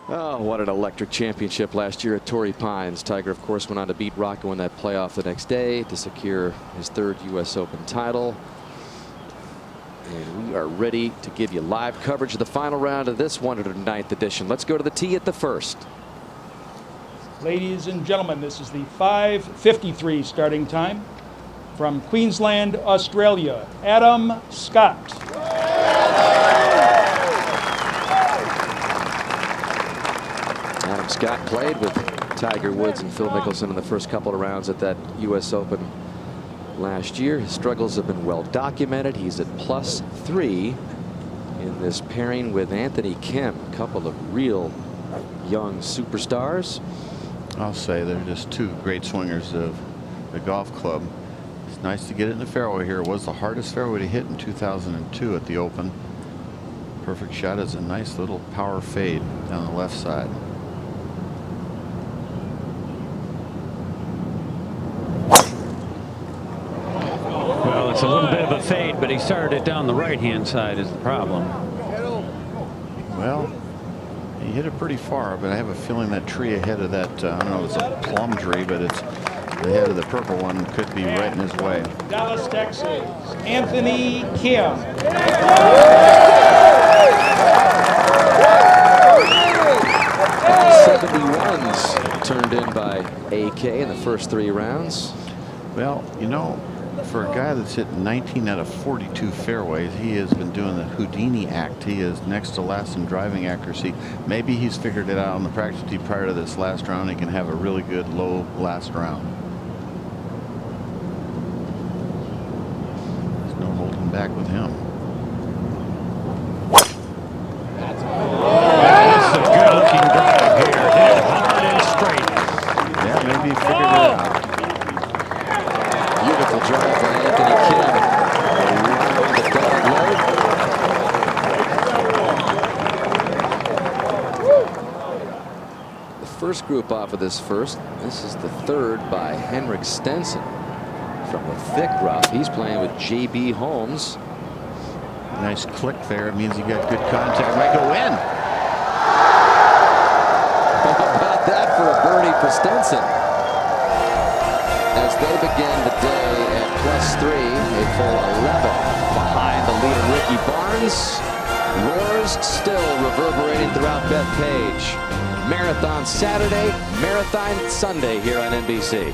Oh, what an electric championship last year at Torrey Pines. Tiger, of course, went on to beat Rocco in that playoff the next day to secure his third U.S. Open title. And we are ready to give you live coverage of the final round of this 109th edition. Let's go to the tee at the first. Ladies and gentlemen, this is the 5:53 starting time. From Queensland, Australia, Adam Scott. Adam Scott played with Tiger Woods and Phil Mickelson in the first couple of rounds at that U.S. Open last year. His struggles have been well documented. He's at +3 in this pairing with Anthony Kim, a couple of real young superstars. I'll say they're just two great swingers of the golf club. It's nice to get it in the fairway here. It was the hardest fairway to hit in 2002 at the Open. Perfect shot is a nice little power fade down the left side. Well, it's a little bit of a fade, but he started it down the right-hand side is the problem. Well, he hit it pretty far, but I have a feeling that tree ahead of that, I don't know if it's a plum tree, but it's the head of the purple one could be right in his way. Dallas, Texas, Anthony Kim. 71s turned in by AK in the first 3 rounds. Well, you know, for a guy that's hit 19 out of 42 fairways, he has been doing the Houdini act. He is next to last in driving accuracy. Maybe he's figured it out on the practice tee prior to this last round. He can have a really good low last round. There's no holding back with him. That's a good-looking drive here. Hit it hard and straight. Yeah, maybe he figured it out. Beautiful drive by Anthony Kim. Around the dog leg. The first group off of this first. This is the third by Henrik Stenson from the thick rough. He's playing with J.B. Holmes. Nice click there. It means you got good contact. Might go in. How about that for a birdie for Stenson? As they begin the day at +3, a full 11 behind the leader Ricky Barnes. Roars still reverberating throughout Bethpage. Marathon Saturday, Marathon Sunday here on NBC.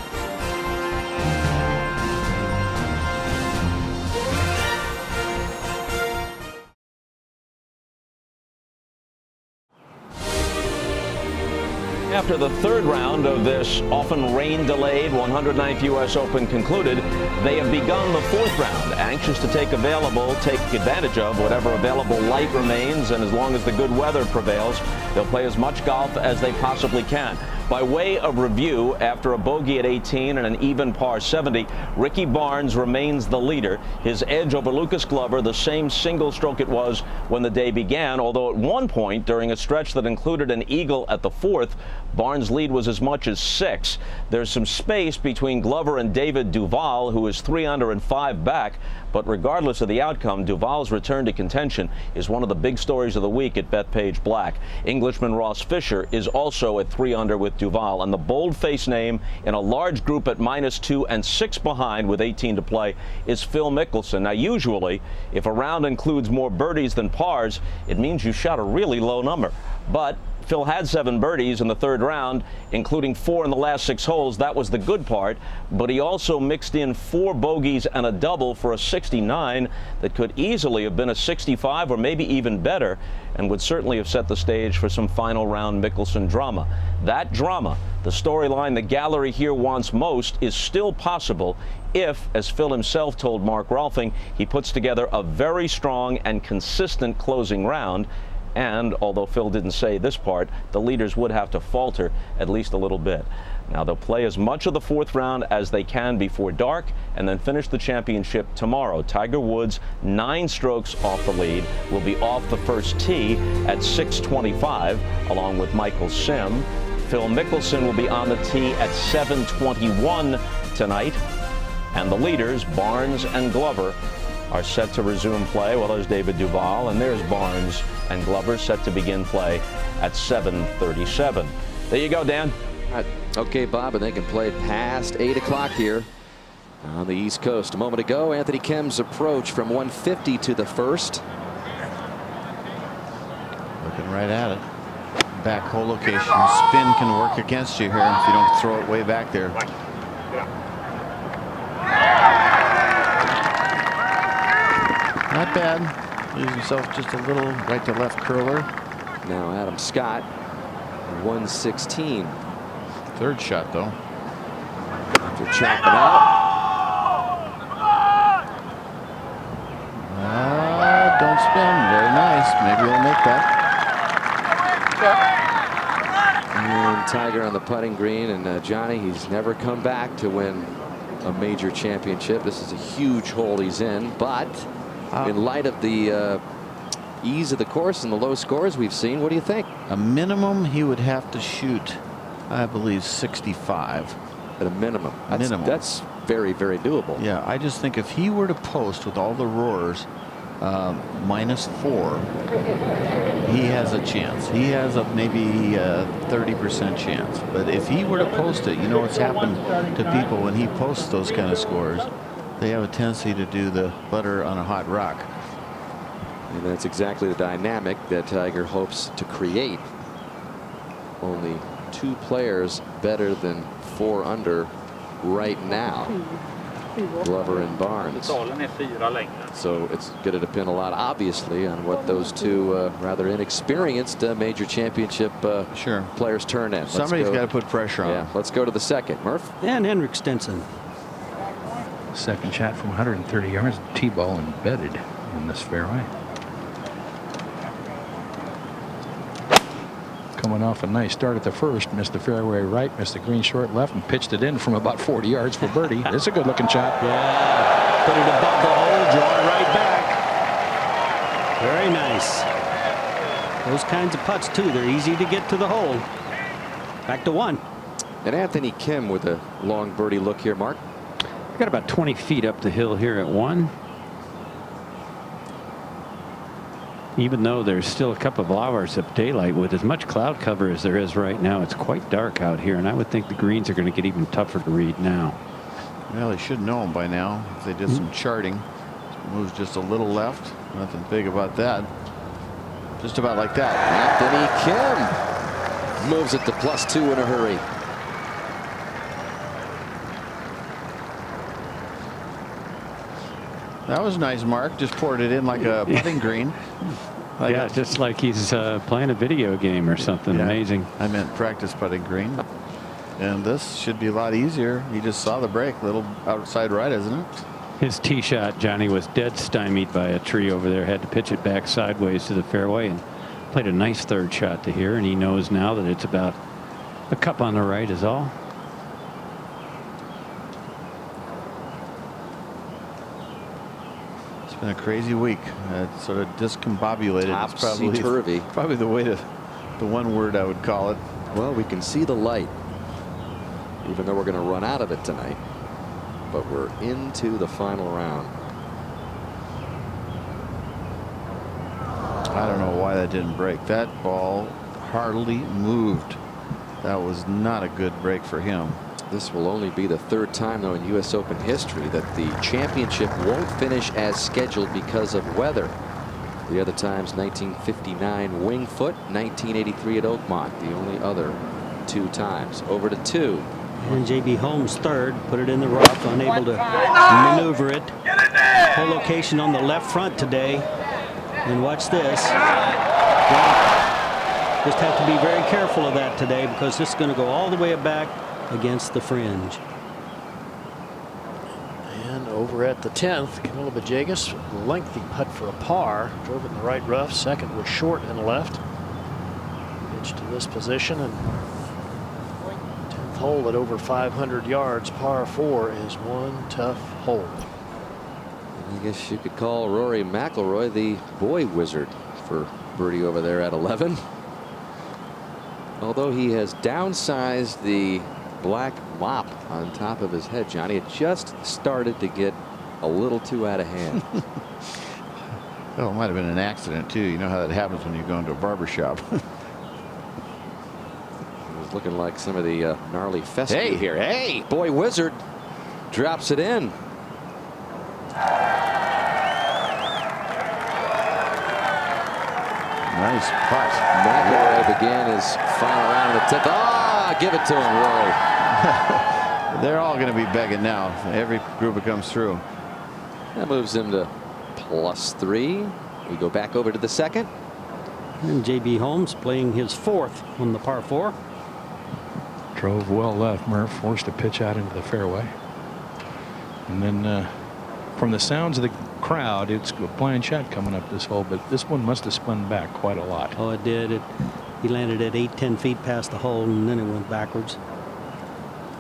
After the third round of this often rain-delayed 109th U.S. Open concluded, they have begun the fourth round, anxious to take advantage of whatever available light remains, and as long as the good weather prevails, they'll play as much golf as they possibly can. By way of review, after a bogey at 18 and an even par 70, Ricky Barnes remains the leader. His edge over Lucas Glover, the same single stroke it was when the day began, although at one point during a stretch that included an eagle at the fourth, Barnes' lead was as much as 6. There's some space between Glover and David Duval, who is 3 under and 5 back. But regardless of the outcome, Duval's return to contention is one of the big stories of the week at Bethpage Black. Englishman Ross Fisher is also at 3 under with Duval, and the bold-faced name in a large group at -2 and 6 behind with 18 to play is Phil Mickelson. Now, usually, if a round includes more birdies than pars, it means you shot a really low number. But Phil had 7 birdies in the third round, including 4 in the last 6 holes. That was the good part. But he also mixed in 4 bogeys and a double for a 69 that could easily have been a 65 or maybe even better, and would certainly have set the stage for some final round Mickelson drama. That drama, the storyline the gallery here wants most, is still possible if, as Phil himself told Mark Rolfing, he puts together a very strong and consistent closing round. And although Phil didn't say this part, the leaders would have to falter at least a little bit. Now, they'll play as much of the fourth round as they can before dark and then finish the championship tomorrow. Tiger Woods, 9 strokes off the lead, will be off the first tee at 6:25, along with Michael Sim. Phil Mickelson will be on the tee at 7:21 tonight. And the leaders, Barnes and Glover, are set to resume play. Well, there's David Duval, and there's Barnes and Glover set to begin play at 7:37. There you go, Dan. Okay, Bob, and they can play past 8 o'clock here on the East Coast. A moment ago, Anthony Kim's approach from 150 to the first. Looking right at it. Back hole location. Spin can work against you here if you don't throw it way back there. Not bad. Leaves himself just a little right to left curler. Now Adam Scott, 116. Third shot though. After chopping out. Don't spin. Very nice. Maybe he'll make that. And Tiger on the putting green, and Johnny, he's never come back to win a major championship. This is a huge hole he's in, but in light of the ease of the course and the low scores we've seen, what do you think? A minimum he would have to shoot, I believe, 65. At a minimum. That's very, very doable. Yeah, I just think if he were to post with all the roars, -4, he has a chance. He has a maybe 30% chance. But if he were to post it, you know what's happened to people when he posts those kind of scores? They have a tendency to do the butter on a hot rock. And that's exactly the dynamic that Tiger hopes to create. Only 2 players better than 4 under right now. Glover and Barnes. So it's going to depend a lot, obviously, on what those 2 rather inexperienced major championship players turn in. Somebody's got to put pressure on. Yeah, let's go to the second. Murph? And Henrik Stenson. Second shot from 130 yards. T-ball embedded in this fairway. Coming off a nice start at the first, missed the fairway right, missed the green short left, and pitched it in from about 40 yards for birdie. It's a good-looking shot. Yeah, put it above the hole, draw it right back. Very nice. Those kinds of putts too. They're easy to get to the hole. Back to 1. And Anthony Kim with a long birdie look here, Mark. I got about 20 feet up the hill here at 1. Even though there's still a couple of hours of daylight, with as much cloud cover as there is right now, it's quite dark out here, and I would think the greens are going to get even tougher to read now. Well, they should know him by now. If they did some charting. Moves just a little left. Nothing big about that. Just about like that. Anthony Kim moves it to +2 in a hurry. That was nice, Mark. Just poured it in like a putting green. Yeah, just like he's playing a video game or something. Yeah. Amazing. I meant practice putting green. And this should be a lot easier. You just saw the break. Little outside right, isn't it? His tee shot, Johnny, was dead stymied by a tree over there. Had to pitch it back sideways to the fairway and played a nice third shot to here. And he knows now that it's about a cup on the right is all. It's been a crazy week. It's sort of discombobulated. It's Topsy-turvy. probably the way to, the one word I would call it. Well, we can see the light, even though we're going to run out of it tonight. But we're into the final round. I don't know why that didn't break. That ball hardly moved. That was not a good break for him. This will only be the 3rd time, though, in U.S. Open history that the championship won't finish as scheduled because of weather. The other times, 1959 Winged Foot, 1983 at Oakmont, the only other 2 times. Over to 2. And J.B. Holmes third, put it in the rough, unable to maneuver it. Hole location on the left front today. And watch this. Just have to be very careful of that today, because this is going to go all the way back against the fringe. And over at the 10th, Camilo Villegas, lengthy putt for a par, drove it in the right rough. Second was short and left. Pitch to this position, and 10th hole at over 500 yards, par 4 is one tough hole. I guess you could call Rory McIlroy the boy wizard for birdie over there at 11. Although he has downsized the black mop on top of his head, Johnny, it just started to get a little too out of hand. Oh, it might have been an accident too. You know how that happens when you go into a barber shop. It was looking like some of the gnarly fescue Hey, here. Hey, boy, Wizard drops it in. Nice putt. McIlroy began his final round of the 10th. Ah, give it to him, Rory. They're all going to be begging now. Every group that comes through. That moves him to +3. We go back over to the second. And J.B. Holmes playing his 4th on the par 4. Drove well left, Murph, forced to pitch out into the fairway. And then from the sounds of the crowd, it's a blind shot coming up this hole, but this one must have spun back quite a lot. Oh, it did. He landed at 8-10 feet past the hole, and then it went backwards.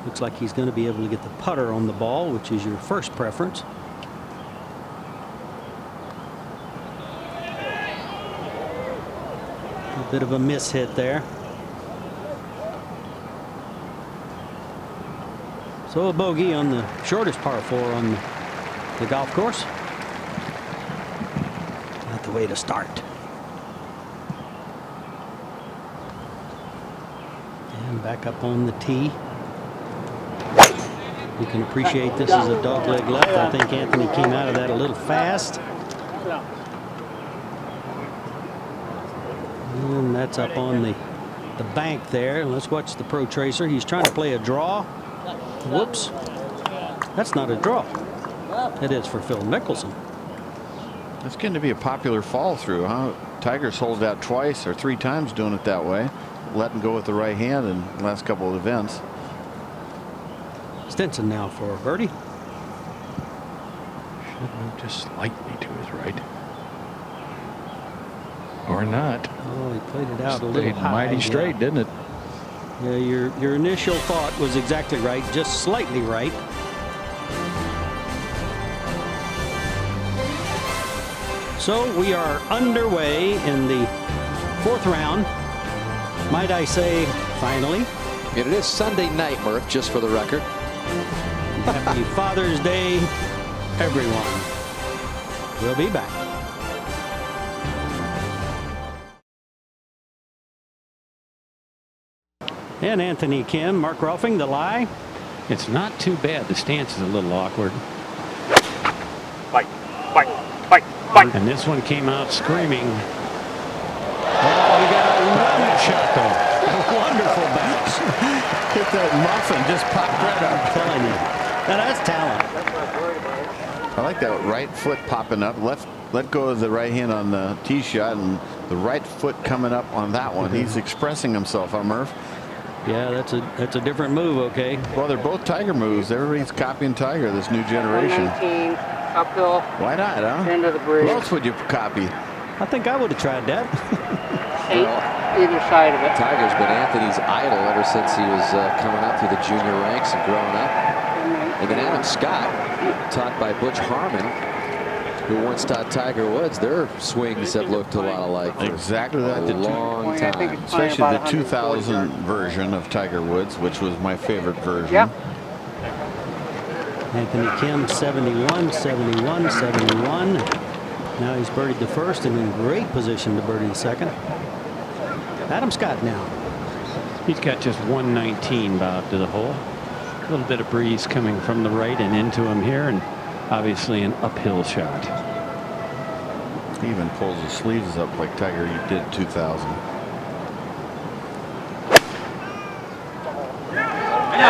Looks like he's going to be able to get the putter on the ball, which is your first preference. A bit of a miss hit there. So a bogey on the shortest par 4 on the golf course. Not the way to start. And back up on the tee. You can appreciate this is a dogleg left. I think Anthony came out of that a little fast. And that's up on the bank there. Let's watch the Pro Tracer. He's trying to play a draw. Whoops. That's not a draw. It is for Phil Mickelson. It's going to be a popular fall through, huh? Tiger's sold out twice or 3 times doing it that way. Letting go with the right hand in the last couple of events. Stenson now for a birdie. Should move just slightly to his right. Or not. Oh, he played it out a little Stayed high. mighty straight, didn't it? Yeah, your initial thought was exactly right, just slightly right. So we are underway in the 4th round. Might I say, finally. And it is Sunday night, Murph, just for the record. Happy Father's Day, everyone. We'll be back. And Anthony Kim, Mark Rolfing, the lie. It's not too bad. The stance is a little awkward. And this one came out screaming. Oh, he got a wonderful shot, though. A wonderful bounce. Hit that muffin, just popped right up. I'm telling you. Now that's talent. I like that right foot popping up. Let go of the right hand on the tee shot, and the right foot coming up on that one. He's expressing himself, huh, Murph? Yeah, that's a different move, okay? Well, they're both Tiger moves. Everybody's copying Tiger, this new generation. 119, uphill. Why not, huh? Into the bridge. Who else would you copy? I think I would have tried that. 8 either side of it. Tiger's been Anthony's idol ever since he was coming up through the junior ranks and growing up. And then Adam Scott, taught by Butch Harmon, who once taught Tiger Woods, their swings have looked a lot alike for Exactly that. a long time. Especially the 2000 version of Tiger Woods, which was my favorite version. Yep. Anthony Kim, 71, 71, 71. Now he's birdied the first and in great position to birdie the second. Adam Scott now. He's got just 119 Bob to the hole. A little bit of breeze coming from the right and into him here, and obviously an uphill shot. He even pulls his sleeves up like Tiger did in 2000.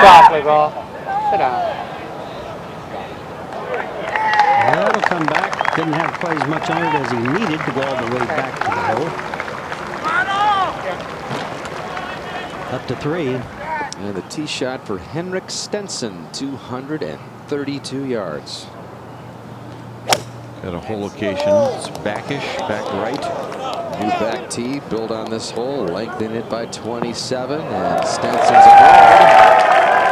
Softly, ball. Sit down. That'll come back. Didn't have quite as much on it as he needed to go all the way back to the hole. Up to 3. And the tee shot for Henrik Stenson, 232 yards. Got a hole location. It's backish, back right. New back tee, build on this hole, lengthen it by 27, and Stenson's aboard.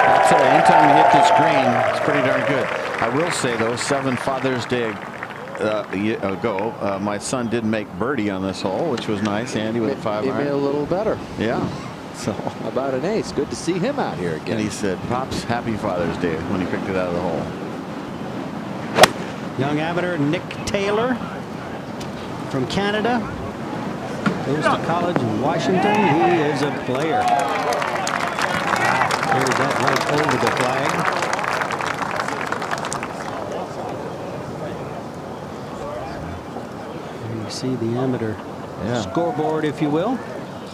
I'll tell you, anytime you hit this green, it's pretty darn good. I will say, though, 7 Father's Day ago, my son did make birdie on this hole, which was nice. Andy with a 5 He made a iron. little better. Yeah. So About an ace. Good to see him out here again. And he said, "Pops, happy Father's Day," when he picked it out of the hole. Young amateur Nick Taylor from Canada. Goes to college in Washington. He is a player. Wow, there's that right over the flag. There you see the amateur scoreboard, if you will.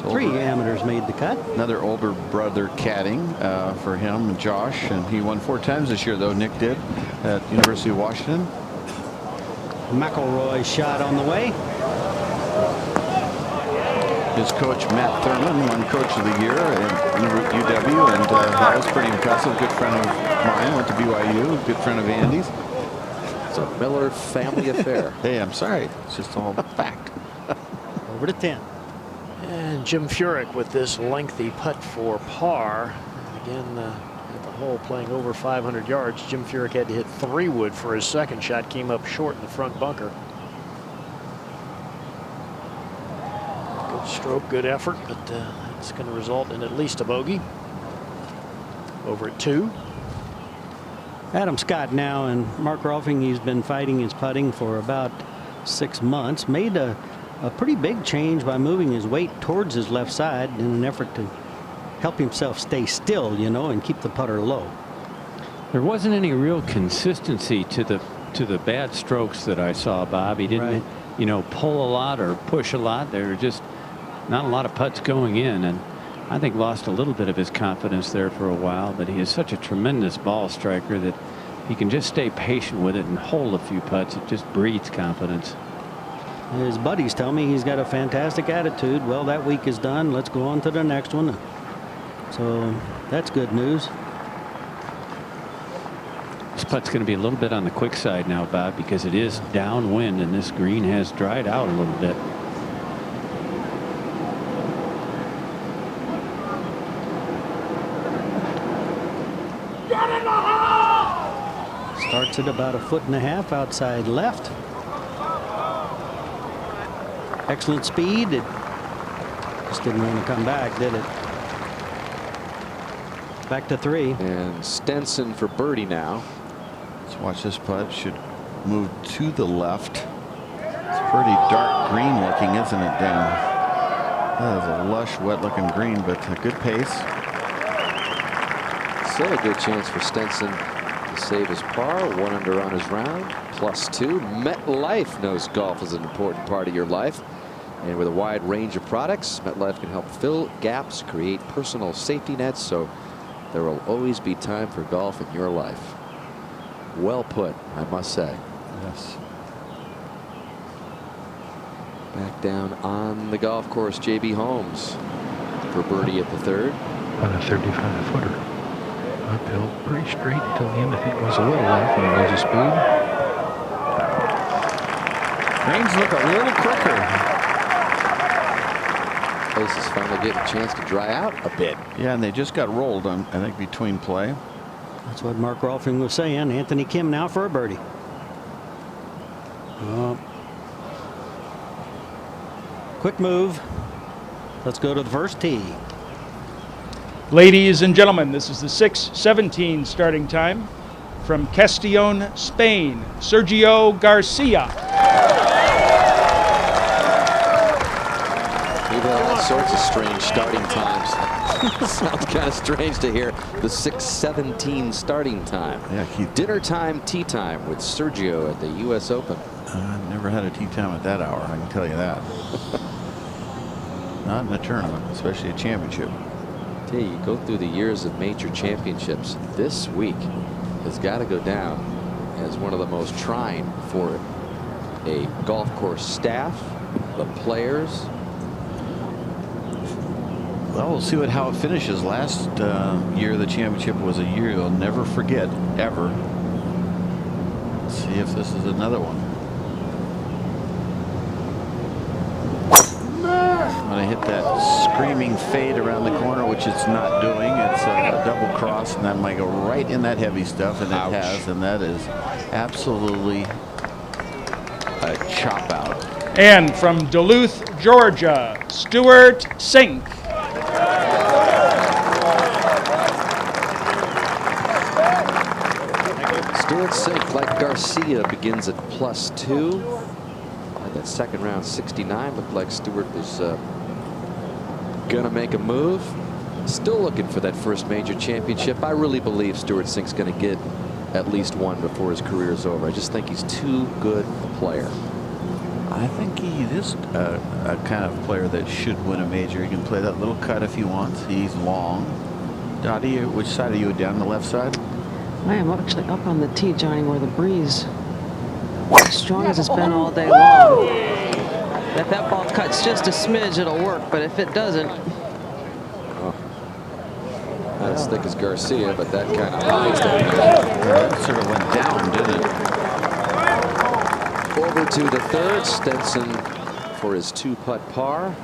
Three amateurs made the cut. Another older brother caddying for him and Josh, and he won 4 times this year, though. Nick did at University of Washington. McElroy's shot on the way. His coach, Matt Thurman, won Coach of the Year at UW, and that was pretty impressive. Good friend of mine, went to BYU, good friend of Andy's. It's a Miller family affair. Hey, I'm sorry. It's just all fact. Over to 10. And Jim Furyk with this lengthy putt for par. Again, at the hole playing over 500 yards. Jim Furyk had to hit 3 wood for his second shot. Came up short in the front bunker. Good stroke, good effort, but it's going to result in at least a bogey. Over at 2. Adam Scott now, and Mark Rolfing, he's been fighting his putting for about 6 months. Made a pretty big change by moving his weight towards his left side in an effort to help himself stay still, you know, and keep the putter low. There wasn't any real consistency to the bad strokes that I saw, Bob. He didn't, you know, pull a lot or push a lot. There were just not a lot of putts going in, and I think lost a little bit of his confidence there for a while. But he is such a tremendous ball striker that he can just stay patient with it and hold a few putts. It just breeds confidence. His buddies tell me he's got a fantastic attitude. Well, that week is done. Let's go on to the next one. So that's good news. This putt's going to be a little bit on the quick side now, Bob, because it is downwind and this green has dried out a little bit. Starts at about 1.5 feet outside left. Excellent speed. It just didn't want to come back, did it? Back to 3. And Stenson for birdie now. Let's watch this putt. Should move to the left. It's pretty dark green looking, isn't it, Dan? That is a lush, wet looking green, but a good pace. Still a good chance for Stenson to save his par. 1 under on his round. +2. MetLife knows golf is an important part of your life. And with a wide range of products, MetLife can help fill gaps, create personal safety nets, so there will always be time for golf in your life. Well put, I must say. Yes. Back down on the golf course, J.B. Holmes for birdie at the 3rd. On a 35-footer. Uphill, pretty straight until the end. I think it was a little off when it was a speed. Greens look a little quicker. Place is finally getting a chance to dry out a bit. Yeah, and they just got rolled on, I think, between play. That's what Mark Rolfing was saying. Anthony Kim now for a birdie. Quick move. Let's go to the first tee. Ladies and gentlemen, this is the 6:17 starting time from Castellón, Spain. Sergio Garcia. We've had all sorts of strange starting times. Sounds kind of strange to hear the 6:17 starting time. Yeah, Keith. Dinner time, tea time with Sergio at the U.S. Open. I've never had a tea time at that hour, I can tell you that. Not in a tournament, especially a championship. You go through the years of major championships. This week has got to go down as one of the most trying for a golf course staff, the players. Well, we'll see how it finishes. Last year, the championship was a year you'll never forget, ever. Let's see if this is another one. When I hit that screaming fade around the corner, which it's not doing, it's a double cross, and that might go right in that heavy stuff, and it has, and that is absolutely a chop out. And from Duluth, Georgia, Stuart Sink. Stewart Cink, like Garcia, begins at +2. And that second round 69 looked like Stewart was going to make a move. Still looking for that first major championship. I really believe Stewart Cink's going to get at least one before his career is over. I just think he's too good a player. I think he is a kind of player that should win a major. He can play that little cut if he wants. He's long. Dottie, which side are you down? The left side? I am actually up on the tee, Johnny, where the breeze, as strong as it's been all day long. If that ball cuts just a smidge, it'll work. But if it doesn't, not as thick as Garcia, but that kind of highs down. That sort of went down, didn't it? Over to the third, Stenson for his 2-putt par.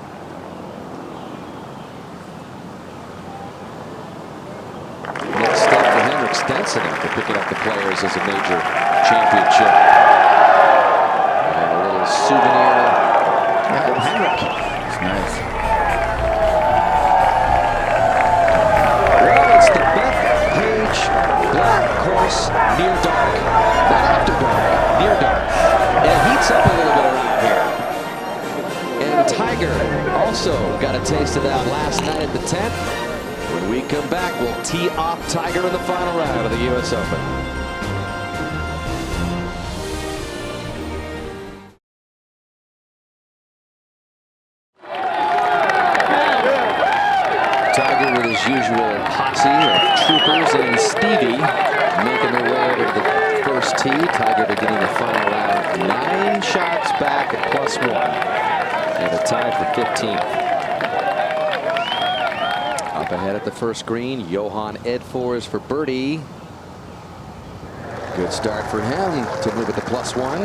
Next step for Henrik Stenson after picking up the Players as a major championship. And a little souvenir. Yeah, Henrik. It's nice. Well, it's the Bethpage Black Course near dark. Not after dark, near dark. And it heats up a little bit around here. And Tiger also got a taste of that last night at the 10th. When we come back, we'll tee off Tiger in the final round of the U.S. Open. Tiger with his usual posse of troopers and Stevie making their way over to the first tee. Tiger beginning the final round 9 shots back at +1 and a tie for 15th. Up ahead at the first green, Johan Edfors for birdie. Good start for him to move it to +1.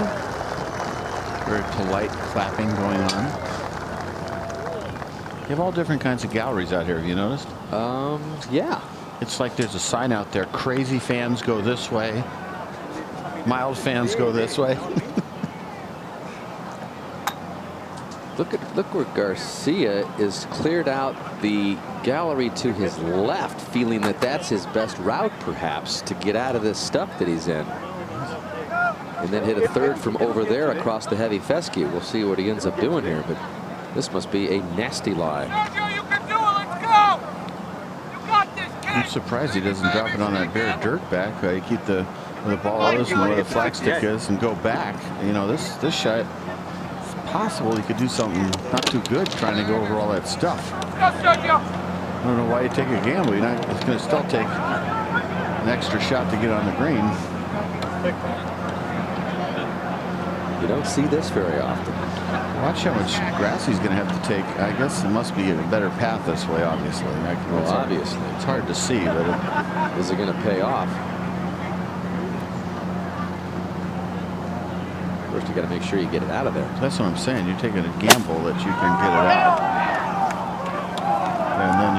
Very polite clapping going on. You have all different kinds of galleries out here. Have you noticed? Yeah. It's like there's a sign out there. Crazy fans go this way. Mild fans go this way. Look where Garcia is cleared out the gallery to his left, feeling that that's his best route perhaps to get out of this stuff that he's in. And then hit a third from over there across the heavy fescue. We'll see what he ends up doing here, but this must be a nasty lie. I'm surprised he doesn't drop it on that bare dirt back. You keep where the ball is and where the flagstick is and go back. You know, this shot, it's possible he could do something not too good trying to go over all that stuff. I don't know why you take a gamble. It's going to still take an extra shot to get on the green. You don't see this very often. Watch how much grass he's going to have to take. I guess it must be a better path this way, obviously. Well, obviously. It's hard to see, but is it going to pay off? First, you got to make sure you get it out of there. That's what I'm saying. You're taking a gamble that you can get it out. And then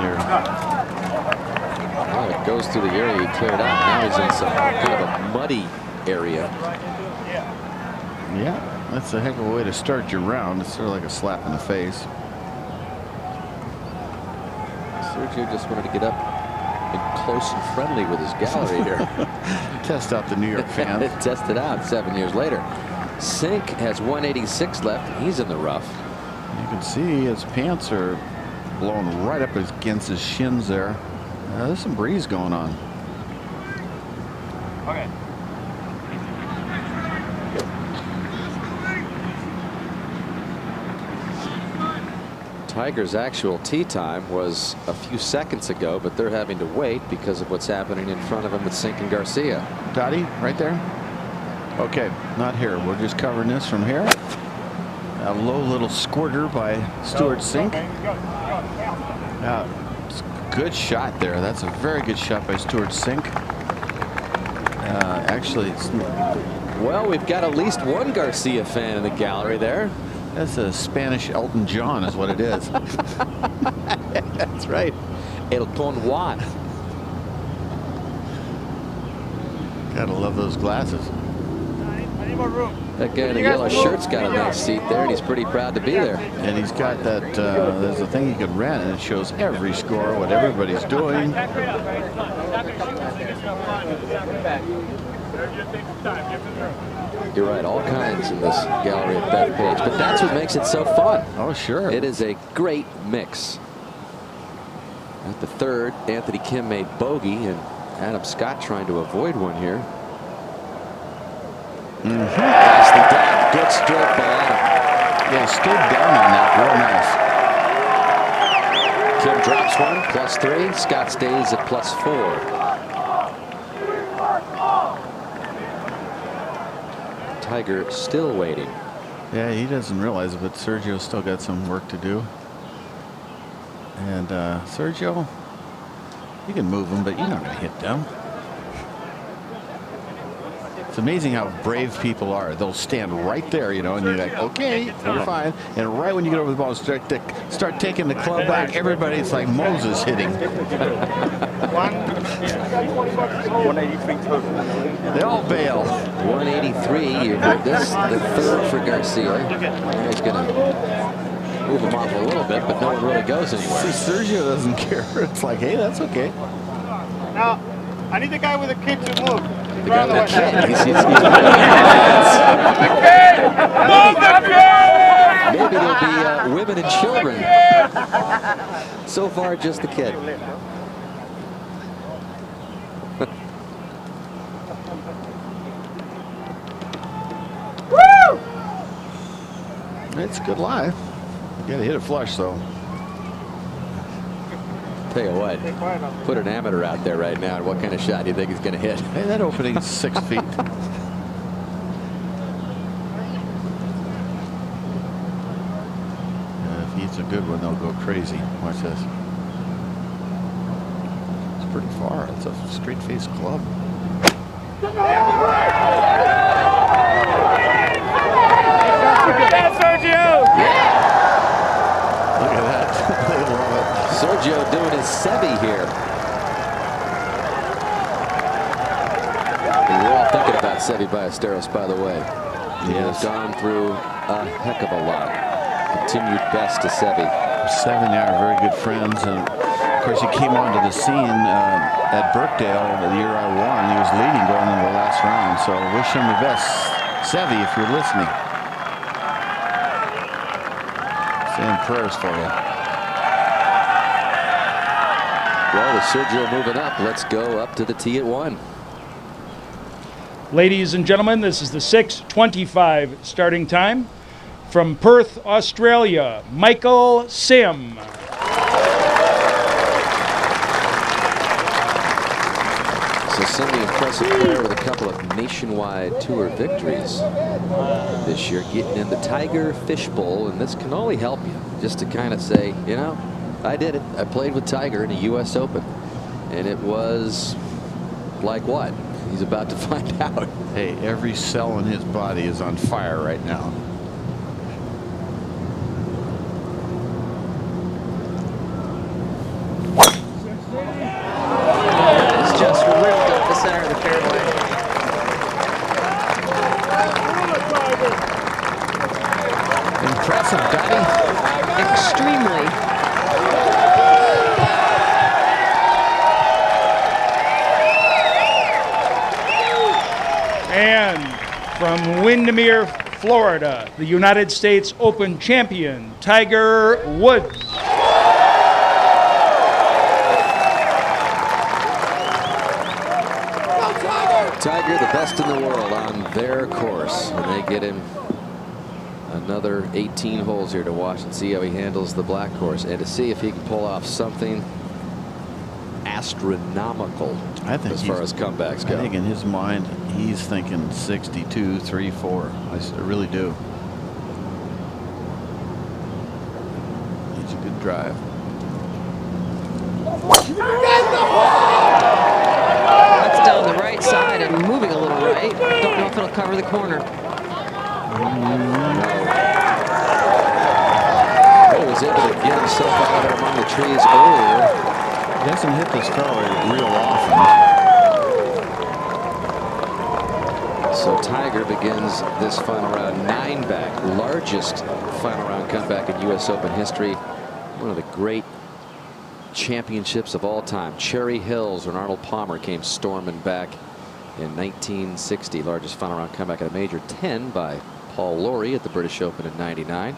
well, it goes through the area he cleared out. Now he's in some kind of a muddy area. Yeah, that's a heck of a way to start your round. It's sort of like a slap in the face. Sergio just wanted to get up and close and friendly with his gallery here. Test out the New York fans. Test it out 7 years later. Cink has 186 left. He's in the rough. You can see his pants are blowing right up against his shins there. There's some breeze going on. Okay. Tiger's actual tee time was a few seconds ago, but they're having to wait because of what's happening in front of him with Cink and Garcia. Dottie, right there? Okay, not here. We're just covering this from here. A low little squirter by Stewart Cink. It's a good shot there. That's a very good shot by Stewart Cink. Actually, well, we've got at least one Garcia fan in the gallery there. That's a Spanish Elton John is what it is. That's right. Elton Juan. Gotta love those glasses. That guy in the yellow shirt's got a nice seat there, and he's pretty proud to be there. And he's got that, there's a thing you could rent, and it shows every score, what everybody's doing. You're right, all kinds in this gallery at Bethpage, but that's what makes it so fun. Oh, sure. It is a great mix. At the third, Anthony Kim made bogey, and Adam Scott trying to avoid one here. Nicely done. Good stroke by Adam. Yeah, stayed down on that. Real nice. Kim drops one, +3. Scott stays at +4. Tiger still waiting. Yeah, he doesn't realize it, but Sergio's still got some work to do. And Sergio, you can move them, but you're not going to hit them. It's amazing how brave people are. They'll stand right there, you know, and you're like, okay, you're fine. And right when you get over the ball, start taking the club back. Everybody's like Moses hitting. They all bail. 183. You heard this, the third for Garcia. He's going to move him off a little bit, but no one really goes anywhere. See, Sergio doesn't care. It's like, hey, that's okay. Now, I need the guy with the kid to move. The guy with the kid. Maybe there'll be women and children. So far, just the kid. It's good live. You got to hit it flush, though. Tell you what, put an amateur out there right now, and what kind of shot do you think he's going to hit? Hey, that opening's 6 feet. If he's a good one, they'll go crazy. Watch this. It's pretty far. It's a straight-face club. Look at that. They love it. Sergio doing his Seve here. And we're all thinking about Seve Ballesteros, by the way. He has gone through a heck of a lot. Continued best to Seve. 7 are very good friends, and of course he came onto the scene at Birkdale the year I won. He was leading going into the last round, so wish him the best. Seve, if you're listening, saying prayers for you. Well, with Sergio moving up, let's go up to the tee at 1. Ladies and gentlemen, this is the 6:25 starting time. From Perth, Australia, Michael Sim. So Sim, the impressive player with a couple of nationwide tour victories this year, getting in the Tiger Fishbowl, and this can only help you just to kind of say, you know, I did it. I played with Tiger in a U.S. Open, and it was like what? He's about to find out. Hey, every cell in his body is on fire right now. It's just ripped up the center of the fairway. Impressive, Dottie. Extremely. And from Windermere, Florida, the United States Open champion, Tiger Woods. Tiger, the best in the world on their course, and they get him another 18 holes here to watch and see how he handles the black course, and to see if he can pull off something astronomical as far as comebacks go. I think in his mind, he's thinking 62, 3, 4. I really do. He's a good drive. That's down the right side and moving a little right. Don't know if it'll cover the corner. He was able to get himself out among the trees earlier. He doesn't hit this fairway real often. So Tiger begins this final round 9 back, largest final round comeback in U.S. Open history. One of the great championships of all time. Cherry Hills when Arnold Palmer came storming back in 1960. Largest final round comeback at a major, 10 by Paul Lawrie at the British Open in '99.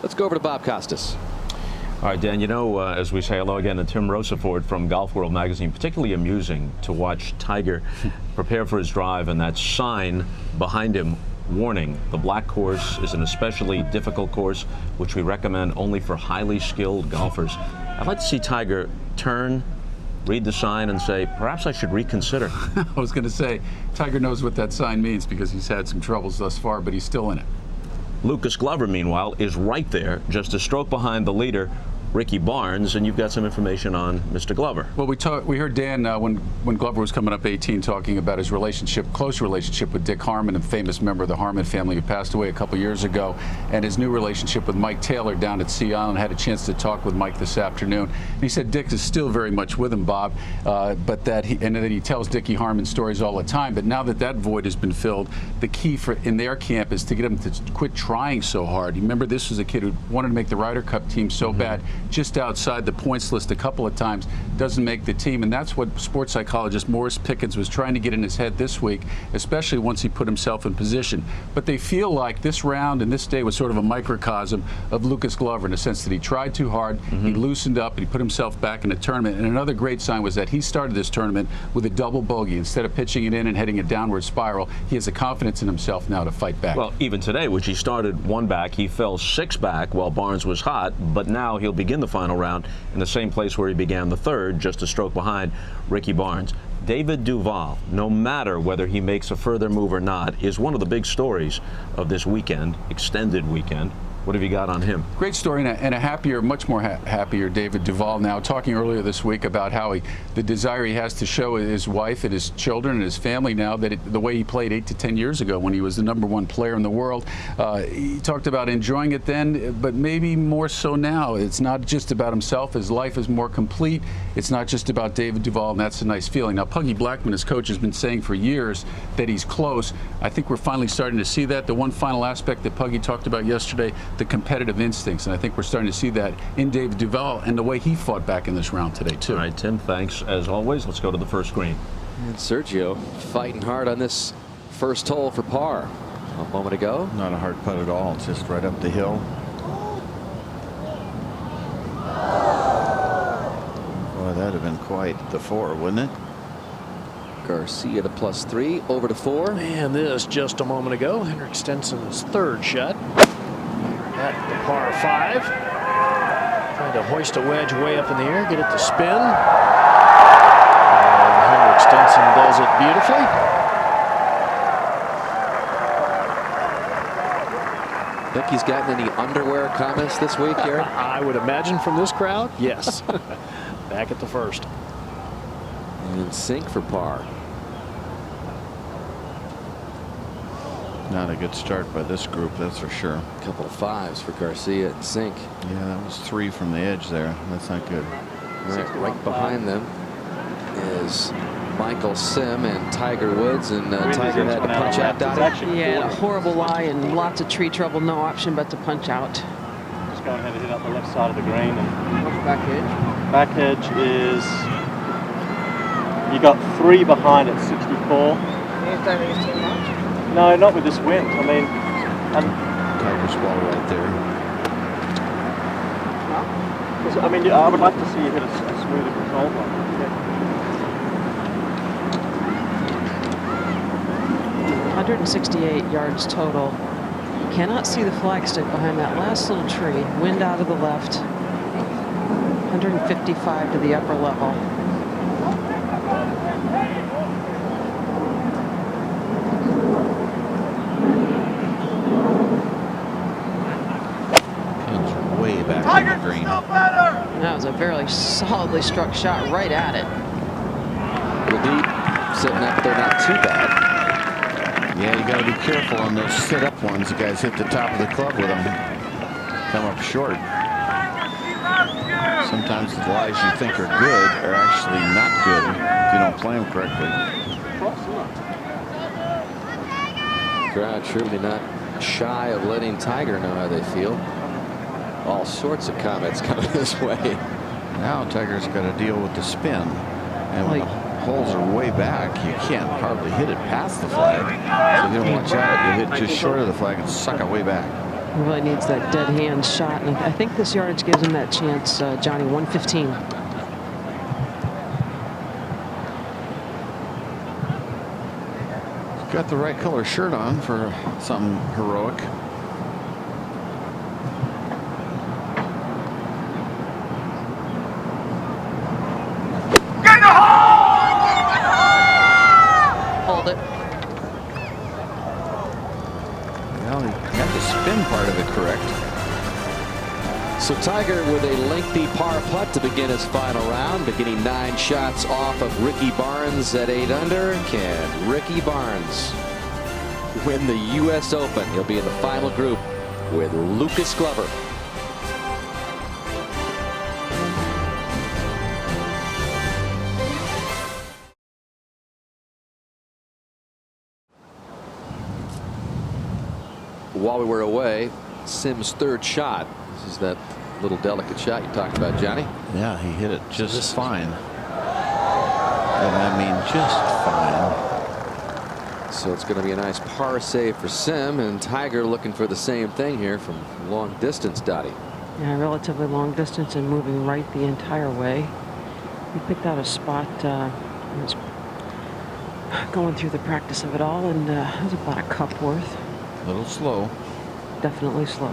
Let's go over to Bob Costas. All right, Dan, you know, as we say hello again to Tim Roseford from Golf World Magazine, particularly amusing to watch Tiger prepare for his drive and that sign behind him warning, the black course is an especially difficult course, which we recommend only for highly skilled golfers. I'd like to see Tiger turn, read the sign, and say, perhaps I should reconsider. I was going to say, Tiger knows what that sign means because he's had some troubles thus far, but he's still in it. Lucas Glover, meanwhile, is right there, just a stroke behind the leader, Ricky Barnes, and you've got some information on Mr. Glover. Well, we heard Dan when Glover was coming up 18 talking about his close relationship with Dick Harmon, a famous member of the Harmon family who passed away a couple years ago, and his new relationship with Mike Taylor down at Sea Island. Had a chance to talk with Mike this afternoon. And he said Dick is still very much with him, Bob, but that he tells Dickie Harmon stories all the time. But now that void has been filled, the key in their camp is to get him to quit trying so hard. You remember, this was a kid who wanted to make the Ryder Cup team so bad, just outside the points list a couple of times, doesn't make the team. And that's what sports psychologist Morris Pickens was trying to get in his head this week, especially once he put himself in position. But they feel like this round and this day was sort of a microcosm of Lucas Glover in the sense that he tried too hard, he loosened up, and he put himself back in the tournament. And another great sign was that he started this tournament with a double bogey. Instead of pitching it in and heading a downward spiral, he has the confidence in himself now to fight back. Well, even today, which he started 1 back, he fell 6 back while Barnes was hot, but now he'll begin the final round in the same place where he began the third, just a stroke behind Ricky Barnes. David Duval, no matter whether he makes a further move or not, is one of the big stories of this weekend, extended weekend. What have you got on him? Great story, and a happier, much more happier David Duval now, talking earlier this week about how the desire he has to show his wife and his children and his family now that the way he played 8 to 10 years ago when he was the #1 player in the world. He talked about enjoying it then, but maybe more so now. It's not just about himself. His life is more complete. It's not just about David Duval, and that's a nice feeling. Now, Puggy Blackman, his coach, has been saying for years that he's close. I think we're finally starting to see that. The one final aspect that Puggy talked about yesterday, the competitive instincts, and I think we're starting to see that in David Duval and the way he fought back in this round today, too. All right, Tim, thanks as always. Let's go to the first green. And Sergio fighting hard on this first hole for par. A moment ago. Not a hard putt at all. It's just right up the hill. Boy, that'd have been quite the 4, wouldn't it? Garcia to +3, over to 4. And this just a moment ago, Henrik Stenson's third shot at the par 5. Trying to hoist a wedge way up in the air, get it to spin. And Henrik Stenson does it beautifully. Think he's gotten any underwear comments this week, Gary? I would imagine from this crowd, yes. Back at the first. And sink for par. Not a good start by this group, that's for sure. A couple of 5s for Garcia and sink. Yeah, that was 3 from the edge there. That's not good. Right behind them is Michael Sim and Tiger Woods, and Tiger had to punch out. He had a horrible lie and lots of tree trouble, no option but to punch out. Just go ahead and hit up the left side of the green. And What's back edge? back edge is, you got 3 behind at 64. You don't think it's too much? No, not with this wind. I mean, Tiger's ball right there. I mean, I would like to see you hit a smoother controlled one. Yeah. 168 yards total. You cannot see the flagstick behind that last little tree. Wind out of the left. 155 to the upper level. Pin's way back on the green. That was a very solidly struck shot right at it. Little deep, sitting up there, not too bad. Yeah, you got to be careful on those sit-up ones. The guys hit the top of the club with them. Come up short. Sometimes the lies you think are good are actually not good if you don't play them correctly. Crowd surely not shy of letting Tiger know how they feel. All sorts of comments coming his way. Now Tiger's got to deal with the spin. And when the holes are way back, you can't hardly hit it past the flag. So you don't watch out. You hit just short of the flag and suck it way back. He really needs that dead hand shot, and I think this yardage gives him that chance, Johnny. 115. Got the right color shirt on for something heroic. Hold it. Well, he got the spin part of it correct. So Tiger with a lengthy par putt to begin his final round, beginning 9 shots off of Ricky Barnes at 8 under. Can Ricky Barnes win the U.S. Open? He'll be in the final group with Lucas Glover. While we were away, Sim's 3rd shot. This is that little delicate shot you talked about, Johnny. Yeah, he hit it just fine. And I mean, just fine. So it's going to be a nice par save for Sim, and Tiger looking for the same thing here from long distance, Dottie. Yeah, relatively long distance and moving right the entire way. He picked out a spot, was going through the practice of it all, and it was about a cup worth. A little slow. Definitely slow.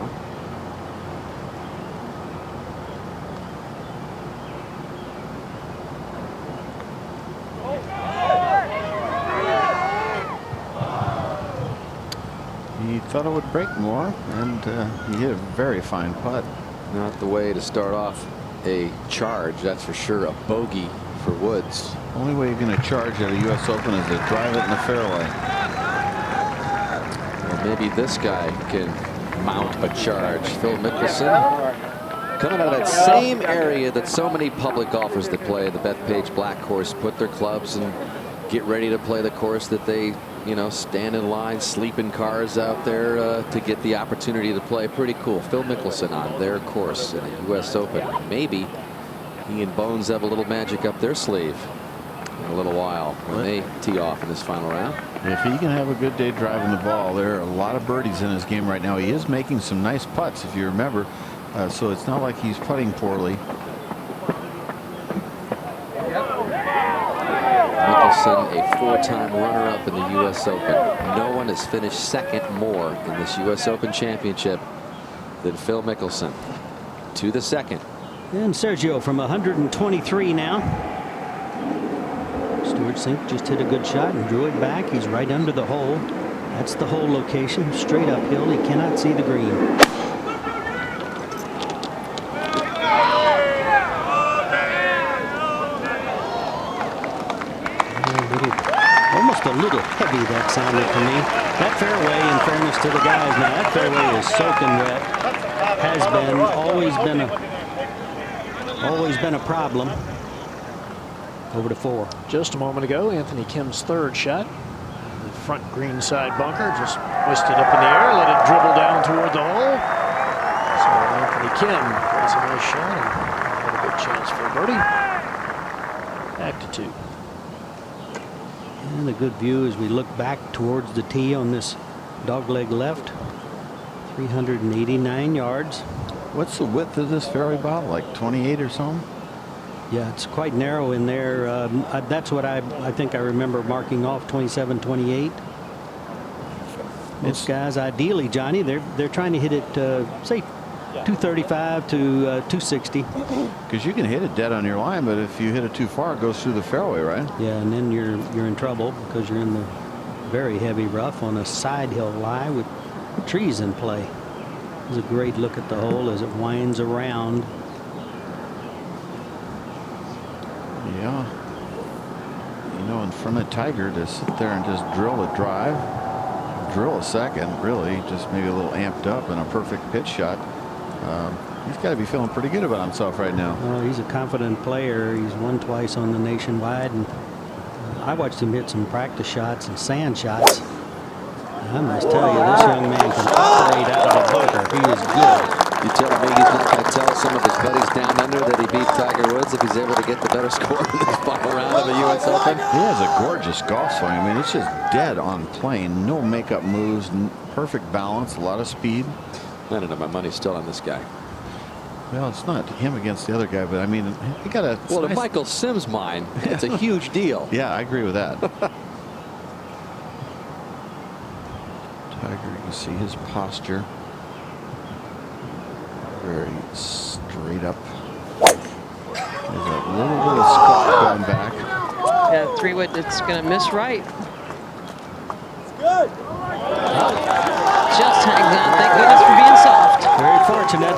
He thought it would break more, and he hit a very fine putt. Not the way to start off a charge, that's for sure. A bogey for Woods. Only way you're going to charge at a U.S. Open is to drive it in the fairway. Well, maybe this guy can mount a charge. Phil Mickelson coming out of that same area that so many public golfers that play the Bethpage Black course put their clubs and get ready to play the course that they, you know, stand in line, sleep in cars out there to get the opportunity to play. Pretty cool. Phil Mickelson on their course in the U.S. Open. Maybe he and Bones have a little magic up their sleeve in a little while when they tee off in this final round. If he can have a good day driving the ball, there are a lot of birdies in his game right now. He is making some nice putts, if you remember. So it's not like he's putting poorly. Mickelson, a 4-time runner-up in the U.S. Open. No one has finished second more in this U.S. Open championship than Phil Mickelson. To the second. And Sergio from 123 now. Stuart Sink just hit a good shot and drew it back. He's right under the hole. That's the hole location. Straight uphill. He cannot see the green. Almost a little heavy, that sounded to me. That fairway, in fairness to the guys, now that fairway is soaking wet. Has been, always been a problem. Over to 4. Just a moment ago, Anthony Kim's 3rd shot. The front green side bunker, just whisked it up in the air, let it dribble down toward the hole. So Anthony Kim plays a nice shot and had a good chance for a birdie. Back to 2. And a good view as we look back towards the tee on this dogleg left. 389 yards. What's the width of this fairway, Bob? Like 28 or something? Yeah, it's quite narrow in there. That's what I think I remember marking off, 27, 28. Most guys, ideally, Johnny, they're trying to hit it, say, 235 to 260. Because you can hit it dead on your line, but if you hit it too far, it goes through the fairway, right? Yeah, and then you're in trouble because you're in the very heavy rough on a side hill lie with trees in play. It's a great look at the hole as it winds around. Yeah. You know, in front of Tiger to sit there and just drill a drive, drill a second, really, just maybe a little amped up and a perfect pitch shot. He's got to be feeling pretty good about himself right now. Oh, he's a confident player. He's won twice on the Nationwide, and I watched him hit some practice shots and sand shots. I must tell you, this young man can operate out of the bunker. He is good. You telling me he's not going to tell some of his buddies down under that he beat Tiger Woods if he's able to get the better score in this final round of the U.S. Open? He has a gorgeous golf swing. I mean, it's just dead on plane. No makeup moves. Perfect balance. A lot of speed. I don't know. My money's still on this guy. Well, it's not him against the other guy, but I mean, he got a. Well, in Michael Sims' mind, it's a huge deal. Yeah, I agree with that. Tiger, you can see his posture. Very straight up. There's a little bit of squat going back. Yeah, 3-wood, it's going to miss right. Good. Just hang on. Thank goodness for being soft. Very fortunate.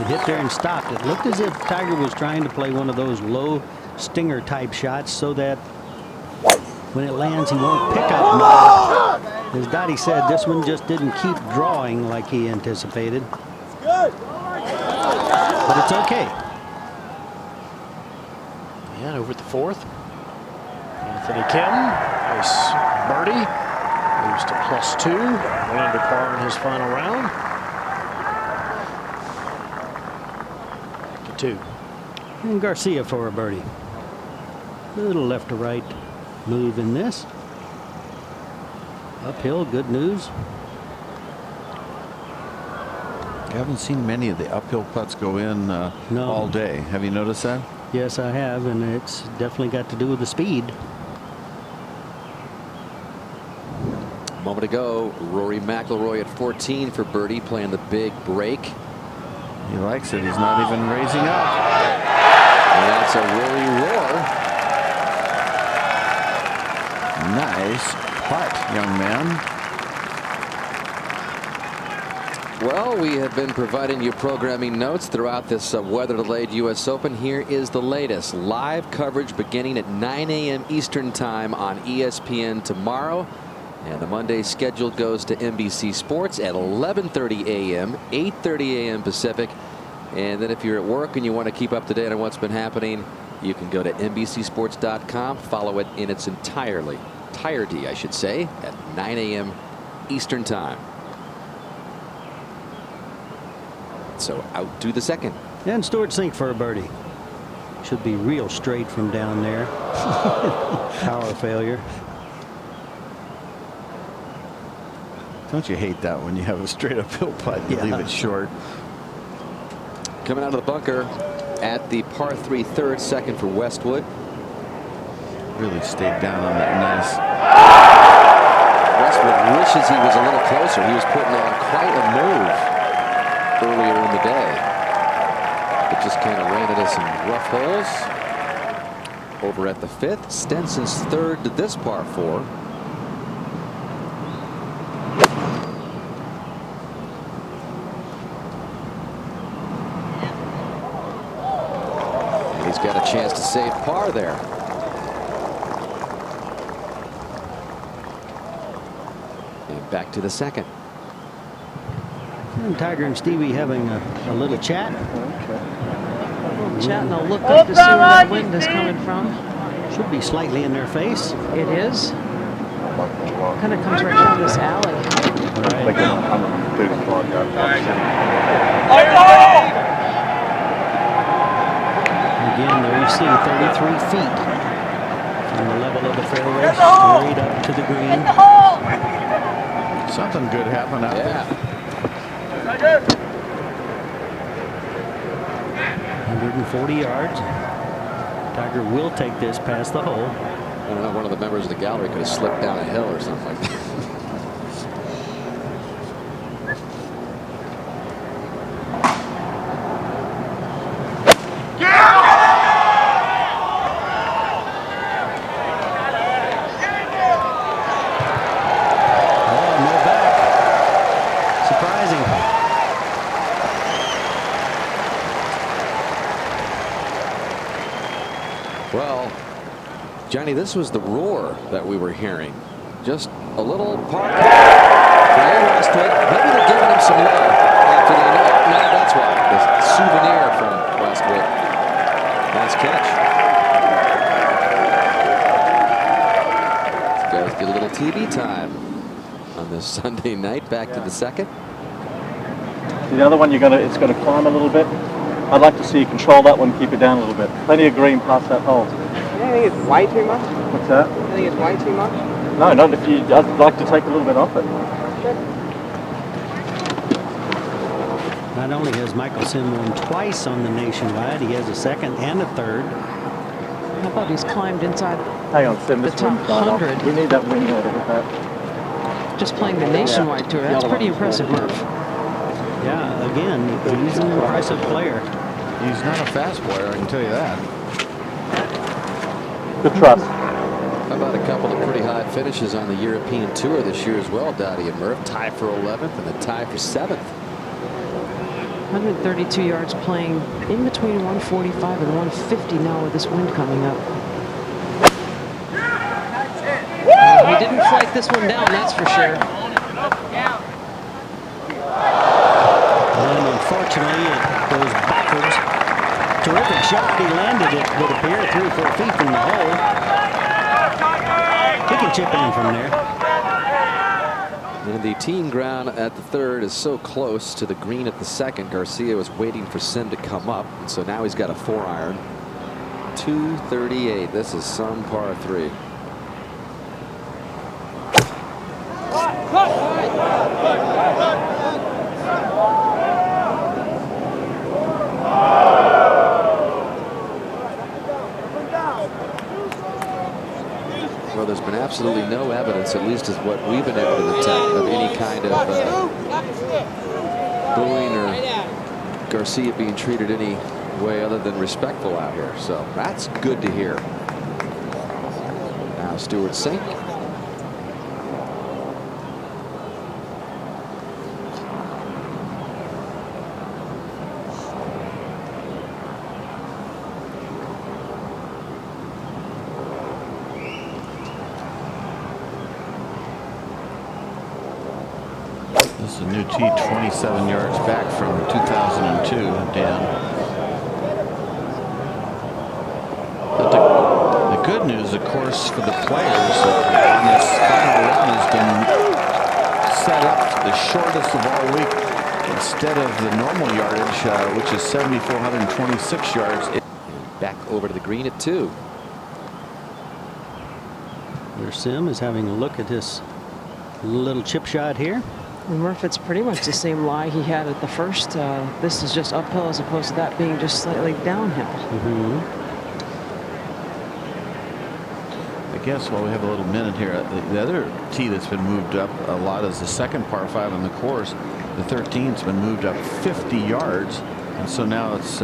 It hit there and stopped. It looked as if Tiger was trying to play one of those low stinger type shots so that when it lands, he won't pick up mud. As Dottie said, this one just didn't keep drawing like he anticipated. Good. But it's okay. And over at the 4th, Anthony Kim, nice birdie, moves to +2, 1 under par in his final round. Back to 2. And Garcia for a birdie. Little left to right move in this. Uphill, good news. I haven't seen many of the uphill putts go in all day. Have you noticed that? Yes, I have, and it's definitely got to do with the speed. A moment ago, Rory McIlroy at 14 for birdie, playing the big break. He likes it. He's not even raising up. And that's a Rory roar. Nice putt, young man. Well, we have been providing you programming notes throughout this weather-delayed U.S. Open. Here is the latest. Live coverage beginning at 9 a.m. Eastern Time on ESPN tomorrow. And the Monday schedule goes to NBC Sports at 11:30 a.m., 8:30 a.m. Pacific. And then if you're at work and you want to keep up to date on what's been happening, you can go to NBCSports.com, follow it in its entirety, I should say, at 9 a.m. Eastern Time. So out to the second. And Stuart Sink for a birdie. Should be real straight from down there. Power failure. Don't you hate that when you have a straight uphill putt, you leave it short? Coming out of the bunker at the par 3 third, second for Westwood. Really stayed down on that nice. Westwood wishes he was a little closer. He was putting on quite a move earlier in the day. It just kind of ran into some rough holes. Over at the 5th, Stenson's third to this par 4. He's got a chance to save par there. And back to the second. And Tiger and Stevie having a little chat. Chat, and I'll look up to see where that wind is coming from. Should be slightly in their face. It is. Kind of comes right down this alley. Again, there you see 33 feet from the level of the fairway straight up to the green. Something good happened out there. 140 yards. Tiger will take this past the hole. I don't know, one of the members of the gallery could have slipped down a hill or something like that. Well, Johnny, this was the roar that we were hearing. Just a little par. Westwood. Maybe they're giving him some love after the. No, that's why. The souvenir from Westwood. Nice catch. These guys get a little TV time on this Sunday night. Back to the second. The other one, it's going to climb a little bit. I'd like to see you control that one, keep it down a little bit. Plenty of green past that hole. You don't think it's way too much? What's that? You think it's way too much? No, not if you. I'd like to take a little bit off it. Not only has Michael Sim won twice on the Nationwide, he has a second and a third. How about he's climbed inside Hang on, Sim. the This top one's gone off. 100 We need that wing there to hit that. just playing the Nationwide Tour? That's pretty impressive, Murph. Yeah, again, he's an impressive player. He's not a fast player, I can tell you that. Good trust. How about a couple of pretty high finishes on the European Tour this year as well, Dottie and Murph? Tie for 11th and a tie for 7th. 132 yards playing in between 145 and 150 now with this wind coming up. He didn't flag this one down, that's for sure. And unfortunately, it goes backwards. Terrific shot. He landed it, would appear, 3 or 4 feet from the hole. He can chip in from there. And the teeing ground at the third is so close to the green at the second. Garcia was waiting for Sim to come up, and so now he's got a 4-iron. 238. This is some par 3. Well, there's been absolutely no evidence, at least as what we've been able to detect, of any kind of booing or Garcia being treated any way other than respectful out here. So that's good to hear. Now Stewart Cink. This is a new tee 27 yards back from 2002, Dan. But the good news, of course, for the players on this final run has been set up the shortest of all week. Instead of the normal yardage, which is 7,426 yards. Back over to the green at 2. There's Sim is having a look at this little chip shot here. And Murph, it's pretty much the same lie he had at the first. This is just uphill as opposed to that being just slightly downhill. I guess while we have a little minute here, the other tee that's been moved up a lot is the second par 5 on the course. The 13th's been moved up 50 yards, and so now it's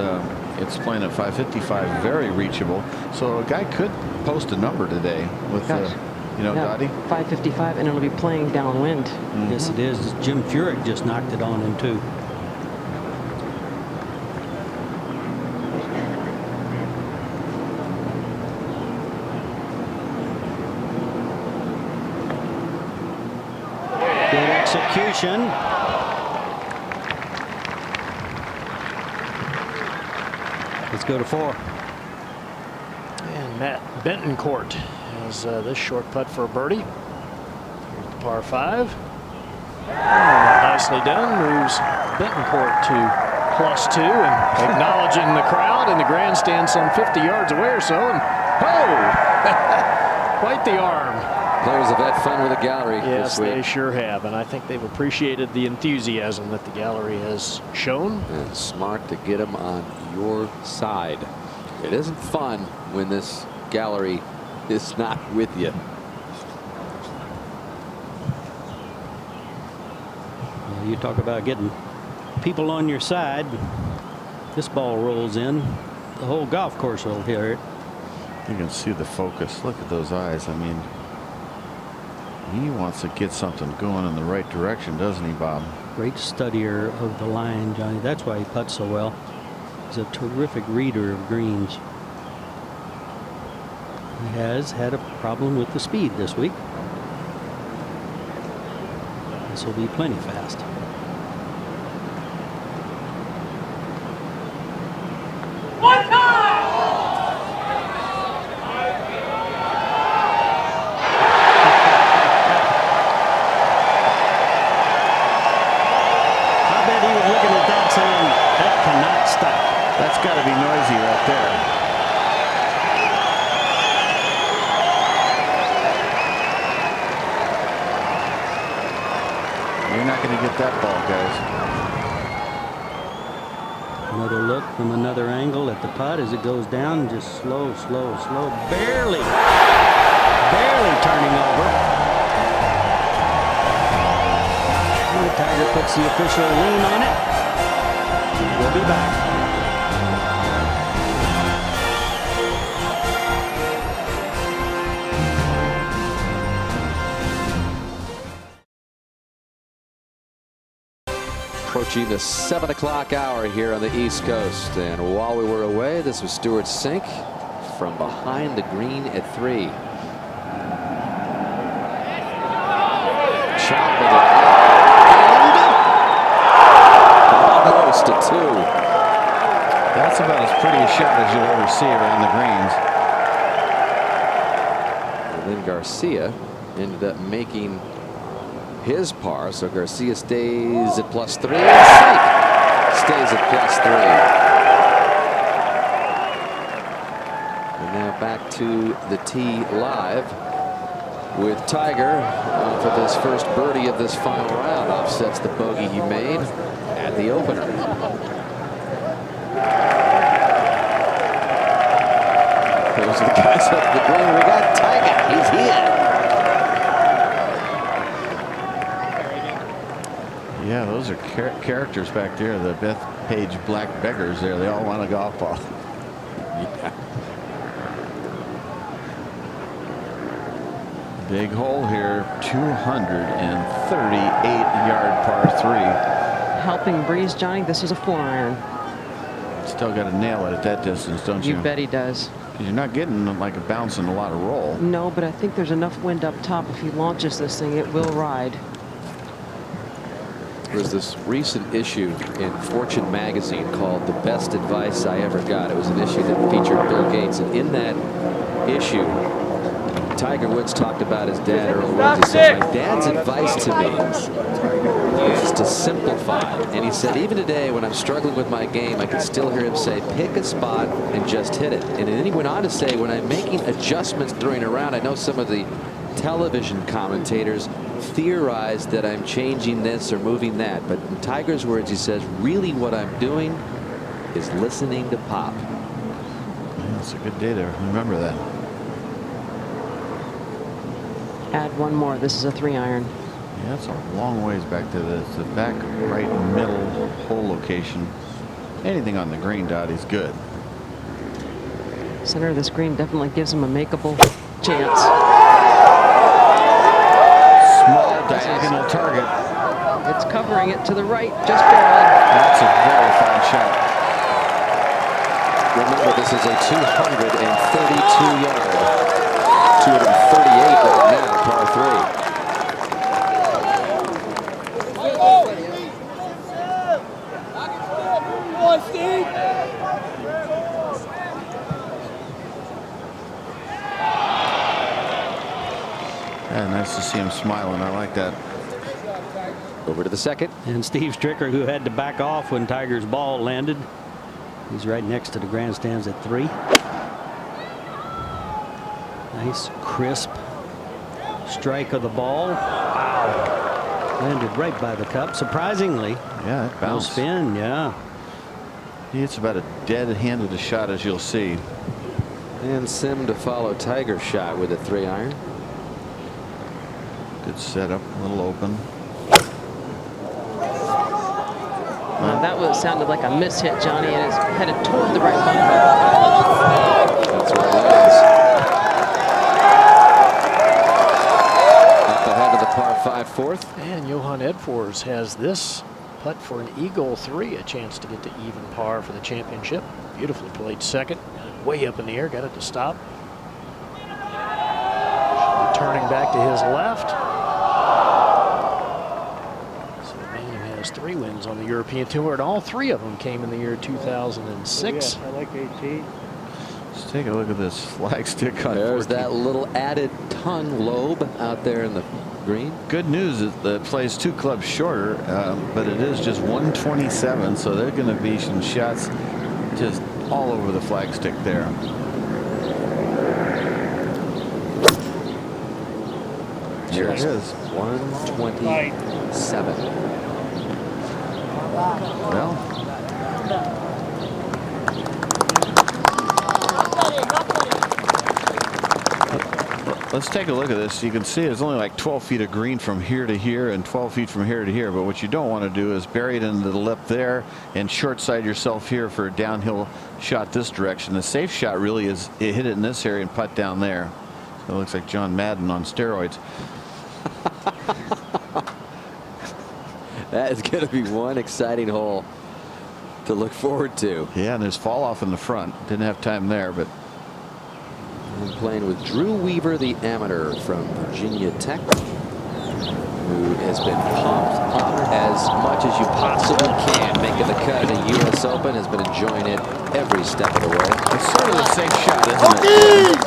playing at 555, very reachable. So a guy could post a number today with Dottie. 555, and it'll be playing downwind. Yes, it is. Jim Furyk just knocked it on him too. Good execution. Let's go to 4. And Matt Bentoncourt has this short putt for a birdie. Here's the par 5. And nicely done. Moves Bentoncourt to +2 and acknowledging the crowd in the grandstand some 50 yards away or so. And quite the arm. Players have had fun with the gallery Yes, this week. they sure have, and I think they've appreciated the enthusiasm that the gallery has shown. And smart to get them on your side. It isn't fun when this gallery is not with you. Well, you talk about getting people on your side. This ball rolls in. The whole golf course will hear it. You can see the focus. Look at those eyes. I mean, he wants to get something going in the right direction, doesn't he, Bob? Great studier of the line, Johnny. That's why he putts so well. He's a terrific reader of greens. He has had a problem with the speed this week. This will be plenty fast. I bet he was looking at at that ball, guys. Another look from another angle at the putt as it goes down. Just slow, slow, slow. Barely turning over. And the Tiger puts the official lean on it. We'll be back. Approaching the 7 o'clock hour here on the East Coast. And while we were away, this was Stewart Cink from behind the green at 3. Chop it and almost a 2. That's about as pretty a shot as you'll ever see around the greens. And then Garcia ended up making his par, so Garcia stays at +3. And Cink stays at +3. And now back to the tee live with Tiger off of his first birdie of this final round. Offsets the bogey he made at the opener. Those are the guys up the green. We got Tiger. He's here. Yeah, those are characters back there. The Bethpage Black Beggars there. They all want a golf ball. Yeah. Big hole here. 238-yard par 3. Helping breeze, Johnny. This is a 4-iron. Still got to nail it at that distance, don't you? You bet he does. Because you're not getting like a bounce and a lot of roll. No, but I think there's enough wind up top. If he launches this thing, it will ride. There was this recent issue in Fortune magazine called The Best Advice I Ever Got. It was an issue that featured Bill Gates, and in that issue, Tiger Woods talked about his dad, Earl Woods. He said, my dad's advice to me is to simplify. And he said, even today when I'm struggling with my game, I can still hear him say, pick a spot and just hit it. And then he went on to say, when I'm making adjustments during a round, I know some of the television commentators theorize that I'm changing this or moving that. But in Tiger's words, he says, really what I'm doing is listening to Pop. That's a good day to remember that. Add one more. This is a 3-iron. Yeah, it's a long ways back to the back right middle hole location. Anything on the green dot is good. Center of the screen definitely gives him a makeable chance. Small diagonal target. It's covering it to the right, just barely. That's a very fine shot. Remember, this is a 232-yard, 238 right now, par 3. Yeah, nice to see him smiling. I like that. Over to the second. And Steve Stricker, who had to back off when Tiger's ball landed. He's right next to the grandstands at 3. Nice crisp strike of the ball. Wow. Landed right by the cup. Surprisingly. Yeah, it bounced. No spin, yeah. It's about as dead-handed a shot as you'll see. And Sim to follow Tiger's shot with a 3-iron. Good setup, a little open. That sounded like a mishit, Johnny, and it's headed toward the right bunker. That's where it lands. Up ahead of the par 5 fourth. And Johan Edfors has this putt for an eagle 3, a chance to get to even par for the championship. Beautifully played second, way up in the air, got it to stop. Turning back to his left. So the man who has 3 wins on the European Tour, and all 3 of them came in the year 2006. I like 18. Let's take a look at this flagstick on There's 14. that little added tongue lobe out there in the green. Good news is that it plays 2 clubs shorter, but it is just 127, so there are going to be some shots just all over the flagstick there. Here it is. 127. Well, let's take a look at this. You can see it's only like 12 feet of green from here to here and 12 feet from here to here. But what you don't want to do is bury it into the lip there and short side yourself here for a downhill shot this direction. The safe shot really is hit it in this area and putt down there. So it looks like John Madden on steroids. That is going to be one exciting hole to look forward to. Yeah, and there's fall off in the front. Didn't have time there, but. I'm playing with Drew Weaver, the amateur from Virginia Tech, who has been pumped up as much as you possibly can, making the cut at the U.S. Open, has been enjoying it every step of the way. It's sort of the safe shot, isn't it?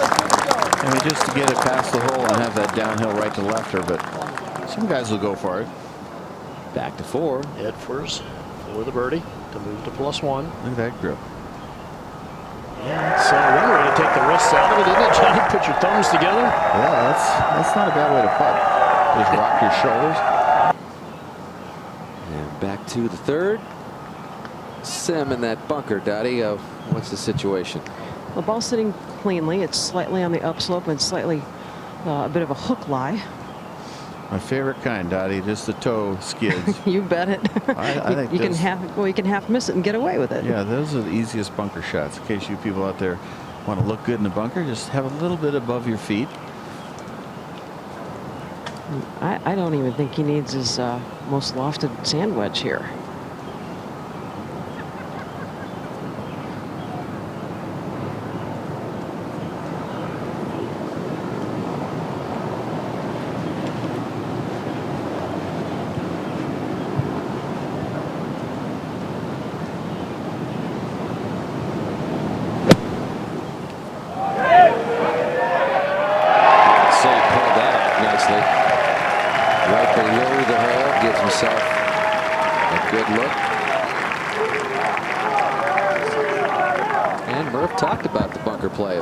I mean, just to get it past the hole and have that downhill right to lefter, but some guys will go for it. Back to 4. Edfors for the birdie to move to +1. Look at that grip. Yeah, it's one way to take the wrists out of it, isn't it, Johnny? Put your thumbs together. Yeah, that's not a bad way to putt. Just rock your shoulders. And back to the 3rd. Sim in that bunker, Dottie. What's the situation? The ball's sitting cleanly. It's slightly on the upslope and slightly a bit of a hook lie. My favorite kind, Dottie, just the toe skids. You bet it. I think you can half miss it and get away with it. Yeah, those are the easiest bunker shots. In case you people out there want to look good in the bunker, just have a little bit above your feet. I don't even think he needs his most lofted sand wedge here.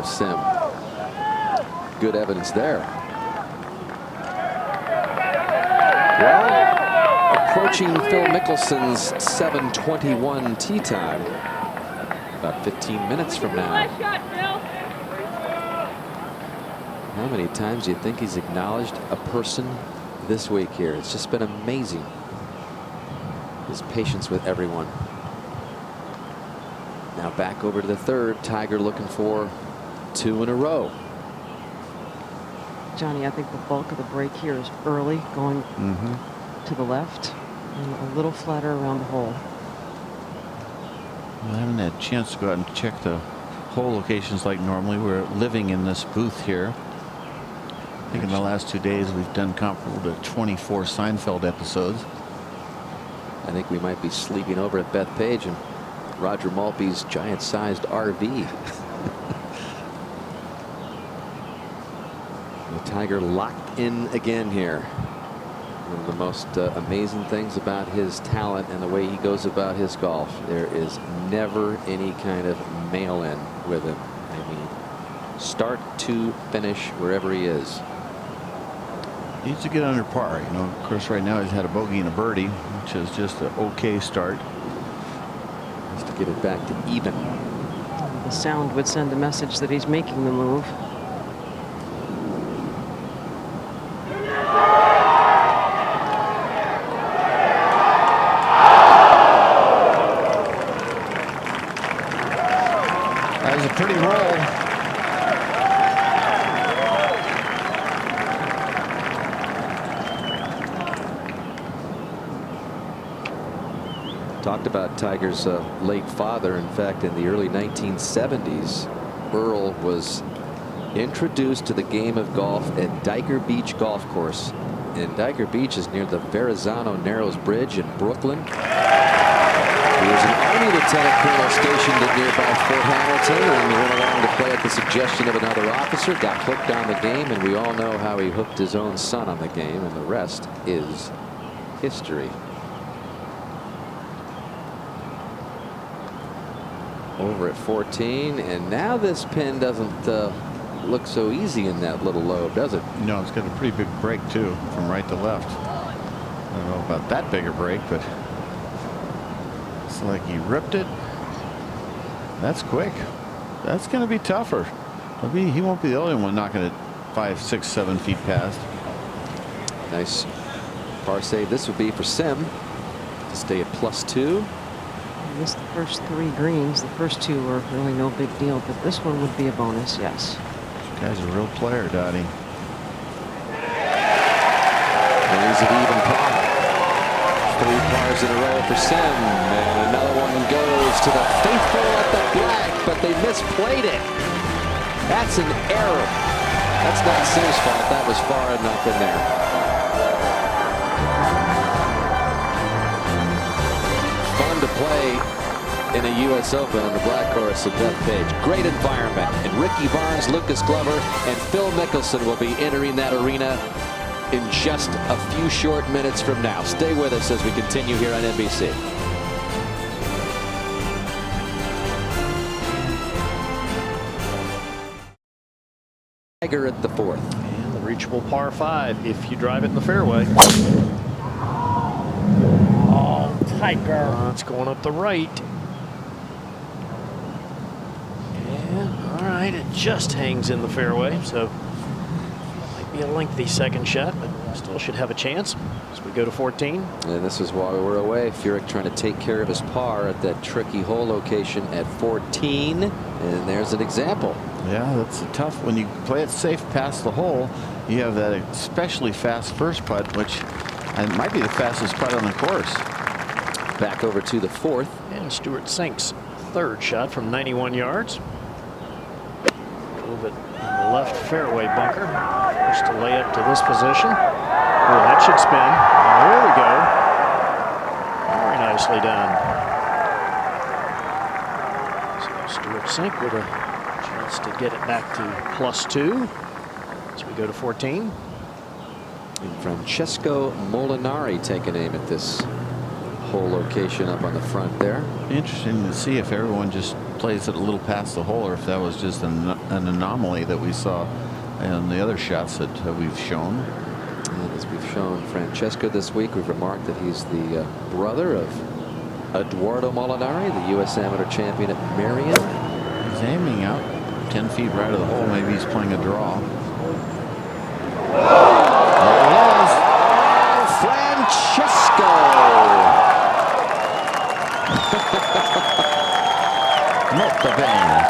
Sim. Good evidence there. Well, approaching Phil Mickelson's 7:21 tee time. About 15 minutes from now. How many times do you think he's acknowledged a person this week here? It's just been amazing. His patience with everyone. Now back over to the 3rd. Tiger looking for 2 in a row. Johnny, I think the bulk of the break here is early, going to the left and a little flatter around the hole. Well, I haven't had a chance to go out and check the hole locations like normally. We're living in this booth here. I think in the last 2 days we've done comparable to 24 Seinfeld episodes. I think we might be sleeping over at Bethpage and Roger Maltby's giant-sized RV. Tiger locked in again here. One of the most amazing things about his talent and the way he goes about his golf, there is never any kind of mail-in with him. I mean, start to finish wherever he is. He needs to get under par. You know, of course, right now he's had a bogey and a birdie, which is just an okay start. Just to get it back to even. The sound would send a message that he's making the move. Pretty roll. Talked about Tiger's late father. In fact, in the early 1970s, Earl was introduced to the game of golf at Dyker Beach Golf Course. And Dyker Beach is near the Verrazano Narrows Bridge in Brooklyn. He was an Army lieutenant colonel stationed at nearby Fort Hamilton and went along to play at the suggestion of another officer, got hooked on the game, and we all know how he hooked his own son on the game, and the rest is history. Over at 14, and now this pin doesn't look so easy in that little lobe, does it? No, it's got a pretty big break too, from right to left. I don't know about that big a break, but like he ripped it. That's quick. That's going to be tougher. He won't be the only one knocking it 5, 6, 7 feet past. Nice par save this would be for Sim to stay at +2. He missed the first 3 greens. The first 2 were really no big deal, but this one would be a bonus, yes. This guy's a real player, Dottie. And he's an even par. 3 pars in a row for Sim, and another one goes to the faithful at the black, but they misplayed it. That's an error. That's not Sim's fault. That was far enough in there. Fun to play in a U.S. Open on the black course of Bethpage. Great environment. And Ricky Barnes, Lucas Glover, and Phil Mickelson will be entering that arena in just a few short minutes from now. Stay with us as we continue here on NBC. Tiger at the 4th. And the reachable par 5 if you drive it in the fairway. Oh, Tiger. It's going up the right. Yeah, all right. It just hangs in the fairway, so might be a lengthy second shot, but still should have a chance as we go to 14. And this is while we're away. Furyk trying to take care of his par at that tricky hole location at 14. And there's an example. Yeah, that's a tough. When you play it safe past the hole, you have that especially fast first putt, which might be the fastest putt on the course. Back over to the 4th. And Stewart Cink's 3rd shot from 91 yards. Drove it in the left fairway bunker. Just to lay up to this position. Oh, that should spin. There we go. Very nicely done. So Stewart Cink with a chance to get it back to +2 as we go to 14. And Francesco Molinari taking aim at this hole location up on the front there. Interesting to see if everyone just plays it a little past the hole, or if that was just an anomaly that we saw in the other shots that we've shown. And as we've shown Francesco this week, we've remarked that he's the brother of Eduardo Molinari, the U.S. Amateur champion at Marion. He's aiming out 10 feet right of the hole. Maybe he's playing a draw. There it is. Francesco. Molto bene.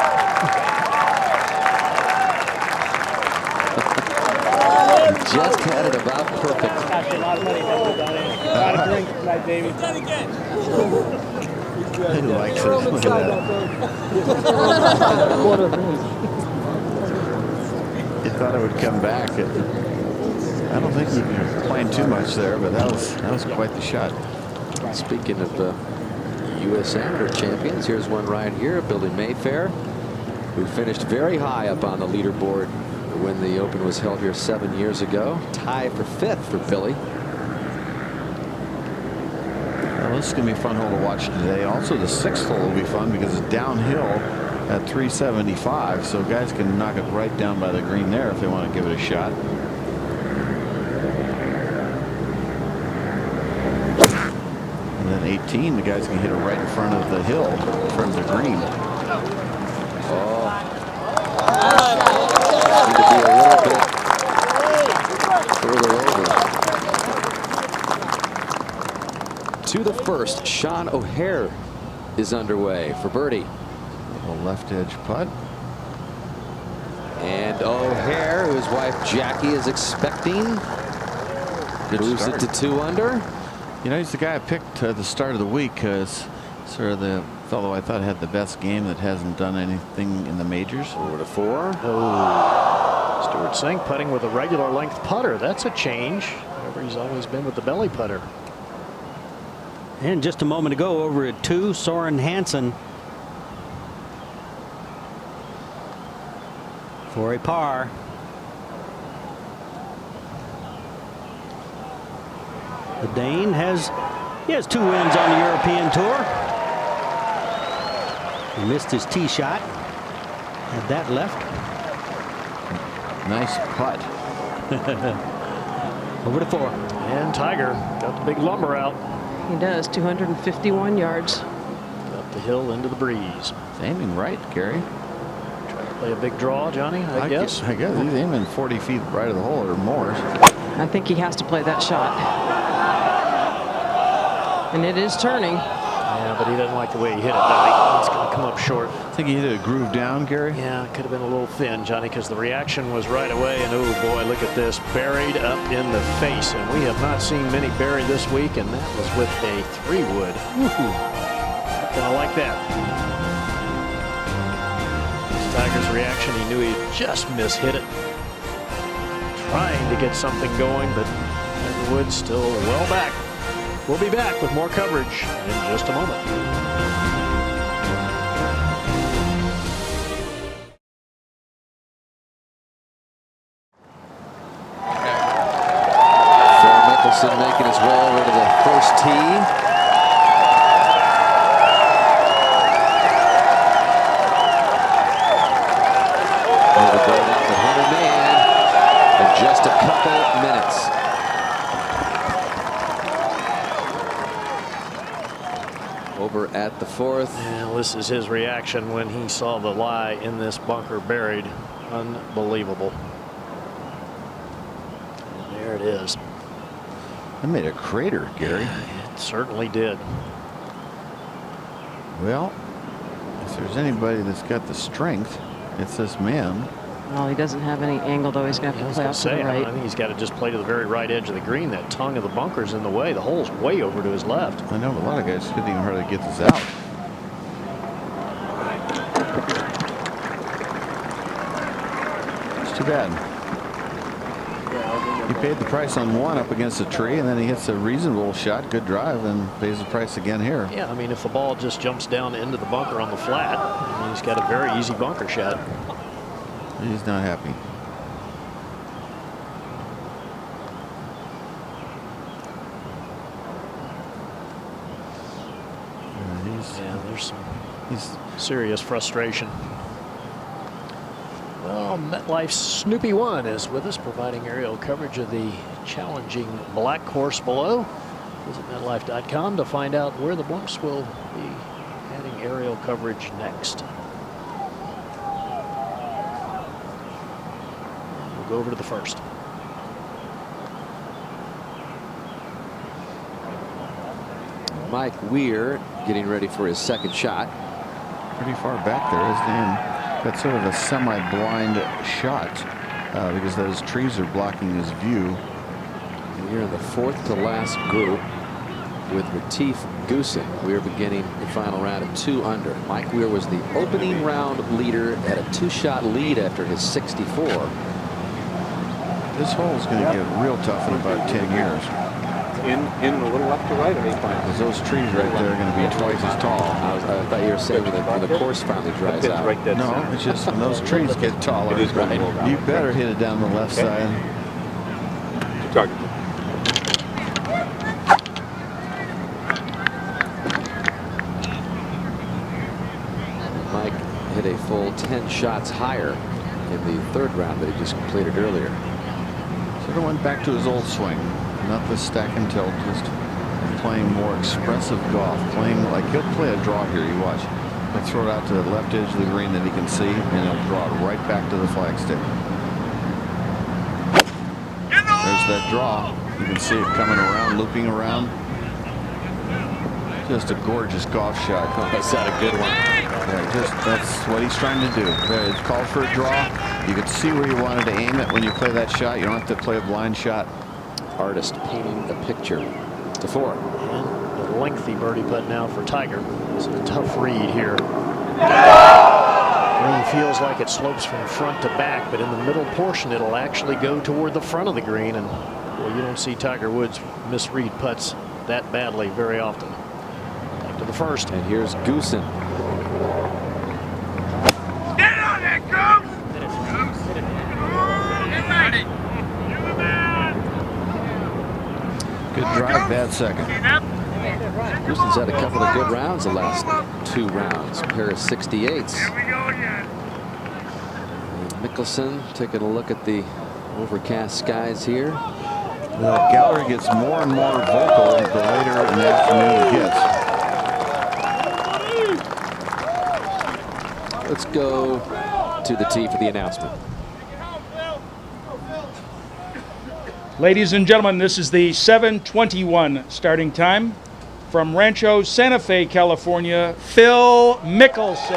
Just had it about perfect. Got you a lot of money, Got a drink tonight, baby. He likes it. Look at that. He thought it would come back. I don't think he was playing too much there, but that was quite the shot. Speaking of U.S. Amateur champions, here's one right here, Billy Mayfair, who finished very high up on the leaderboard when the Open was held here 7 years ago. Tie for 5th for Billy. Well, this is going to be a fun hole to watch today. Also, the 6th hole will be fun because it's downhill at 375, so guys can knock it right down by the green there if they want to give it a shot. And then 18, the guys can hit it right in front of the hill, in front of the green. Oh. Need to be a little bit further over. To the 1st, Sean O'Haire is underway for birdie. A left edge putt. And O'Haire, who his wife Jackie is expecting, moves it to 2 under. You know, he's the guy I picked at the start of the week because sort of the fellow I thought had the best game that hasn't done anything in the majors. Over to 4. Oh, Stewart Cink putting with a regular length putter. That's a change. However, he's always been with the belly putter. And just a moment ago, over at 2, Soren Hansen for a par. The Dane has 2 wins on the European Tour. He missed his tee shot. Had that left. Nice putt. Over to 4. And Tiger got the big lumber out. He does, 251 yards. the hill into the breeze. He's aiming right, Gary. Trying to play a big draw, Johnny, I guess. I guess he's aiming 40 feet right of the hole or more. I think he has to play that shot. And it is turning. Yeah, but he doesn't like the way he hit it, Johnny. It's going to come up short. I think he hit a groove down, Gary. Yeah, it could have been a little thin, Johnny, because the reaction was right away. And oh boy, look at this, buried up in the face. And we have not seen many buried this week, and that was with a 3-wood. Kind of like that. Tiger's reaction, he knew he just mishit it. Trying to get something going, but Tiger Woods still well back. We'll be back with more coverage in just a moment. Phil Mickelson making his way over to the first tee. Just a couple minutes. Over at the 4th. And this is his reaction when he saw the lie in this bunker buried. Unbelievable. And there it is. That made a crater, Gary. It certainly did. Well, if there's anybody that's got the strength, it's this man. Well, he doesn't have any angle, though. He's going to have to play off to the right. I think he's got to just play to the very right edge of the green. That tongue of the bunker's in the way. The hole's way over to his left. I know, but a lot of guys couldn't even hardly get this out. It's too bad. He paid the price on one up against a tree, and then he hits a reasonable shot, good drive, and pays the price again here. Yeah, I mean, if the ball just jumps down into the bunker on the flat, I mean, he's got a very easy bunker shot. He's not happy. Yeah, there's some serious frustration. Well, MetLife's Snoopy 1 is with us, providing aerial coverage of the challenging black course below. Visit MetLife.com to find out where the Bluffs will be adding aerial coverage next. We'll go over to the first. Mike Weir getting ready for his second shot. Pretty far back there, isn't he? Got sort of a semi-blind shot because those trees are blocking his view. And you're in the 4th to last group with Retief Goosen. We're beginning the final round at 2 under. Mike Weir was the opening round leader at a 2-shot lead after his 64. This hole is going to get real tough in about 10 years. In a little left to right, or because those trees right there are going to be twice as tall. I thought you were saying when the course finally dries out. No, it's just when those trees get taller, you better hit it down the left side. Mike hit a full 10 shots higher in the 3rd round that he just completed earlier. Sort of went back to his old swing. Not the stack and tilt, just playing more expressive golf. Playing like he'll play a draw here. You watch. He'll throw it out to the left edge of the green that he can see, and he'll draw it right back to the flagstick. There's that draw. You can see it coming around, looping around. Just a gorgeous golf shot. Oh, is that a good one? Yeah, that's what he's trying to do. It's called for a draw. You can see where you wanted to aim it when you play that shot. You don't have to play a blind shot. Artist painting a picture. To 4. And a lengthy birdie putt now for Tiger. It's a tough read here. Green feels like it slopes from front to back, but in the middle portion it'll actually go toward the front of the green, and well, you don't see Tiger Woods misread putts that badly very often. Back to the first. And here's Goosen. Get on there, Goose! Good drive, bad second. Goosen's had a couple of good rounds the last 2 rounds. Pair of 68s. And Mickelson taking a look at the overcast skies here. The gallery gets more and more vocal the later in the afternoon it gets. Let's go to the tee for the announcement. Ladies and gentlemen, this is the 7:21 starting time. From Rancho Santa Fe, California, Phil Mickelson.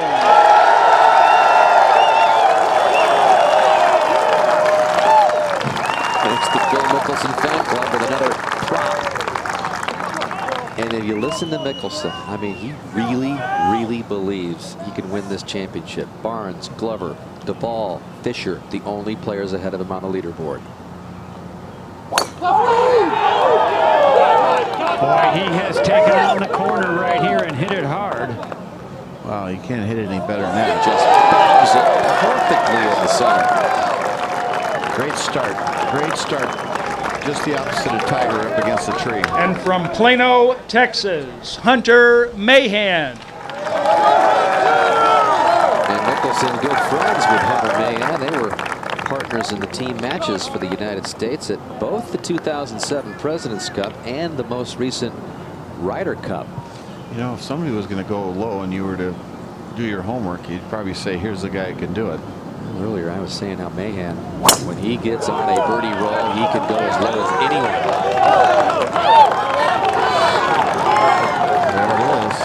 Thanks to Phil Mickelson Fan Club with another prop. And if you listen to Mickelson, I mean, he really believes he can win this championship. Barnes, Glover, Duvall, Fisher, the only players ahead of him on the leaderboard. Boy, he has taken on the corner right here and hit it hard. Wow, you can't hit it any better than that. Just bounds it perfectly in the center. Great start. Great start. Just the opposite of Tiger up against the tree. And from Plano, Texas, Hunter Mahan. And Mickelson, good friends with Hunter Mahan. They were partners in the team matches for the United States at both the 2007 President's Cup and the most recent Ryder Cup. You know, if somebody was going to go low and you were to do your homework, you'd probably say, here's the guy who can do it. Earlier, I was saying how Mahan, when he gets on a birdie roll, he can go as low as anyone. There it is.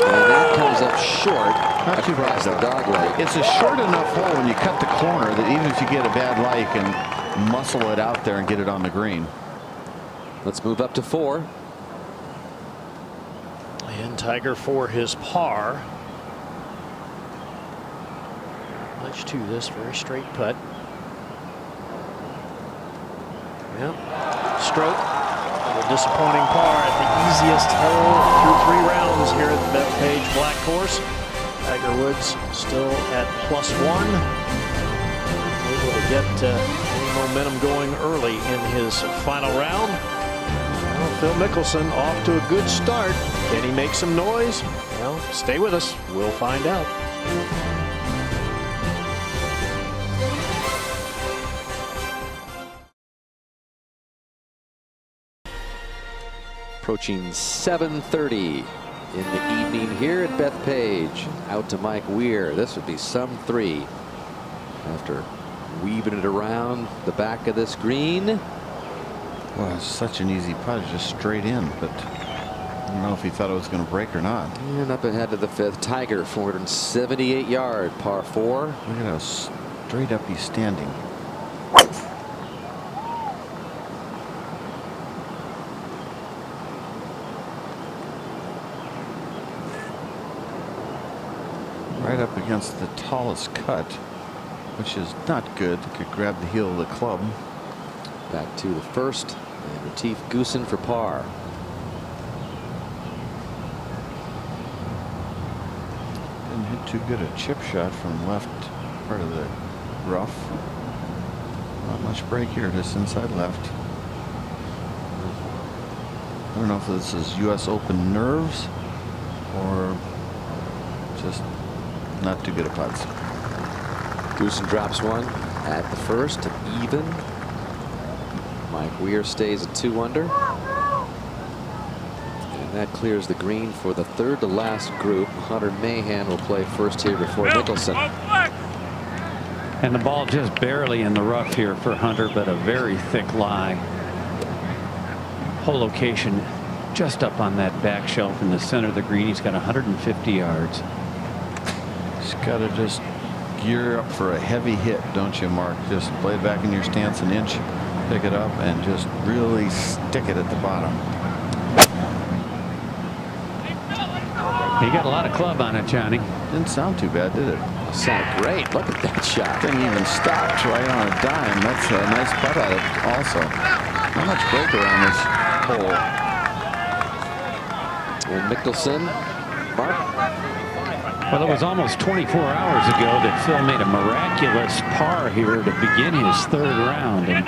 And that comes up short Not too across bad, the dog leg. It's a short enough hole when you cut the corner that even if you get a bad lie, you can muscle it out there and get it on the green. Let's move up to 4. And Tiger for his par. Much to this very straight putt. Yep. Stroke. A disappointing par at the easiest hole through 3 rounds here at the Bethpage Black Course. Tiger Woods still at +1. Able to get any momentum going early in his final round. Well, Phil Mickelson off to a good start. Can he make some noise? Well, stay with us. We'll find out. Approaching 7:30 in the evening here at Bethpage. Out to Mike Weir. This would be some 3 after weaving it around the back of this green. Well, it's such an easy putt. It's just straight in, but I don't know if he thought it was going to break or not. And up ahead to the 5th. Tiger, 478 yard, par 4. Look at how straight up he's standing. Right up against the tallest cut, which is not good. Could grab the heel of the club. Back to the 1st. And Retief Goosen for par. Didn't hit too good a chip shot from left part of the rough. Not much break here, just inside left. I don't know if this is US Open nerves or just not too good at putts. Goosen drops one at the 1st to even. Mike Weir stays at 2 under. And that clears the green for the 3rd to last group. Hunter Mahan will play first here before Mickelson. And the ball just barely in the rough here for Hunter, but a very thick lie. Hole location just up on that back shelf in the center of the green. He's got 150 yards. Just got to just gear up for a heavy hit, don't you, Mark? Just play it back in your stance an inch, pick it up, and just really stick it at the bottom. He got a lot of club on it, Johnny. Didn't sound too bad, did it? Sounded great. Look at that shot. Didn't even stop right on a dime. That's a nice putt at it also. Not much break around this hole. And Mickelson, Mark. Well, it was almost 24 hours ago that Phil made a miraculous par here to begin his 3rd round. And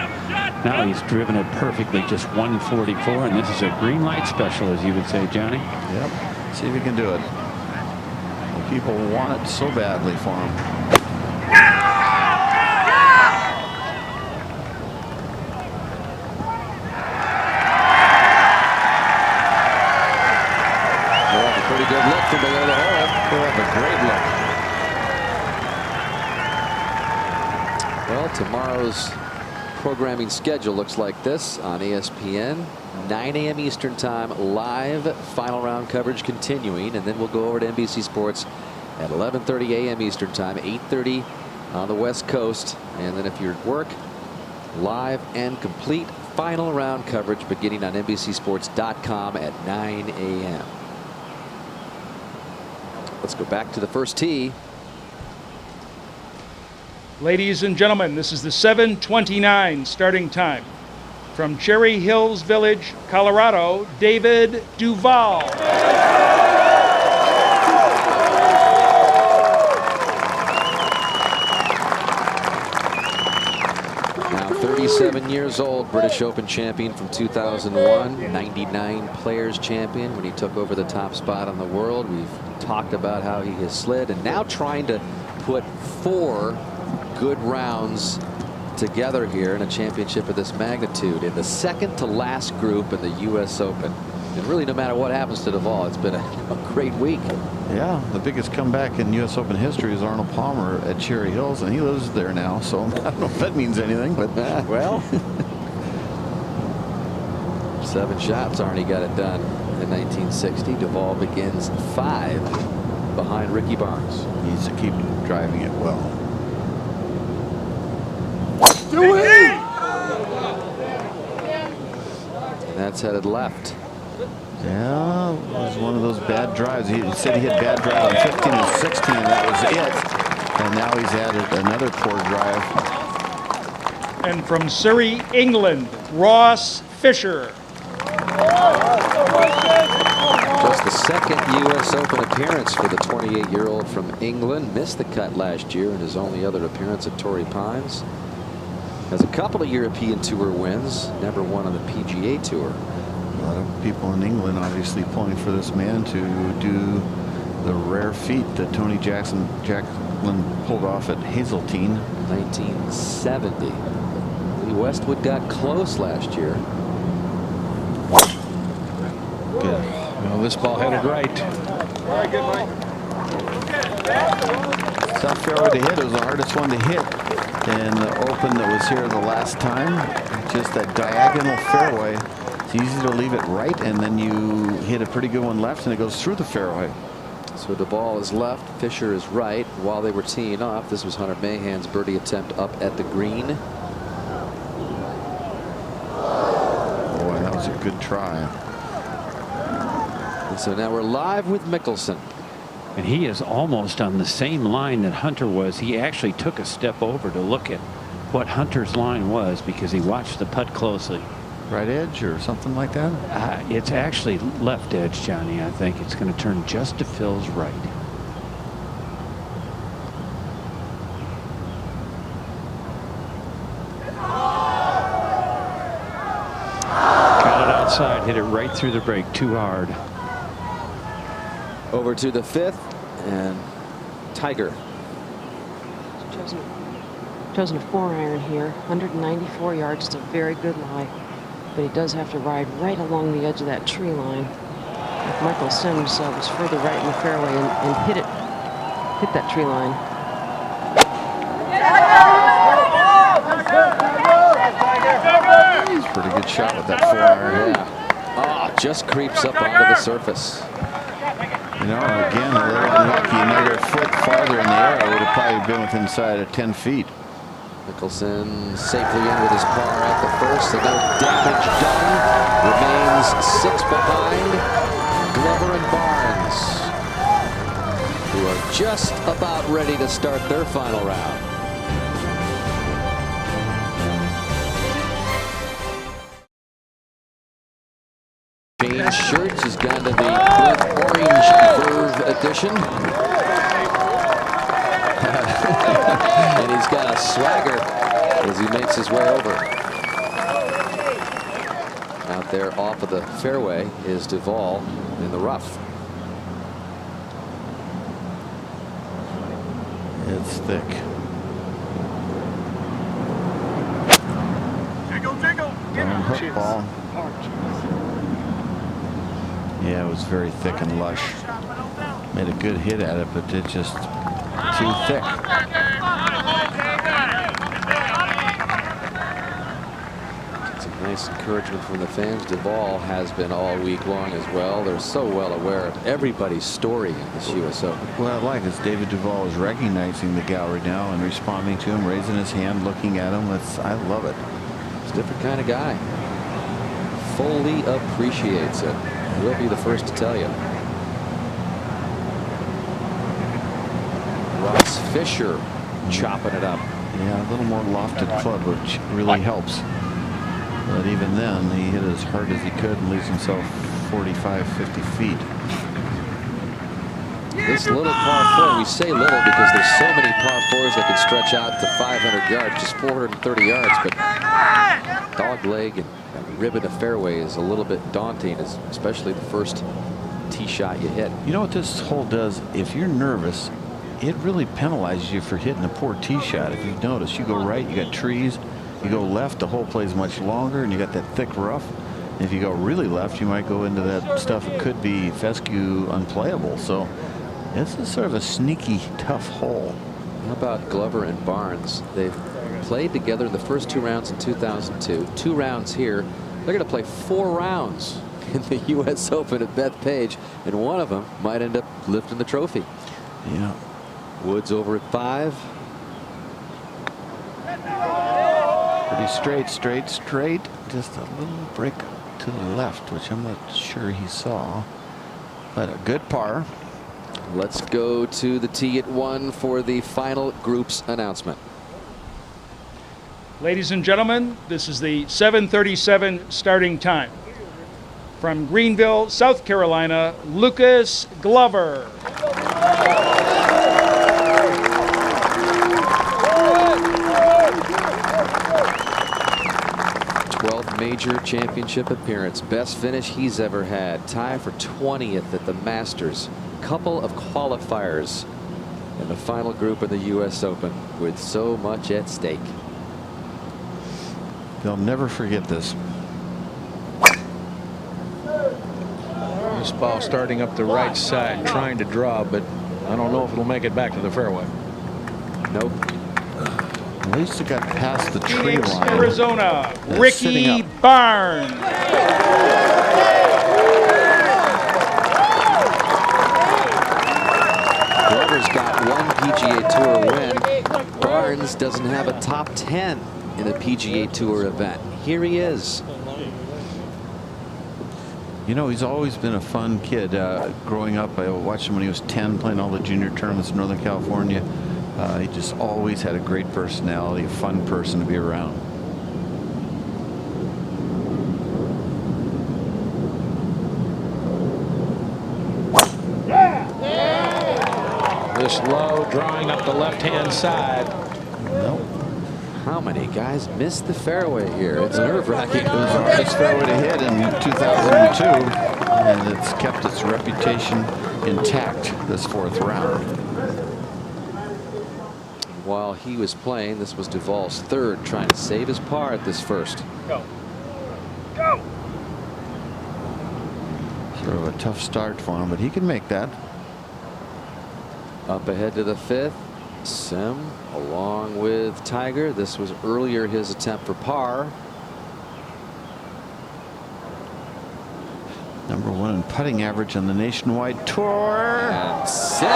now he's driven it perfectly, just 144. And this is a green light special, as you would say, Johnny. Yep. See if he can do it. People want it so badly for him. Well, a pretty good look from below the hole. They have a great look. Well, tomorrow's programming schedule looks like this on ESPN. 9 a.m. Eastern Time, live final round coverage continuing, and then we'll go over to NBC Sports at 11:30 a.m. Eastern Time, 8:30 on the West Coast, and then if you're at work, live and complete final round coverage beginning on NBCSports.com at 9 a.m. Let's go back to the first tee. Ladies and gentlemen, this is the 7:29 starting time. From Cherry Hills Village, Colorado, David Duval. Now 37 years old, British Open champion from 2001, 99 players champion when he took over the top spot on the world. We've talked about how he has slid, and now trying to put 4 good rounds together here in a championship of this magnitude in the second to last group in the U.S. Open. And really, no matter what happens to Duval, it's been a great week. Yeah, the biggest comeback in U.S. Open history is Arnold Palmer at Cherry Hills, and he lives there now, so I don't know if that means anything, but well, 7 shots. Arnie got it done in 1960. Duval begins 5 behind Ricky Barnes. Needs to keep driving it well. And that's headed left. Yeah, it was one of those bad drives. He said he had bad drive on 15 and 16, and that was it. And now he's added another poor drive. And from Surrey, England, Ross Fisher. Just the second U.S. Open appearance for the 28-year-old from England. Missed the cut last year in his only other appearance at Torrey Pines. Has a couple of European Tour wins, never won on the PGA Tour. A lot of people in England obviously pulling for this man to do the rare feat that Tony Jacklin pulled off at Hazeltine. 1970. Lee Westwood got close last year. Good. Well, this ball headed right. Very good, Mike. Tough fairway to hit. It was the hardest one to hit in the Open that was here the last time. Just that diagonal fairway. It's easy to leave it right, and then you hit a pretty good one left, and it goes through the fairway. So the ball is left, Fisher is right. While they were teeing off, this was Hunter Mahan's birdie attempt up at the green. Boy, that was a good try. And so now we're live with Mickelson. And he is almost on the same line that Hunter was. He actually took a step over to look at what Hunter's line was because he watched the putt closely. Right edge or something like that? It's actually left edge, Johnny. I think it's going to turn just to Phil's right. Got it outside, hit it right through the break, too hard. Over to the 5th, and Tiger. Chosen a 4-iron here, 194 yards. It's a very good lie, but he does have to ride right along the edge of that tree line. If Michael Sims was further right in the fairway and hit that tree line. It's a pretty good shot with that 4-iron. Yeah. Oh, just creeps up onto the surface. You know, again, a little unlucky. Another foot farther in the air, it would have probably been within inside of 10 feet. Mickelson safely in with his par at the first, so no damage done. Remains 6 behind Glover and Barnes, who are just about ready to start their final round. Change shirts, has gone to the burnt orange Verve edition. And he's got a swagger as he makes his way over. Out there off of the fairway is Duval in the rough. It's thick. Jiggle, jiggle. Hook ball. Yeah, it was very thick and lush. Made a good hit at it, but it's just too thick. nice encouragement from the fans. Duval has been all week long as well. They're so well aware of everybody's story in this U.S. Open. What I like is David Duval is recognizing the gallery now and responding to him, raising his hand, looking at him. I love it. He's a different kind of guy. Fully appreciates it. We'll be the first to tell you. Ross Fisher chopping it up. Yeah, a little more lofted club, which really helps. But even then, he hit as hard as he could and leaves himself 45, 50 feet. This little par 4, we say little because there's so many par 4s that can stretch out to 500 yards, just 430 yards. But dog leg and ribbon of fairway is a little bit daunting, especially the first tee shot you hit. You know what this hole does? If you're nervous, it really penalizes you for hitting a poor tee shot. If you've noticed, you go right, you got trees. You go left, the hole plays much longer, and you got that thick rough. And if you go really left, you might go into that stuff that could be fescue unplayable. So this is sort of a sneaky, tough hole. How about Glover and Barnes? They've played together in the first 2 rounds in 2002. 2 rounds here. They're going to play 4 rounds in the U.S. Open at Bethpage, and one of them might end up lifting the trophy. Yeah. Woods over at 5. Pretty straight, straight, straight. Just a little break to the left, which I'm not sure he saw. But a good par. Let's go to the tee at 1 for the final group's announcement. Ladies and gentlemen, this is the 7:37 starting time. From Greenville, South Carolina, Lucas Glover. 12th major championship appearance. Best finish he's ever had. Tie for 20th at the Masters. Couple of qualifiers in the final group of the U.S. Open with so much at stake. They'll never forget this. This ball starting up the right side, trying to draw, but I don't know if it'll make it back to the fairway. Nope. At least it got past the tree Phoenix, line. Arizona, That's Ricky Barnes. Glover's got 1 PGA Tour win. Barnes doesn't have a top 10 in a PGA Tour event. Here he is. You know, he's always been a fun kid. Growing up, I watched him when he was 10, playing all the junior tournaments in Northern California. He just always had a great personality, a fun person to be around. This low, drawing up the left-hand side. Nope. How many guys missed the fairway here? It's nerve-wracking. It was the hardest fairway to hit in 2002, and it's kept its reputation intact this 4th round. While he was playing, this was Duval's 3rd, trying to save his par at this first. Go. Go. Sort of a tough start for him, but he can make that. Up ahead to the 5th. Sim along with Tiger. This was earlier his attempt for par. Number 1 in putting average on the Nationwide Tour. And Sim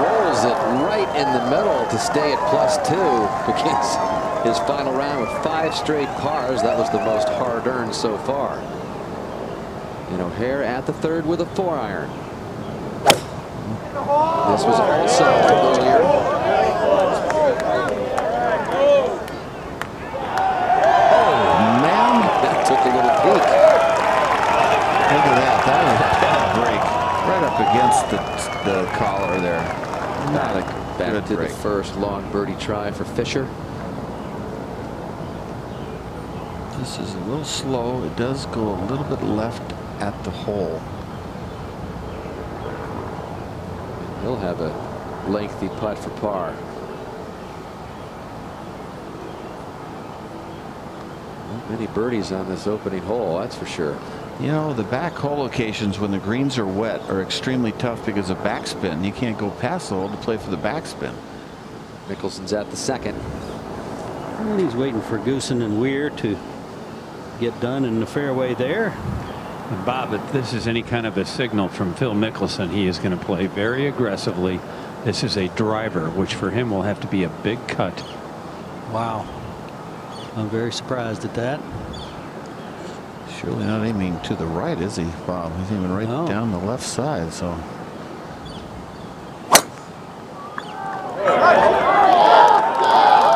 rolls it right in the middle to stay at +2. Begins his final round with 5 straight pars. That was the most hard-earned so far. And O'Hare at the 3rd with a 4-iron. This was also earlier. Oh, man. That took a little peek. Look at that. That was a bad break. Right up against the collar there. Not a Back good to break. the first long birdie try for Fisher. This is a little slow. It does go a little bit left at the hole. He'll have a lengthy putt for par. Not many birdies on this opening hole, that's for sure. You know, the back hole locations when the greens are wet are extremely tough because of backspin. You can't go past the hole to play for the backspin. Mickelson's at the 2nd. And he's waiting for Goosen and Weir to get done in the fairway there. And Bob, if this is any kind of a signal from Phil Mickelson, he is going to play very aggressively. This is a driver, which for him will have to be a big cut. Wow. I'm very surprised at that. Surely not aiming to the right, is he, Bob? He's aiming right down the left side. So.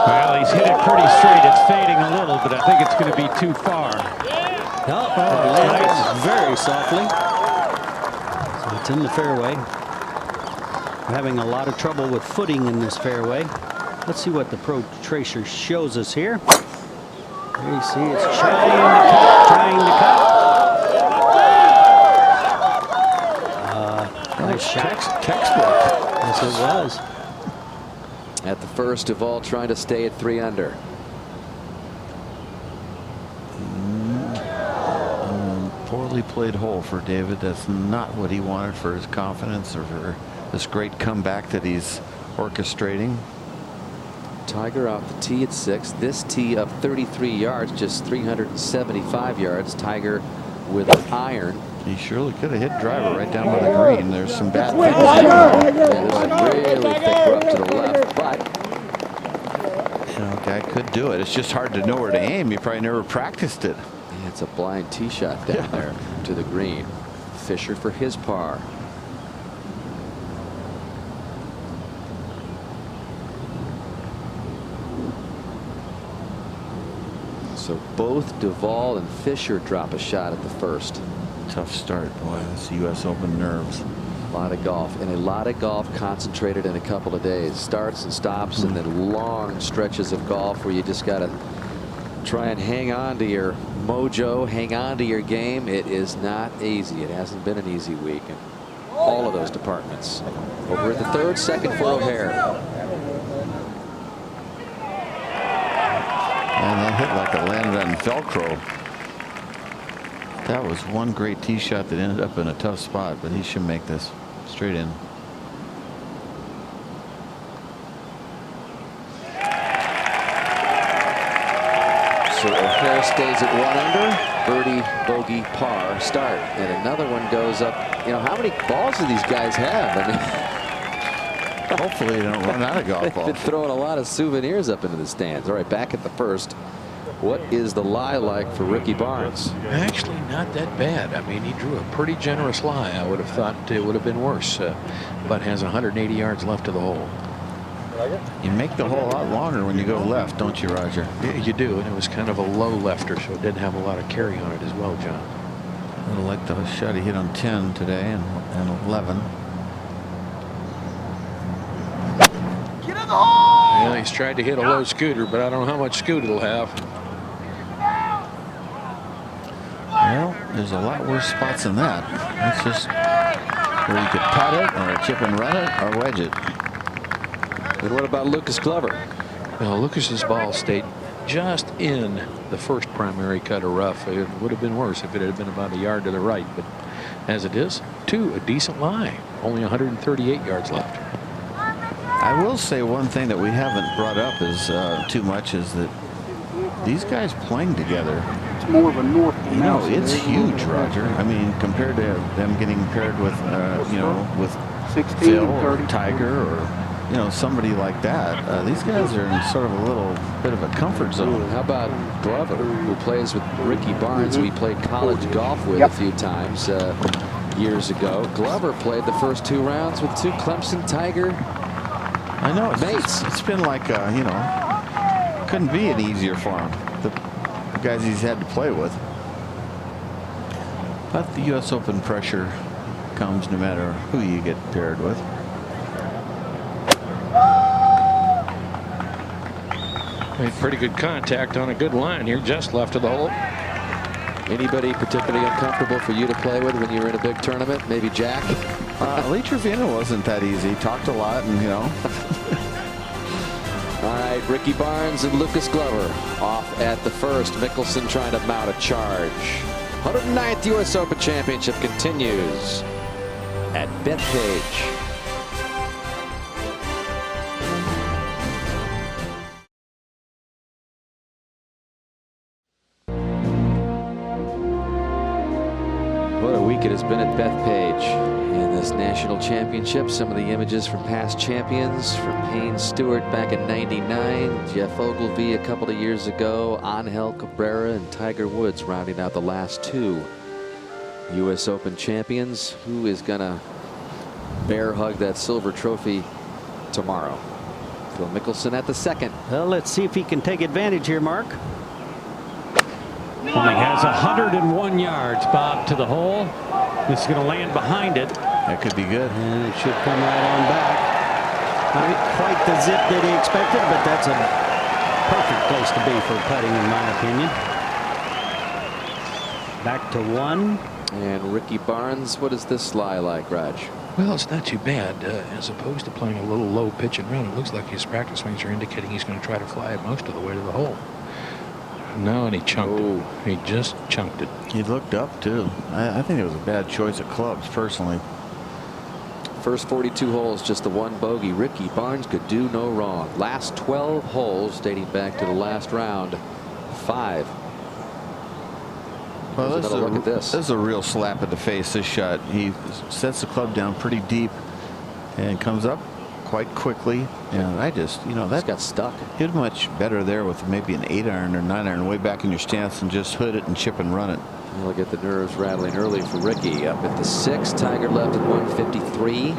Well, he's hit it pretty straight. It's fading a little, but I think it's going to be too far. Oh, nice. Very softly. So it's in the fairway. We're having a lot of trouble with footing in this fairway. Let's see what the Pro Tracer shows us here. There you see it's trying to cut. Nice shot. Textbook. Yes, it was. At the first, Duval trying to stay at 3 under. Poorly played hole for David. That's not what he wanted for his confidence or for this great comeback that he's orchestrating. Tiger off the tee at 6. This tee of 33 yards, just 375 yards. Tiger with an iron. He surely could have hit driver right down by the green. There's some bad things. There's a really thick rough to the left, but you know, guy could do it. It's just hard to know where to aim. You probably never practiced it. Yeah, it's a blind tee shot down there to the green. Fisher for his par. So both Duval and Fisher drop a shot at the first. Tough start, boy. That's U.S. Open nerves. A lot of golf, and a lot of golf concentrated in a couple of days. Starts and stops, and then long stretches of golf where you just got to try and hang on to your mojo, hang on to your game. It is not easy. It hasn't been an easy week in all of those departments. Over at the third, second for O'Hare. And that hit like it landed on Velcro. That was one great tee shot that ended up in a tough spot, but he should make this straight in. So O'Hare stays at 1 under, birdie, bogey, par, start, and another one goes up. You know, how many balls do these guys have? I mean, hopefully they don't run out of golf balls. They've been throwing a lot of souvenirs up into the stands. All right, back at the first. What is the lie like for Ricky Barnes? Actually, not that bad. I mean, he drew a pretty generous lie. I would have thought it would have been worse, but has 180 yards left to the hole. You make the hole a lot longer when you go left, don't you, Roger? Yeah, you do, and it was kind of a low lefter, so it didn't have a lot of carry on it as well, John. I like the shot he hit on 10 today and 11. Get in the hole! Yeah, he's tried to hit a low scooter, but I don't know how much scoot it'll have. Well, there's a lot worse spots than that. That's just where you could putt it or chip and run it or wedge it. And what about Lucas Glover? Well, Lucas's ball stayed just in the first primary cut of rough. It would have been worse if it had been about a yard to the right, but as it is, a decent lie. Only 138 yards left. I will say one thing that we haven't brought up is too much is that these guys playing together. It's more of a north. You know, it's huge, Roger. I mean, compared to them getting paired with, you know, with 16, Phil 30. or Tiger or, you know, somebody like that. These guys are in sort of a little bit of a comfort zone. How about Glover, who plays with Ricky Barnes, who he played college golf with a few times years ago. Glover played the first 2 rounds with 2 Clemson Tiger. I know mates. It's been like, you know, couldn't be any easier for him. The guys he's had to play with. But the U.S. Open pressure comes no matter who you get paired with. Made pretty good contact on a good line here, just left of the hole. Anybody particularly uncomfortable for you to play with when you were in a big tournament? Maybe Jack? Lee Trevino wasn't that easy. Talked a lot, and you know. All right, Ricky Barnes and Lucas Glover off at the first. Mickelson trying to mount a charge. 109th U.S. Open Championship continues at Bethpage. week it has been at Bethpage in this national championship. Some of the images from past champions, from Payne Stewart back in '99, Jeff Ogilvy a couple of years ago, Angel Cabrera and Tiger Woods rounding out the last two U.S. Open champions. Who is going to bear hug that silver trophy tomorrow? Phil Mickelson at the second. Well, let's see if he can take advantage here, Mark. Only has 101 yards, Bob, to the hole. This is going to land behind it. That could be good. And it should come right on back. Not quite the zip that he expected, but that's a perfect place to be for putting, in my opinion. Back to one. And Ricky Barnes, what does this lie like, Raj? Well, it's not too bad. As opposed to playing a little low pitch and run, it looks like his practice swings are indicating he's going to try to fly it most of the way to the hole. No, and he chunked it. He just chunked it. He looked up, too. I think it was a bad choice of clubs, personally. First 42 holes, just the one bogey. Ricky Barnes could do no wrong. Last 12 holes, dating back to the last round, 5. Well, Here's another look at this. This is a real slap at the face, this shot. He sets the club down pretty deep and comes up quite quickly. And I just, you know, that got stuck. You'd much better there with maybe an 8-iron or 9-iron way back in your stance and just hood it and chip and run it. We'll get the nerves rattling early for Ricky. Up at the 6, Tiger left at 153.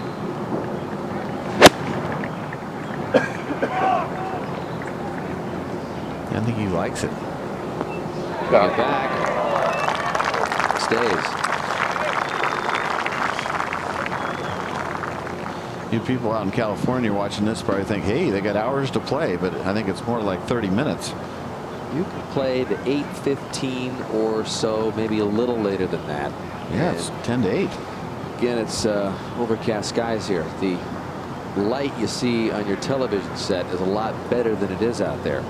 I think he likes it. Get back. Stays. You people out in California watching this probably think, hey, they got hours to play, but I think it's more like 30 minutes. You could play the 8:15 or so, maybe a little later than that. Yeah, it's 10 to 8. Again, it's overcast skies here. The light you see on your television set is a lot better than it is out there.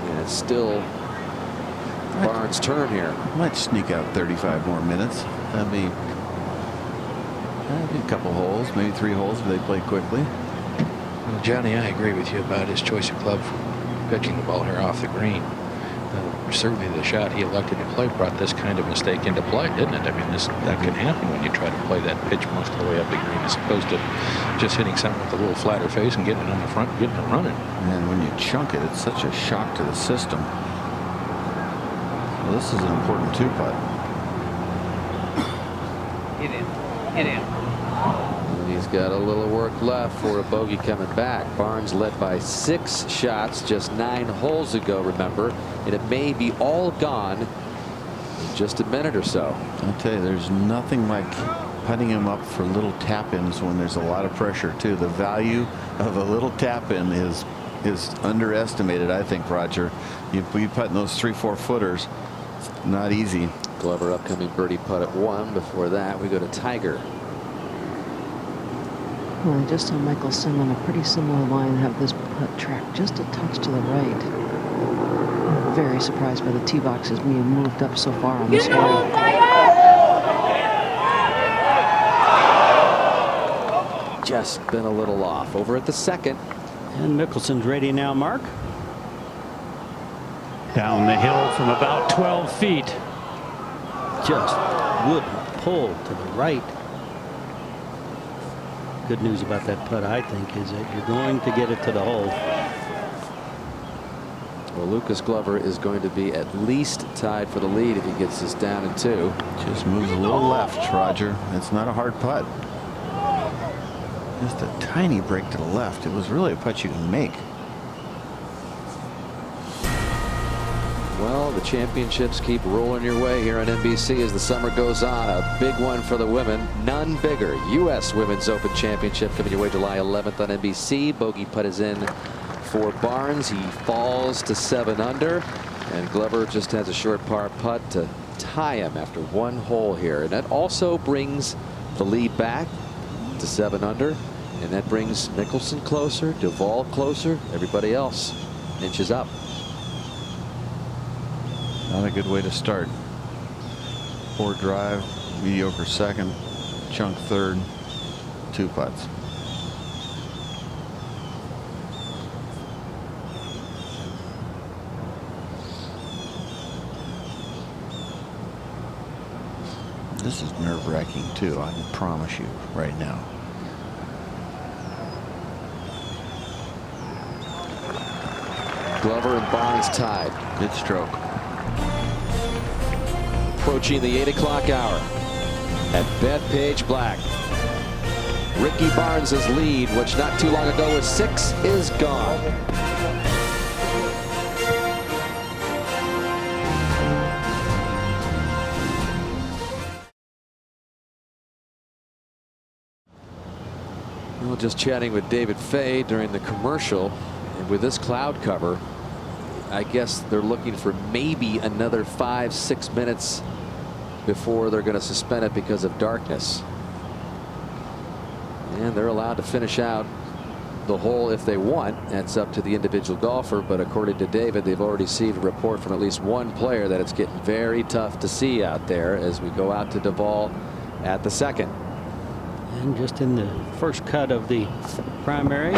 And it's still Barnes' turn here. Might sneak out 35 more minutes. That'd be a couple holes, maybe 3 holes if they play quickly. Well, Johnny, I agree with you about his choice of club for pitching the ball here off the green. Certainly the shot he elected to play brought this kind of mistake into play, didn't it? I mean, that can happen when you try to play that pitch most of the way up the green as opposed to just hitting something with a little flatter face and getting it on the front and getting it running. And when you chunk it, it's such a shock to the system. Well, this is an important 2-putt. Get in. Get in. And he's got a little work left for a bogey coming back. Barnes led by 6 shots just 9 holes ago, remember, and it may be all gone in just a minute or so. I'll tell you, there's nothing like putting him up for little tap-ins when there's a lot of pressure, too. The value of a little tap-in is underestimated, I think, Roger. You put in those 3-4 footers, it's not easy. Glover upcoming birdie putt at 1. Before that, we go to Tiger. Well, I just saw Mickelson on a pretty similar line have this putt track just a touch to the right. I'm very surprised by the tee boxes being moved up so far on this hole. Just been a little off. Over at the 2nd. And Mickelson's ready now, Mark. Down the hill from about 12 feet. Just wouldn't pull to the right. Good news about that putt, I think, is that you're going to get it to the hole. Well, Lucas Glover is going to be at least tied for the lead if he gets this down in 2. Just moves a little left, Roger. It's not a hard putt. Just a tiny break to the left. It was really a putt you can make. Well, the championships keep rolling your way here on NBC as the summer goes on. A big one for the women. None bigger. U.S. Women's Open Championship coming your way July 11th on NBC. Bogey putt is in for Barnes. He falls to 7 under. And Glover just has a short par putt to tie him after 1 hole here. And that also brings the lead back to 7 under. And that brings Mickelson closer, Duval closer. Everybody else inches up. Not a good way to start. Poor drive, mediocre second, chunk third, 2 putts. This is nerve-wracking too, I can promise you right now. Glover and Barnes tied. Good stroke. Approaching the 8 o'clock hour at Bethpage Black. Ricky Barnes' lead, which not too long ago was 6, is gone. Well, just chatting with David Fay during the commercial, and with this cloud cover, I guess they're looking for maybe another 5-6 minutes before they're going to suspend it because of darkness. And they're allowed to finish out the hole if they want. That's up to the individual golfer, but according to David, they've already received a report from at least one player that it's getting very tough to see out there as we go out to Duval at the second. And just in the first cut of the primary,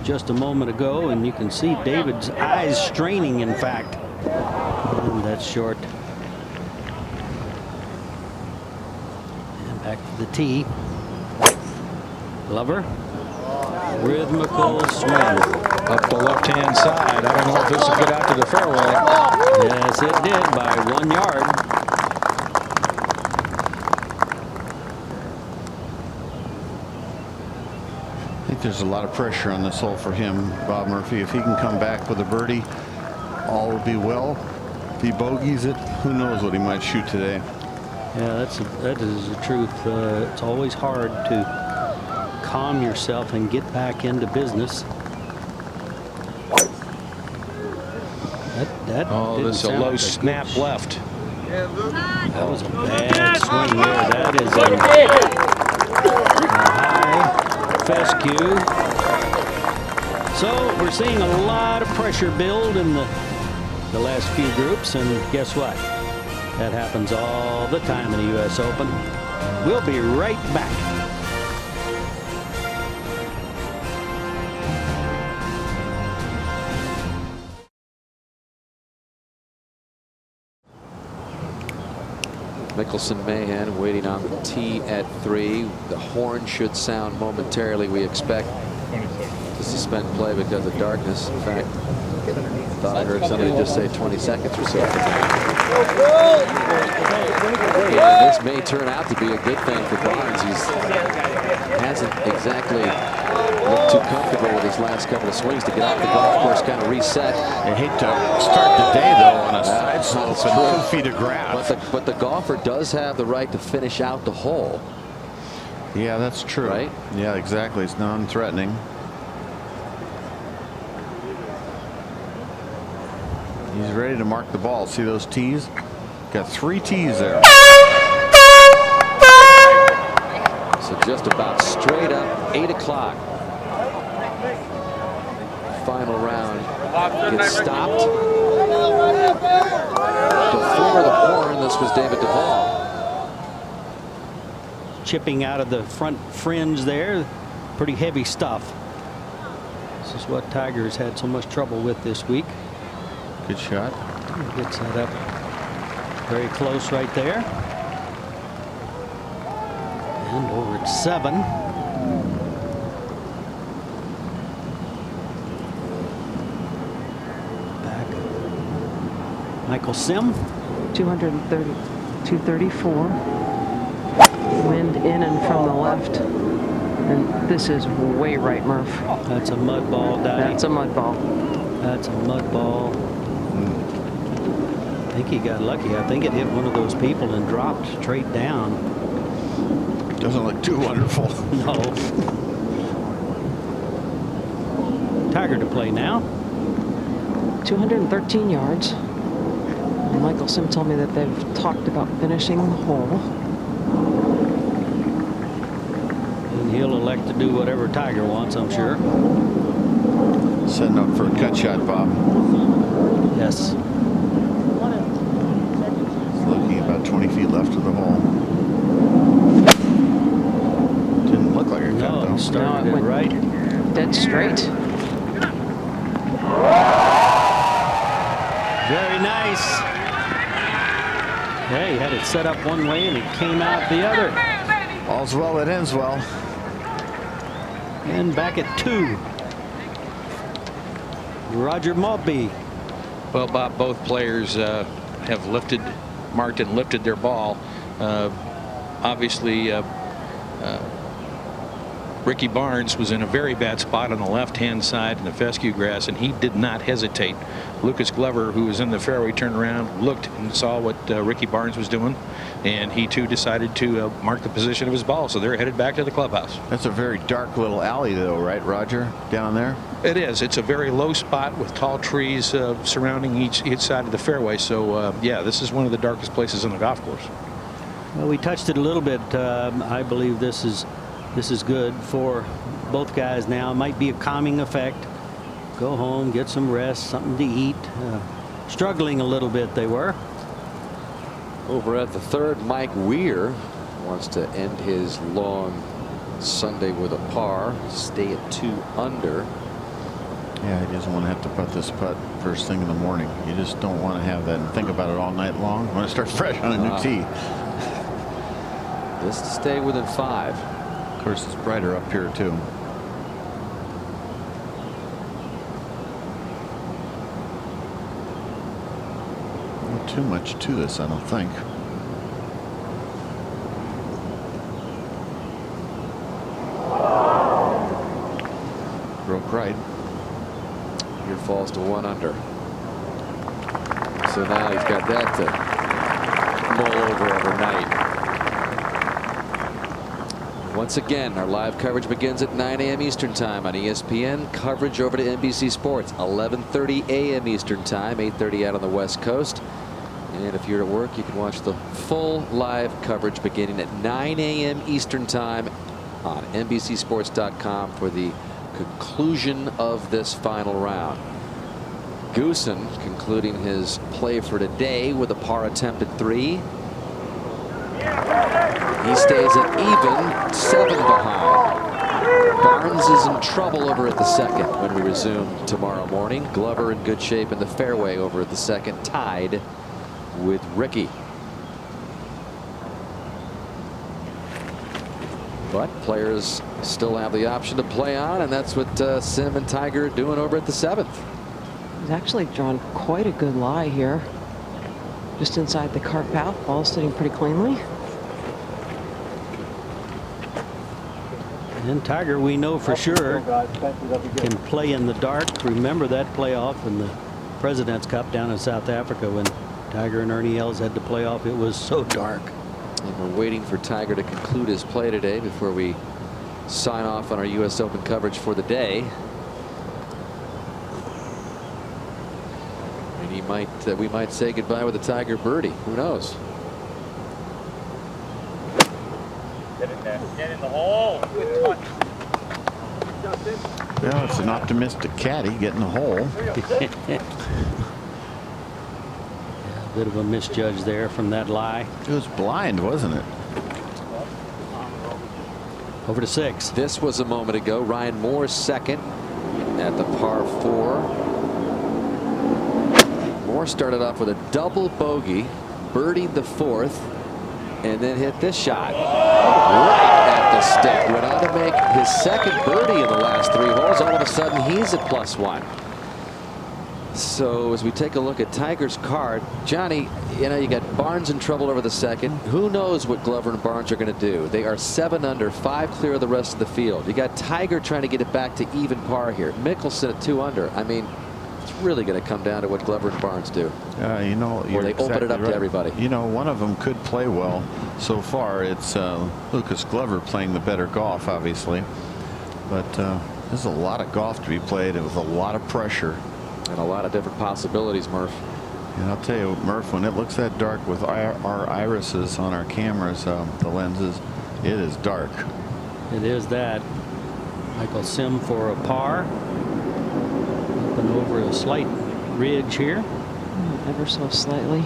just a moment ago, and you can see David's eyes straining, in fact. And that's short. And back to the tee. Glover. Rhythmical swing. Up the left-hand side. I don't know if this will get out to the fairway. Yes, it did by 1 yard. I think there's a lot of pressure on this hole for him, Bob Murphy. If he can come back with a birdie, all will be well. If he bogeys it, who knows what he might shoot today. Yeah, that is the truth. It's always hard to calm yourself and get back into business. That Oh, this is a low snap left. That was a bad swing there. That is a high fescue. So we're seeing a lot of pressure build in the last few groups, and guess what? That happens all the time in the U.S. Open. We'll be right back. Mickelson Mahan waiting on the tee at 3. The horn should sound momentarily, we expect, to suspend play because of darkness. In fact, I thought I heard somebody just say 20 seconds or so. Yeah, this may turn out to be a good thing for Barnes. He hasn't exactly looked too comfortable with his last couple of swings to get off the golf course, kind of reset. I hate to start the day, though, on a side slope and 2 feet of grass. But the golfer does have the right to finish out the hole. Yeah, that's true. Right? Yeah, exactly. It's non-threatening. He's ready to mark the ball. See those tees? Got 3 tees there. So just about straight up 8 o'clock. Final round gets stopped. Before the horn, this was David Duval. Chipping out of the front fringe there. Pretty heavy stuff. This is what Tiger's had so much trouble with this week. Good shot. Gets that up very close right there. And over at 7. Back. Michael Sim. 230, 234. Wind in and from the left. And this is way right, Murph. That's a mud ball, Daddy. That's a mud ball. That's a mud ball. I think he got lucky. I think it hit one of those people and dropped straight down. Doesn't look too wonderful. No. Tiger to play now. 213 yards. And Michael Sim told me that they've talked about finishing the hole. And he'll elect to do whatever Tiger wants, I'm sure. Setting up for a cut shot, Bob. Yes. Looking about 20 feet left of the hole. Didn't look like a cut, though. No, started it right. Dead straight. Very nice. Yeah, he had it set up one way and it came out the other. All's well that ends well. And back at 2. Roger Maltby. Well, Bob, both players have marked and lifted their ball. Obviously, Ricky Barnes was in a very bad spot on the left-hand side in the fescue grass, and he did not hesitate. Lucas Glover, who was in the fairway, turned around, looked, and saw what Ricky Barnes was doing, and he too decided to mark the position of his ball. So they're headed back to the clubhouse. That's a very dark little alley, though, right, Roger? Down there. It is. It's a very low spot with tall trees surrounding each side of the fairway. So yeah, this is one of the darkest places on the golf course. Well, we touched it a little bit. I believe this is good for both guys now. It might be a calming effect. Go home, get some rest, something to eat. Struggling a little bit, they were. Over at the 3rd, Mike Weir wants to end his long Sunday with a par, stay at 2 under. Yeah, he doesn't want to have to putt this putt first thing in the morning. You just don't want to have that and think about it all night long when it starts fresh on a new tee. This to stay within 5. Of course, it's brighter up here too. Not too much to this, I don't think. Broke right. Here falls to 1 under. So now he's got that to mull over overnight. Once again, our live coverage begins at 9 a.m. Eastern Time on ESPN. Coverage over to NBC Sports, 11:30 a.m. Eastern Time, 8:30 out on the West Coast. And if you're at work, you can watch the full live coverage beginning at 9 a.m. Eastern Time on NBCSports.com for the conclusion of this final round. Goosen concluding his play for today with a par attempt at 3. He stays at even, 7 behind. Barnes is in trouble over at the 2nd when we resume tomorrow morning. Glover in good shape in the fairway over at the 2nd, tied with Ricky. But players still have the option to play on, and that's what Sim and Tiger are doing over at the 7th. He's actually drawn quite a good lie here. Just inside the cart path, ball sitting pretty cleanly. And Tiger, we know for sure, can play in the dark. Remember that playoff in the President's Cup down in South Africa when Tiger and Ernie Els had the playoff. It was so dark. And we're waiting for Tiger to conclude his play today before we sign off on our U.S. Open coverage for the day. And we might say goodbye with a Tiger birdie. Who knows? Get in there. Get in the hole. Yeah, it's an optimistic caddy getting the hole. A bit of a misjudge there from that lie. It was blind, wasn't it? Over to 6. This was a moment ago. Ryan Moore 2nd at the par 4. Moore started off with a double bogey, birdied the 4th, and then hit this shot right at the stick. Went on to make his 2nd birdie in the last 3 holes. All of a sudden, he's at +1. So as we take a look at Tiger's card, Johnny, you know, you got Barnes in trouble over the 2nd. Who knows what Glover and Barnes are going to do? They are 7 under, 5 clear of the rest of the field. You got Tiger trying to get it back to even par here. Mickelson at 2 under. I mean, it's really going to come down to what Glover and Barnes do. You know, or they open it up to everybody. You know, one of them could play well. So far, it's Lucas Glover playing the better golf, obviously. But there's a lot of golf to be played with a lot of pressure. And a lot of different possibilities, Murph. And I'll tell you, Murph, when it looks that dark with our irises on our cameras, the lenses, it is dark. It is that. Michael Sim for a par. Up and over a slight ridge here. Ever so slightly.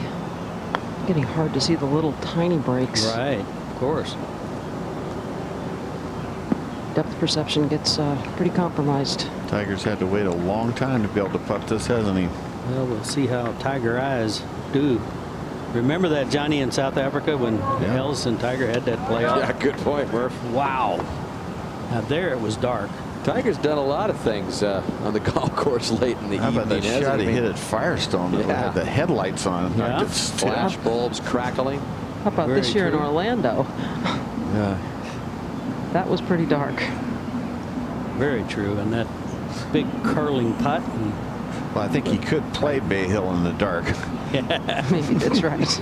Getting hard to see the little tiny breaks. Right, of course. Depth perception gets pretty compromised. Tiger's had to wait a long time to be able to putt this, hasn't he? Well, we'll see how Tiger eyes do Remember that, Johnny, in South Africa when Els and Tiger had that playoff? Yeah, good point, Murph. Wow. Now there it was dark. Tiger's done a lot of things on the golf course late in the How evening. about that shot he hit at Firestone that had the headlights on? Yeah. Flash bulbs crackling. How about Very this year in true. Orlando? Yeah. That was pretty dark. Very true. And that big curling putt. And Well, I think he could play Bay Hill in the dark. Maybe that's right.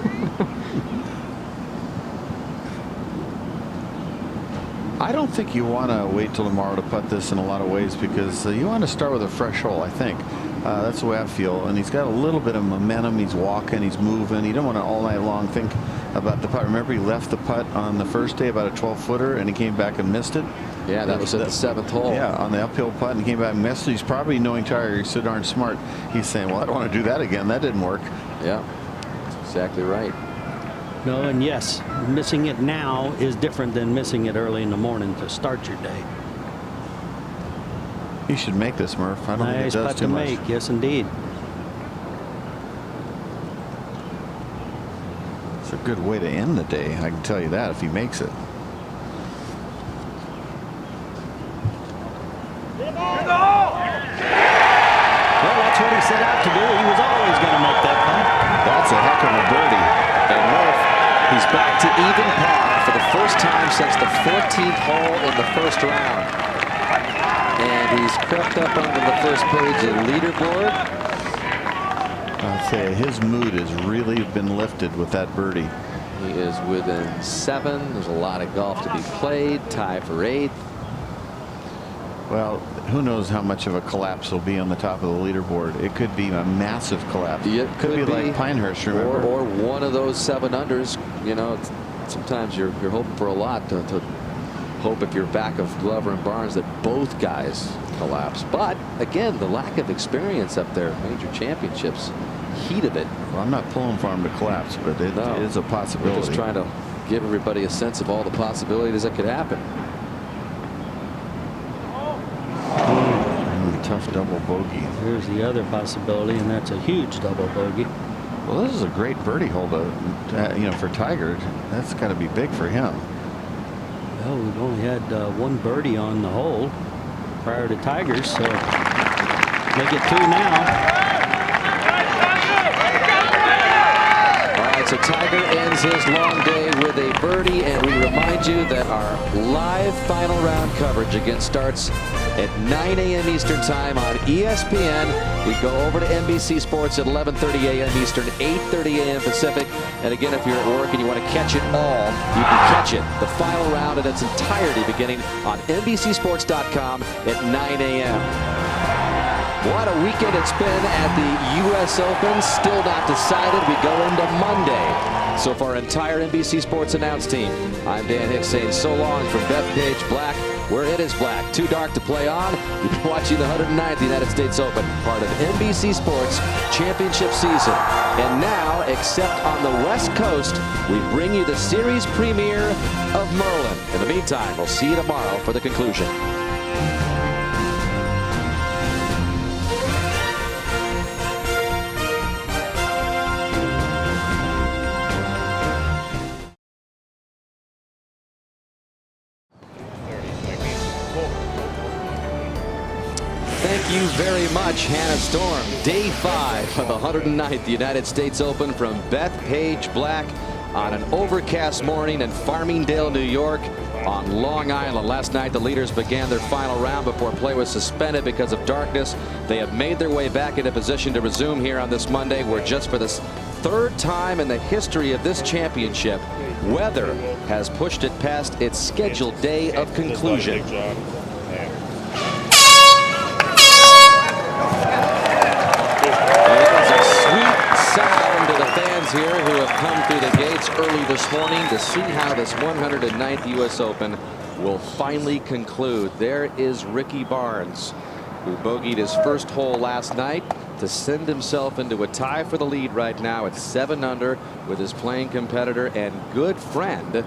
I don't think you want to wait till tomorrow to putt this in a lot of ways because you want to start with a fresh hole, I think. That's the way I feel. And he's got a little bit of momentum. He's walking, he's moving. You don't want to all night long think about the putt. Remember, he left the putt on the first day, about a 12-footer, and he came back and missed it. Yeah, that was at the 7th hole. Yeah, on the uphill putt, and he came back and missed it. He's probably, knowing Tiger, he's so darn smart. He's saying, well, I don't want to do that again. That didn't work. Yeah, that's exactly right. no, and yes, missing it now is different than missing it early in the morning to start your day. He should make this, Murph. I don't think it Nice does putt too to much. make. Yes, indeed. It's a good way to end the day. I can tell you that if he makes it. Well, that's what he set out to do. He was always going to make that putt. That's a heck of a birdie. And Murph, he's back to even par for the first time since the 14th hole in the first round. And he's crept up onto the first page of the leaderboard. I'll say his mood has really been lifted with that birdie. He is within 7. There's a lot of golf to be played. Tie for 8th. Well, who knows how much of a collapse will be on the top of the leaderboard. It could be a massive collapse. It could be like Pinehurst, remember? Or one of those 7 unders. You know, sometimes you're hoping for a lot to hope if you're back of Glover and Barnes that both guys collapse. But again, the lack of experience up there, major championships, heat of it. Well, I'm not pulling for him to collapse, but it is a possibility. We're just trying to give everybody a sense of all the possibilities that could happen. Tough double bogey. Here's the other possibility, and that's a huge double bogey. Well, this is a great birdie hole for Tiger. That's got to be big for him. Well, we've only had one birdie on the hole prior to Tiger's, so make it 2 now. All right, so Tiger ends his long day with a birdie, and we remind you that our live final round coverage again starts at 9 a.m. Eastern time on ESPN. We go over to NBC Sports at 11:30 a.m. Eastern, 8:30 a.m. Pacific. And again, if you're at work and you want to catch it all, you can catch it. The final round in its entirety beginning on NBCSports.com at 9 a.m. What a weekend it's been at the U.S. Open. Still not decided. We go into Monday. So for our entire NBC Sports announce team, I'm Dan Hicks saying so long from Bethpage Black, where it is black. Too dark to play on. You've been watching the 109th United States Open, part of NBC Sports Championship season. And now, except on the West Coast, we bring you the series premiere of Merlin. In the meantime, we'll see you tomorrow for the conclusion. Thank you very much, Hannah Storm. Day 5 of the 109th United States Open from Bethpage Black on an overcast morning in Farmingdale, New York on Long Island. Last night, the leaders began their final round before play was suspended because of darkness. They have made their way back into position to resume here on this Monday, where just for the 3rd time in the history of this championship, weather has pushed it past its scheduled day of conclusion. Sound to the fans here who have come through the gates early this morning to see how this 109th U.S. Open will finally conclude. There is Ricky Barnes, who bogeyed his first hole last night to send himself into a tie for the lead right now at 7 under with his playing competitor and good friend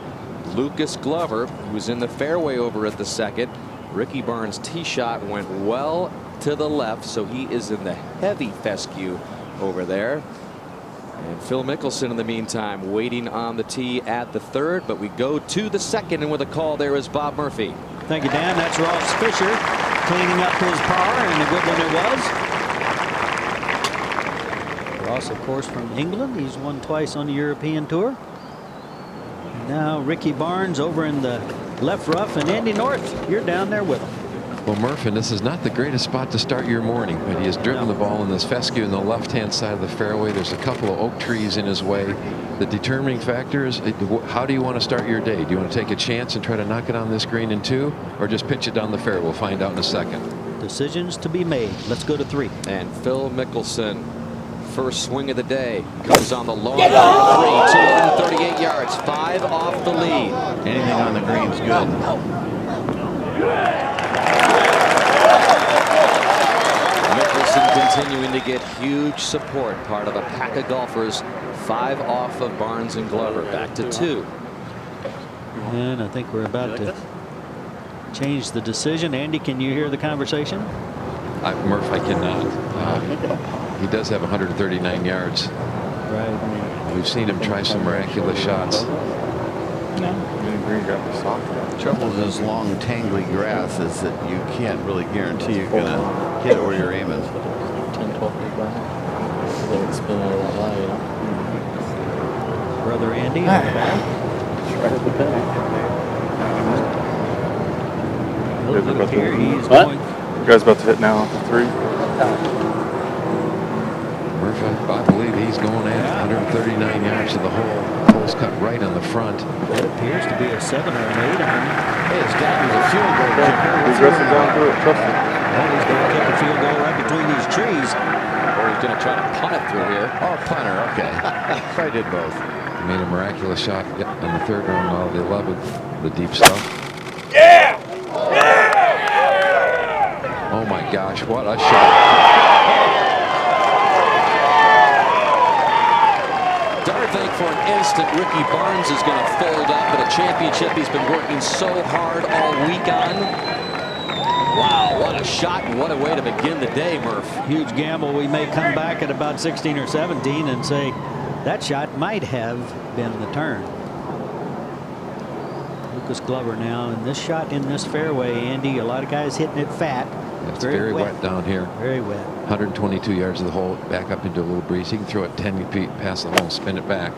Lucas Glover, who's in the fairway over at the second. Ricky Barnes' tee shot went well to the left, so he is in the heavy fescue over there. And Phil Mickelson in the meantime waiting on the tee at the third, but we go to the second, and with a call there is Bob Murphy. Thank you, Dan. That's Ross Fisher cleaning up his par, and a good one it was. Ross, of course, from England. He's won twice on the European Tour. And now Ricky Barnes over in the left rough, and Andy North, you're down there with him. Well, Murphy, this is not the greatest spot to start your morning, but he has driven the ball in this fescue in the left-hand side of the fairway. There's a couple of oak trees in his way. The determining factor is how do you want to start your day? Do you want to take a chance and try to knock it on this green in 2, or just pitch it down the fairway? We'll find out in a second. Decisions to be made. Let's go to 3. And Phil Mickelson, first swing of the day, goes on the long par 3, 238 yards, 5 off the lead. Anything on the green's good. Mickelson continuing to get huge support, part of a pack of golfers, 5 off of Barnes and Glover, back to 2. And I think we're about to change the decision. Andy, can you hear the conversation? Murph, I cannot. He does have 139 yards. Right. We've seen him try some miraculous shots. Trouble with this long, tangly grass is that you can't really guarantee you're going to hit it where your aim is. 10, 12 feet behind. They would spin out of that lie, you know. Brother Andy. Right at the pin. Look here, he's what? going. You guys about to hit now off the 3? Murphy, I believe he's going at 139 yards to the hole. Hole's cut right on the front. That appears to be a 7 or an 8 iron. Hey, it's got a field goal kicker. He's resting down through it, trust me. Well, he's going to kick a field goal right between these trees. Or he's going to try to punt it through here. Oh, punter, okay. I did both. He made a miraculous shot on the 3rd round out of the 11th, the deep stuff. Yeah! Oh my gosh, what a shot. Don't think for an instant Ricky Barnes is going to fold up at a championship he's been working so hard all week on. Wow, what a shot and what a way to begin the day, Murph. Huge gamble. We may come back at about 16 or 17 and say that shot might have been the turn. Lucas Glover now, and this shot in this fairway, Andy, a lot of guys hitting it fat. It's very wet down here. Very wet. 122 yards of the hole, back up into a little breeze. He can throw it 10 feet past the hole and spin it back.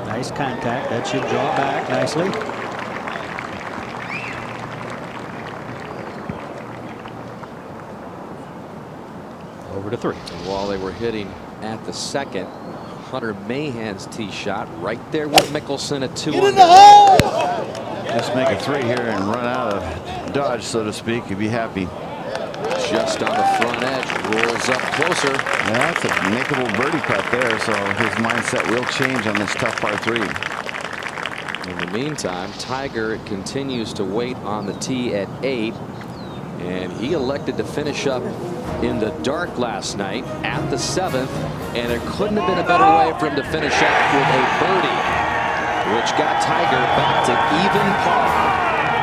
Nice contact. That should draw back nicely. Over to 3. And while they were hitting at the second, Hunter Mahan's tee shot right there with Mickelson at 2 under. Just make a 3 here and run out of Dodge, so to speak. You'd be happy. Just on the front edge, rolls up closer. Yeah, that's a makeable birdie putt there, so his mindset will change on this tough par 3. In the meantime, Tiger continues to wait on the tee at 8, and he elected to finish up in the dark last night at the 7th, and there couldn't have been a better way for him to finish up with a birdie, which got Tiger back to even par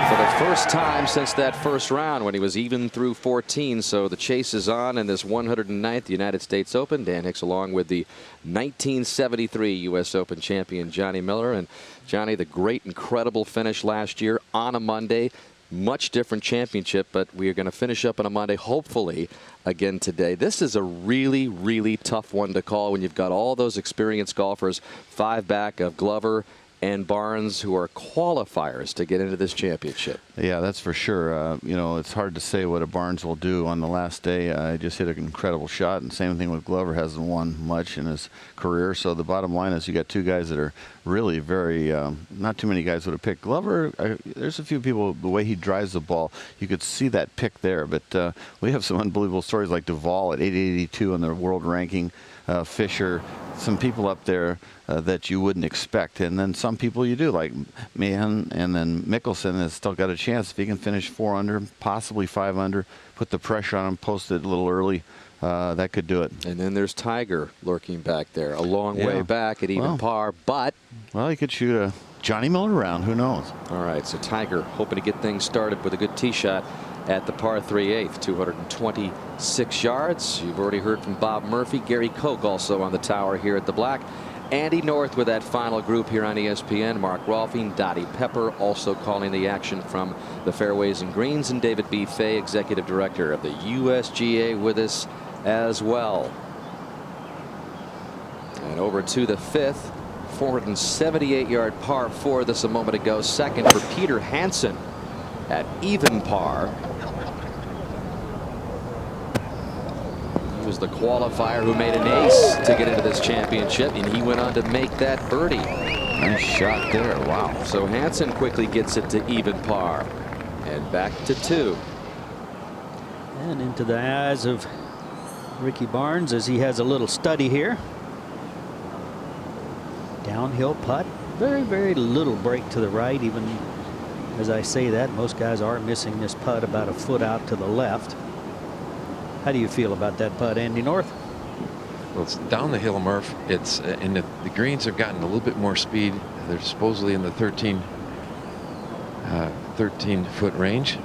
for the first time since that first round when he was even through 14. So the chase is on in this 109th United States Open. Dan Hicks along with the 1973 U.S. Open champion Johnny Miller. And Johnny, the great, incredible finish last year on a Monday. Much different championship, but we are going to finish up on a Monday, hopefully, again today. This is a really, really tough one to call when you've got all those experienced golfers, 5 back of Glover and Barnes, who are qualifiers to get into this championship. Yeah, that's for sure. You know, it's hard to say what a Barnes will do on the last day. I just hit an incredible shot, and same thing with Glover. Hasn't won much in his career. So the bottom line is you got 2 guys that are really very, not too many guys would have picked Glover. There's a few people, the way he drives the ball, you could see that pick there. But we have some unbelievable stories like Duvall at 882 in the world ranking, Fisher, some people up there that you wouldn't expect, and then some people you do, like Mahan, and then Mickelson has still got a chance if he can finish 4 under, possibly 5 under, put the pressure on him, post it a little early. That could do it. And then there's Tiger lurking back there, a long way back at even par, but well, he could shoot Johnny Miller round. Who knows? All right, so Tiger hoping to get things started with a good tee shot at the par 3/8, 226 yards. You've already heard from Bob Murphy. Gary Koch also on the tower here at the Black. Andy North with that final group here on ESPN. Mark Rolfing, Dottie Pepper also calling the action from the fairways and greens, and David B. Fay, executive director of the USGA, with us as well. And over to the 5th, 478-yard par 4 this a moment ago. Second for Peter Hansen at even par. He was the qualifier who made an ace to get into this championship, and he went on to make that birdie. Nice shot there. Wow. So Hansen quickly gets it to even par and back to 2. And into the eyes of Ricky Barnes as he has a little study here. Downhill putt. Very, very little break to the right. Even as I say that, most guys are missing this putt about a foot out to the left. How do you feel about that putt, Andy North? Well, it's down the hill, Murph. It's and the greens have gotten a little bit more speed. They're supposedly in the 13-foot range.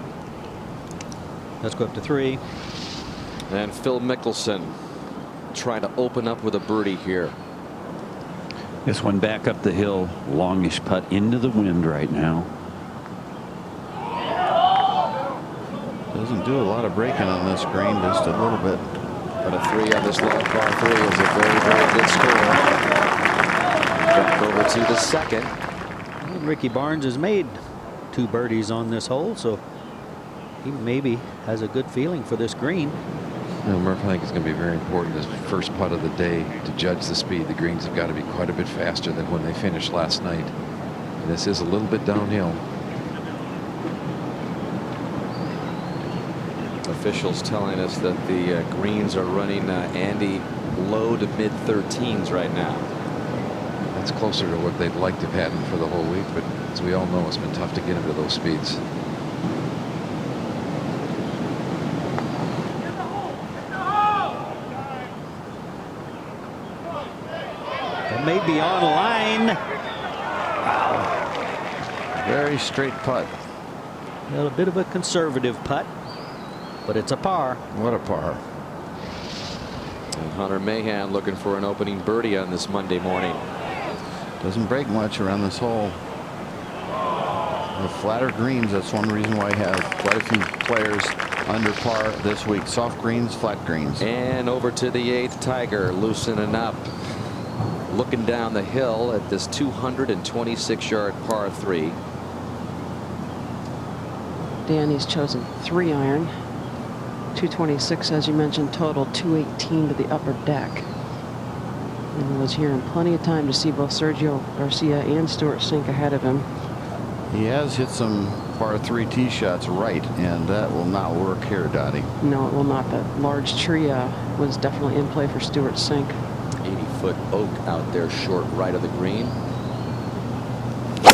Let's go up to 3. And Phil Mickelson trying to open up with a birdie here. This one back up the hill, longish putt into the wind right now. Doesn't do a lot of breaking on this green, just a little bit. But a 3 on this long par 3 is a very, very good score. Back over to the 2nd. And Ricky Barnes has made 2 birdies on this hole, so he maybe has a good feeling for this green. Well, Murph, I think it's going to be very important this first putt of the day to judge the speed. The greens have got to be quite a bit faster than when they finished last night. And this is a little bit downhill. Officials telling us that the greens are running Andy low to mid 13s right now. That's closer to what they'd like to have had for the whole week, but as we all know, it's been tough to get into those speeds. It may be on line. Wow. Very straight putt. Well, a bit of a conservative putt, but it's a par. What a par. And Hunter Mahan looking for an opening birdie on this Monday morning. Doesn't break much around this hole. The flatter greens, that's one reason why you have quite a few players under par this week. Soft greens, flat greens. And over to the 8th, Tiger loosening up. Looking down the hill at this 226-yard par 3. Danny's chosen 3-iron. 226, as you mentioned, total 218 to the upper deck. And was here in plenty of time to see both Sergio Garcia and Stuart Sink ahead of him. He has hit some par 3 tee shots right, and that will not work here, Dottie. No, it will not. That large tree was definitely in play for Stuart Sink. 80-foot oak out there short right of the green.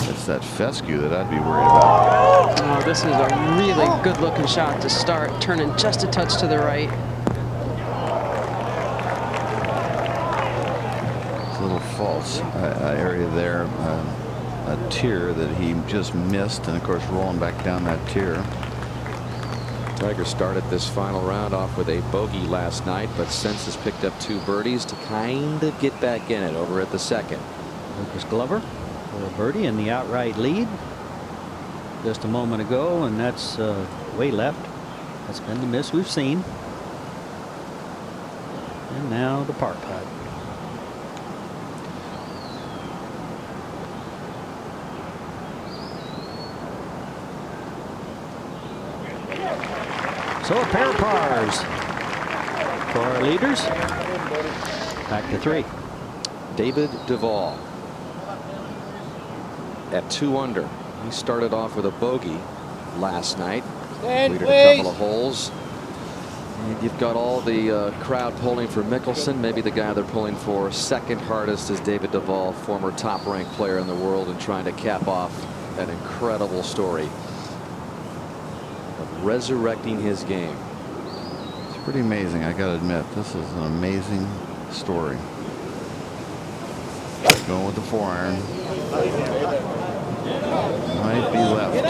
It's that fescue that I'd be worried about. Oh, this is a really good looking shot to start, turning just a touch to the right. It's a little false area there. A tier that he just missed, and of course rolling back down that tier. Tiger started this final round off with a bogey last night, but since has picked up 2 birdies to kind of get back in it over at the 2nd. Lucas Glover for a birdie in the outright lead just a moment ago, and that's way left. That's been the miss we've seen. And now the par putt. So a pair of pars for our leaders. Back to 3. David Duval at 2 under. He started off with a bogey last night. Leaded a couple of holes. And you've got all the crowd pulling for Mickelson. Maybe the guy they're pulling for second hardest is David Duval, former top-ranked player in the world, and trying to cap off an incredible story of resurrecting his game. It's pretty amazing, I gotta admit. This is an amazing story. Going with the 4-iron. Might be left.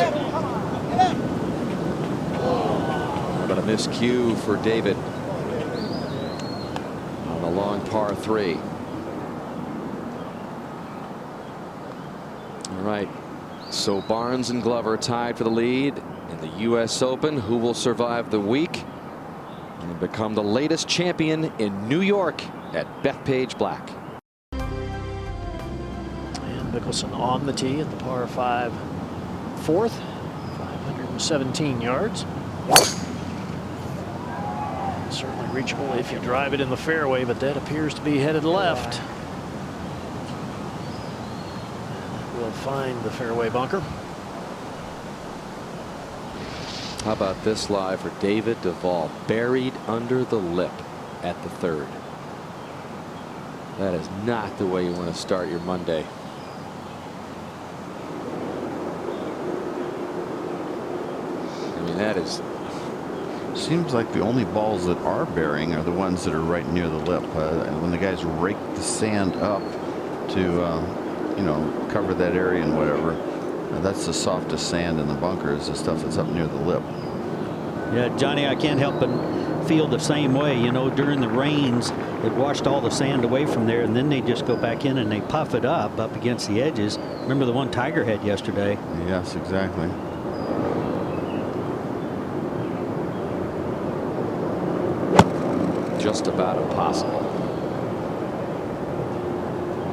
But a miscue for David on the long par 3. All right. So Barnes and Glover tied for the lead in the U.S. Open. Who will survive the week and become the latest champion in New York at Bethpage Black? And Mickelson on the tee at the par 5 fourth, 517 yards. Certainly reachable if you drive it in the fairway, but that appears to be headed left. We'll find the fairway bunker. How about this live for David Duval, buried under the lip at the 3rd. That is not the way you want to start your Monday. I mean, that is. Seems like the only balls that are bearing are the ones that are right near the lip. When the guys rake the sand up to, you know, cover that area and whatever, that's the softest sand in the bunker, is the stuff that's up near the lip. Yeah, Johnny, I can't help but feel the same way. You know, during the rains, it washed all the sand away from there, and then they just go back in and they puff it up against the edges. Remember the one Tiger had yesterday? Yes, exactly. Just about impossible.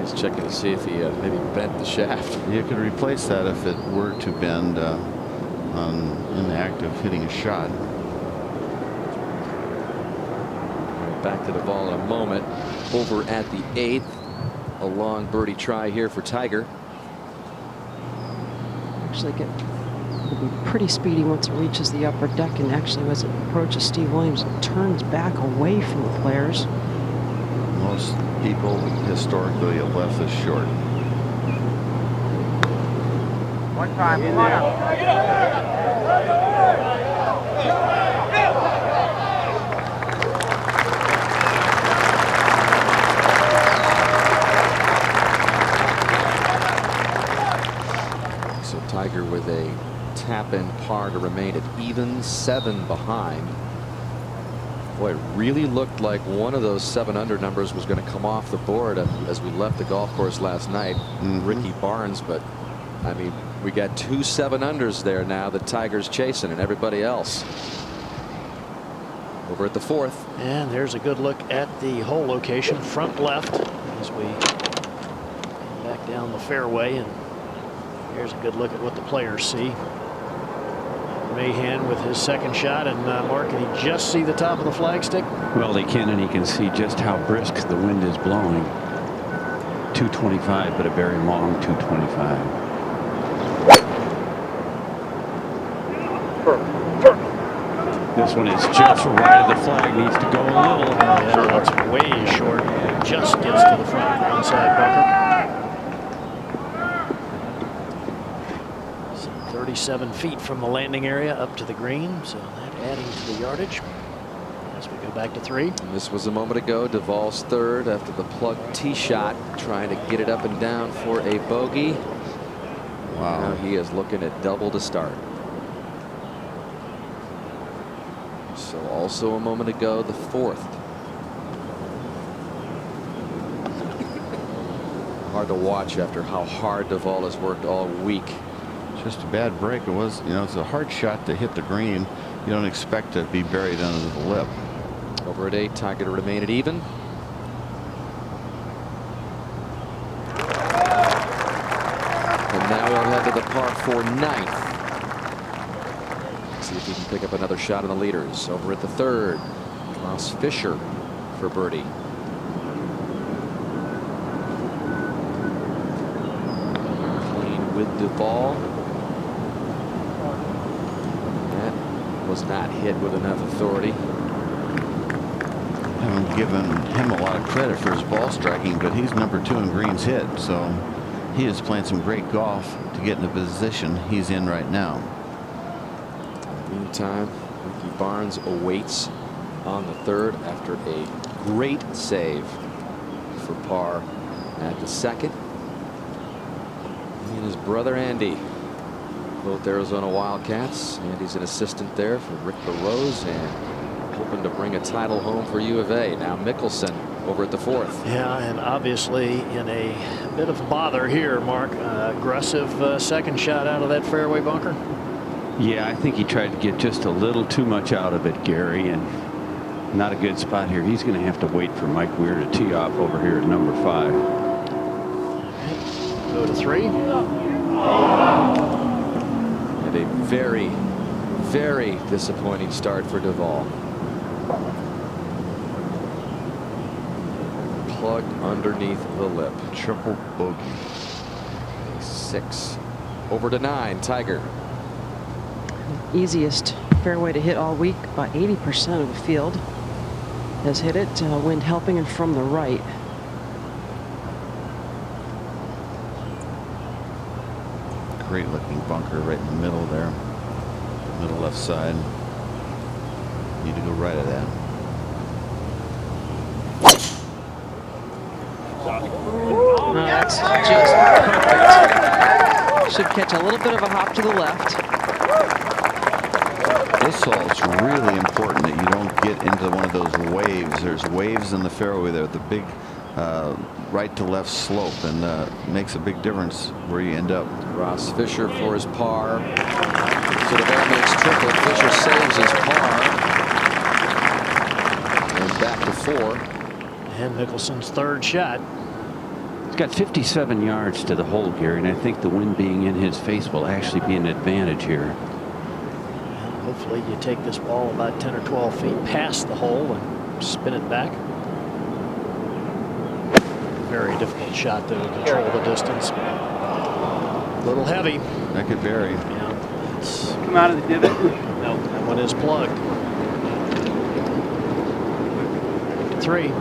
He's checking to see if he maybe bent the shaft. You could replace that if it were to bend in the act of hitting a shot. Back to Duval in a moment. Over at the 8th. A long birdie try here for Tiger. Actually, it'll be pretty speedy once it reaches the upper deck, and actually as it approaches Steve Williams, it turns back away from the players. Most people historically have left this short. One time, come on up. So Tiger with a tap-in par to remain at even 7 behind. Boy, it really looked like one of those 7 under numbers was going to come off the board as we left the golf course last night. Ricky Barnes, but I mean, we got 2 7 unders there now that Tiger's chasing, and everybody else over at the 4th. And there's a good look at the hole location, front left, as we come back down the fairway. And here's a good look at what the players see. Mahan with his second shot, and Mark, can he just see the top of the flagstick? Well, they can, and he can see just how brisk the wind is blowing. 225, but a very long 225. This one is just right of the flag, needs to go a little. Yeah, that's way short. Just gets to the front inside bunker. 37 feet from the landing area up to the green, so that adding to the yardage as we go back to 3. And this was a moment ago. Duval's 3rd after the plug tee shot, trying to get it up and down for a bogey. Wow. Now he is looking at double to start. So also a moment ago, the 4th. Hard to watch after how hard Duval has worked all week. Just a bad break. It was, you know, it's a hard shot to hit the green. You don't expect to be buried under the lip. Over at 8, Tiger to remain at even. And now he'll head to the par 4 9th. See if he can pick up another shot on the leaders. Over at the 3rd, Ross Fisher for birdie. Playing with Duval. That was not hit with enough authority. I haven't given him a lot of credit for his ball striking, but he's number 2 in greens hit, so he is playing some great golf to get in the position he's in right now. Meantime, Ricky Barnes awaits on the 3rd after a great save for par at the 2nd. and his brother Andy, both Arizona Wildcats. Andy's an assistant there for Rick LaRose and hoping to bring a title home for U of A. Now Mickelson over at the 4th. Yeah, and obviously in a bit of bother here, Mark. Aggressive second shot out of that fairway bunker. Yeah, I think he tried to get just a little too much out of it, Gary, and not a good spot here. He's going to have to wait for Mike Weir to tee off over here at number 5. Go to 3. And a very, very disappointing start for Duval. Plugged underneath the lip. Triple bogey. 6. Over to 9, Tiger. Easiest fairway to hit all week. About 80% of the field has hit it. Wind helping and from the right. Great looking bunker right in the middle there. Middle left side. Need to go right of that. No, that's just perfect. Should catch a little bit of a hop to the left. This hole, it's really important that you don't get into one of those waves. There's waves in the fairway there, the big right to left slope, and makes a big difference where you end up. Ross Fisher for his par. So Duval makes triple. Fisher saves his par. And back to 4. And Mickelson's third shot. He's got 57 yards to the hole, Gary, and I think the wind being in his face will actually be an advantage here. Hopefully you take this ball about 10 or 12 feet past the hole and spin it back. Very difficult shot to control the distance. A little heavy. That could vary. Yeah. Come out of the divot. No, that one is plugged. 3.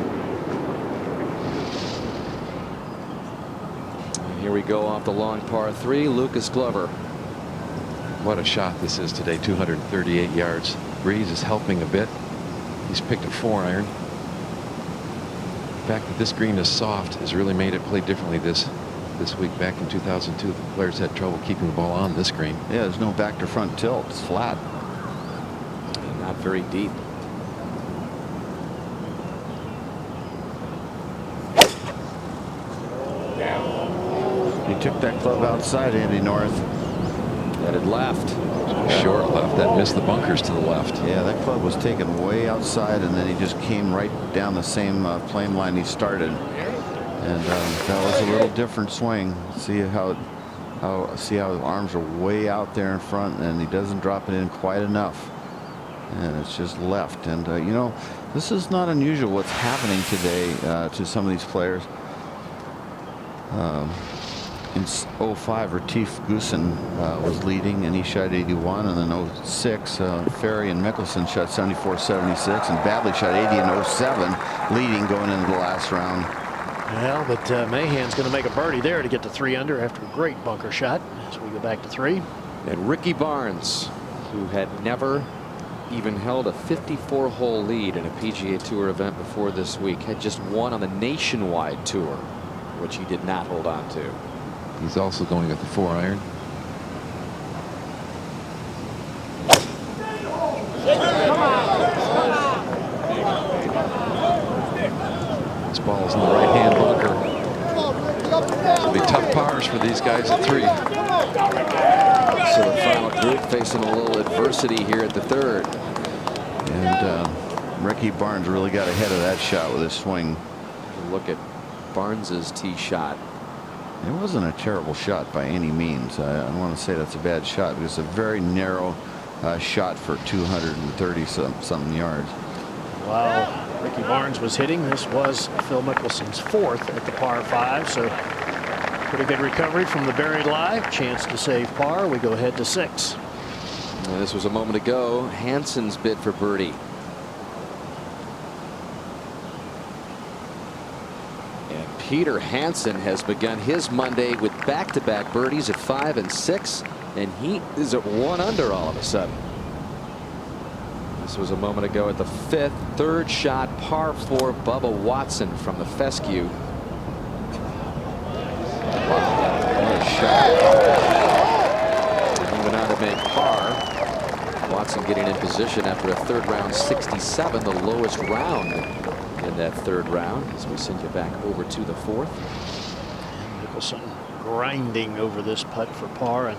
Here we go off the long par 3. Lucas Glover. What a shot this is today. 238 yards. Breeze is helping a bit. He's picked a 4-iron. The fact that this green is soft has really made it play differently this week. Back in 2002, the players had trouble keeping the ball on this green. Yeah, there's no back to front tilt. It's flat. And not very deep. He took that club outside, Andy North. Headed left. Short left. That missed the bunkers to the left. Yeah, that club was taken way outside, and then he just came right down the same plane line he started. And that was a little different swing. See how the arms are way out there in front, and he doesn't drop it in quite enough. And it's just left. And you know, this is not unusual what's happening today to some of these players. In 05, Retief Goosen was leading, and he shot 81. And then 06, Ferry and Mickelson shot 74-76, and Badley shot 80 in 07, leading going into the last round. Well, but Mahan's going to make a birdie there to get to 3 under after a great bunker shot. So we go back to 3. And Ricky Barnes, who had never even held a 54-hole lead in a PGA Tour event before this week, had just won on the Nationwide Tour, which he did not hold on to. He's also going with the 4-iron. This ball's in the right-hand bunker. It'll be tough pars for these guys at 3. So the final group facing a little adversity here at the 3rd. And Ricky Barnes really got ahead of that shot with his swing. Look at Barnes's tee shot. It wasn't a terrible shot by any means. I don't want to say that's a bad shot, but it's a very narrow shot for 230-something yards. While Ricky Barnes was hitting, this was Phil Mickelson's 4th at the par 5. So pretty good recovery from the buried lie. Chance to save par. We go ahead to 6. And this was a moment ago. Hanson's bid for birdie. Peter Hansen has begun his Monday with back-to-back birdies at 5 and 6, and he is at 1 under all of a sudden. This was a moment ago at the 5th, 3rd shot, par 4, Bubba Watson from the fescue. Wow, what a shot. And he went on to make par. Watson getting in position after a third round 67, the lowest round in that third round, as we send you back over to the fourth. Mickelson grinding over this putt for par, and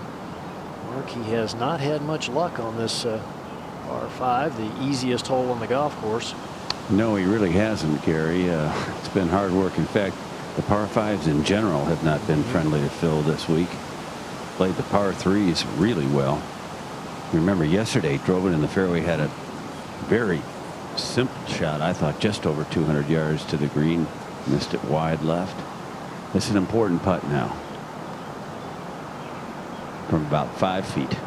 Mark, he has not had much luck on this par 5, the easiest hole on the golf course. No, he really hasn't, Gary. It's been hard work. In fact, the par 5s in general have not been friendly to Phil this week. Played the par 3s really well. Remember yesterday, drove it in the fairway, had a very simple shot. I thought just over 200 yards to the green, missed it wide left. This is an important putt now from about 5 feet. It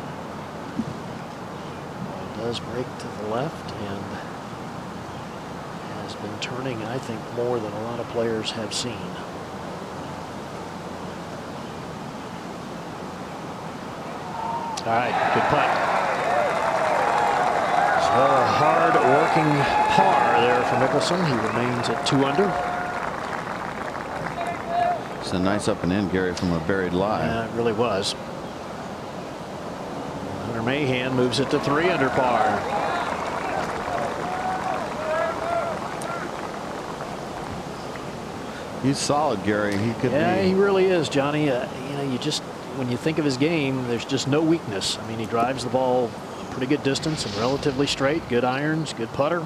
does break to the left and has been turning, I think, more than a lot of players have seen. All right, good putt. So a hard working par there for Mickelson. He remains at 2 under. It's a nice up and in, Gary, from a buried lie. Yeah, it really was. Hunter Mahan moves it to 3 under par. He's solid, Gary. He could Yeah, be. he really is, Johnny. You know, you just, when you think of his game, there's just no weakness. I mean, he drives the ball a pretty good distance and relatively straight. Good irons, good putter.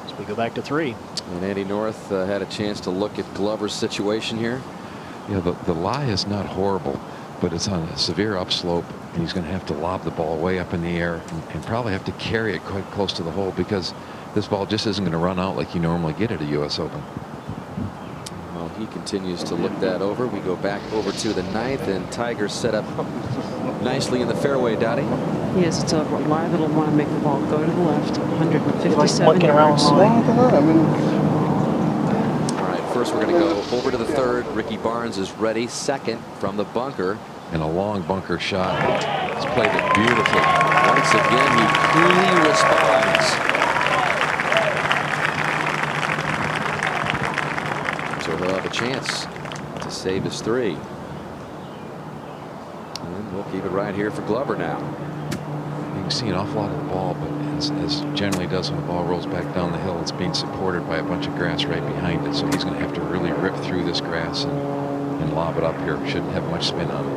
As we go back to 3. And Andy North had a chance to look at Glover's situation here. Yeah, the lie is not horrible, but it's on a severe upslope, and he's going to have to lob the ball way up in the air and probably have to carry it quite close to the hole, because this ball just isn't going to run out like you normally get at a U.S. Open. Well, he continues to look that over. We go back over to the 9th, and Tiger set up nicely in the fairway, Dottie. Yes, it's a lie that'll want to make the ball go to the left. 157 yards. First, we're going to go over to the 3rd. Ricky Barnes is ready. 2nd from the bunker. And a long bunker shot. He's played it beautifully. Once again, he coolly responds. So he'll have a chance to save his 3. And we'll keep it right here for Glover now. You can see an awful lot of the ball, but as generally does when the ball rolls back down the hill, it's being supported by a bunch of grass right behind it. So he's going to have to really rip through this grass and lob it up here. Shouldn't have much spin on it.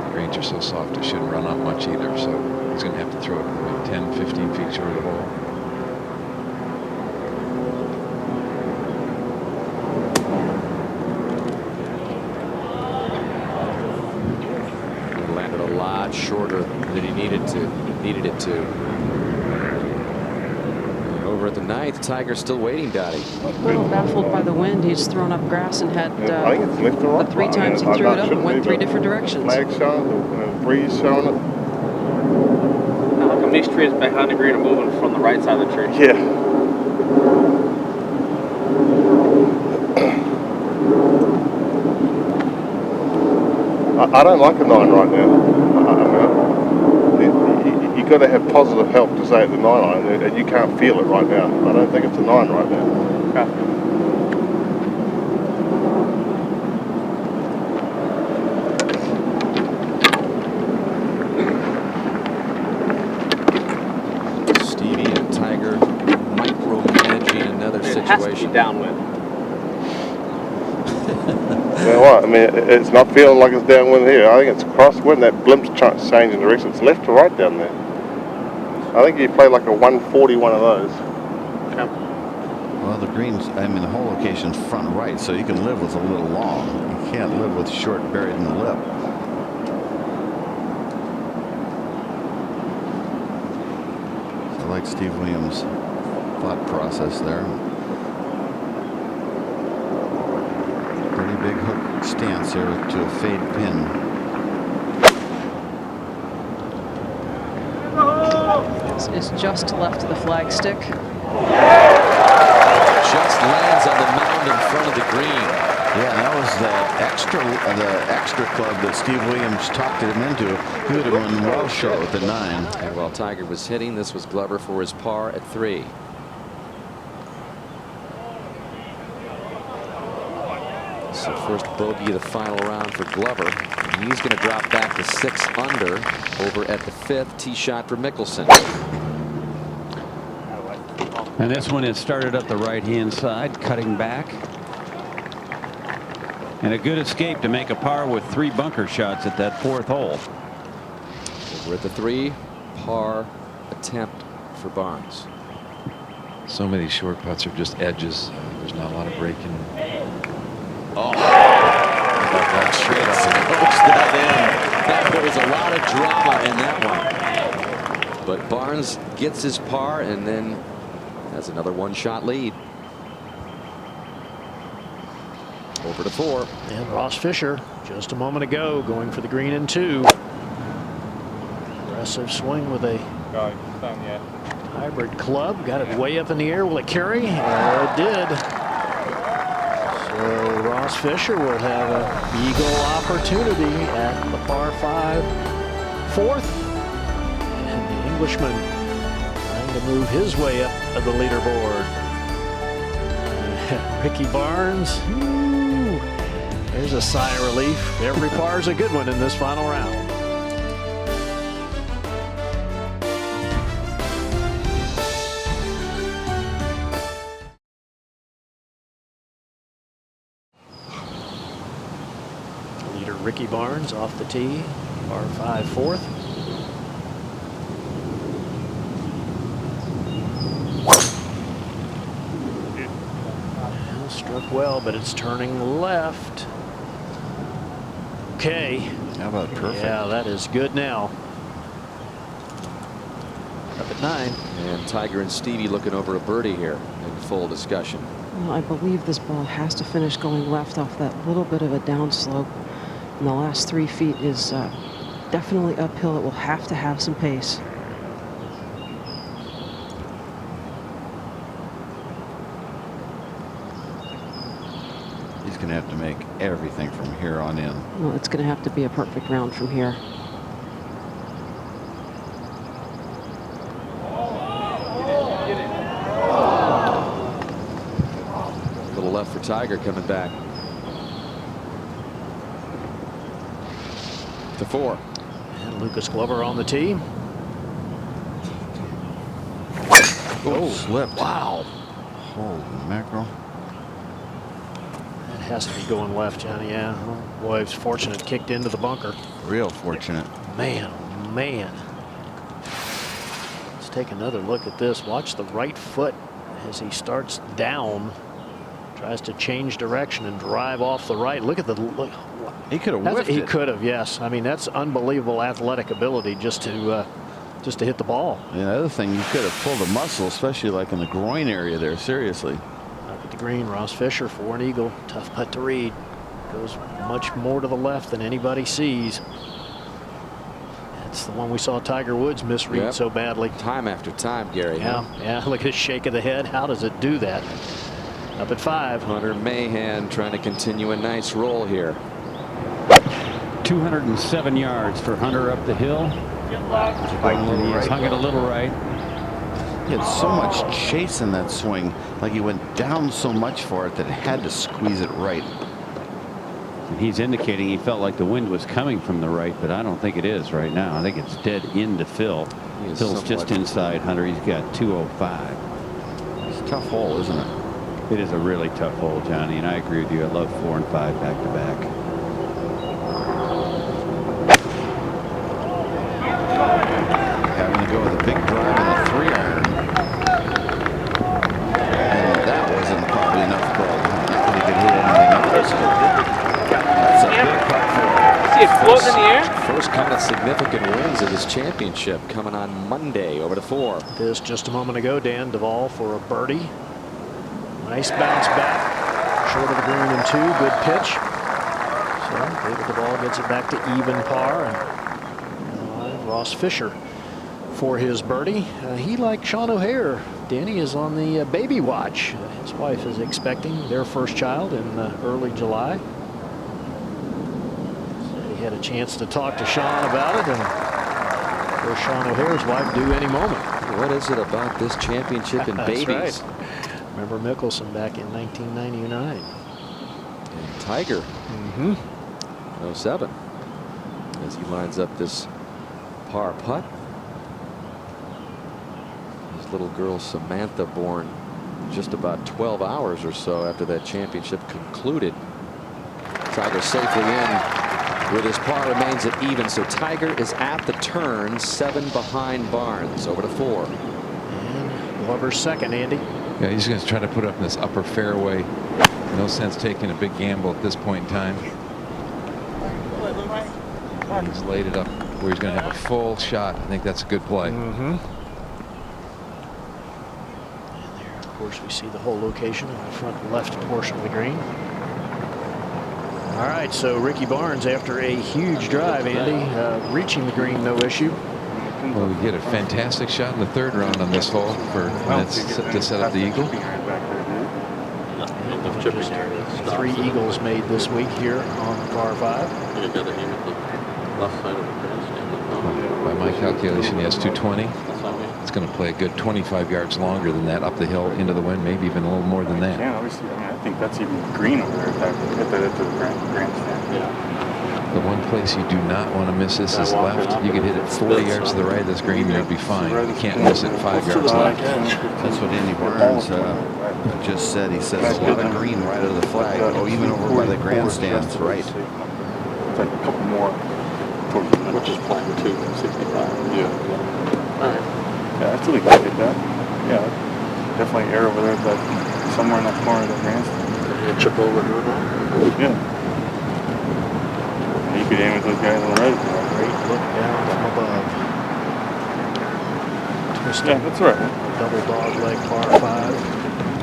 The greens are so soft, it shouldn't run out much either. So he's going to have to throw it maybe 10, 15 feet short of the hole. Shorter than he needed it to. And over at the 9th, Tiger's still waiting, Dottie. A little baffled by the wind. He's thrown up grass and had I think it's left or right. the 3 times he threw it up and went 3 different directions. Flag showing, the breeze showing it. How come these trees behind the green are moving from the right side of the tree? Yeah. I don't like a 9 right now. You've got to have positive help to say it's a 9 iron, and you can't feel it right now. I don't think it's a 9 right now. Okay. Stevie and Tiger micromanaging another situation. It has to be downwind. You know what? I mean, it's not feeling like it's downwind here. I think it's crosswind. That blimp's changing direction. It's left to right down there. I think you play like a 141 of those. Okay. Well, the greens, I mean, the whole location's front right, so you can live with a little long. You can't live with short buried in the lip. So I like Steve Williams' thought process there. Pretty big hook stance here to a fade pin. It's just left of the flagstick. Just lands on the mound in front of the green. Yeah, that was the extra club that Steve Williams talked him into. He would have been well short with the 9. And while Tiger was hitting, this was Glover for his par at 3. So first bogey of the final round for Glover. And he's going to drop back to 6 under over at the 5th tee shot for Mickelson. And this one is started up the right-hand side, cutting back. And a good escape to make a par with 3 bunker shots at that 4th hole. Over at the 3, par attempt for Barnes. So many short putts are just edges. There's not a lot of breaking. Oh, that straight that in. There was a lot of drama in that one. But Barnes gets his par and then has another 1-shot lead. Over to 4. And Ross Fisher just a moment ago going for the green in 2. Aggressive swing with a hybrid club. Got it way up in the air. Will it carry? It did. So Ross Fisher will have a eagle opportunity at the par 5 4th. And the Englishman trying to move his way up the leaderboard. Ricky Barnes. There's a sigh of relief. Every par is a good one in this final round. Leader Ricky Barnes off the tee, par 5 4th. Struck well, but it's turning left. Okay. How about perfect? Yeah, that is good now. Up at 9. And Tiger and Stevie looking over a birdie here in full discussion. Well, I believe this ball has to finish going left off that little bit of a downslope. And the last 3 feet is definitely uphill. It will have to have some pace. He's going to have to make everything from here on in. Well, it's going to have to be a perfect round from here. A little left for Tiger coming back. To 4. And Lucas Glover on the tee. Oh, slipped. Wow. Holy mackerel. That has to be going left, Johnny. Yeah. Oh, boy, it's fortunate kicked into the bunker. Real fortunate. Man, oh man. Let's take another look at this. Watch the right foot as he starts down. Tries to change direction and drive off the right. Look at the look. He could have whiffed it. He could have, yes. I mean, that's unbelievable athletic ability just to hit the ball. Yeah, the other thing, you could have pulled a muscle, especially like in the groin area there. Seriously. Up at the green, Ross Fisher for an eagle. Tough putt to read. Goes much more to the left than anybody sees. That's the one we saw Tiger Woods misread so badly. Time after time, Gary. Yeah, yeah. Look at his shake of the head. How does it do that? Up at 5. Hunter Mahan trying to continue a nice roll here. 207 yards for Hunter up the hill. He's hung it a little right. He had so much chase in that swing. Like he went down so much for it that it had to squeeze it right. And he's indicating he felt like the wind was coming from the right, but I don't think it is right now. I think it's dead into Phil. Phil's just inside Hunter. He's got 205. It's a tough hole, isn't it? It is a really tough hole, Johnny, and I agree with you. I love 4 and 5 back to back. Having to go with a big drive and a 3-iron. And that wasn't probably enough ball. Not that he could hit anything else. That's a big putt for him. See it float in the air? First kind of significant wins of this championship coming on Monday. Over to 4. This just a moment ago, Dan Duval for a birdie. Nice bounce back. Short of the green in 2. Good pitch. So David Duval gets it back to even par. And Ross Fisher for his birdie. He, like Sean O'Haire, Danny, is on the baby watch. His wife is expecting their first child in early July. So he had a chance to talk to Sean about it, and of course Sean O'Haire's wife due any moment. What is it about this championship and babies? That's right. Remember Mickelson back in 1999. Tiger. No 7. As he lines up this par putt. His little girl Samantha, born just about 12 hours or so after that championship concluded. Tiger safely in with his par remains at even. So Tiger is at the turn, 7 behind Barnes. Over to 4. And Glover's second, Andy. Yeah, he's going to try to put up in this upper fairway. No sense taking a big gamble at this point in time. He's laid it up where he's going to have a full shot. I think that's a good play. And there, of course, we see the whole location in the front left portion of the green. All right, so Ricky Barnes, after a huge drive, Andy, reaching the green, no issue. Well, we get a fantastic shot in the 3rd round on this hole to set up the eagle. 3 eagles made this week here on par 5. By my calculation, he has 220. It's going to play a good 25 yards longer than that up the hill into the wind, maybe even a little more than that. Yeah, obviously. I mean, I think that's even green over there at the grandstand. The one place you do not want to miss this is left. You could hit it 40 yards to the right of this green and you'll be fine. You can't miss it 5 yards left. That's what Andy Barnes just said. He says a lot of green right of the flag. Oh, even over by the grandstands, right. It's like a couple more towards the middle. Which is playing 265. Yeah. All right. Yeah, I still think I hit that. Yeah, definitely air over there, but somewhere in that corner of that grandstand. Chip over to it. Yeah. You could aim at those guys on the right. Great look down from above. Twisting. Yeah, that's right. Double dog leg par 5.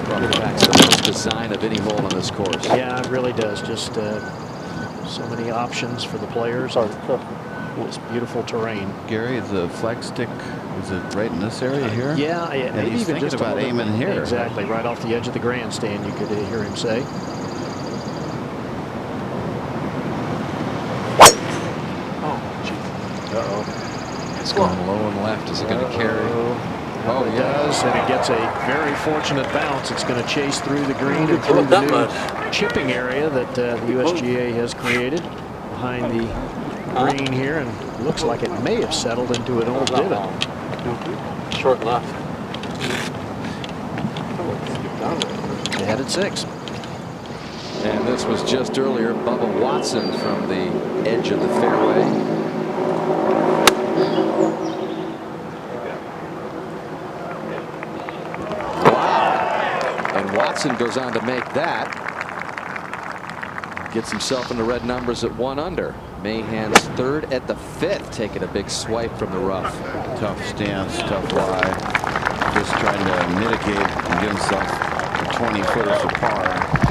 That's the best design of any hole on this course. Yeah, it really does. Just so many options for the players. It's beautiful terrain. Gary, the flag stick, is it right in this area here? Yeah, maybe he's even thinking just about aiming here. Exactly, right off the edge of the grandstand, you could hear him say. It's going low and left. Is it going to carry? Oh, it does, and it gets a very fortunate bounce. It's going to chase through the green and through the new chipping area that the USGA has created behind the green here, and looks like it may have settled into an old divot. Short left. They had it 6. And this was just earlier. Bubba Watson from the edge of the fairway. Watson goes on to make that. Gets himself in the red numbers at 1 under. Mahan's 3rd at the 5th, taking a big swipe from the rough. Tough stance, tough lie. Just trying to mitigate and get himself a 20-footer for par.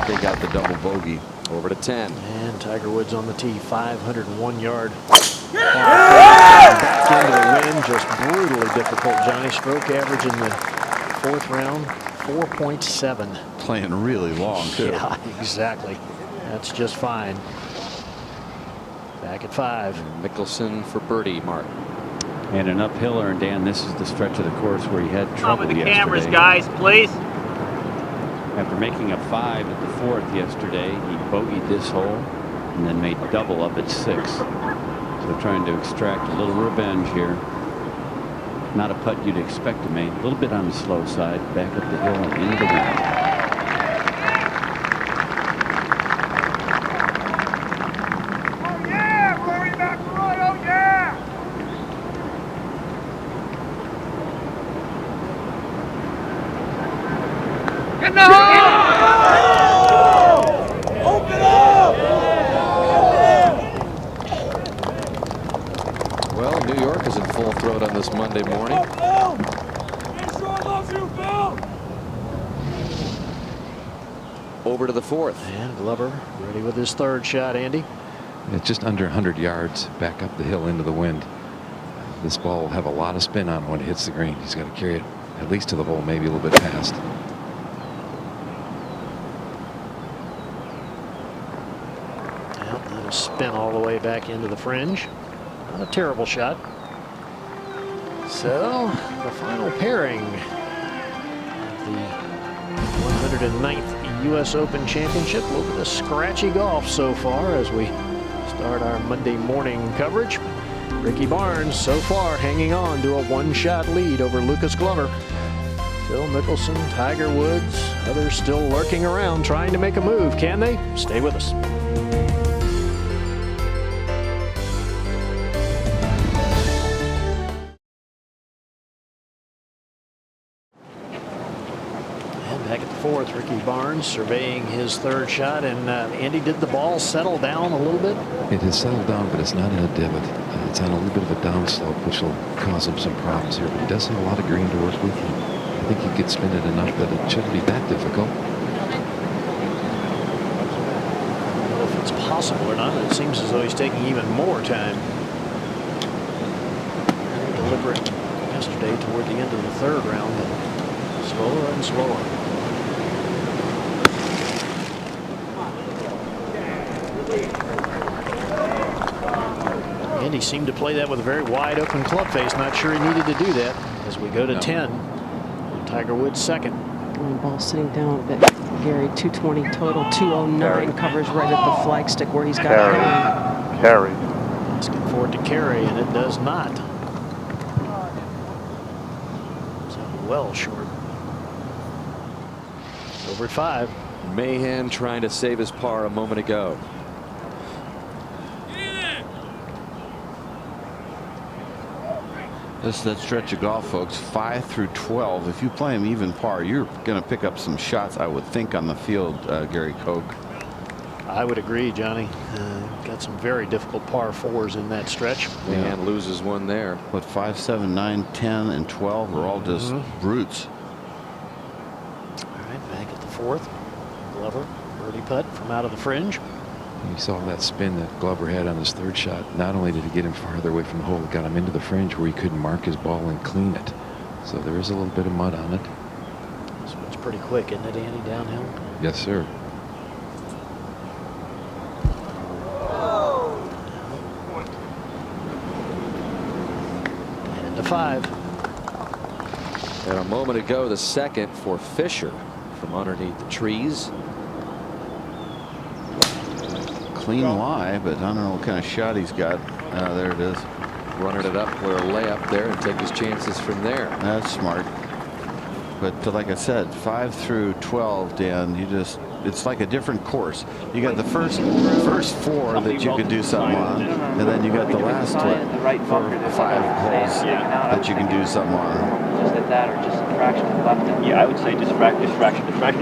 They got the double bogey. Over to 10. And Tiger Woods on the tee, 501 yard. Back into the wind, just brutally difficult. Johnny, stroke average in the 4th round, 4.7. Playing really long, too. Yeah, exactly. That's just fine. Back at 5. Mickelson for birdie, Mark. And an uphiller, and Dan, this is the stretch of the course where he had trouble with the yesterday. cameras, guys, please. After making a 5 at the 4th yesterday, he bogeyed this hole and then made double up at 6. So trying to extract a little revenge here. Not a putt you'd expect to make. A little bit on the slow side, back up the hill and into the wind. Well, New York is in full throat on this Monday morning. Over to the 4th. And Glover ready with his 3rd shot, Andy. It's just under 100 yards back up the hill into the wind. This ball will have a lot of spin on it when it hits the green. He's got to carry it at least to the hole, maybe a little bit past. Well, that'll spin all the way back into the fringe. Not a terrible shot. So the final pairing of the 109th U.S. Open Championship. A little bit of scratchy golf so far as we start our Monday morning coverage. Ricky Barnes so far hanging on to a one-shot lead over Lucas Glover. Phil Mickelson, Tiger Woods, others still lurking around trying to make a move. Can they? Stay with us. And back at the fourth, Ricky Barnes surveying his third shot. And Andy, did the ball settle down a little bit? It has settled down, but it's not in a divot. It's on a little bit of a downslope, which will cause him some problems here. But he does have a lot of green to work with. I think he could spin it enough that it shouldn't be that difficult. I don't know if it's possible or not. It seems as though he's taking even more time. Deliberate yesterday toward the end of the third round, but slower and slower. And he seemed to play that with a very wide open club face. Not sure he needed to do that as we go to 10. Tiger Woods second. Ball sitting down a bit. Gary, 220 total, 209 covers right at the flagstick where he's got it. Carry. Asking for it to carry, and it does not. So well short. Over at 5. Mahan trying to save his par a moment ago. This is that stretch of golf, folks, 5 through 12. If you play him even par, you're going to pick up some shots, I would think, on the field, Gary Koch. I would agree, Johnny. Got some very difficult par 4s in that stretch. Mahan loses one there. But 5, 7, 9, 10, and 12 are all just brutes. All right, back at the fourth. Glover, birdie putt from out of the fringe. You saw that spin that Glover had on his third shot. Not only did he get him farther away from the hole, it got him into the fringe where he couldn't mark his ball and clean it. So there is a little bit of mud on it. This one's pretty quick, isn't it, Andy, downhill? Yes, sir. And to 5. And a moment ago, the second for Fisher from underneath the trees. Clean lie, but I don't know what kind of shot he's got. There it is. Running it up for a layup there and take his chances from there. That's smart. But like I said, 5 through 12, Dan, it's like a different course. You got the first 4 that you could do something on, and then you got the last 5 holes that you can do something on. Just at that, or just a fraction left? Yeah, I would say just fraction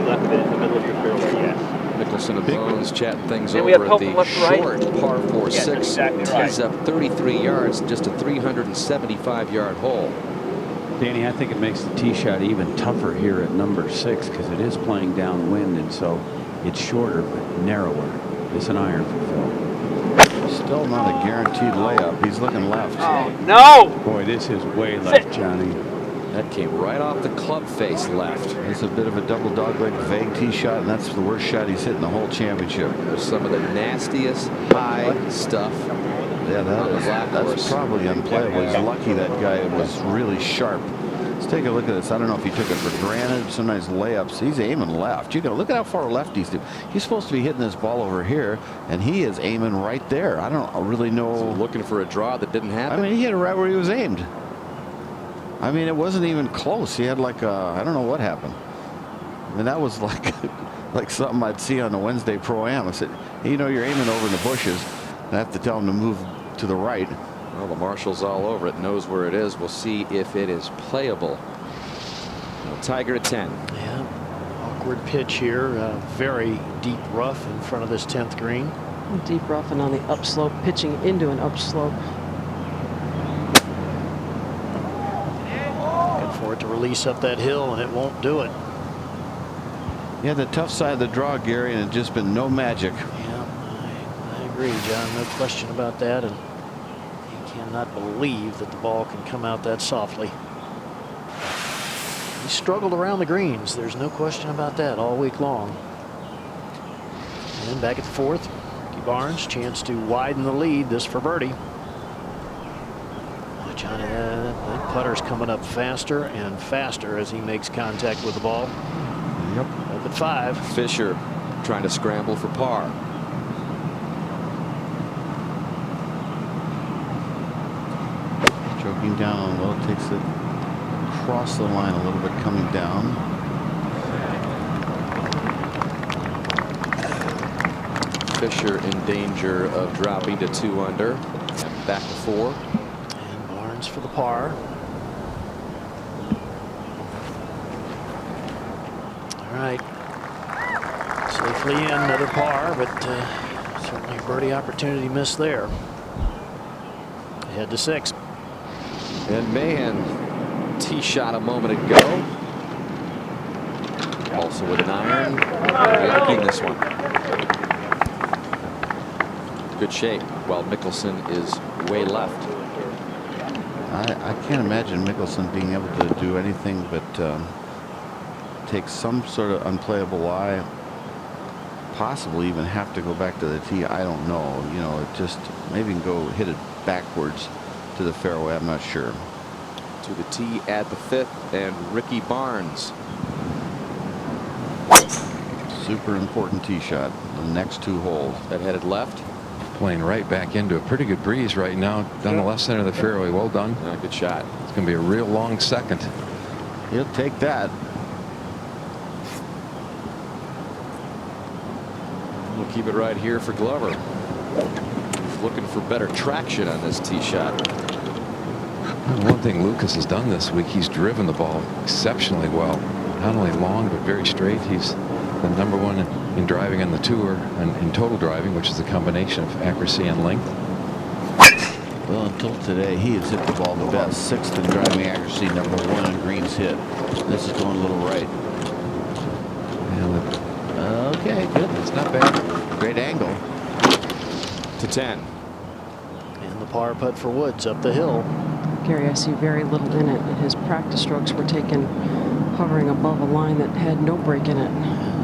left of it in the middle of your fairway, yes. Mickelson and Bones chatting things Then over we have at Pope the left to right. short par 4 Yes, 6. exactly Tees right. up 33 yards, just a 375-yard hole. Danny, I think it makes the tee shot even tougher here at number 6 because it is playing downwind, and so it's shorter but narrower. It's an iron for Phil. Still not a guaranteed layup. He's looking left. Oh, no! Boy, this is way left, Johnny. That came right off the club face left. It's a bit of a double dogleg vague tee shot, and that's the worst shot he's hit in the whole championship. There's some of the nastiest high stuff. Yeah, that's probably unplayable. He's lucky that guy was really sharp. Let's take a look at this. I don't know if he took it for granted. Sometimes layups. He's aiming left. You got look at how far left he's. He's supposed to be hitting this ball over here, and he is aiming right there. I don't really know. So looking for a draw that didn't happen. I mean, he hit it right where he was aimed. I mean, it wasn't even close. He had like I don't know what happened. I mean, that was like like something I'd see on a Wednesday Pro-Am. I said, hey, you know, you're aiming over in the bushes. I have to tell him to move to the right. Well, the marshal's all over it, knows where it is. We'll see if it is playable. Well, Tiger at 10. Yeah, awkward pitch here. Very deep rough in front of this 10th green. Deep rough and on the upslope, pitching into an upslope. Looking for it to release up that hill, and it won't do it. Yeah, the tough side of the draw, Gary, and it's just been no magic. Yeah, I agree, John. No question about that. And you cannot believe that the ball can come out that softly. He struggled around the greens. There's no question about that all week long. And back at the fourth, Ricky Barnes, chance to widen the lead. This for birdie. Oh, Johnny, that putter's coming up faster and faster as he makes contact with the ball. Yep. Up at 5. Fisher trying to scramble for par. Joking down on low, takes it across the line a little bit coming down. Fisher in danger of dropping to 2 under and back to 4. And Barnes for the par. All right. Safely in, another par, but certainly a birdie opportunity missed there. Head to 6. And Mahan tee shot a moment ago. Also with an iron. Blocking this one. Good shape while Mickelson is way left. I can't imagine Mickelson being able to do anything but take some sort of unplayable lie. Possibly even have to go back to the tee. I don't know. You know, it just maybe can go hit it backwards to the fairway. I'm not sure. To the tee at the 5th, and Ricky Barnes. Super important tee shot. The next 2 holes. That headed left. Playing right back into a pretty good breeze right now down the left center of the fairway. Well done. Good shot. It's going to be a real long second. He'll take that. We'll keep it right here for Glover. He's looking for better traction on this tee shot. One thing Lucas has done this week, he's driven the ball exceptionally well. Not only long, but very straight. He's the #1 in driving on the tour and in total driving, which is a combination of accuracy and length. Well, until today, he has hit the ball the best. 6th in driving accuracy, #1 in greens hit. This is going a little right. Okay, good. It's not bad. Great angle. To 10. And the par putt for Woods up the hill. Gary, I see very little in it. His practice strokes were taken hovering above a line that had no break in it.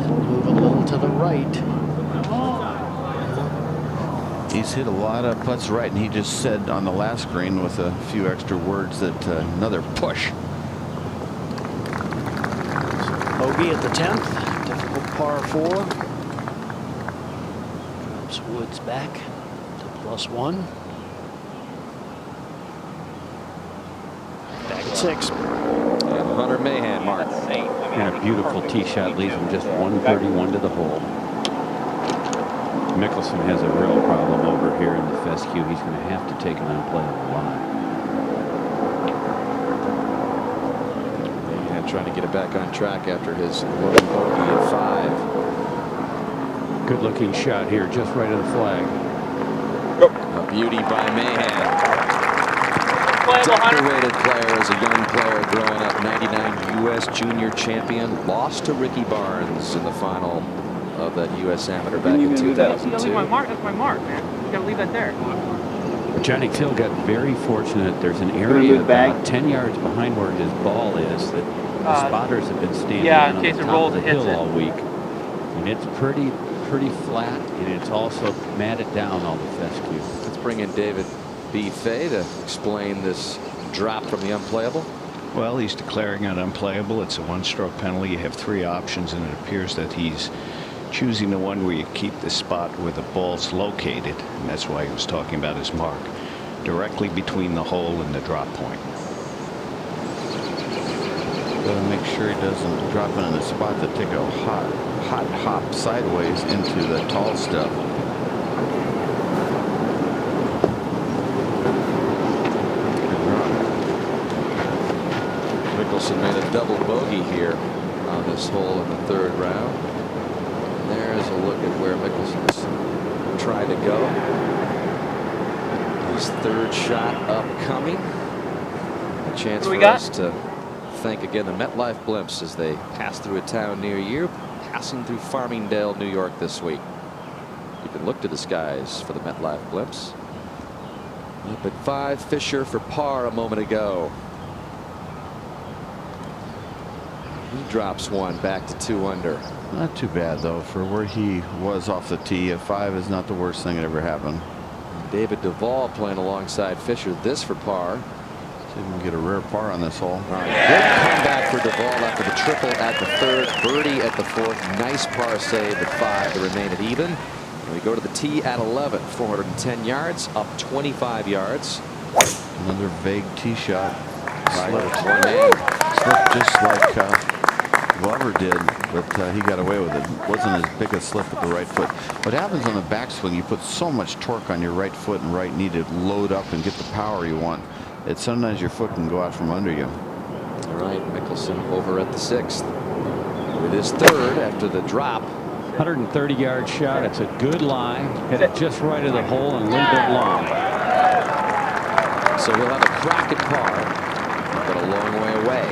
It'll move a little to the right. He's hit a lot of putts right, and he just said on the last green with a few extra words that another push. Bogey at the 10th. Difficult par 4. Drops Woods back to +1. Back at 6. And Hunter Mahan, Mark. And a beautiful tee shot leaves him just 131 to the hole. Mickelson has a real problem over here in the fescue. He's going to have to take an unplayable line. Mahan trying to get it back on track after his low bogey at 5. Good looking shot here, just right of the flag. A beauty by Mahan. Decorated player as a young player growing up. 99 U.S. Junior champion. Lost to Ricky Barnes in the final of that U.S. Amateur back in 2002. That's my mark, man. You gotta leave that there. Johnny Phil got very fortunate. There's an area about 10 yards behind where his ball is that the spotters have been standing on the top of the hill all week. And it's pretty flat, and it's also matted down all the fescue. Let's bring in David B. Fay to explain this drop from the unplayable. Well, he's declaring it unplayable. It's a 1-stroke penalty. You have 3 options, and it appears that he's choosing the one where you keep the spot where the ball's located, and that's why he was talking about his mark, directly between the hole and the drop point. Got to make sure he doesn't drop it in a spot that take a hot hop sideways into the tall stuff. Mickelson made a double bogey here on this hole in the 3rd round. There's a look at where Mickelson's trying to go. His 3rd shot upcoming. A chance for us to thank again the MetLife Blimps as they pass through a town near you, passing through Farmingdale, New York this week. You can look to the skies for the MetLife Blimps. Up at 5, Fisher for par a moment ago. He drops one back to 2 under. Not too bad, though, for where he was off the tee. A 5 is not the worst thing that ever happened. David Duval playing alongside Fisher. This for par. See if we can get a rare par on this hole. All right, good comeback for Duvall after the triple at the third, birdie at the fourth. Nice par save at 5 to remain at even. And we go to the tee at 11, 410 yards, up 25 yards. Another vague tee shot. Slipped one hand. Slipped just like Glover did, but he got away with it. Wasn't as big a slip with the right foot. What happens on the backswing, you put so much torque on your right foot and right knee to load up and get the power you want. It's sometimes your foot can go out from under you. All right, Mickelson over at the 6th with his third after the drop. 130-yard shot. It's a good line. Hit it just right of the hole and a little bit long. So he'll have a crack at par, but a long way away.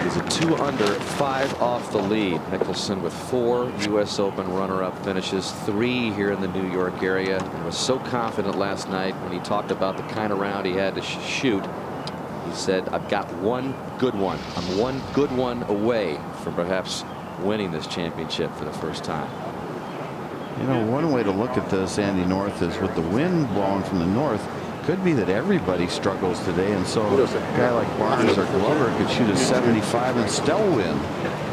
He's a 2 under, 5 off the lead. Mickelson with 4 U.S. Open runner-up finishes, 3 here in the New York area, and was so confident last night when he talked about the kind of round he had to shoot. He said, "I've got one good one. I'm one good one away from perhaps winning this championship for the first time." You know, one way to look at this, Andy North, is with the wind blowing from the north, could be that everybody struggles today, and so a guy like Barnes or Glover could shoot a 75 and still win.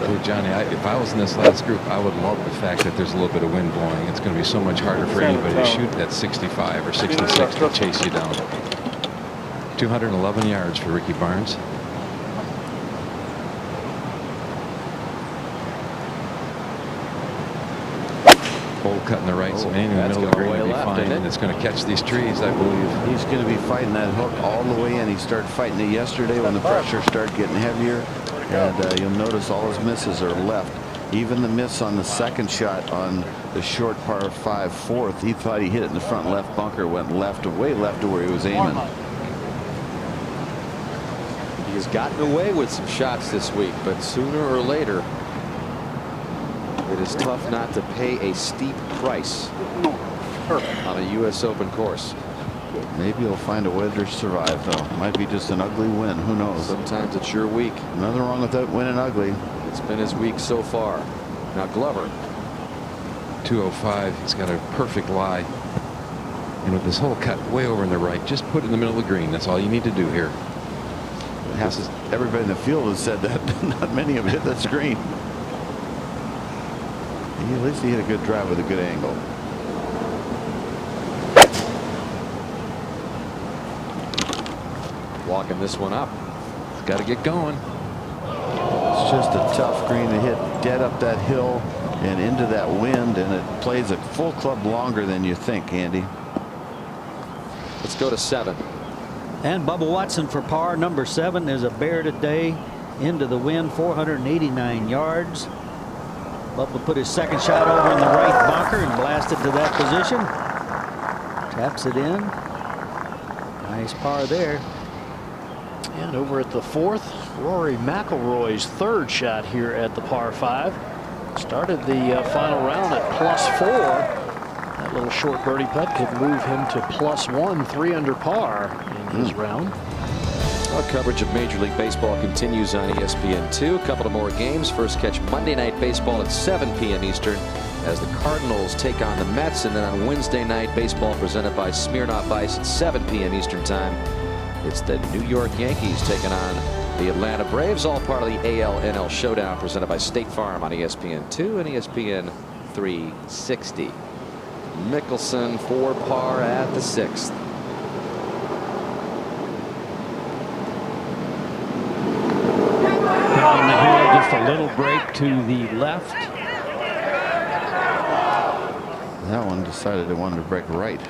Hey, Johnny, if I was in this last group, I would love the fact that there's a little bit of wind blowing. It's going to be so much harder for anybody to shoot that 65 or 66 to chase you down. 211 yards for Ricky Barnes. Hole cut in the right, so in the middle of the green will be fine, and it's going to catch these trees, I believe. He's going to be fighting that hook all the way in. He started fighting it yesterday when the pressure started getting heavier, and you'll notice all his misses are left. Even the miss on the second shot on the short par 5 fourth, he thought he hit it in the front left bunker, went left, way left to where he was aiming. He has gotten away with some shots this week, but sooner or later, it is tough not to pay a steep price on a U.S. Open course. Maybe he'll find a way to survive, though. Might be just an ugly win. Who knows? Sometimes it's your week. Nothing wrong with that winning ugly. It's been his week so far. Now Glover. 205. He's got a perfect lie. And with this hole cut way over in the right, just put it in the middle of the green. That's all you need to do here. Everybody in the field has said that. Not many have hit that screen. At least he hit a good drive with a good angle. Walking this one up. He's got to get going. It's just a tough green to hit dead up that hill and into that wind, and it plays a full club longer than you think, Andy. Let's go to 7. And Bubba Watson for par number 7 is a bear today. Into the wind, 489 yards. Bubba put his second shot over in the right bunker and blasted to that position. Taps it in. Nice par there. And over at the 4th, Rory McIlroy's 3rd shot here at the par 5. Started the final round at +4. That little short birdie putt could move him to +1, 3 under par in his round. Our coverage of Major League Baseball continues on ESPN2. A couple of more games. First catch Monday Night Baseball at 7 p.m. Eastern as the Cardinals take on the Mets. And then on Wednesday night, baseball presented by Smirnoff Ice at 7 p.m. Eastern Time. It's the New York Yankees taking on the Atlanta Braves, all part of the AL-NL Showdown presented by State Farm on ESPN2 and ESPN 360. Mickelson for par at the 6th. On the hill, just a little break to the left. That one decided it wanted to break right.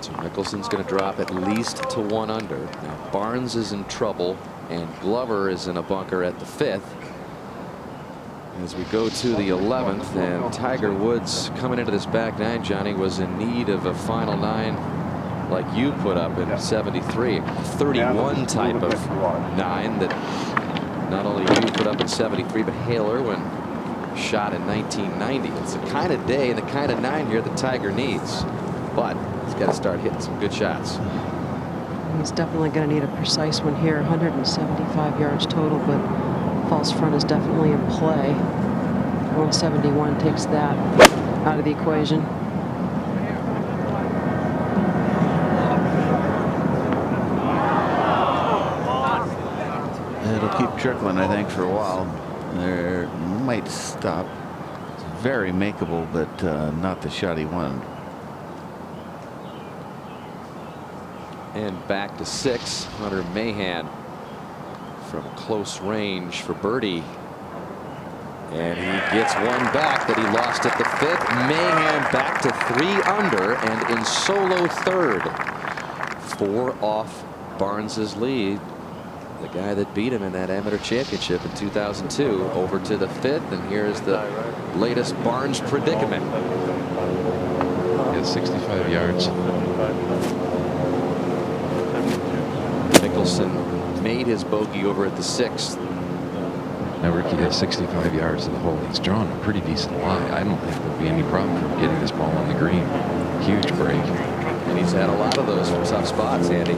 So Mickelson's going to drop at least to 1 under. Now Barnes is in trouble and Glover is in a bunker at the 5th. As we go to the 11th, and Tiger Woods coming into this back 9, Johnny, was in need of a final 9 like you put up in 73, a 31 type of 9 that not only you put up in 73, but Hale Irwin shot in 1990. It's the kind of day and the kind of 9 here that Tiger needs, but he's got to start hitting some good shots. He's definitely going to need a precise one here. 175 yards total, but false front is definitely in play. 171 takes that out of the equation. It'll keep trickling, I think, for a while. There might stop. It's very makeable, but not the shot he wanted. And back to 6. Hunter Mahan from close range for birdie. And he gets one back that he lost at the 5th. Mahan back to 3 under and in solo 3rd. 4 off Barnes's lead. The guy that beat him in that amateur championship in 2002 over to the 5th. And here's the latest Barnes predicament. He has 65 yards. Mickelson made his bogey over at the 6th. Now Ricky has 65 yards to the hole. He's drawn a pretty decent lie. I don't think there'll be any problem for him getting this ball on the green. Huge break. And he's had a lot of those from tough spots, Andy.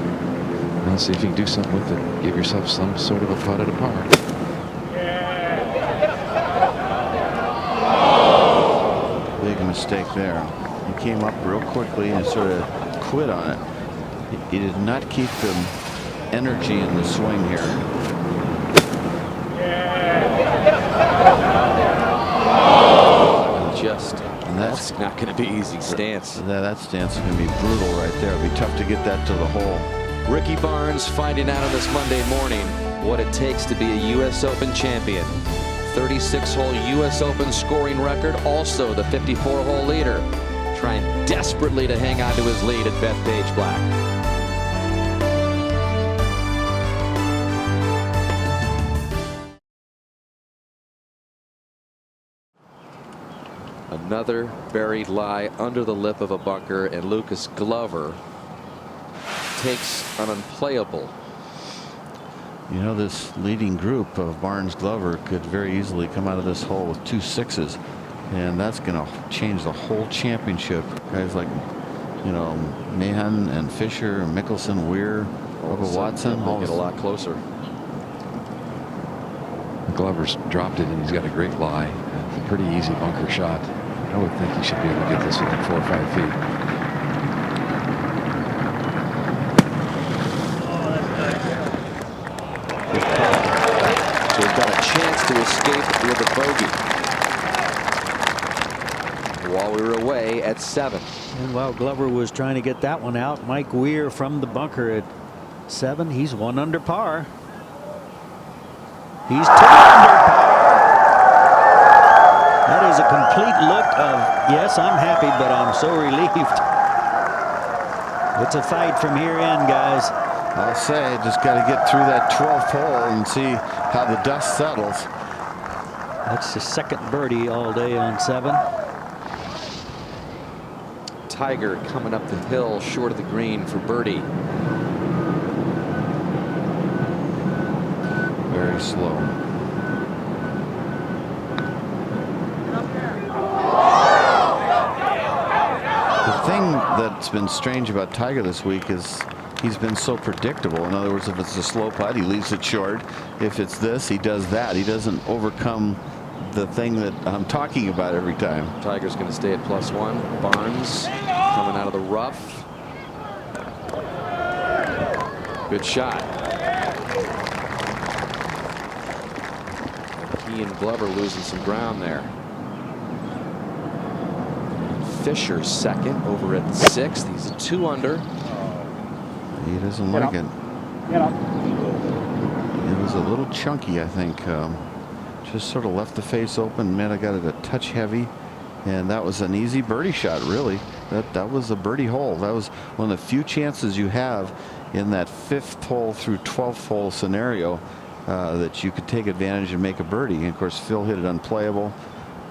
Well, see if you can do something with it. Give yourself some sort of a putt at a par. Big mistake there. He came up real quickly and sort of quit on it. He did not keep the energy in the swing here. And that's not going to be easy stance. That stance is going to be brutal right there. It'll be tough to get that to the hole. Ricky Barnes finding out on this Monday morning what it takes to be a U.S. Open champion. 36-hole U.S. Open scoring record, also the 54-hole leader. Trying desperately to hang on to his lead at Bethpage Black. Another buried lie under the lip of a bunker, and Lucas Glover takes an unplayable. You know, this leading group of Barnes Glover could very easily come out of this hole with 2 6s, and that's going to change the whole championship. Guys like, you know, Mahan and Fisher and Mickelson, Weir, Bubba Watson, all get a lot closer. Glover's dropped it, and he's got a great lie. A pretty easy bunker shot. I would think he should be able to get this within 4 or 5 feet. So he's got a chance to escape with a bogey while we were away at 7. And while Glover was trying to get that one out, Mike Weir from the bunker at 7. He's 1 under par. He's 2 under par. That is a complete look of, yes, I'm happy, but I'm so relieved. It's a fight from here in, guys. I'll say, just got to get through that 12th hole and see how the dust settles. That's the 2nd birdie all day on 7. Tiger coming up the hill short of the green for birdie. Very slow. The thing that's been strange about Tiger this week is he's been so predictable. In other words, if it's a slow putt, he leaves it short. If it's this, he does that. He doesn't overcome the thing that I'm talking about every time. Tiger's going to stay at +1. Barnes coming out of the rough. Good shot. He and Glover losing some ground there. Fisher 2nd over at the 6th. He's a 2 under. He doesn't like it. It was a little chunky, I think. Just sort of left the face open. Man, I got it a touch heavy, and that was an easy birdie shot. Really, that was a birdie hole. That was one of the few chances you have in that 5th hole through 12th hole scenario that you could take advantage and make a birdie. And of course, Phil hit it unplayable.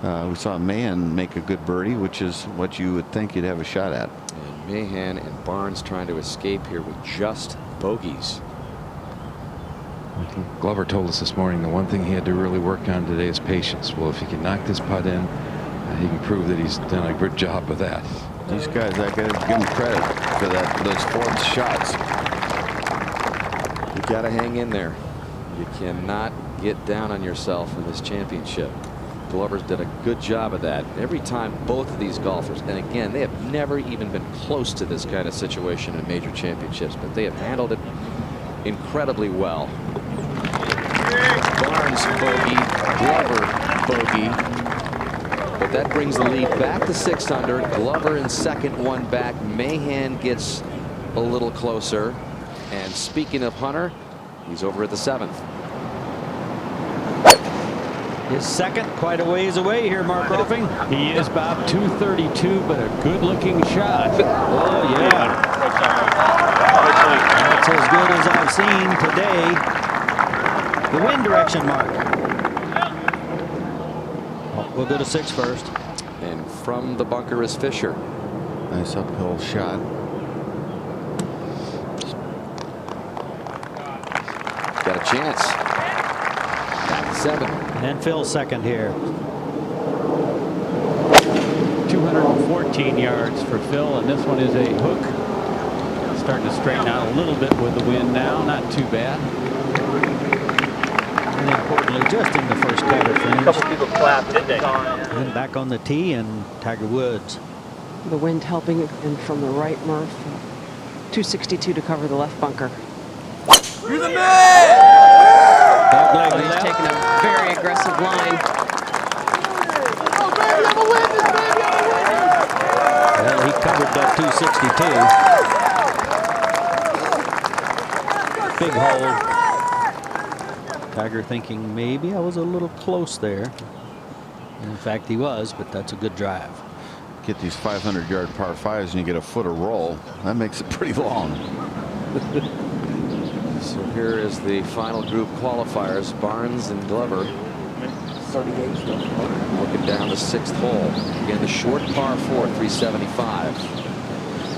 We saw Mahan make a good birdie, which is what you would think you'd have a shot at. And Mahan and Barnes trying to escape here with just bogeys. Glover told us this morning the one thing he had to really work on today is patience. Well, if he can knock this putt in, he can prove that he's done a good job with that. These guys, I got to give them credit for those 4th shots. You got to hang in there. You cannot get down on yourself in this championship. Glover's did a good job of that. Every time both of these golfers, and again, they have never even been close to this kind of situation in major championships, but they have handled it incredibly well. Barnes bogey, Glover bogey. But that brings the lead back to 6 under. Glover in second, 1 back. Mahan gets a little closer. And speaking of Hunter, he's over at the 7th. His second, quite a ways away here, Mark Rolfing. He is about 232, but a good-looking shot. Oh, yeah. That's as good as I've seen today. The wind direction, Mark. We'll go to 6 first. And from the bunker is Fisher. Nice uphill shot. Got a chance. Back to 7. And Phil second here. 214 yards for Phil, and this one is a hook. Starting to straighten out a little bit with the wind now. Not too bad. And importantly, just in the first cutter finish. A couple people clapped, didn't they? And back on the tee, and Tiger Woods. The wind helping, and from the right, Murph. 262 to cover the left bunker. You're the man! Oh, he's taking a very aggressive line. Well, he covered that 262. Big hole. Tiger thinking maybe I was a little close there. In fact, he was, but that's a good drive. Get these 500-yard par 5s and you get a foot of roll. That makes it pretty long. So here is the final group qualifiers. Barnes and Glover. 38. Looking down the 6th hole. Again, the short par 4, 375.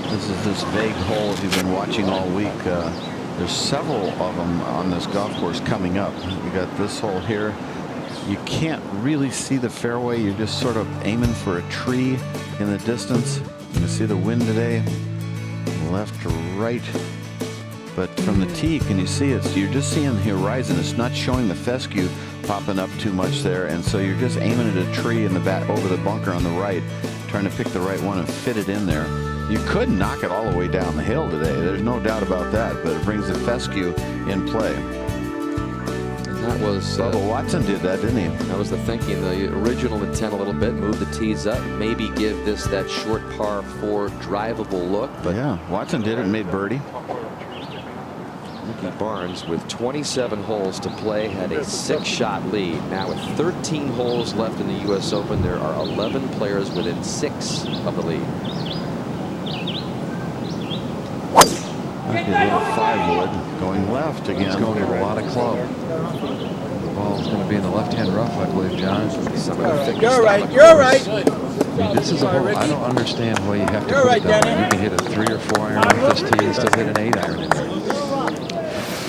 This is this vague hole if you've been watching all week. There's several of them on this golf course coming up. We got this hole here. You can't really see the fairway. You're just sort of aiming for a tree in the distance. You can see the wind today, left to right. But from the tee, can you see it? So you're just seeing the horizon. It's not showing the fescue popping up too much there, and so you're just aiming at a tree in the back over the bunker on the right, trying to pick the right one and fit it in there. You could knock it all the way down the hill today. There's no doubt about that, but it brings the fescue in play. And that was Bubba Watson did that, didn't he? That was the thinking. The original intent a little bit. Move the tees up. Maybe give this that short par 4 drivable look. But yeah, Watson did it and made birdie. Ricky Barnes, with 27 holes to play, had a 6-shot lead. Now with 13 holes left in the U.S. Open, there are 11 players within 6 of the lead. Like a little 5-wood going left again. He's going with a lot of club. The ball's going to be in the left-hand rough, I believe, John. You're right. You're right. I mean, this is a hole. I don't understand why you have to put it down. You can hit a 3 or 4 iron off this tee and still hit an 8 iron in there.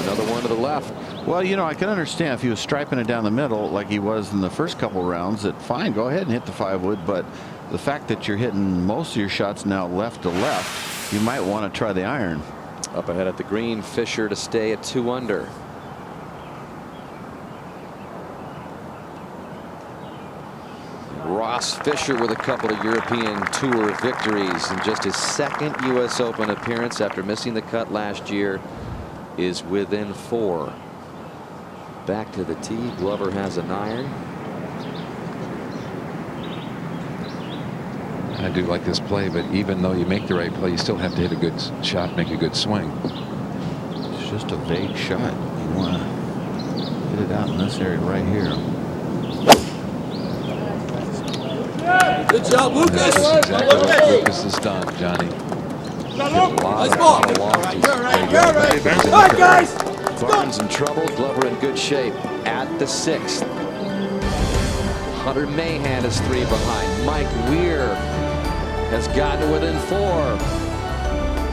Another one to the left. Well, you know, I can understand if he was striping it down the middle like he was in the first couple rounds, that fine, go ahead and hit the 5-wood. But the fact that you're hitting most of your shots now left to left, you might want to try the iron. Up ahead at the green, Fisher to stay at 2 under. Ross Fisher with a couple of European Tour victories, and just his 2nd U.S. Open appearance after missing the cut last year is within 4. Back to the tee. Glover has an iron. I do like this play, but even though you make the right play, you still have to hit a good shot, make a good swing. It's just a vague shot. You want to hit it out in this area right here. Good job, Lucas. That's exactly what Lucas has done, Johnny. Nice ball. All right, guys. Barnes in trouble. Glover in good shape at the 6th. Hunter Mahan is 3 behind. Mike Weir has gotten within 4.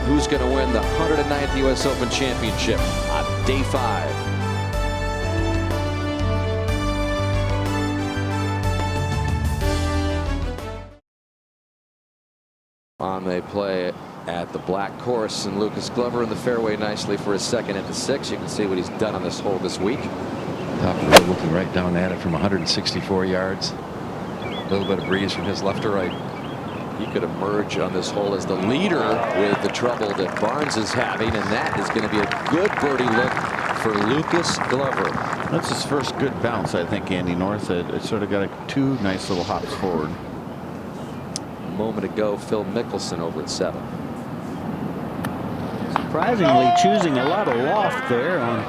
Who's going to win the 109th U.S. Open Championship on day 5? On they play at the black course, and Lucas Glover in the fairway nicely for his 2nd at the 6. You can see what he's done on this hole this week. Top of the road, looking right down at it from 164 yards. A little bit of breeze from his left to right. He could emerge on this hole as the leader with the trouble that Barnes is having, and that is going to be a good birdie look for Lucas Glover. That's his first good bounce, I think, Andy North. It sort of got two nice little hops forward. A moment ago, Phil Mickelson over at 7. Surprisingly choosing a lot of loft there on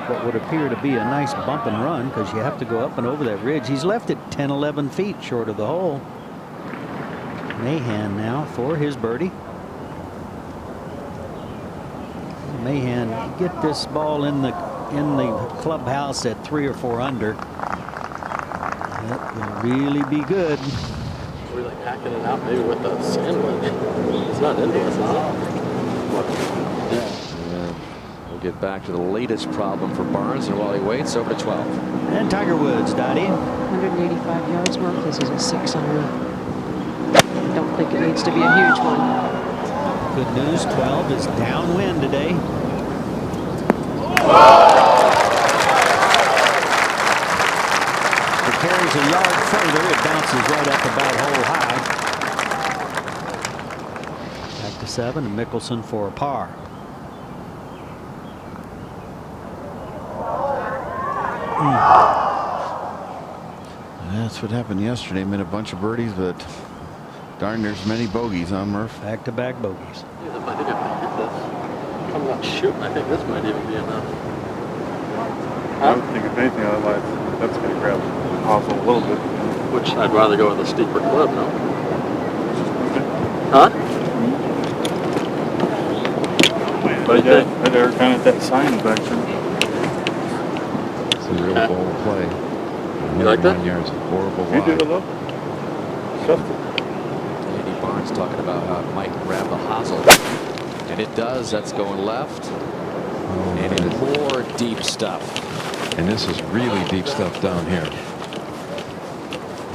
what would appear to be a nice bump and run, because you have to go up and over that ridge. He's left it 10-11 feet short of the hole. Mahan now for his birdie. Mahan, get this ball in the clubhouse at 3 or 4 under. That will really be good. We're like hacking it out maybe with the sandwich. It's not into us, is it? And we'll get back to the latest problem for Barnes, and while he waits, over to 12. And Tiger Woods, Dottie. 185 yards, Murph. This is a 6-iron. I don't think it needs to be a huge one. Good news, 12 is downwind today. It carries a yard further. It bounces right up about hole high. Back to 7, and Mickelson for a par. That's what happened yesterday. Made a bunch of birdies, but darn, there's many bogeys, huh, Murph? Back-to-back bogeys. I think if I hit this, I'm not shooting. I think this might even be enough. I would think if anything, otherwise that's going to grab the hosel a little bit. Which I'd rather go with a steeper club, no? Huh? But yeah, they're kind of that sign back there. It's a real bold play. You like that? 109 yards, horrible You wide. did a little. Andy Barnes talking about how it might grab the hosel. And it does. That's going left. And in more deep stuff. And this is really deep stuff down here.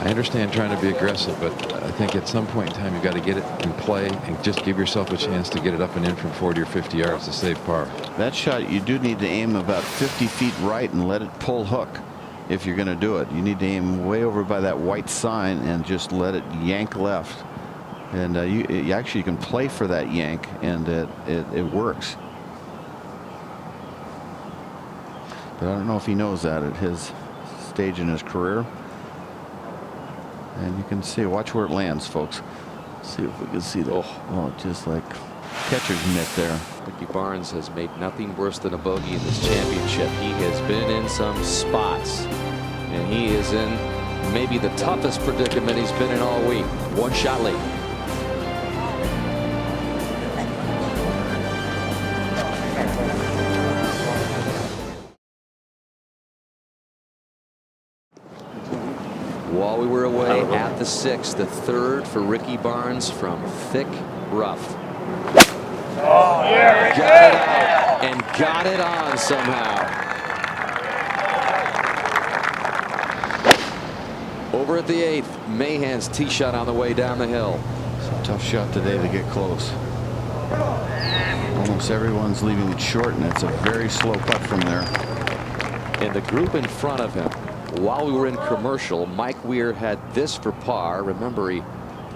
I understand trying to be aggressive, but I think at some point in time you've got to get it in play and just give yourself a chance to get it up and in from 40 or 50 yards to save par. That shot, you do need to aim about 50 feet right and let it pull hook if you're going to do it. You need to aim way over by that white sign and just let it yank left. And you actually can play for that yank, and it works. But I don't know if he knows that at his stage in his career. And you can see, watch where it lands, folks. See if we can see that. Oh, just like catcher's mitt there. Ricky Barnes has made nothing worse than a bogey in this championship. He has been in some spots, and he is in maybe the toughest predicament he's been in all week. One shot late. While we were away at the 6th, the 3rd for Ricky Barnes from thick rough. Oh, yeah. Got it out and got it on somehow. Over at the 8th, Mahan's tee shot on the way down the hill. It's a tough shot today to get close. Almost everyone's leaving it short, and it's a very slow putt from there. And the group in front of him, while we were in commercial, Mike Weir had this for par. Remember, he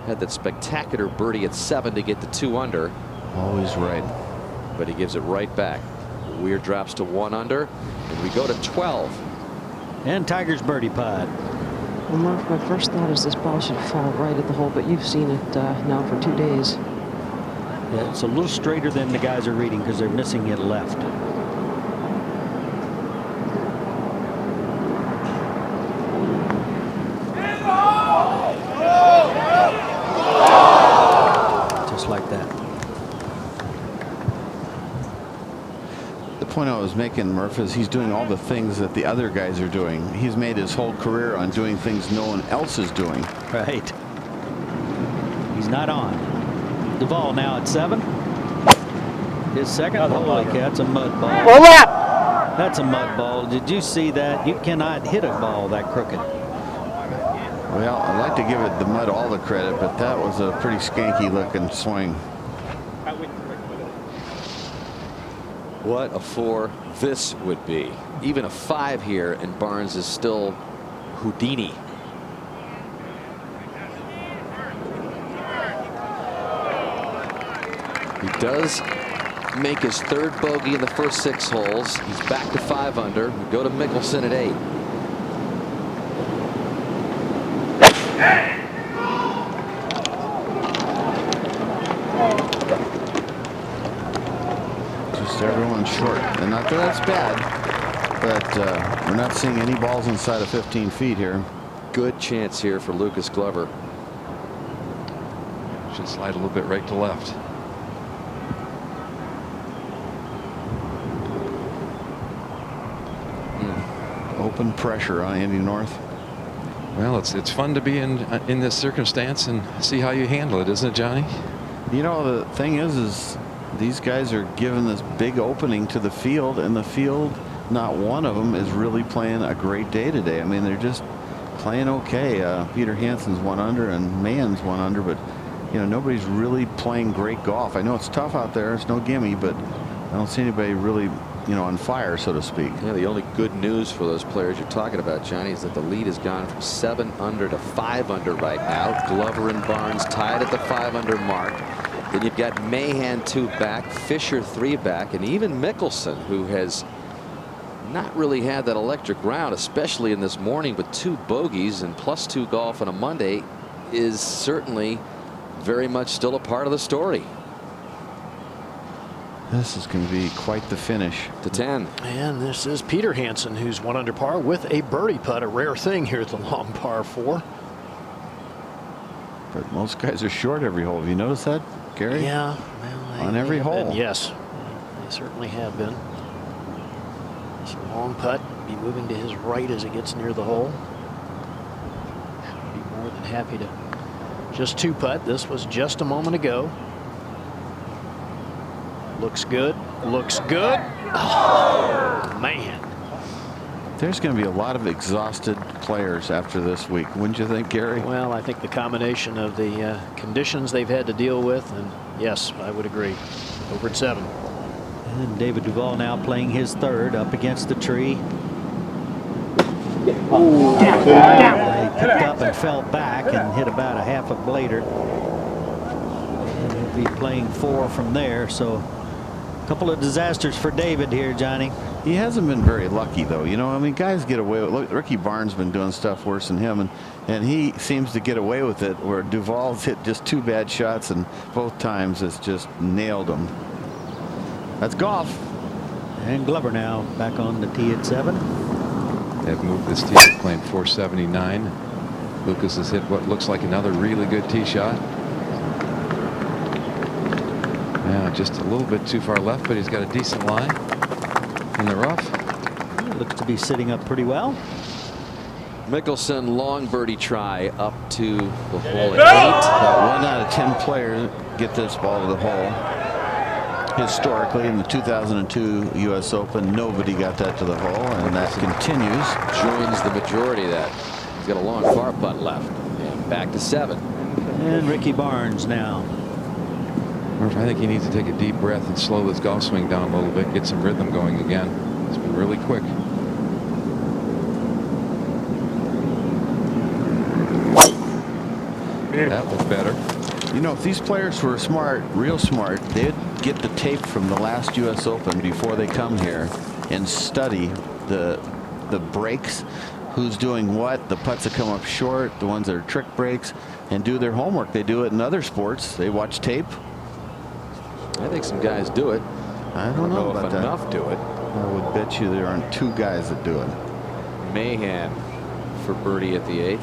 had that spectacular birdie at 7 to get to 2 under. Always right. But he gives it right back. Weir drops to 1 under, and we go to 12. And Tiger's birdie putt. Well, Mark, my first thought is this ball should fall right at the hole, but you've seen it now for 2 days. Yeah, it's a little straighter than the guys are reading because they're missing it left. Just like that. The point I was making, Murph, is he's doing all the things that the other guys are doing. He's made his whole career on doing things no one else is doing. Right. He's not on. Duvall now at 7. His second. Holy cow, that's a mud ball. That's a mud ball. Did you see that? You cannot hit a ball that crooked. Well, I'd like to give it the mud all the credit, but that was a pretty skanky looking swing. What a 4 this would be. Even a 5 here, and Barnes is still Houdini. He does make his third bogey in the first 6 holes. He's back to 5 under. We go to Mickelson at 8. Just everyone's short, and not that that's bad, but we're not seeing any balls inside of 15 feet here. Good chance here for Lucas Glover. Should slide a little bit right to left. Open pressure on Andy North. Well, it's fun to be in this circumstance and see how you handle it, isn't it, Johnny? You know, the thing is these guys are given this big opening to the field, and the field, not one of them is really playing a great day today. I mean, they're just playing okay. Peter Hansen's 1 under and Mann's 1 under, but you know, nobody's really playing great golf. I know it's tough out there, it's no gimme, but I don't see anybody really, you know, on fire, so to speak. Yeah, the only good news for those players you're talking about, Johnny, is that the lead has gone from 7 under to 5 under right now. Glover and Barnes tied at the 5 under mark. Then you've got Mahan 2 back, Fisher 3 back, and even Mickelson, who has not really had that electric round, especially in this morning with 2 bogeys and +2 golf on a Monday, is certainly very much still a part of the story. This is going to be quite the finish. To 10. And this is Peter Hansen, who's 1 under par with a birdie putt, a rare thing here at the long par 4. But most guys are short every hole. Have you noticed that, Gary? Yeah, well, on every hole. Been, yes, they certainly have been. This long putt, be moving to his right as it gets near the hole. Should be more than happy to just 2 putt. This was just a moment ago. Looks good. Looks good. Oh, man. There's going to be a lot of exhausted players after this week, wouldn't you think, Gary? Well, I think the combination of the conditions they've had to deal with, and yes, I would agree. Over at 7. And David Duval now playing his 3rd up against the tree. He picked up and fell back and hit about a half a blader. And he'll be playing 4 from there, so a couple of disasters for David here, Johnny. He hasn't been very lucky, though. You know, I mean, guys get away with it. Look, Ricky Barnes been doing stuff worse than him, and he seems to get away with it, where Duval's hit just 2 bad shots, and both times it's just nailed him. That's golf. And Glover now back on the tee at 7. They've moved this tee, playing 479. Lucas has hit what looks like another really good tee shot. Yeah, just a little bit too far left, but he's got a decent line in the rough. Looks to be sitting up pretty well. Mickelson long birdie try up to the hole at 8. About 1 out of 10 players get this ball to the hole. Historically, in the 2002 U.S. Open, nobody got that to the hole, and that continues. Joins the majority of that. He's got a long par putt left. And back to 7. And Ricky Barnes now. Murph, I think he needs to take a deep breath and slow this golf swing down a little bit, get some rhythm going again. It's been really quick. That was better. You know, if these players were smart, real smart, they'd get the tape from the last U.S. Open before they come here and study the breaks, who's doing what, the putts that come up short, the ones that are trick breaks, and do their homework. They do it in other sports. They watch tape. I think some guys do it. I don't know if about that. enough do it. I would bet you there aren't 2 guys that do it. Mahan for birdie at the 8th.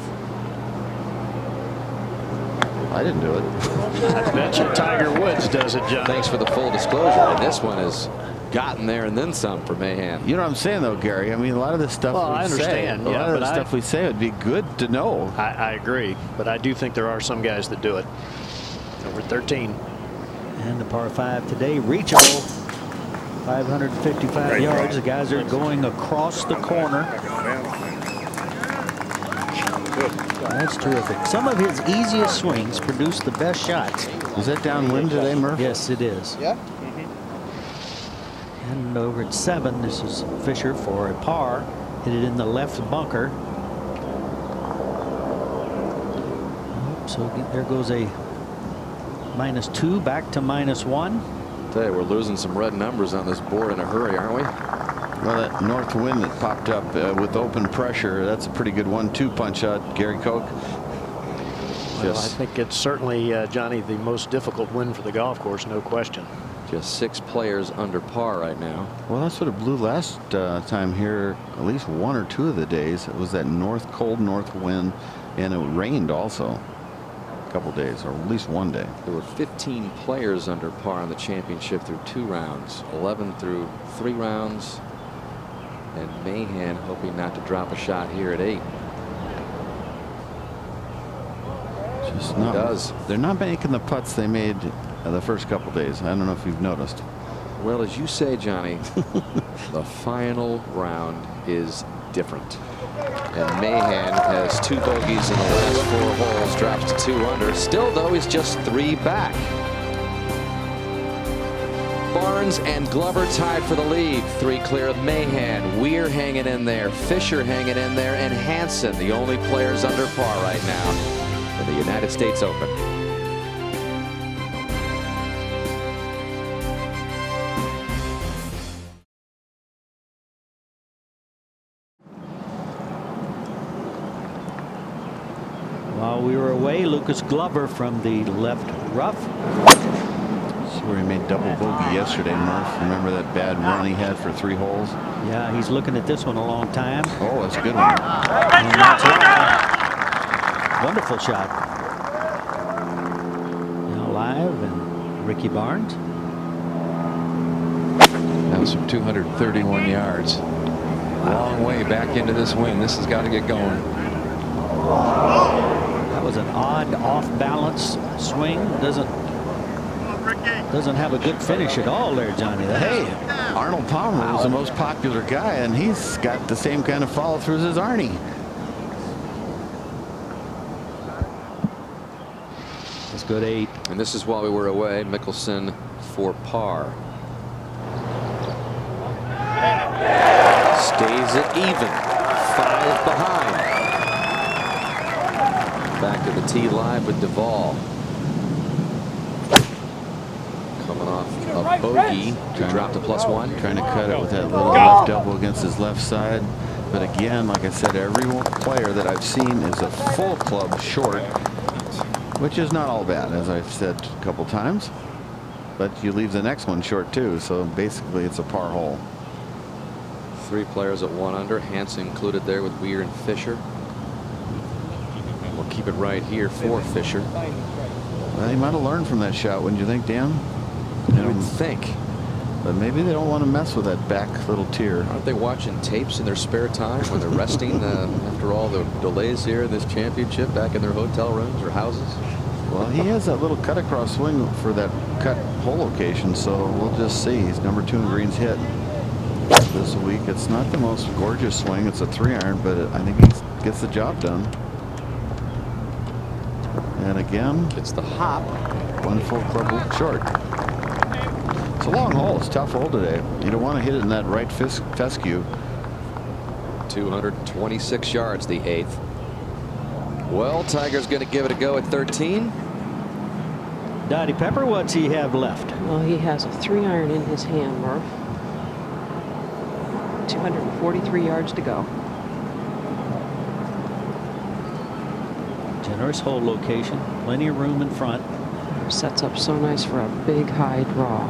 I didn't do it. I bet you Tiger Woods does it, John. Thanks for the full disclosure. And this one has gotten there and then some for Mahan. You know what I'm saying, though, Gary? I mean, a lot of this stuff Well, we I understand. say, a Yeah, lot of but the stuff we say would be good to know. I agree, but I do think there are some guys that do it. Over 13. And the par 5 today, reachable. 555 yards. The guys are going across the corner. That's terrific. Some of his easiest swings produce the best shots. Is that downwind today, Murph? Yes, it is. Yeah. And over at 7, this is Fisher for a par. Hit it in the left bunker. So there goes a -2 back to -1. Tell you, we're losing some red numbers on this board in a hurry, aren't we? Well, that north wind that popped up with open pressure, that's a pretty good 1-2 punch out, Gary Koch. Well, I think it's certainly, Johnny, the most difficult win for the golf course, no question. Just 6 players under par right now. Well, that's what it blew last time here, at least 1 or 2 of the days. It was that cold north wind, and it rained also a couple days, or at least one day. There were 15 players under par in the championship through 2 rounds, 11 through 3 rounds, and Mahan hoping not to drop a shot here at 8. Just not, does. They're not making the putts they made the first couple days. I don't know if you've noticed. Well, as you say, Johnny, the final round is different. And Mahan has 2 bogeys in the last 4 holes, drops to 2 under. Still, though, he's just 3 back. Barnes and Glover tied for the lead. 3 clear of Mahan. Weir hanging in there. Fisher hanging in there. And Hansen, the only players under par right now in the United States Open. While we were away, Lucas Glover from the left rough. That's where he made double bogey yesterday, Murph. Remember that bad run he had for 3 holes? Yeah, he's looking at this one a long time. Oh, that's a good one. And that's right. Wonderful shot. Now live and Ricky Barnes. That was from 231 yards. Long way back into this wind. This has got to get going. That was an odd off-balance swing. Doesn't have a good finish at all there, Johnny. Hey, Arnold Palmer was the most popular guy, and he's got the same kind of follow-throughs as Arnie. That's good 8. And this is while we were away. Mickelson for par. Stays it even. 5 behind. Back to the tee live with Duvall. Coming off a bogey to drop to +1. Trying to cut it with that little left elbow against his left side. But again, like I said, every player that I've seen is a full club short, which is not all bad, as I've said a couple times. But you leave the next one short too, so basically it's a par hole. 3 players at 1 under. Hansen included there with Weir and Fisher. We'll keep it right here for Fisher. Well, he might have learned from that shot, wouldn't you think, Dan? I would think. But maybe they don't want to mess with that back little tier. Aren't they watching tapes in their spare time when they're resting after all the delays here in this championship back in their hotel rooms or houses? Well, he has that little cut across swing for that cut hole location, so we'll just see. He's number 2 in greens hit this week. It's not the most gorgeous swing. It's a 3-iron, but I think he gets the job done. And again, it's the hop. 1 full club loop short. It's a long hole. It's a tough hole today. You don't want to hit it in that right fescue. 226 yards, the 8th. Well, Tiger's going to give it a go at 13. Dottie Pepper, what's he have left? Well, he has a 3-iron in his hand, Murph. 243 yards to go. Generous hole location. Plenty of room in front. Sets up so nice for a big high draw.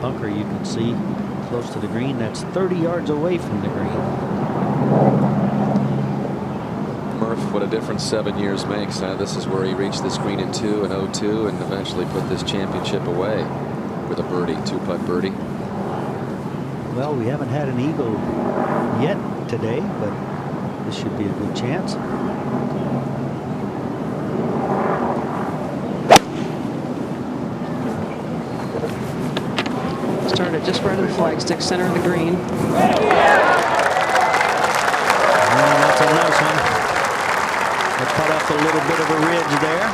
Bunker you can see close to the green. That's 30 yards away from the green. Murph, what a difference 7 years makes. This is where he reached this green in 2 and 02 and eventually put this championship away with a birdie, 2-putt birdie. Well, we haven't had an eagle yet today, but this should be a good chance. Started just right of the flagstick, center of the green. That's a nice one. They cut off a little bit of a ridge there.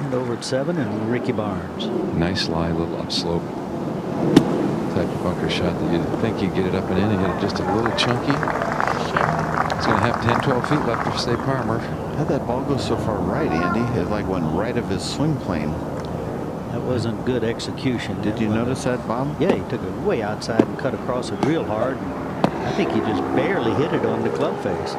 And over at 7, and Ricky Barnes. Nice lie, little upslope type of bunker shot that you'd think you'd get it up and in and hit it just a little chunky. It's going to have 10, 12 feet left to stay par, Murph. How'd that ball go so far right, Andy? It like went right of his swing plane. That That wasn't good execution. Did you notice that, Bob? Yeah, he took it way outside and cut across it real hard. I think he just barely hit it on the club face.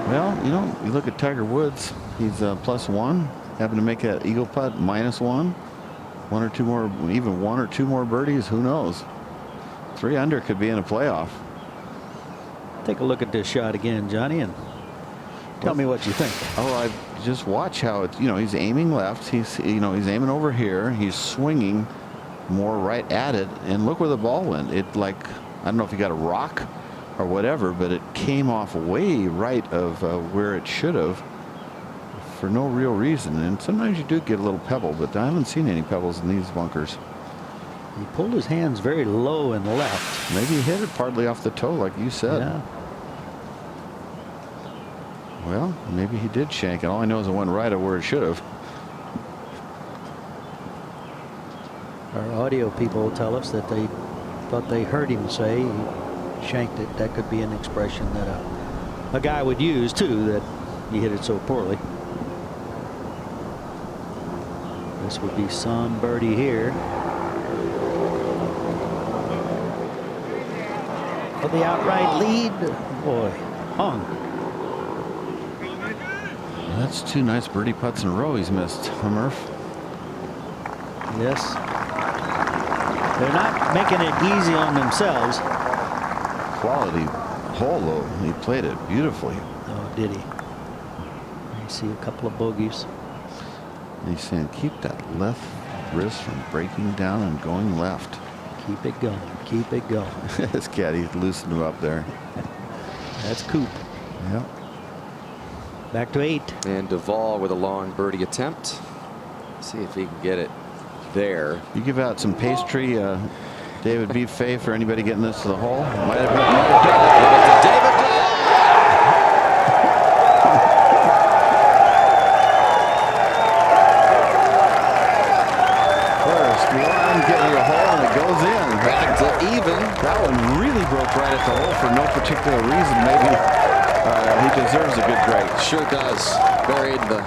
Well, you know, you look at Tiger Woods, he's +1. Having to make that eagle putt, -1. One or two more, even one or two more birdies, who knows? 3 under could be in a playoff. Take a look at this shot again, Johnny, and tell me what you think. Oh, I just watch how it's, you know, he's aiming left. He's, you know, he's aiming over here. He's swinging more right at it. And look where the ball went. It, like, I don't know if he got a rock or whatever, but it came off way right of where it should have for no real reason. And sometimes you do get a little pebble, but I haven't seen any pebbles in these bunkers. He pulled his hands very low and left. Maybe he hit it partly off the toe, like you said. Yeah. Well, maybe he did shank it. All I know is it went right of where it should have. Our audio people tell us that they thought they heard him say he shanked it. That could be an expression that a guy would use too, that he hit it so poorly. This would be some birdie here. For the outright lead. Boy, hung. That's 2 nice birdie putts in a row he's missed, Murph. Yes. They're not making it easy on themselves. Quality hole, though. He played it beautifully. Oh, did he? I see a couple of bogeys. He's saying keep that left wrist from breaking down and going left. Keep it going. Keep it going. This caddy loosened him up there. That's Coop. Yep. Back to 8. And Duvall with a long birdie attempt. See if he can get it there. You give out some pastry, David B. Fay, for anybody getting this to the hole. Might have David. First one getting the hole and it goes in. Back to even. That one really broke right at the hole for no particular reason. Maybe he deserves a good break. Sure does. Buried the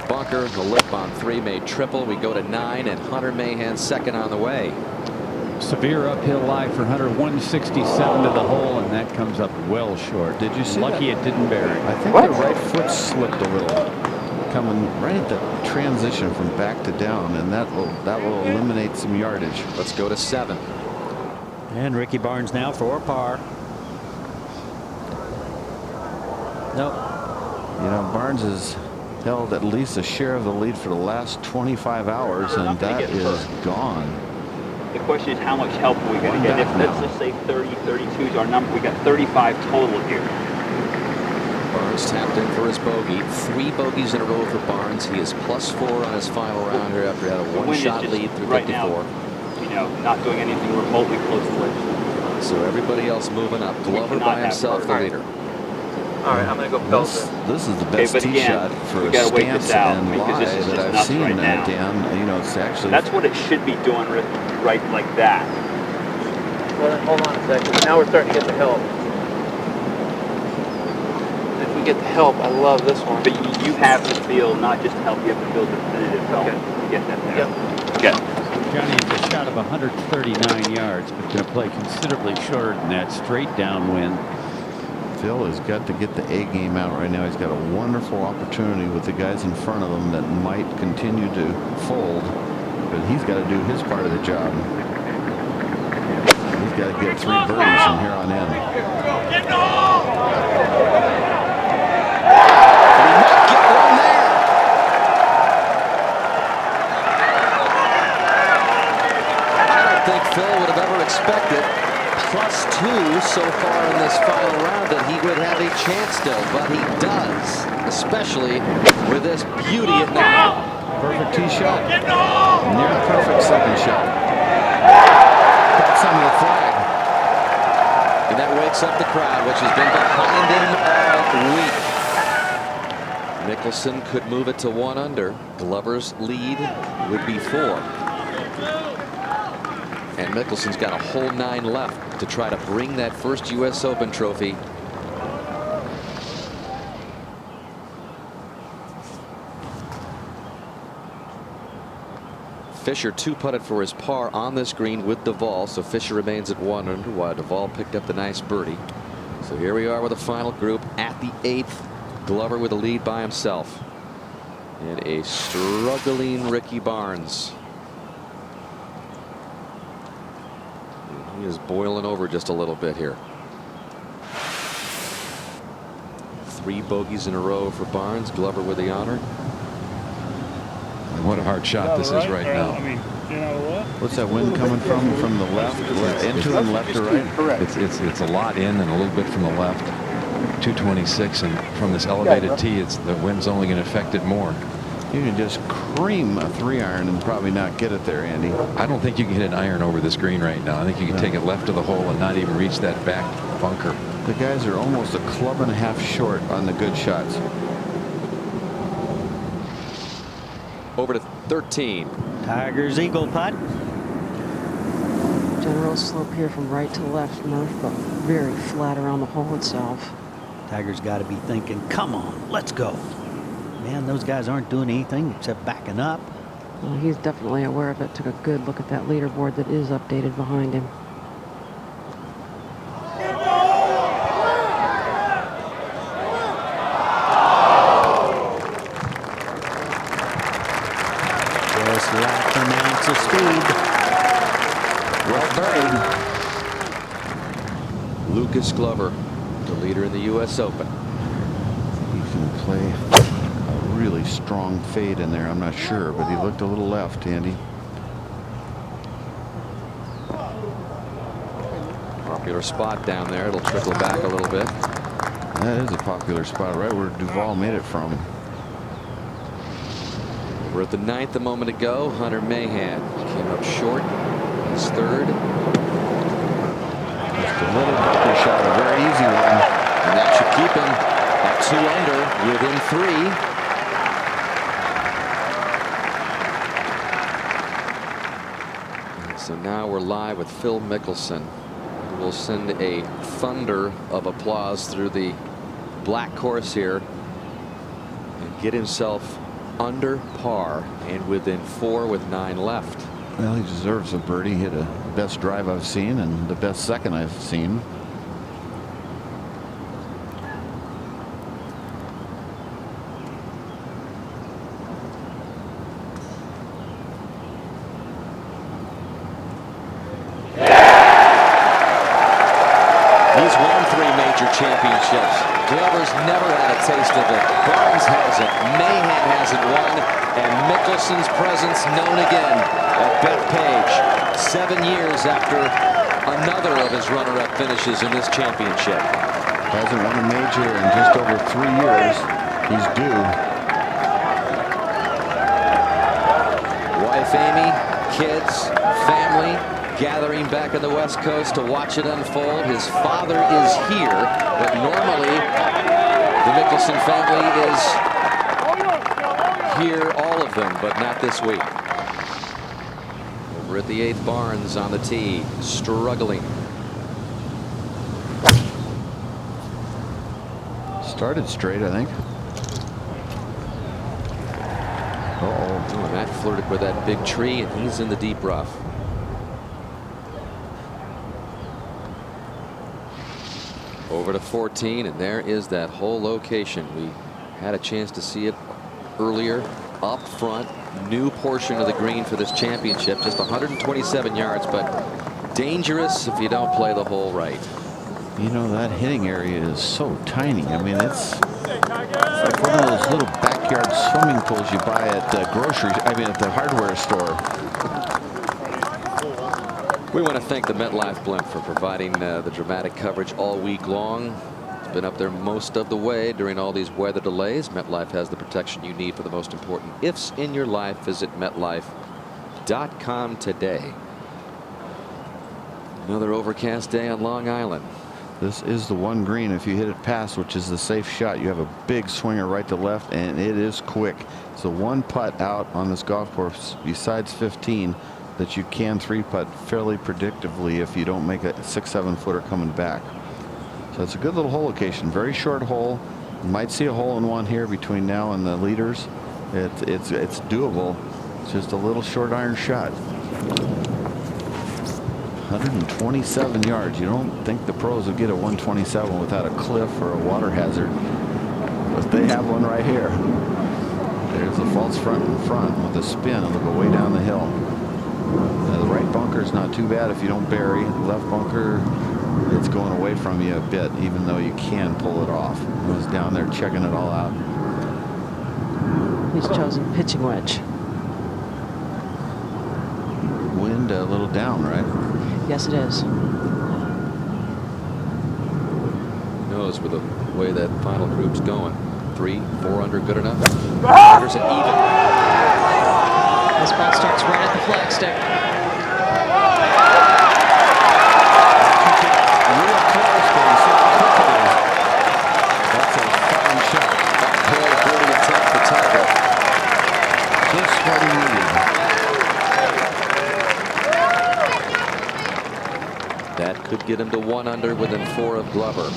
bunker. The lip on 3 made triple. We go to 9, and Hunter Mahan second on the way. Severe uphill lie for Hunter, 167 to the hole, and that comes up well short. Did you see Lucky that? it didn't bury. I think the right foot slipped a little, coming right at the transition from back to down, and that will eliminate some yardage. Let's go to 7. And Ricky Barnes now for par. Nope. You know, Barnes has held at least a share of the lead for the last 25 hours, and that is gone. The question is how much help are we going to get? If let's just say 30, 32 is our number. We got 35 total here. Barnes tapped in for his bogey. 3 bogeys in a row for Barnes. He is +4 on his final round here after he had a one-shot lead through 54. Right now, you know, not doing anything remotely close to it. So everybody else moving up. Glover by himself, the leader. All right, I'm going to go Phelps. This is the best tee shot for stance and lie that I've seen, Dan. You know, it's actually. That's what it should be doing right like that. Well, then hold on a second. Now we're starting to get the help. If we get the help, I love this one. But you have to feel not just help, you have to feel definitive help to get that there. Yep. Okay. Johnny, it's a shot of 139 yards, but going to play considerably shorter than that, straight downwind. Phil has got to get the A game out right now. He's got a wonderful opportunity with the guys in front of him that might continue to fold, but he's got to do his part of the job. He's got to get 3 birdies from here on in. I don't think Phil would have ever expected +2 so far in this final round that he would have a chance still, but he does, especially with this beauty at 9. Perfect tee shot. Near perfect second shot. That's under the flag. And that wakes up the crowd, which has been behind him all week. Mickelson could move it to 1 under. Glover's lead would be 4. And Mickelson's got a whole 9 left to try to bring that first U.S. Open trophy. Fisher 2-putted for his par on this green with Duvall, so Fisher remains at 1 under while Duvall picked up the nice birdie. So here we are with the final group at the 8th. Glover with a lead by himself. And a struggling Ricky Barnes. He is boiling over just a little bit here. 3 bogeys in a row for Barnes. Glover with the honor. What a hard shot this is right now. I mean, you know what? What's that wind coming from the left into him, left to right? Correct. It's a lot in and a little bit from the left. 226, and from this elevated tee, the wind's only going to affect it more. You can just cream a 3-iron and probably not get it there, Andy. I don't think you can hit an iron over this green right now. I think you can take it left of the hole and not even reach that back bunker. The guys are almost a club and a half short on the good shots. Over to 13. Tiger's eagle putt. General slope here from right to left, Murph, but very flat around the hole itself. Tiger's got to be thinking, come on, let's go. Man, those guys aren't doing anything except backing up. Well, he's definitely aware of it. Took a good look at that leaderboard that is updated behind him. Just lacked an ounce of speed. Well buried. Lucas Glover, the leader in the U.S. Open. He can play a really strong fade in there. I'm not sure, but he looked a little left, Andy. Popular spot down there. It'll trickle back a little bit. That is a popular spot, right where Duvall made it from. We're at the 9th a moment ago. Hunter Mahan came up short. His 3rd. Just a little bunker shot, a very easy one. And that should keep him at 2 under within 3. And so now we're live with Phil Mickelson. We'll send a thunder of applause through the black course here and get himself under par and within 4 with 9 left. Well, he deserves a birdie. Hit a best drive I've seen and the best second I've seen. He's won 3 major championships. Glover's never had a taste of it. Barnes hasn't. Mahan hasn't won. And Mickelson's presence known again at Bethpage 7 years after another of his runner-up finishes in this championship. Hasn't won a major in just over 3 years. He's due. Wife Amy, kids, family gathering back on the West Coast to watch it unfold. His father is here, but normally the Mickelson family is here, all of them, but not this week. Over at the 8th, Barnes on the tee, struggling. Started straight, I think. Oh, and that flirted with that big tree, and he's in the deep rough. Over to 14, and there is that whole location. We had a chance to see it earlier. Up front, new portion of the green for this championship. Just 127 yards, but dangerous if you don't play the hole right. You know, that hitting area is so tiny. I mean, it's like one of those little backyard swimming pools you buy at at the hardware store. We want to thank the MetLife blimp for providing the dramatic coverage all week long. It's been up there most of the way during all these weather delays. MetLife has the protection you need for the most important ifs in your life. Visit MetLife.com today. Another overcast day on Long Island. This is the one green. If you hit it past, which is the safe shot, you have a big swinger right to left, and it is quick. It's the one putt out on this golf course besides 15 that you can 3-putt fairly predictably if you don't make a 6-7 footer coming back. So it's a good little hole location. Very short hole. You might see a hole in one here between now and the leaders. It's doable. Just a little short iron shot. 127 yards. You don't think the pros will get a 127 without a cliff or a water hazard, but they have one right here. There's a false front in front with a spin. It'll go way down the hill. Now, the right bunker is not too bad if you don't bury. The left bunker, it's going away from you a bit, even though you can pull it off. I was down there checking it all out. He's chosen pitching wedge. Wind a little down, right? Yes, it is. Who knows with the way that final group's going. 3, 4 under, good enough. There's an even. This ball starts right at the flagstick. Real close, but you see how quick it is. That's a fine shot. Uphill birdie attempt for Tiger. Just what he needed. That could get him to 1 under within 4 of Glover,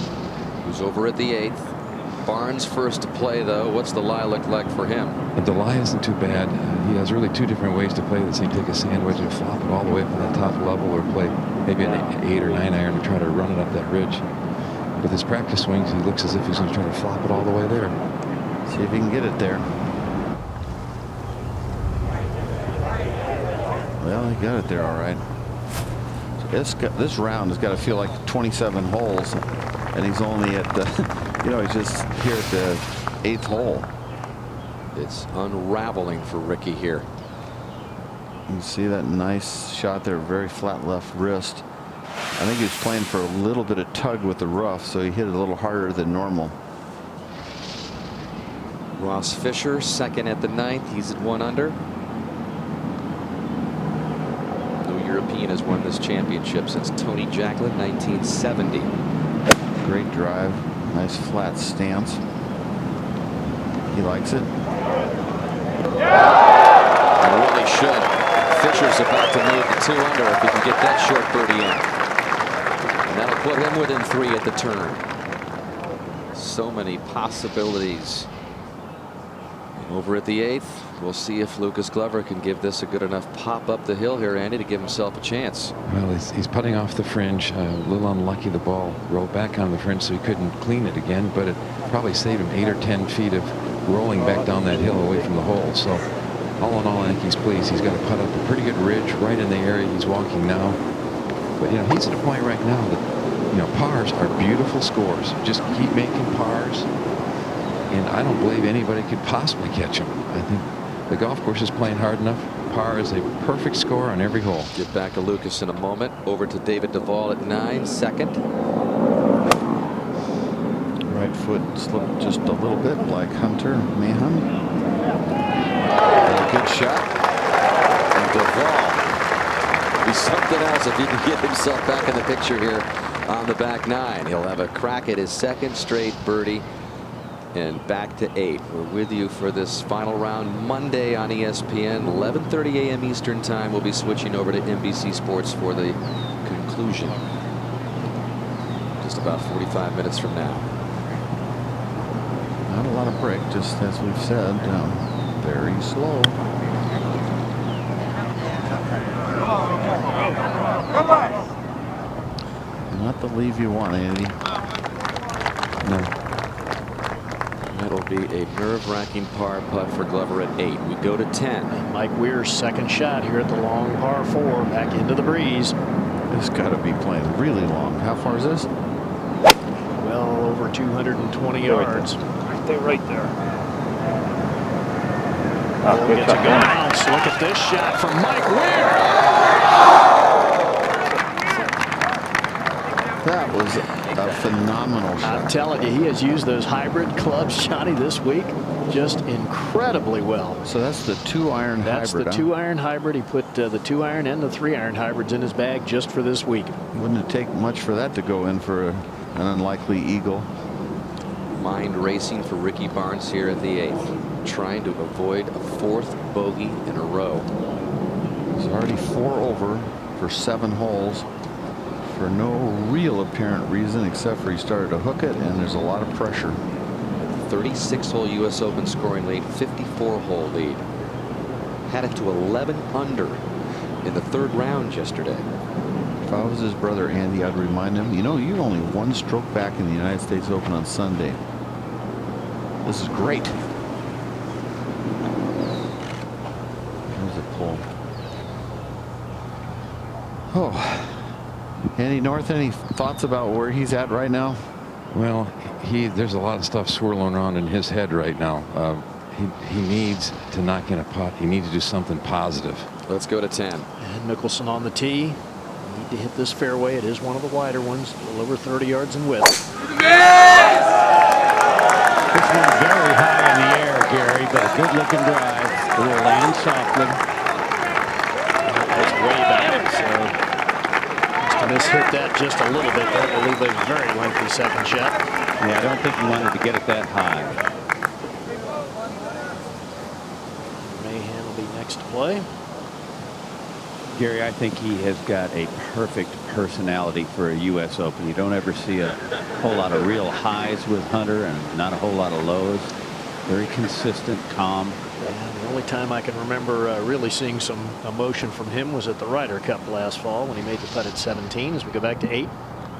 who's over at the 8th. Barnes first to play, though. What's the lie look like for him? The lie isn't too bad. He has really 2 different ways to play this. He can take a sandwich and flop it all the way from the top level, or play maybe an 8 or 9 iron to try to run it up that ridge. With his practice swings, he looks as if he's going to try to flop it all the way there. See if he can get it there. Well, he got it there all right. This round has got to feel like 27 holes, and he's only at the, he's just here at the 8th hole. It's unraveling for Ricky here. You see that nice shot there, very flat left wrist. I think he was playing for a little bit of tug with the rough, so he hit it a little harder than normal. Ross Fisher, second at the 9th. He's at 1 under. No European has won this championship since Tony Jacklin, 1970. Great drive, nice flat stance. He likes it. I really should. Fisher's about to move to 2 under if he can get that short birdie in. And that'll put him within 3 at the turn. So many possibilities. And over at the 8th, we'll see if Lucas Glover can give this a good enough pop up the hill here, Andy, to give himself a chance. Well, he's putting off the fringe. A little unlucky the ball rolled back on the fringe, so he couldn't clean it again, but it probably saved him 8 or 10 feet of rolling back down that hill away from the hole. So all in all, I think he's pleased. He's got to put up a pretty good ridge right in the area he's walking now. But he's at a point right now that pars are beautiful scores. Just keep making pars, and I don't believe anybody could possibly catch him. I think the golf course is playing hard enough. Par is a perfect score on every hole. Get back to Lucas in a moment. Over to David Duval at 9, second. Right foot slipped just a little bit, like Hunter Mahan. A good shot. And Duval. He's something else if he can get himself back in the picture here on the back 9. He'll have a crack at his second straight birdie and back to 8. We're with you for this final round Monday on ESPN. 11:30 a.m. Eastern time. We'll be switching over to NBC Sports for the conclusion. Just about 45 minutes from now. Not a lot of break, just as we've said, very slow. Not the leave you want, Andy. No. That'll be a nerve-wracking par putt for Glover at 8. We go to 10. And Mike Weir's second shot here at the long par 4, back into the breeze. This got to be playing really long. How far is this? Well over 220 yards. Stay right there. Gets a good bounce. Look at this shot from Mike Weir. That was a phenomenal shot. I'm telling you, he has used those hybrid clubs, Johnny, this week just incredibly well. So that's the 2-iron hybrid. That's the 2-iron hybrid. He put the 2-iron and the 3-iron hybrids in his bag just for this week. Wouldn't it take much for that to go in for an unlikely eagle? Mind racing for Ricky Barnes here at the 8th, trying to avoid a 4th bogey in a row. He's already 4 over for 7 holes for no real apparent reason except for he started to hook it, and there's a lot of pressure. 36-hole U.S. Open scoring lead, 54-hole lead. had it to 11 under in the 3rd round yesterday. If I was his brother Andy, I'd remind him, you know, you're only 1 stroke back in the United States Open on Sunday. This is great. There's a pull. Oh, Andy North, any thoughts about where he's at right now? Well, there's a lot of stuff swirling around in his head right now. He needs to knock in a putt. He needs to do something positive. Let's go to 10. And Mickelson on the tee. Need to hit this fairway. It is one of the wider ones, a little over 30 yards in width. This one's very high in the air, Gary, but a good-looking drive. It will land softly. That's way back, so just to miss-hit that just a little bit. That will leave a very lengthy second shot. Yeah, I don't think he wanted to get it that high. Mahan will be next to play. Gary, I think he has got a perfect personality for a U.S. Open. You don't ever see a whole lot of real highs with Hunter and not a whole lot of lows. Very consistent, calm. Yeah, the only time I can remember really seeing some emotion from him was at the Ryder Cup last fall when he made the putt at 17. As we go back to 8.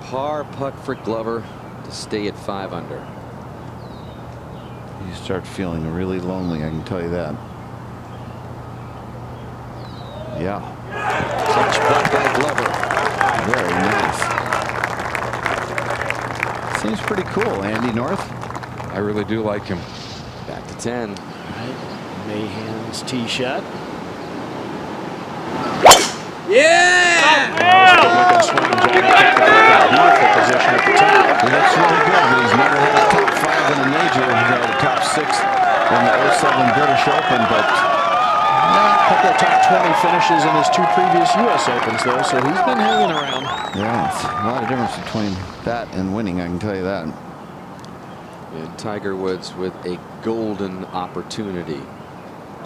Par putt for Glover to stay at 5 under. You start feeling really lonely, I can tell you that. Yeah. Clutch putt by Glover. Very nice. Seems pretty cool, Andy North. I really do like him. Back to 10. All right. Mahan's tee shot. Yeah! Looking swing, Johnny took the beautiful position at the top. He looks really good, but he's never had a top 5 in a major. He's had a top 6 in the 07 British Open, but a couple of top 20 finishes in his 2 previous U.S. Opens, though, so he's been hanging around. yeah, it's a lot of difference between that and winning, I can tell you that. And Tiger Woods with a golden opportunity.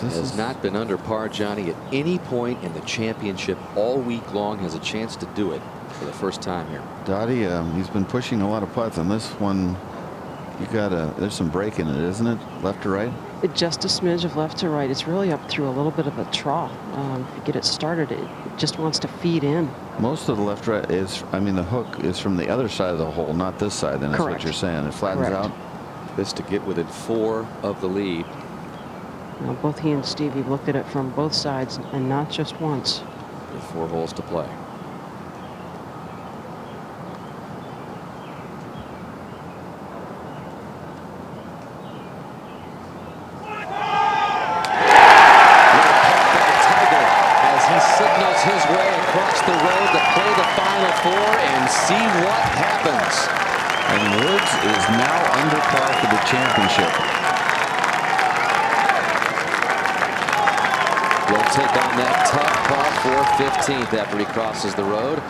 Has not been under par, Johnny, at any point in the championship all week long. Has a chance to do it for the first time here. Dottie, he's been pushing a lot of putts on this one. You got there's some break in it, isn't it? Left to right? Just a smidge of left to right. It's really up through a little bit of a trough. If you get it started, it just wants to feed in. Most of the left right is, I mean, the hook is from the other side of the hole, not this side. Then that's what you're saying. It flattens out. This to get within 4 of the lead. Now, both he and Stevie looked at it from both sides and not just once. With 4 holes to play. Signals his way across the road to play the Final Four and see what happens. And Woods is now under par for the championship. Will take on that tough par 4 15th after he crosses the road.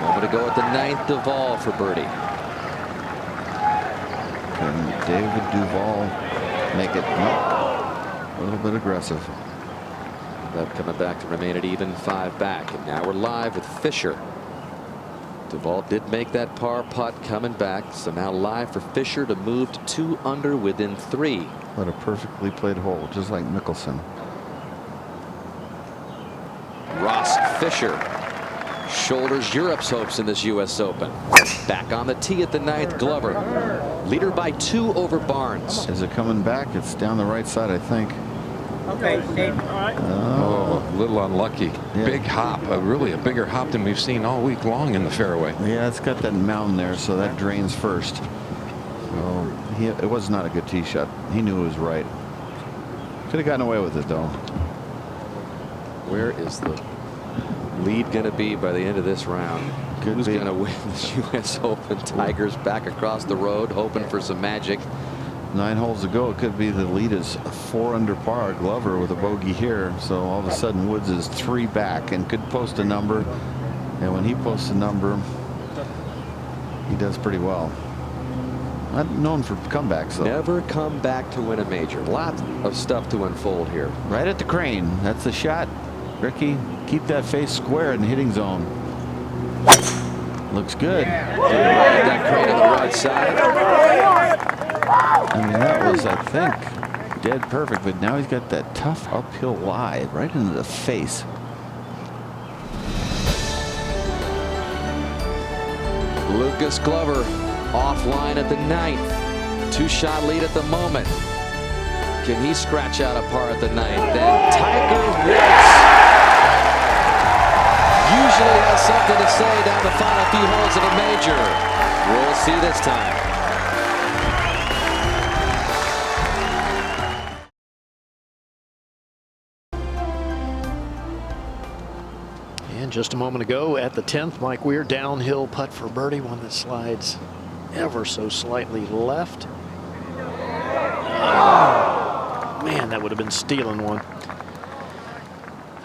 Moment to go at the 9th Duval for birdie. Can David Duval make it? Nope. A little bit aggressive. That coming back to remain at even 5 back. And now we're live with Fisher. Duval did make that par putt coming back. So now live for Fisher to move to 2 under within 3. What a perfectly played hole, just like Mickelson. Ross Fisher shoulders Europe's hopes in this U.S. Open. Back on the tee at the 9th, Glover. Leader by 2 over Barnes. Is it coming back? It's down the right side, I think. Okay, Dave. All right. Oh, a little unlucky. Yeah. Big hop, really a bigger hop than we've seen all week long in the fairway. Yeah, it's got that mound there, so that drains first. So it was not a good tee shot. He knew it was right. Could have gotten away with it, though. Where is the lead going to be by the end of this round? Who's going to win this U.S. Open? Tiger's back across the road, hoping for some magic. 9 holes to go. It could be the lead is 4 under par. Glover with a bogey here. So all of a sudden Woods is 3 back and could post a number. And when he posts a number, he does pretty well. Not known for comebacks, though. Never come back to win a major. Lots of stuff to unfold here. Right at the crane. That's the shot. Ricky, keep that face square in the hitting zone. Looks good. That crane on the right side. I mean, that was, I think, dead perfect, but now he's got that tough uphill lie right into the face. Lucas Glover offline at the 9th. 2-shot lead at the moment. Can he scratch out a par at the 9th? Then Tiger Woods usually has something to say down the final few holes of a major. We'll see this time. And just a moment ago at the 10th, Mike Weir downhill putt for birdie, one that slides ever so slightly left. Oh, man, that would have been stealing one.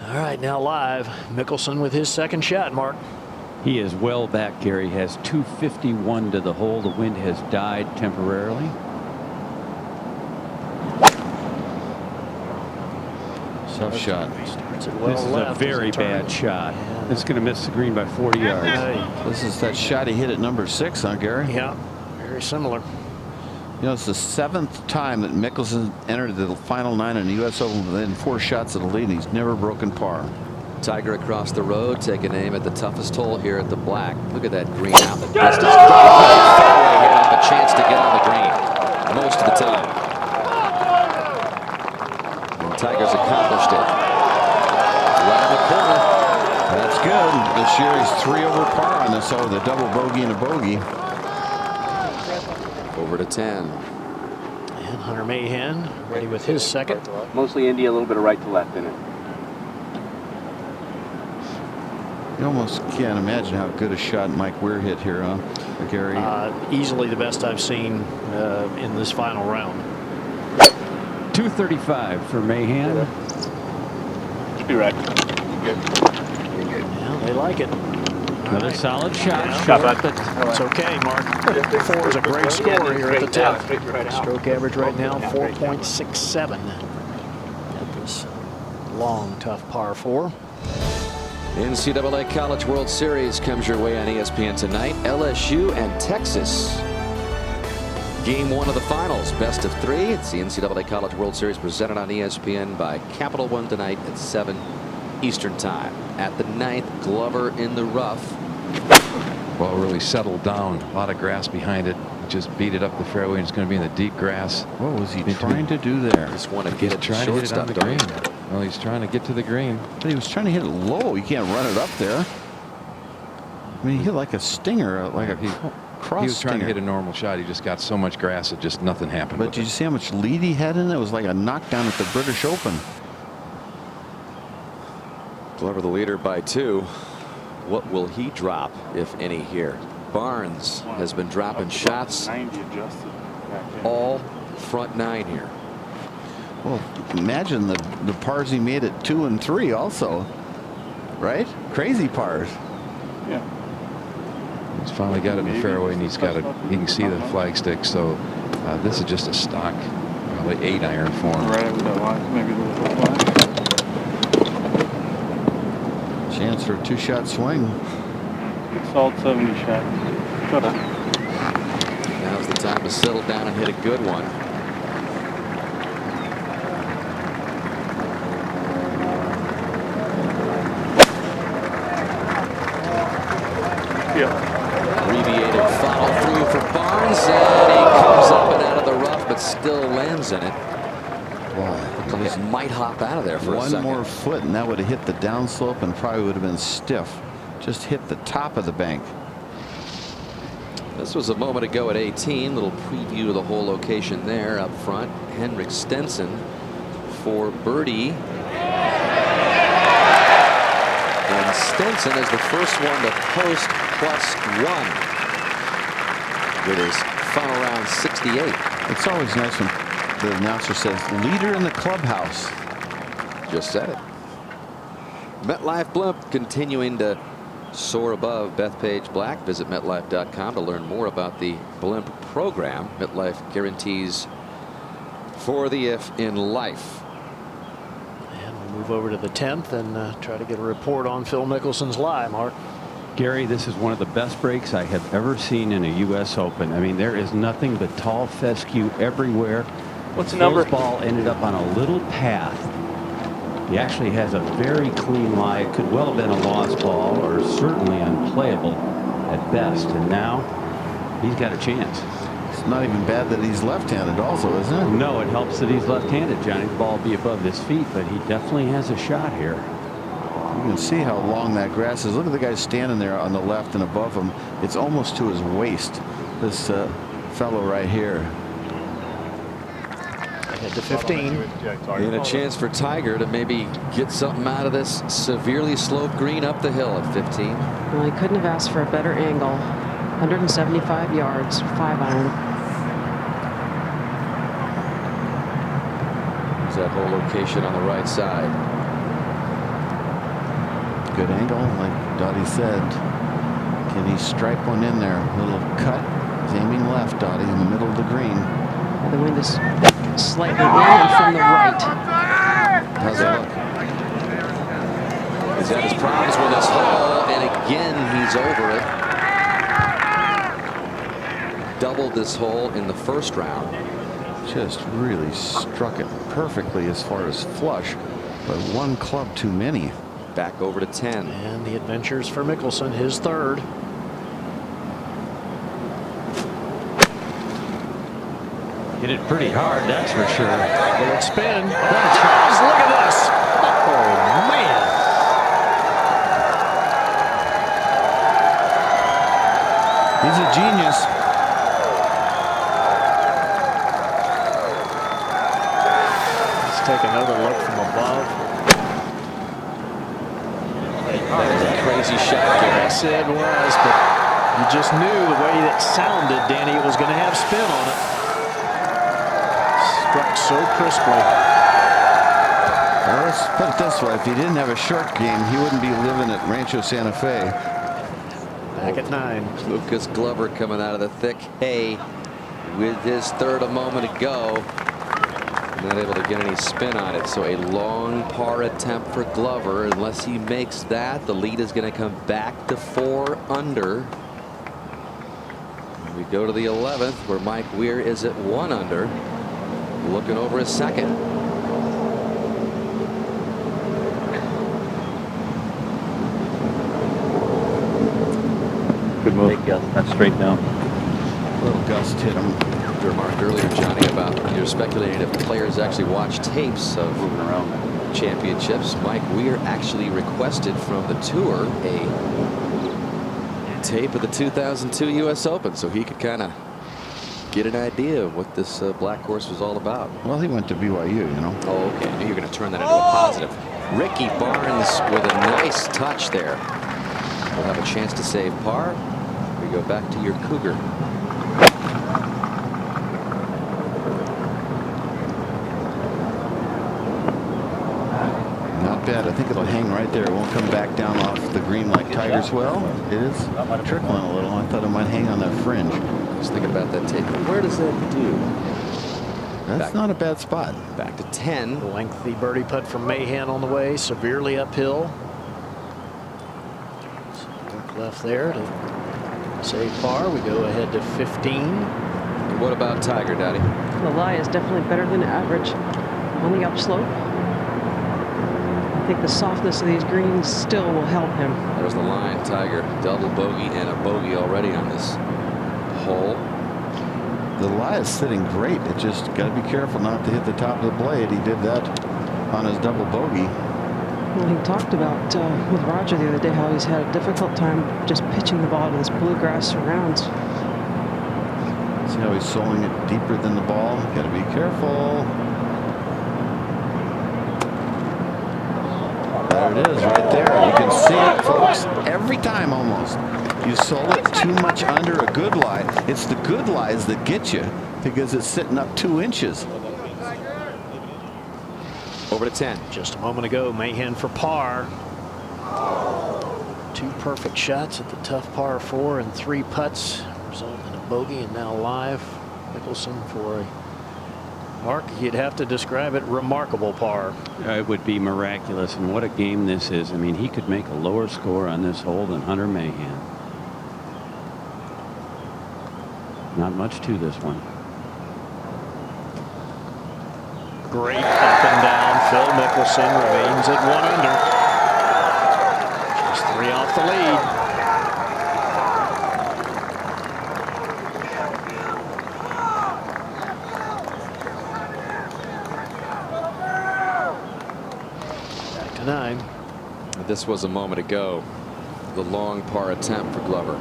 All right, now live, Mickelson with his second shot, Mark. He is well back, Gary. Has 251 to the hole. The wind has died temporarily. Tough shot. Starts it well This is left a very bad shot. It's going to miss the green by 40 yards. This is that shot he hit at number 6, huh, Gary? Yeah, very similar. You know, it's the 7th time that Mickelson entered the final 9 in the U.S. Open within 4 shots of the lead, and he's never broken par. Tiger across the road, taking aim at the toughest hole here at the Black. Look at that green out in the distance. Fairway here, have a chance to get on the green most of the time. And Tiger's accomplished it. Right in the corner. That's good. This year he's 3 over par on this, so the double bogey and a bogey. Over to 10. And Hunter Mahan ready with his second. Mostly India, a little bit of right to left in it. You almost can't imagine how good a shot Mike Weir hit here, huh, Gary? Easily the best I've seen in this final round. 235 for Mahan. Should be right. Good. Yeah, they like it. Another solid shot. Yeah. Shot But it's okay, Mark. 4 is a great score here at the 10th. Stroke average right now, 4.67 at this long, tough par 4. NCAA College World Series comes your way on ESPN tonight. LSU and Texas. Game 1 of the finals, best of 3. It's the NCAA College World Series presented on ESPN by Capital One tonight at 7 Eastern Time. At the 9th, Glover in the rough. Well, really settled down. A lot of grass behind it. Just beat it up the fairway, and it's going to be in the deep grass. What was he trying to do there? Just want to get it trying to hit it on the green. Well, he's trying to get to the green. But he was trying to hit it low. You can't run it up there. I mean, he hit like a stinger, like a cross. He was trying to stinger. hit a normal shot. He just got so much grass that just nothing happened. But did you see how much lead he had in it? It was like a knockdown at the British Open. Glover the leader by 2. What will he drop, if any, here? Barnes has been dropping shots 90 adjusted. all front 9 here. Well, imagine the pars he made at 2 and 3 also, right? Crazy pars. Yeah. He's finally got it in the fairway, and he's got it. You can see the flagstick. So this is just a stock, probably 8-iron for him. Right over that line, maybe a little flat. Chance for a 2-shot swing. Solid 70 shot. Now's the time to settle down and hit a good one. Abbreviated follow through for Barnes, and he comes up and out of the rough, but still lands in it. Wow, it might hop out of there for a second. One more foot, and that would have hit the downslope and probably would have been stiff. Just hit the top of the bank. This was a moment ago at 18. Little preview of the whole location there up front. Henrik Stenson for birdie. And Stenson is the first one to post +1 with his final round 68. It's always nice when the announcer says leader in the clubhouse. Just said it. MetLife Blimp continuing to soar above Bethpage Black. Visit MetLife.com to learn more about the Blimp program. MetLife guarantees for the if in life. And we'll move over to the 10th and try to get a report on Phil Mickelson's lie, Mark. Gary, this is one of the best breaks I have ever seen in a U.S. Open. I mean, there is nothing but tall fescue everywhere. What's the number? Phil's ball ended up on a little path. He actually has a very clean lie. It could well have been a lost ball or certainly unplayable at best. And now he's got a chance. It's not even bad that he's left-handed also, isn't it? No, it helps that he's left-handed, Johnny. The ball will be above his feet, but he definitely has a shot here. You can see how long that grass is. Look at the guy standing there on the left and above him. It's almost to his waist. This fellow right here. Head to 15. And a chance for Tiger to maybe get something out of this severely sloped green up the hill at 15. Well, he couldn't have asked for a better angle. 175 yards, 5-iron. There's that whole location on the right side. Good angle, like Dottie said. Can he strike one in there? Little cut. He's aiming left, Dottie, in the middle of the green. The wind is slightly in and from the right. How's that look? He's had his problems with this hole, and again he's over it. Doubled this hole in the first round. Just really struck it perfectly as far as flush, but one club too many. Back over to 10. And the adventures for Mickelson, his third. Hit it pretty hard, that's for sure. Will it spin? Does. Look at this. Oh, man. He's a genius. Let's take another look from above. That was a crazy shot, Gary. Yes, it was, but you just knew the way that sounded, Danny, it was going to have spin on it. Struck so crisply. Well, let's put it this way. If he didn't have a short game, he wouldn't be living at Rancho Santa Fe. Back at 9. Lucas Glover coming out of the thick hay with his third a moment ago. Not able to get any spin on it. So a long par attempt for Glover. Unless he makes that, the lead is going to come back to 4 under. We go to the 11th where Mike Weir is at 1 under. Looking over his second. Good move. Big gust. That's straight down. Little gust hit him. You remarked earlier, Johnny, about you're speculating if players actually watch tapes of moving around championships. Mike Weir actually requested from the tour a tape of the 2002 U.S. Open so he could kind of get an idea of what this black course was all about. Well, he went to BYU, you know. Oh, okay. I knew you were going to turn that into a positive. Ricky Barnes with a nice touch there. We'll have a chance to save par. We go back to your Cougar. Not bad. I think it'll hang right there. It won't come back down off the green like Tiger's. Well, it is trickling a little. I thought it might hang on that fringe. Just thinking about that tape. Where does that do? That's not a bad spot. Back to 10. Lengthy birdie putt from Mahan on the way, severely uphill. So work left there to save par. We go ahead to 15. And what about Tiger, Daddy? The lie is definitely better than average on the upslope. I think the softness of these greens still will help him. There's the line. Tiger, double bogey and a bogey already on this hole. The lie is sitting great. It just got to be careful not to hit the top of the blade. He did that on his double bogey. Well, he talked about with Roger the other day how he's had a difficult time just pitching the ball to this bluegrass surrounds. See how he's soling it deeper than the ball? Got to be careful. There it is right there. You can see it, folks, every time almost. You sold it too much under a good lie. It's the good lies that get you because it's sitting up 2 inches. Over to 10. Just a moment ago, Mahan for par. 2 perfect shots at the tough par 4 and 3 putts, resulting in a bogey, and now live. Mickelson for a, Mark, you'd have to describe it, remarkable par. It would be miraculous, and what a game this is. I mean, he could make a lower score on this hole than Hunter Mahan. Not much to this one. Great up and down. Phil Mickelson remains at 1 under. Just 3 off the lead. Back to 9. This was a moment ago. The long par attempt for Glover.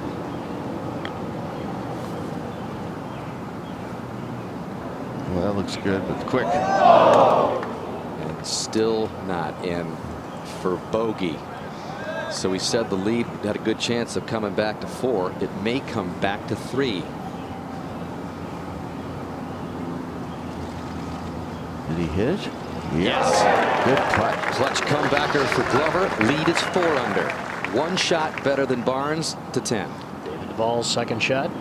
Well, that looks good, but quick. And still not in for bogey. So we said the lead had a good chance of coming back to 4. It may come back to 3. Did he hit it? Yes. Good putt. Clutch comebacker for Glover. Lead is 4 under. 1 shot better than Barnes to 10. David Duval's second shot.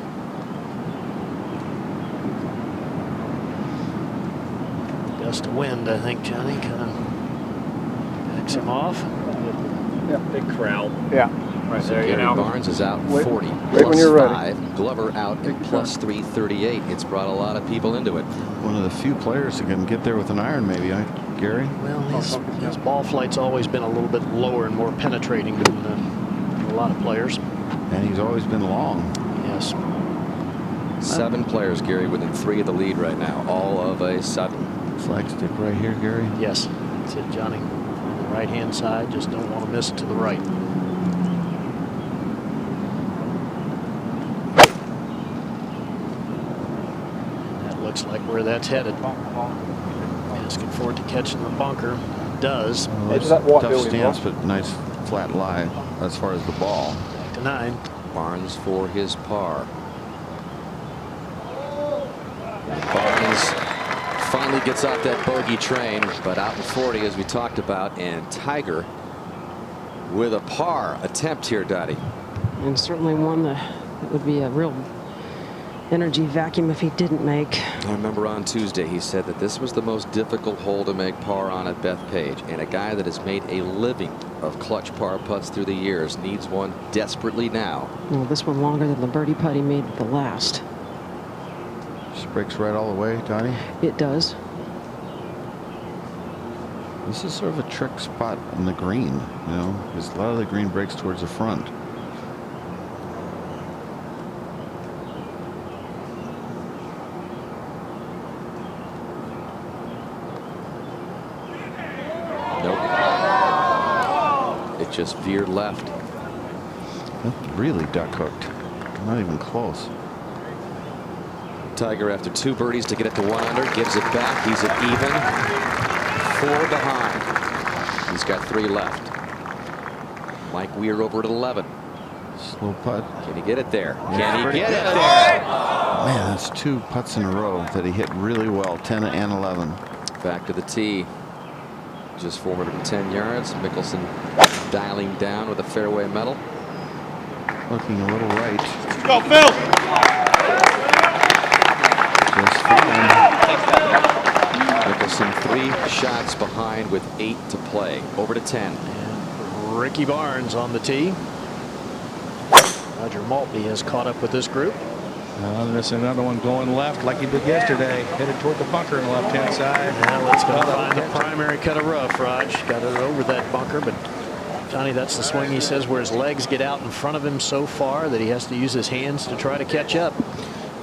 Gust of wind, I think, Johnny, kind of backs him off. Yeah, big crowd. Yeah. Right So there, you Gary know. Barnes is out Wait- 40. wait when you're ready. 5. Glover out at plus 338. It's brought a lot of people into it. One of the few players that can get there with an iron, maybe, huh, Gary? Well, his ball flight's always been a little bit lower and more penetrating than a lot of players. And he's always been long. Yes. 7 players, Gary, within 3 of the lead right now. All of a sudden. Flag stick right here, Gary. Yes. That's it, Johnny. On the right-hand side, just don't want to miss it to the right. That looks like where that's headed. Asking for it to catch in the bunker. It does. Well, it's that white tough building, stance, but nice flat lie as far as the ball. Back to 9. Barnes for his par. Barnes finally gets off that bogey train, but out in 40, as we talked about, and Tiger with a par attempt here, Dottie. And certainly one that would be a real energy vacuum if he didn't make. I remember on Tuesday he said that this was the most difficult hole to make par on at Bethpage, and a guy that has made a living of clutch par putts through the years needs one desperately now. Well, this one longer than the birdie putt he made with the last. Just breaks right all the way, Donnie. It does. This is sort of a trick spot on the green, you know, because a lot of the green breaks towards the front. It just veered left. That's really duck hooked. Not even close. Tiger, after 2 birdies to get it to 1 under, gives it back. He's at even. 4 behind. He's got 3 left. Mike Weir over at 11. Slow putt. Can he get it there? Yeah, Can he pretty get it good. there? Man, that's 2 putts in a row that he hit really well, 10 and 11. Back to the tee. Just 410 yards. Mickelson dialing down with a fairway medal. Looking a little right. Go, Phil! Just fine. Mickelson 3 shots behind with 8 to play. Over to 10. And Ricky Barnes on the tee. Roger Maltby has caught up with this group. There's another one going left like he did yesterday. Headed toward the bunker on the left-hand side. Now let's go find the primary cut of rough, Raj. Got it over that bunker, but Johnny, that's the swing, he says, where his legs get out in front of him so far that he has to use his hands to try to catch up.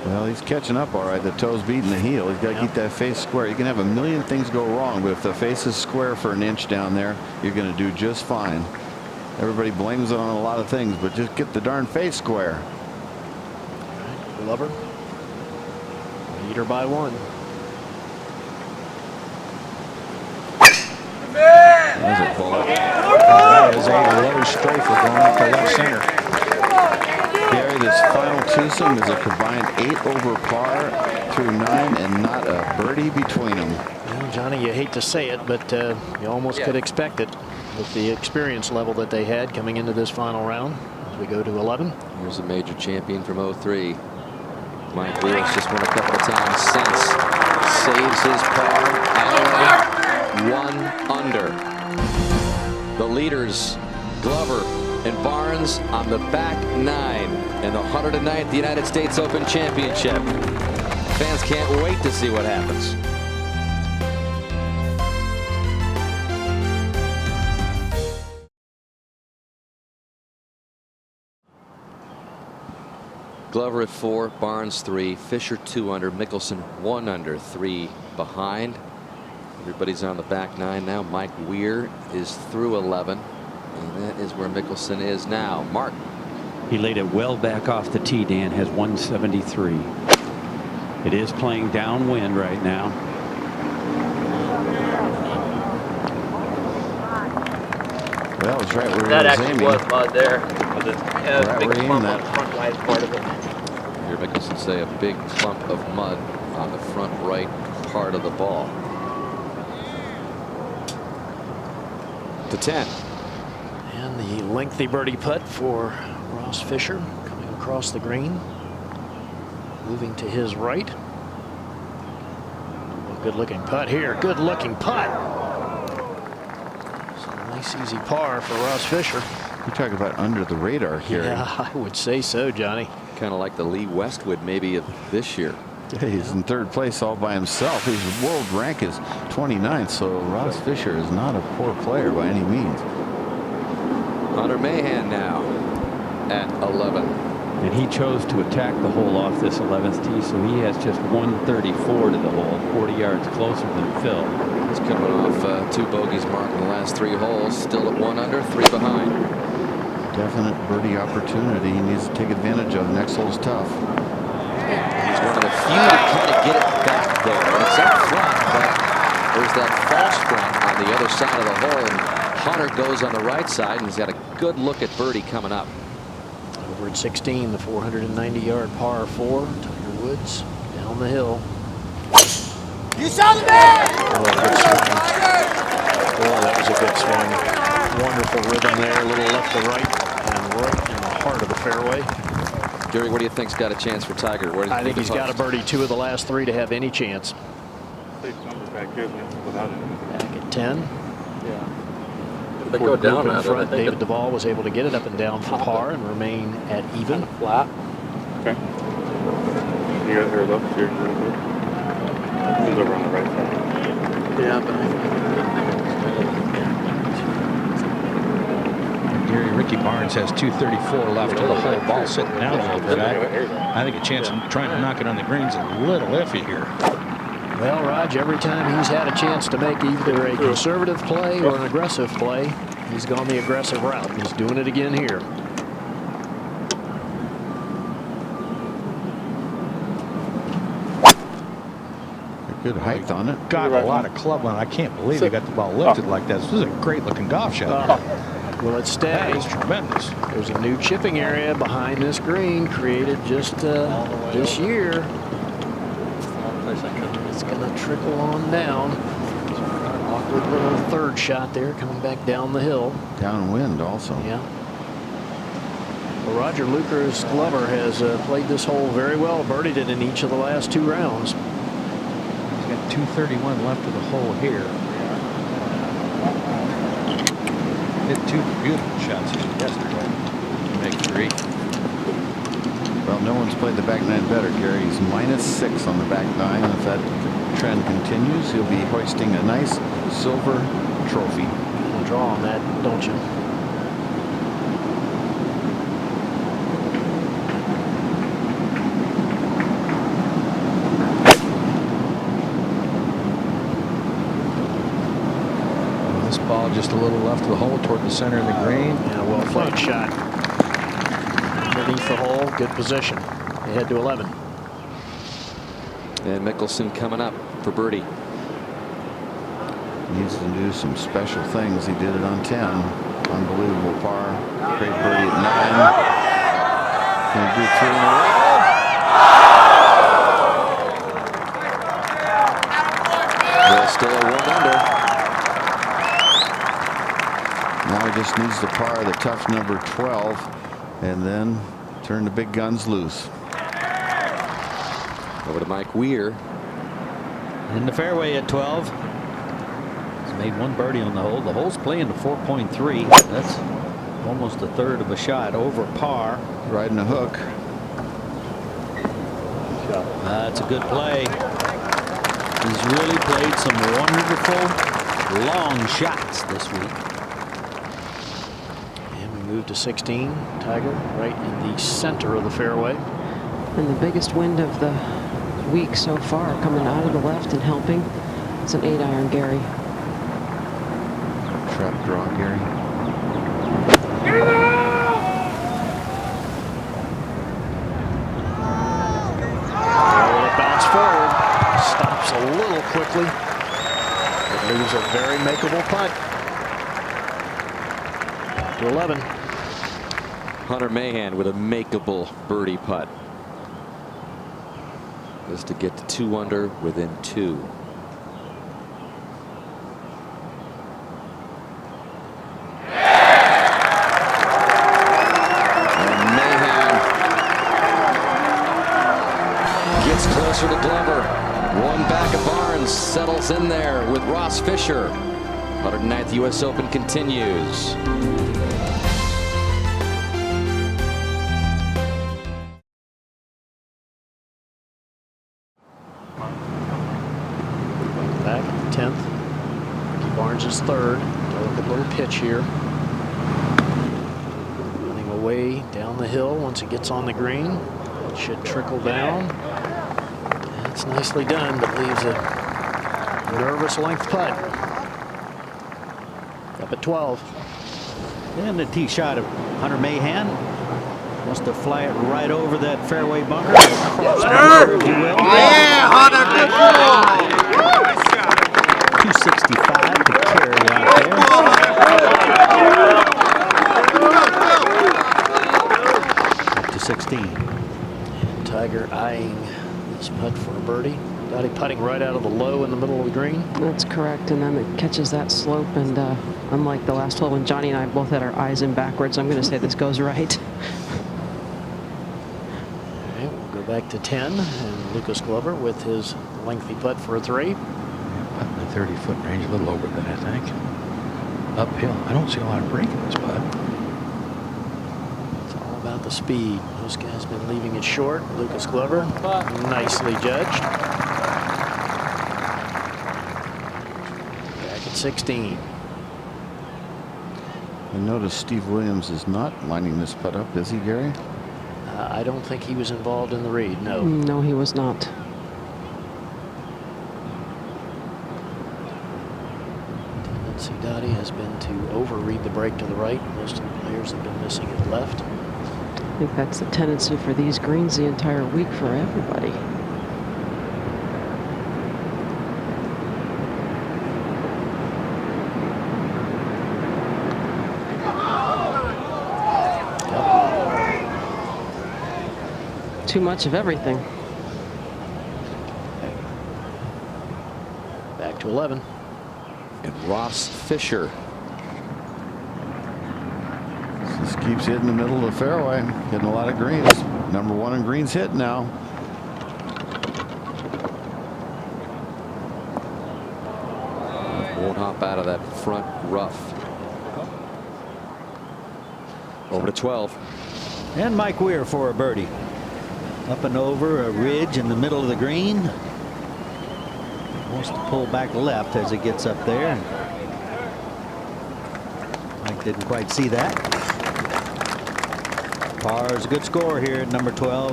Well, he's catching up all right. The toe's beating the heel. He's got to keep that face square. You can have a million things go wrong, but if the face is square for an inch down there, you're going to do just fine. Everybody blames it on a lot of things, but just get the darn face square. Glover. Leader by 1. There's a bullet. That is a low strafer going up to left center. Gary, this final twosome is a combined 8 over par through 9 and not a birdie between them. Well, Johnny, you hate to say it, but you almost could expect it with the experience level that they had coming into this final round. As we go to 11. Here's a major champion from 03. Mike Weir's just won a couple of times since. Saves his par at 1 under. The leaders, Glover and Barnes, on the back 9 in the 109th United States Open Championship. Fans can't wait to see what happens. Glover at 4, Barnes 3, Fisher 2 under, Mickelson 1 under, 3 behind. Everybody's on the back 9 now. Mike Weir is through 11, and that is where Mickelson is now. Mark. He laid it well back off the tee. Dan has 173. It is playing downwind right now. Well, it's right where That he was actually aiming. was mud there. Yeah, Right big where he clump aimed on the front right part of it. Here Mickelson say a big clump of mud on the front right part of the ball. To 10. And the lengthy birdie putt for Ross Fisher coming across the green. Moving to his right. A good looking putt here. Good looking putt. Some nice easy par for Ross Fisher. You talk about under the radar here. Yeah, I would say so, Johnny. Kind of like the Lee Westwood maybe of this year. Yeah, he's in 3rd place all by himself. His world rank is 29th, so Ross Fisher is not a poor player by any means. Hunter Mahan now at 11. And he chose to attack the hole off this 11th tee, so he has just 134 to the hole, 40 yards closer than Phil. He's coming off 2 bogeys mark in the last 3 holes. Still at 1 under, 3 behind. Definite birdie opportunity he needs to take advantage of. Next hole's tough. He's one of the few to kind of get it back there. And it's up front, but there's that false front on the other side of the hole. And Hunter goes on the right side, and he's got a good look at birdie coming up. Over at 16, the 490-yard par 4. Tiger Woods down the hill. You saw the man! Oh, that was a good swing. Wonderful rhythm there. A little left to right and right in the heart of the fairway. Gary, what do you think's got a chance for Tiger? Where I think he's got to birdie 2 of the last 3 to have any chance. Safe number back here without it. Back at 10. Yeah. They go down in front. David Duval was able to get it up and down for par and remain at even. Flat. Okay. You guys heard up here a little bit. He's over on the right side. Yeah, but Gary, Ricky Barnes has 234 left to the hole. Ball sitting down a little bit. I think a chance of trying to knock it on the green's a little iffy here. Well, Raj, every time he's had a chance to make either a conservative play or an aggressive play, he's gone the aggressive route. He's doing it again here. Good height on it. Got a lot of club on it. I can't believe he got the ball lifted like that. This is a great looking golf shot. Will it stay? That is tremendous. There's a new chipping area behind this green created just this year. It's going to trickle on down. Awkward little 3rd shot there coming back down the hill. Downwind also. Yeah. Well, Roger Lucas Glover has played this hole very well. Birdied it in each of the last 2 rounds. He's got 231 left of the hole here. Hit 2 beautiful shots yesterday. Make 3. Well, no one's played the back 9 better, Gary. He's -6 on the back 9. And if that trend continues, he'll be hoisting a nice silver trophy. You'll draw on that, don't you? This ball just a little left of the hole toward the center of the green. Yeah, well played shot. Underneath the hole, good position. They head to 11. And Mickelson coming up for birdie. Needs to do some special things. He did it on 10. Unbelievable par. Great birdie at 9. Can he do 3 in a row? They're still at 1 under. Now he just needs to par the tough number 12 and then turn the big guns loose. Over to Mike Weir. In the fairway at 12. He's made 1 birdie on the hole. The hole's playing to 4.3. That's almost a 1/3 of a shot over par. Riding a hook. That's a good play. He's really played some wonderful long shots this week. And we move to 16. Tiger right in the center of the fairway. And the biggest wind of the week so far coming out of the left and helping. It's an 8-iron, Gary. Trap draw, Gary. Will it bounce forward? Stops a little quickly. It leaves a very makeable putt. To 11. Hunter Mahan with a makeable birdie putt. Just to get to 2 under within 2. And Mahan gets closer to Glover. One back of Barnes, settles in there with Ross Fisher. 109th U.S. Open continues. Back at the 10th. Ricky Barnes is third. Delicate little pitch here. Running away down the hill once he gets on the green. It should trickle down. That's nicely done, but leaves a nervous length putt. Up at 12. And the tee shot of Hunter Mahan. Wants to fly it right over that fairway bunker. Cross bunker, if you will. Yeah, Hunter, 265 to carry out there. Up to 16. And Tiger eyeing this putt for a birdie. Got him putting right out of the low in the middle of the green. That's correct, and then it catches that slope, and unlike the last hole when Johnny and I both had our eyes in backwards, I'm going to say this goes right. Okay, we'll go back to 10, and Lucas Glover with his lengthy putt for a 3. Putting the 30-foot range, a little over that, I think. Uphill. I don't see a lot of break in this putt. It's all about the speed. Those guys been leaving it short. Lucas Glover, nicely judged. Back at 16. I notice Steve Williams is not lining this putt up, is he, Gary? I don't think he was involved in the read, no. No, he was not. Tendency, Dottie, has been to overread the break to the right. Most of the players have been missing it left. I think that's the tendency for these greens the entire week for everybody. Too much of everything. Back to 11. And Ross Fisher. Just keeps hitting the middle of the fairway, hitting a lot of greens. Number 1 in greens hit now. Won't hop out of that front rough. Over to 12. And Mike Weir for a birdie. Up and over a ridge in the middle of the green. Wants to pull back left as it gets up there. Mike didn't quite see that. Par is a good score here at number 12.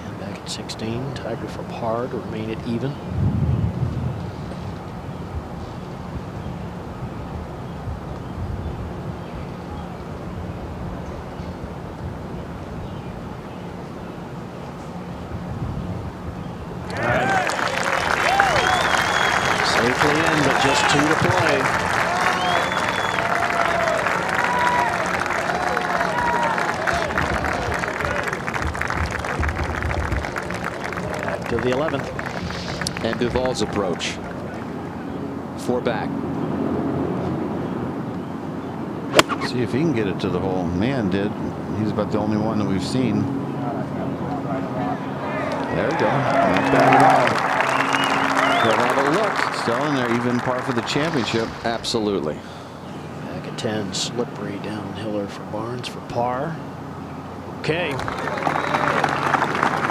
And back at 16, Tiger for par to remain at even. Safely in, but just 2 to play. Back to the 11th. And Duval's approach. 4 back. See if he can get it to the hole. Man did. He's about the only one that we've seen. There we go. Not bad at all. We'll have a look. Still in there, even par for the championship. Absolutely. Back at 10, slippery downhiller for Barnes for par. Okay. It's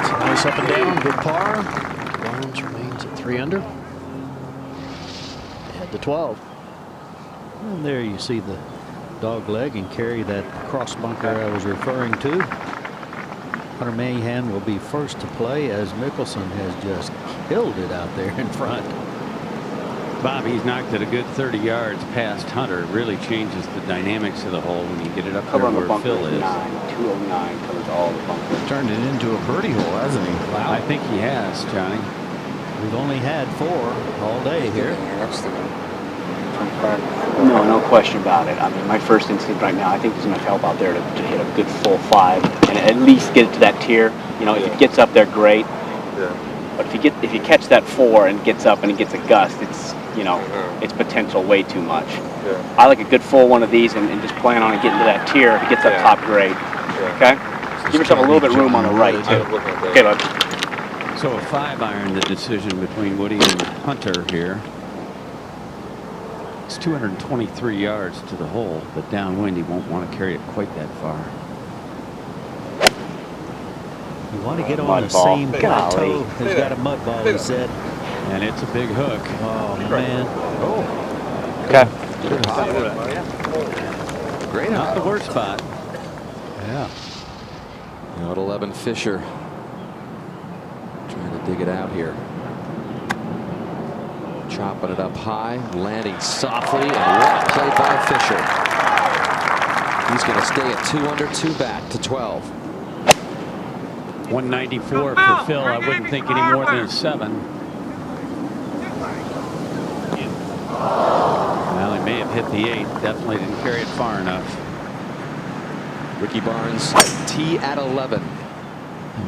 a nice up and down, good par. Barnes remains at 3 under. Head to 12. And there you see the dog leg and carry that cross bunker I was referring to. Hunter Mahan will be first to play as Mickelson has just killed it out there in front. Bobby's knocked it a good 30 yards past Hunter. It really changes the dynamics of the hole when you get it up there where Phil is. 209 covers all the bunkers. Turned it into a birdie hole, hasn't he? Wow. I think he has, Johnny. We've only had 4 all day here. No question about it. I mean, my first instinct right now, I think there's enough help out there to hit a good full 5 and at least get it to that tier. You know, if it gets up there, great. But if you catch that 4 and gets up and it gets a gust, it's, you know, it's potential way too much. I like a good full one of these and just plan on getting to that tier. If it gets up top, great. Okay? Give yourself a little bit of room on the right, too. Okay, bud. So a 5-iron, the decision between Woody and Hunter here. It's 223 yards to the hole, but downwind he won't want to carry it quite that far. You want to get on the same plateau. He's got a mud ball, he said. And it's a big hook. Oh, man. Oh. Okay. Great. Not the worst spot. Yeah. Now at 11, Fisher trying to dig it out here. Chopping it up high, landing softly, and what a play by Fisher. He's going to stay at 2 under, 2 back to 12. 194 for Phil. I wouldn't think any more than a 7. Well, he may have hit the 8. Definitely didn't carry it far enough. Ricky Barnes, tee at 11.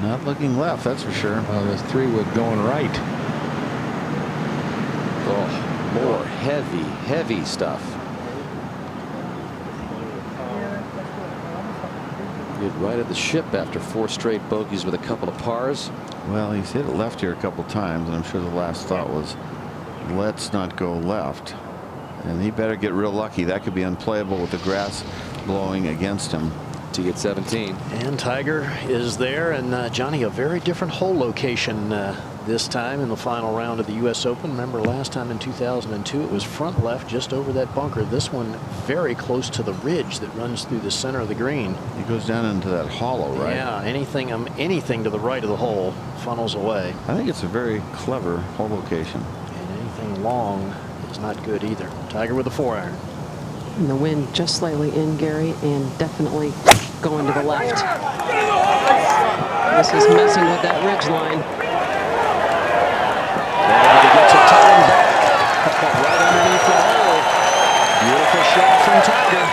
Not looking left, that's for sure. Well, this 3-wood going right. Oh, more heavy stuff. Get right at the ship after 4 straight bogeys with a couple of pars. Well, he's hit it left here a couple times, and I'm sure the last thought was, let's not go left. And he better get real lucky. That could be unplayable with the grass blowing against him. Tee at 17. And Tiger is there, and Johnny, a very different hole location this time in the final round of the U.S. Open. Remember last time in 2002 it was front left just over that bunker. This one very close to the ridge that runs through the center of the green. It goes down into that hollow, right? Yeah, anything to the right of the hole funnels away. I think it's a very clever hole location. And anything long is not good either. Tiger with a 4-iron. And the wind just slightly in, Gary, and definitely going to the left. This is messing with that ridge line. And he gets it turned back. Right underneath the hole. Beautiful shot from Tiger.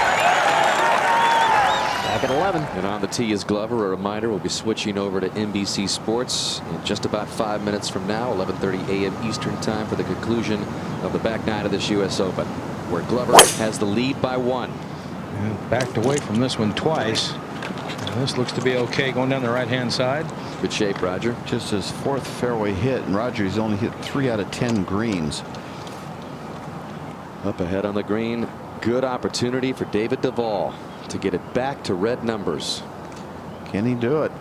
Back at 11. And on the tee is Glover. A reminder, we'll be switching over to NBC Sports in just about 5 minutes from now, 11:30 a.m. Eastern time, for the conclusion of the back 9 of this U.S. Open, where Glover has the lead by 1. And backed away from this one twice. And this looks to be okay going down the right-hand side. Good shape, Roger. Just his 4th fairway hit, and Roger, he's only hit 3 out of 10 greens. Up ahead on the green, good opportunity for David Duval to get it back to red numbers. Can he do it?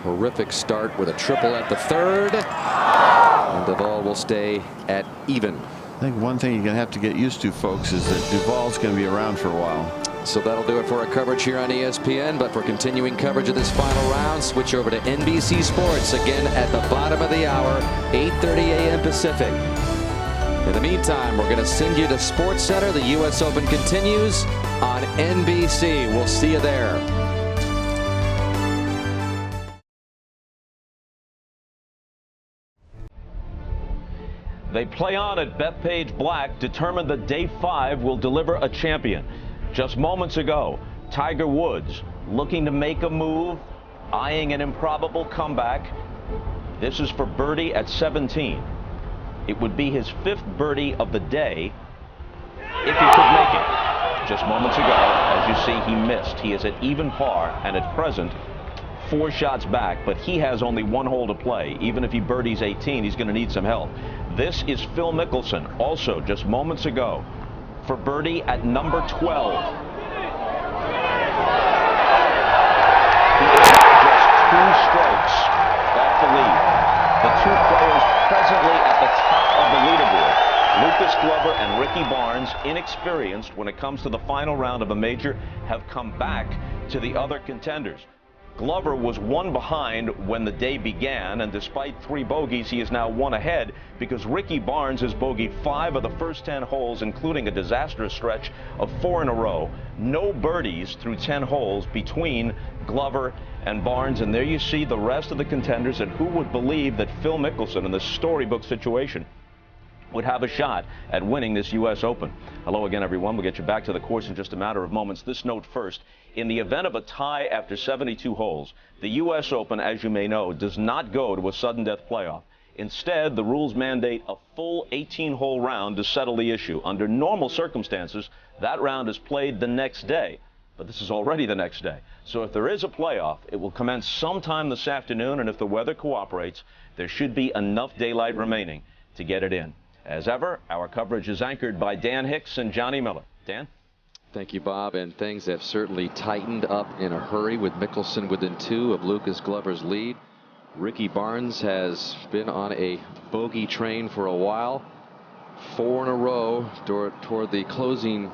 Horrific start with a triple at the 3rd. And Duval will stay at even. I think one thing you're going to have to get used to, folks, is that Duval's going to be around for a while. So that'll do it for our coverage here on ESPN. But for continuing coverage of this final round, switch over to NBC Sports again at the bottom of the hour, 8:30 a.m. Pacific. In the meantime, we're going to send you to Sports Center. The U.S. Open continues on NBC. We'll see you there. They play on at Bethpage Black, determined that day 5 will deliver a champion. Just moments ago, Tiger Woods looking to make a move, eyeing an improbable comeback. This is for birdie at 17. It would be his 5th birdie of the day if he could make it. Just moments ago, as you see, he missed. He is at even par, and at present, 4 shots back, but he has only 1 hole to play. Even if he birdies 18, he's going to need some help. This is Phil Mickelson, also just moments ago, for birdie at number 12. He is just 2 strokes off the lead. The 2 players presently at the top of the leaderboard, Lucas Glover and Ricky Barnes, inexperienced when it comes to the final round of a major, have come back to the other contenders. Glover was 1 behind when the day began, and despite 3 bogeys, he is now 1 ahead because Ricky Barnes has bogeyed 5 of the first 10 holes, including a disastrous stretch of 4 in a row. No birdies through 10 holes between Glover and Barnes, and there you see the rest of the contenders. And who would believe that Phil Mickelson, in this storybook situation, would have a shot at winning this U.S. Open. Hello again, everyone. We'll get you back to the course in just a matter of moments. This note first. In the event of a tie after 72 holes, the U.S. Open, as you may know, does not go to a sudden death playoff. Instead, the rules mandate a full 18-hole round to settle the issue. Under normal circumstances, that round is played the next day. But this is already the next day. So if there is a playoff, it will commence sometime this afternoon, and if the weather cooperates, there should be enough daylight remaining to get it in. As ever, our coverage is anchored by Dan Hicks and Johnny Miller. Dan? Thank you, Bob. And things have certainly tightened up in a hurry with Mickelson within 2 of Lucas Glover's lead. Ricky Barnes has been on a bogey train for a while. 4 in a row toward the closing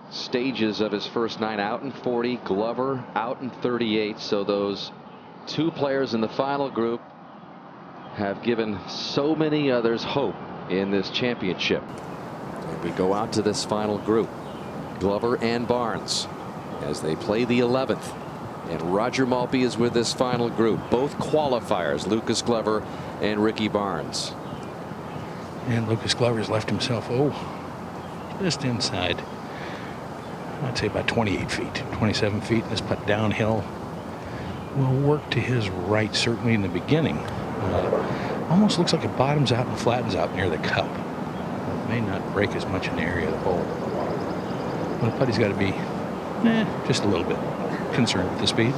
stages of his first 9 out in 40. Glover out in 38. So those 2 players in the final group have given so many others hope in this championship. And we go out to this final group, Glover and Barnes, as they play the 11th. And Roger Maltbie is with this final group, both qualifiers, Lucas Glover and Ricky Barnes. And Lucas Glover's left himself, just inside, I'd say about 28 feet, 27 feet. This putt downhill will work to his right, certainly in the beginning. Almost looks like it bottoms out and flattens out near the cup. It may not break as much in the area of the hole. But the putty's got to be just a little bit concerned with the speed.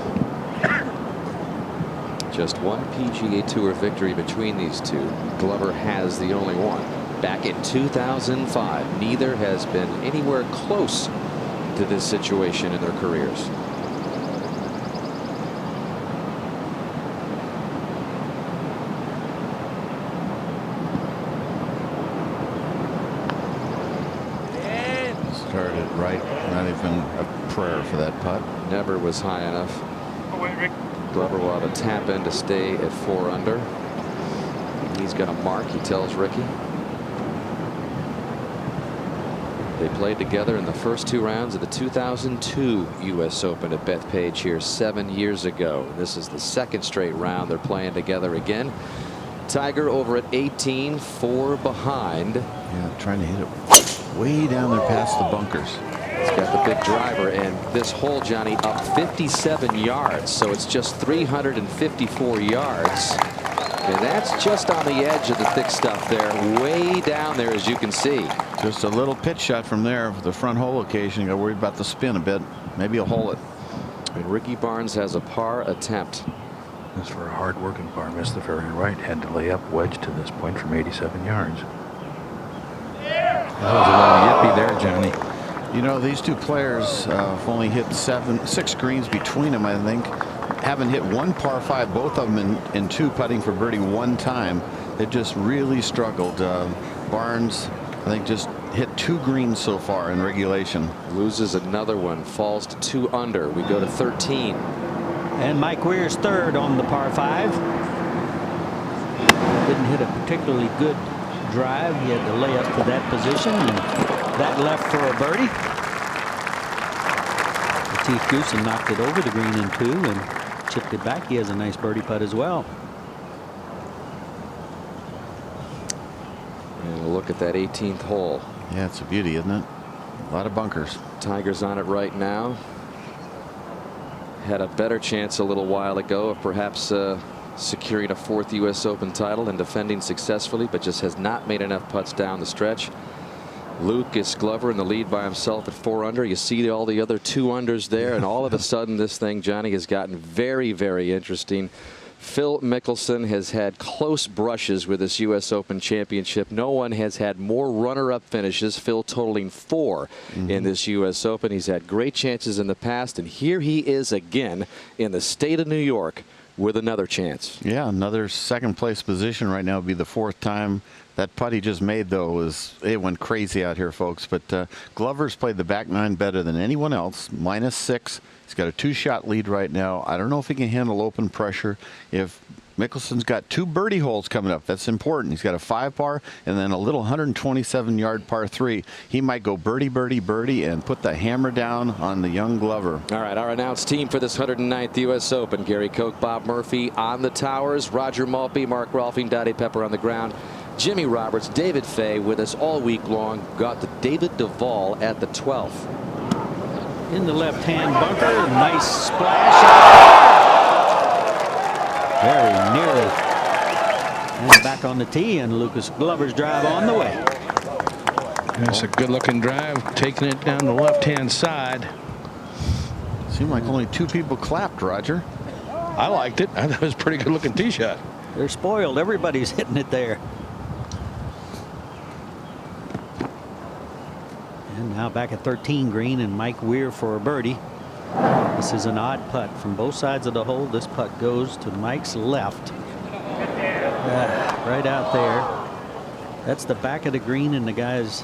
Just 1 PGA Tour victory between these 2. Glover has the only one. Back in 2005, neither has been anywhere close to this situation in their careers. Started right, not even a prayer for that putt. Never was high enough. Glover will have a tap in to stay at 4 under. He's going to mark, he tells Ricky. They played together in the first 2 rounds of the 2002 U.S. Open at Bethpage here 7 years ago. This is the 2nd straight round they're playing together again. Tiger over at 18, 4 behind. Yeah, trying to hit it way down there past the bunkers. He's got the big driver, and this hole, Johnny, up 57 yards, so it's just 354 yards. And that's just on the edge of the thick stuff there, way down there, as you can see. Just a little pitch shot from there for the front hole occasion. Got worried about the spin a bit. Maybe a hole it. And Ricky Barnes has a par attempt. This for a hard-working par. Missed the fairway right. Had to lay up wedge to this point from 87 yards. That was a little yippy there, Johnny. You know, these 2 players have only hit 6 greens between them, I think. Haven't hit 1 par 5, both of them in 2 putting for birdie 1 time. They just really struggled. Barnes, I think, just hit 2 greens so far in regulation. Loses another one, falls to 2 under. We go to 13. And Mike Weir's 3rd on the par 5. Didn't hit a particularly good drive. He had to lay up to that position, and that left for a birdie. Latif Goosen knocked it over the green in 2 and chipped it back. He has a nice birdie putt as well. And a look at that 18th hole. Yeah, it's a beauty, isn't it? A lot of bunkers. Tiger's on it right now. Had a better chance a little while ago of perhaps securing a 4th U.S. Open title and defending successfully, but just has not made enough putts down the stretch. Lucas Glover in the lead by himself at 4 under. You see all the other 2 unders there, and all of a sudden this thing, Johnny, has gotten very, very interesting. Phil Mickelson has had close brushes with this U.S. Open championship. No one has had more runner-up finishes, Phil totaling 4 in this U.S. Open. He's had great chances in the past, and here he is again in the state of New York with another chance. Yeah, another 2nd place position right now would be the 4th time That putt he just made, though, it went crazy out here, folks. But Glover's played the back nine better than anyone else. -6. He's got a 2-shot lead right now. I don't know if he can handle open pressure. If Mickelson's got 2 birdie holes coming up, that's important. He's got a 5-par and then a little 127-yard par 3. He might go birdie, birdie, birdie, and put the hammer down on the young Glover. All right, our announced team for this 109th U.S. Open: Gary Koch, Bob Murphy on the towers, Roger Maltby, Mark Rolfing, Dottie Pepper on the ground, Jimmy Roberts, David Fay with us all week long. Got the David Duval at the 12th. In the left-hand bunker, nice splash. Very nearly. And back on the tee, and Lucas Glover's drive on the way. That's a good-looking drive, taking it down the left-hand side. Seemed like only 2 people clapped, Roger. I liked it. I thought it was a pretty good-looking tee shot. They're spoiled. Everybody's hitting it there. And now back at 13 green, and Mike Weir for a birdie. This is an odd putt from both sides of the hole. This putt goes to Mike's left. Right out there. That's the back of the green, and the guys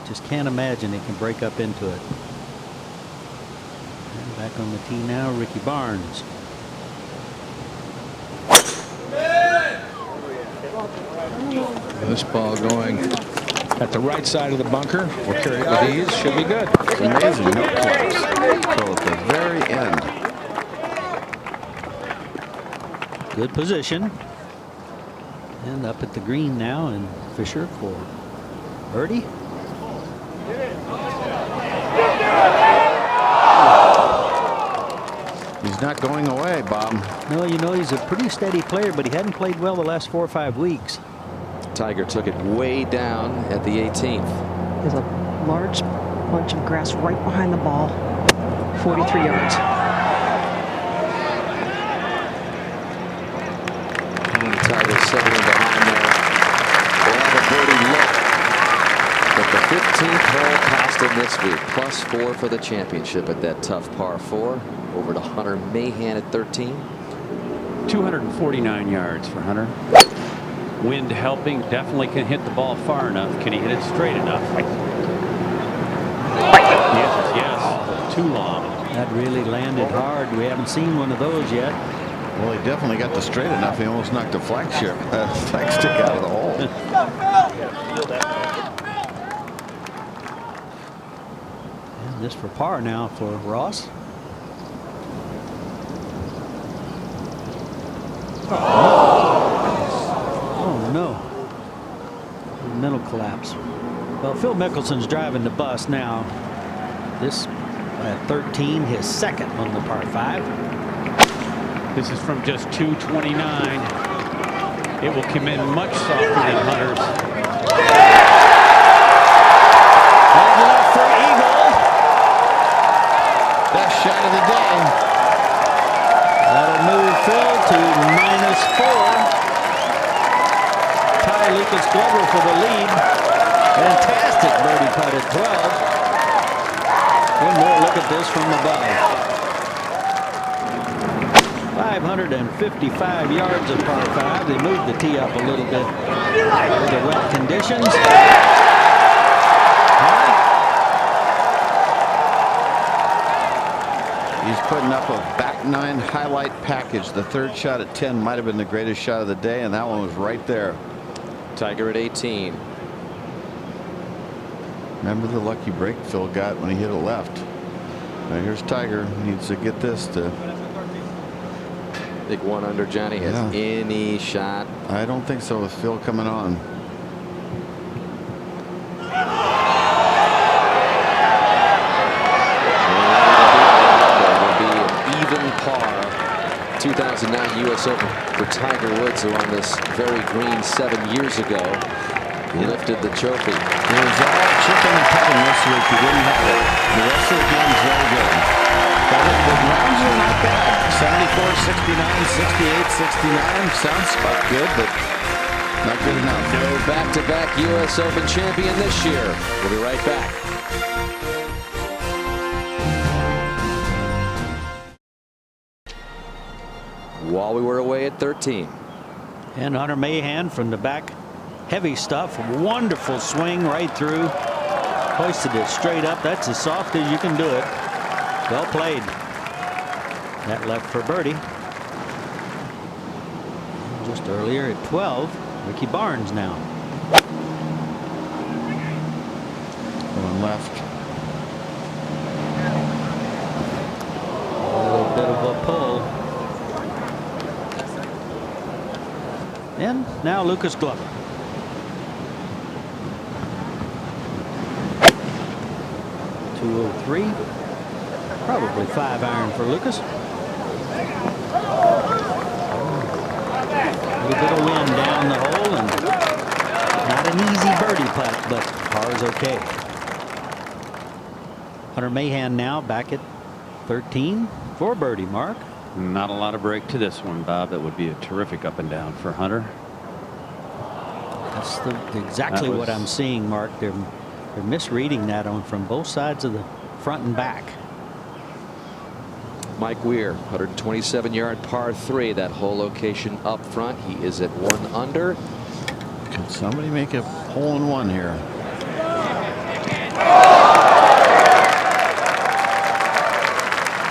just can't imagine they can break up into it. And back on the tee now, Ricky Barnes. This ball going at the right side of the bunker. We'll carry it with ease. Should be good. It's amazing. No clips. So at the very end. Good position. And up at the green now, and Fisher for birdie. He's not going away, Bob. No, you know, he's a pretty steady player, but he hadn't played well the last 4 or 5 weeks. Tiger took it way down at the 18th. There's a large bunch of grass right behind the ball. 43 yards. And Tiger settling behind there. They have a birdie look. But the 15th hole cost him this week. +4 for the championship at that tough par 4. Over to Hunter Mahan at 13. 249 yards for Hunter. Wind helping, definitely can hit the ball far enough. Can he hit it straight enough? Yes, too long. That really landed hard. We haven't seen one of those yet. Well, he definitely got the straight enough. He almost knocked a flagstick out of the hole. And this for par now for Ross. Oh no. Mental collapse. Well, Phil Mickelson's driving the bus now. This at 13, his second on the par 5. This is from just 229. It will come in much softer than Hunter's. And left for eagle. Best shot of the day. That'll move Phil to -4. Tie Lucas Glover for the lead. Fantastic birdie putt at 12. One more look at this from above. 555 yards of par 5. They moved the tee up a little bit with the wet conditions. He's putting up a back 9 highlight package. The 3rd shot at 10 might have been the greatest shot of the day, and that one was right there. Tiger at 18. Remember the lucky break Phil got when he hit it left. Now here's Tiger. He needs to get this to. Big 1 under. Johnny has any shot? I don't think so with Phil coming on. It'll be an even par. 2009 U.S. Open for Tiger Woods, who on this very green 7 years ago lifted the trophy. It was all chipping and putting this week. He didn't have it. The rest of the game is very good. But the rounds are not bad. 74, 69, 68, 69. Sounds about good, but not good enough. No back-to-back U.S. Open champion this year. We'll be right back. While we were away at 13. And Hunter Mahan from the back heavy stuff. Wonderful swing right through. Hoisted it straight up. That's as soft as you can do it. Well played. That left for birdie. Just earlier at 12, Ricky Barnes now. Going left. A little bit of a pull. And now Lucas Glover. .203. Probably 5-iron for Lucas. A little bit of wind down the hole, and not an easy birdie putt, but par is okay. Hunter Mahan now back at 13 for birdie, Mark. Not a lot of break to this one, Bob. That would be a terrific up and down for Hunter. That's exactly what I'm seeing, Mark. They're misreading that on from both sides of the front and back. Mike Weir, 127-yard par 3. That hole location up front. He is at 1 under. Can somebody make a hole-in-one here?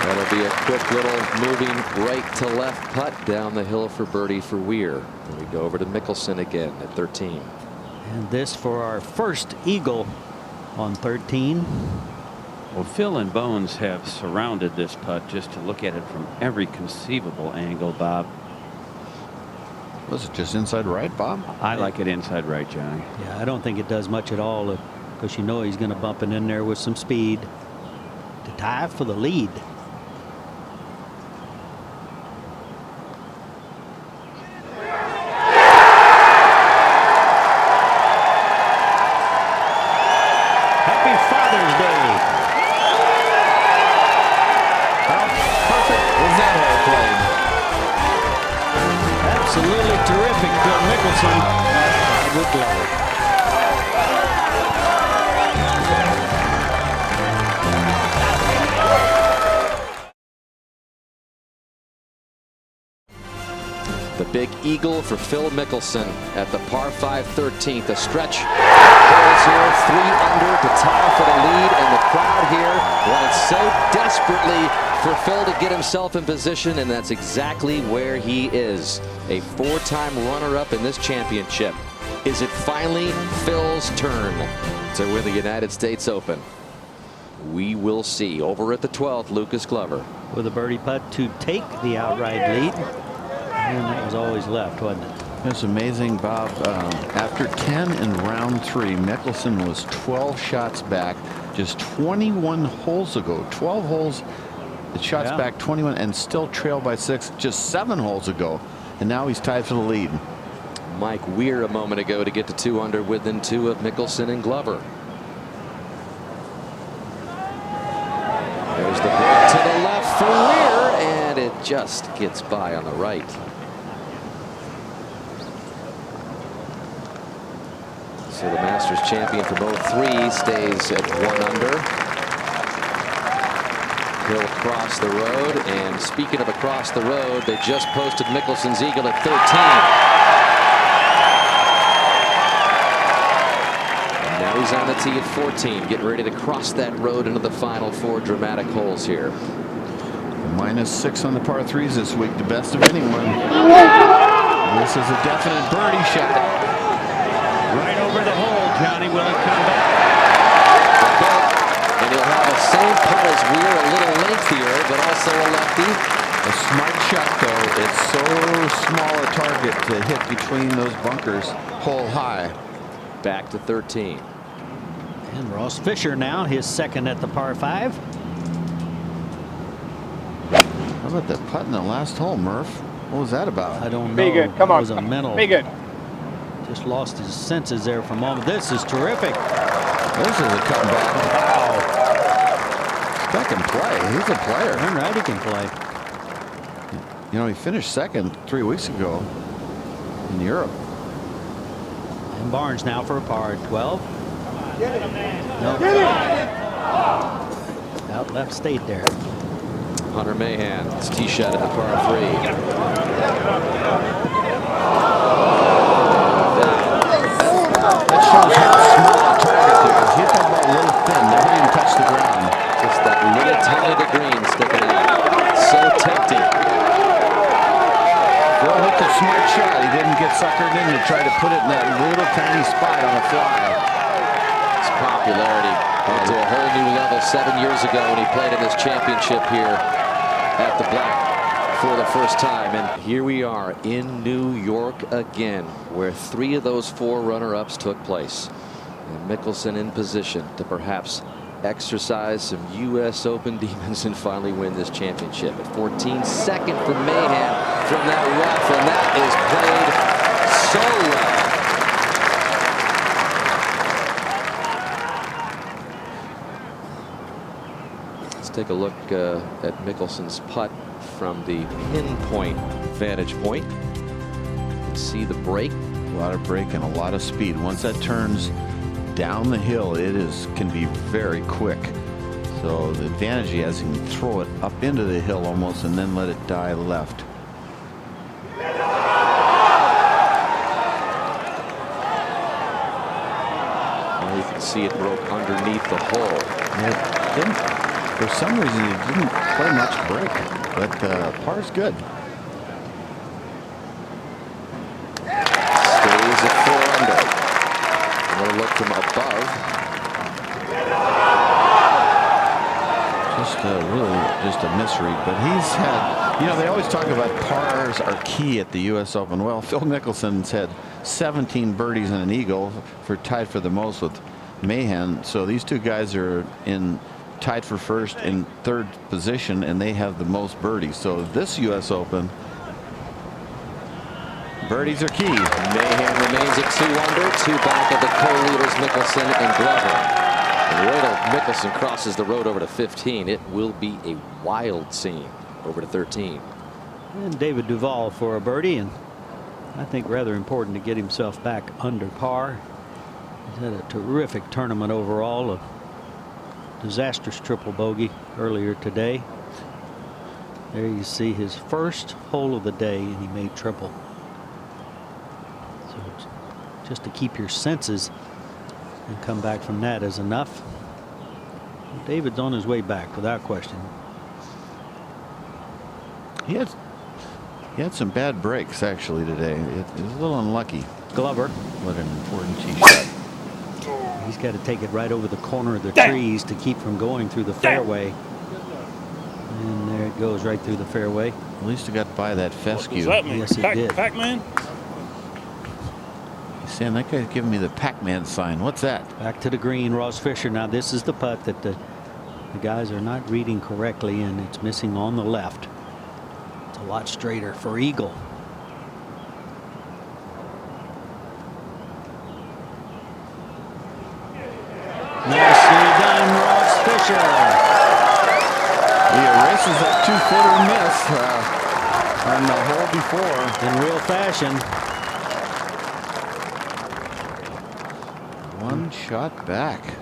That'll be a quick little moving right to left putt down the hill for birdie for Weir. And we go over to Mickelson again at 13. And this for our first eagle on 13. Well, Phil and Bones have surrounded this putt just to look at it from every conceivable angle, Bob. Was it just inside right, Bob? I like it inside right, Johnny. Yeah, I don't think it does much at all, because you know he's going to bump it in there with some speed to tie for the lead. Happy Father's Day. How perfect was that hole played? Absolutely terrific, Phil Mickelson. Good Glover. The big eagle for Phil Mickelson at the par 5 13th. A stretch holes here, 3 under to tie for the lead, and the crowd here wanted so desperately for Phil to get himself in position, and that's exactly where he is. A 4-time runner-up in this championship. Is it finally Phil's turn to win the United States Open? We will see. Over at the 12th, Lucas Glover. With a birdie putt to take the outright lead. And that was always left, wasn't it? It's amazing, Bob. After 10 in round 3, Mickelson was 12 shots back just 21 holes ago. 12 holes, shots back 21, and still trailed by 6 just 7 holes ago. And now he's tied for the lead. Mike Weir a moment ago to get to 2 under within 2 of Mickelson and Glover. There's the break to the left for Weir, and it just gets by on the right. So the Masters champion for both 3 stays at 1 under. He'll cross the road, and speaking of across the road, they just posted Mickelson's eagle at 13. And now he's on the tee at 14, getting ready to cross that road into the final 4 dramatic holes here. -6 on the par 3s this week, the best of anyone. This is a definite birdie shot. Right over the hole, Johnny. Will it come back? And he'll have the same putt as Weir, a little lengthier, but also a lefty. A smart shot, though. It's so small a target to hit between those bunkers, hole high. Back to 13. And Ross Fisher now, his second at the par 5. How about that putt in the last hole, Murph? What was that about? I don't know. Be good. Come on. It was a mental. Be good. Just lost his senses there for a moment. This is terrific. This is a comeback. Wow. That can play. He's a player. All right, he can play. You know, he finished second 3 weeks ago in Europe. And Barnes now for a par at 12. Get it. Nope. Get it. Out left, stayed there. Hunter Mahan, his tee shot at the par 3. shows how small a target there is. Hit that ball a little thin, never even touched the ground. Just that little tiny to green sticking out. So tempting. Phil hit the smart shot. He didn't get suckered in to try to put it in that little tiny spot on a fly. His popularity went to a whole new level 7 years ago when he played in this championship here at the Black for the first time. And here we are in New York again, where 3 of those 4 runner-ups took place. And Mickelson in position to perhaps exercise some U.S. Open demons and finally win this championship. At 14, second for Mahan from that rough, and that is played so well. Let's take a look at Mickelson's putt from the pinpoint vantage point. You can see the break. A lot of break and a lot of speed. Once that turns down the hill, it can be very quick. So the advantage he has, he can throw it up into the hill almost and then let it die left. Well, you can see it broke underneath the hole. For some reason, he didn't play much break, but par's good. Stays at 4 under. I'm going to look from above. Just a misread, but he's had, they always talk about pars are key at the U.S. Open. Well, Phil Mickelson's had 17 birdies and an eagle tied for the most with Mahan. So these 2 guys are tied for first and third position, and they have the most birdies. So this U.S. Open, birdies are key. Mahan remains at 2 under, 2 back of the co-leaders Mickelson and Glover. And wait till Mickelson crosses the road over to 15. It will be a wild scene over to 13. And David Duval for a birdie, and I think rather important to get himself back under par. He's had a terrific tournament overall. A disastrous triple bogey earlier today. There you see his first hole of the day, and he made triple. So just to keep your senses and come back from that is enough. David's on his way back without question. He had some bad breaks actually today. It was a little unlucky. Glover. What an important tee shot. He's got to take it right over the corner of the trees to keep from going through the fairway. And there it goes right through the fairway. At least he got by that fescue. What does that mean? Yes, he did. Pac-Man? He's saying that guy's giving me the Pac-Man sign. What's that? Back to the green, Ross Fisher. Now this is the putt that the guys are not reading correctly, and it's missing on the left. It's a lot straighter for Eagle. Nicely done, Ross Fisher. He erases that 2-footer miss on the hole before. In real fashion. One shot back.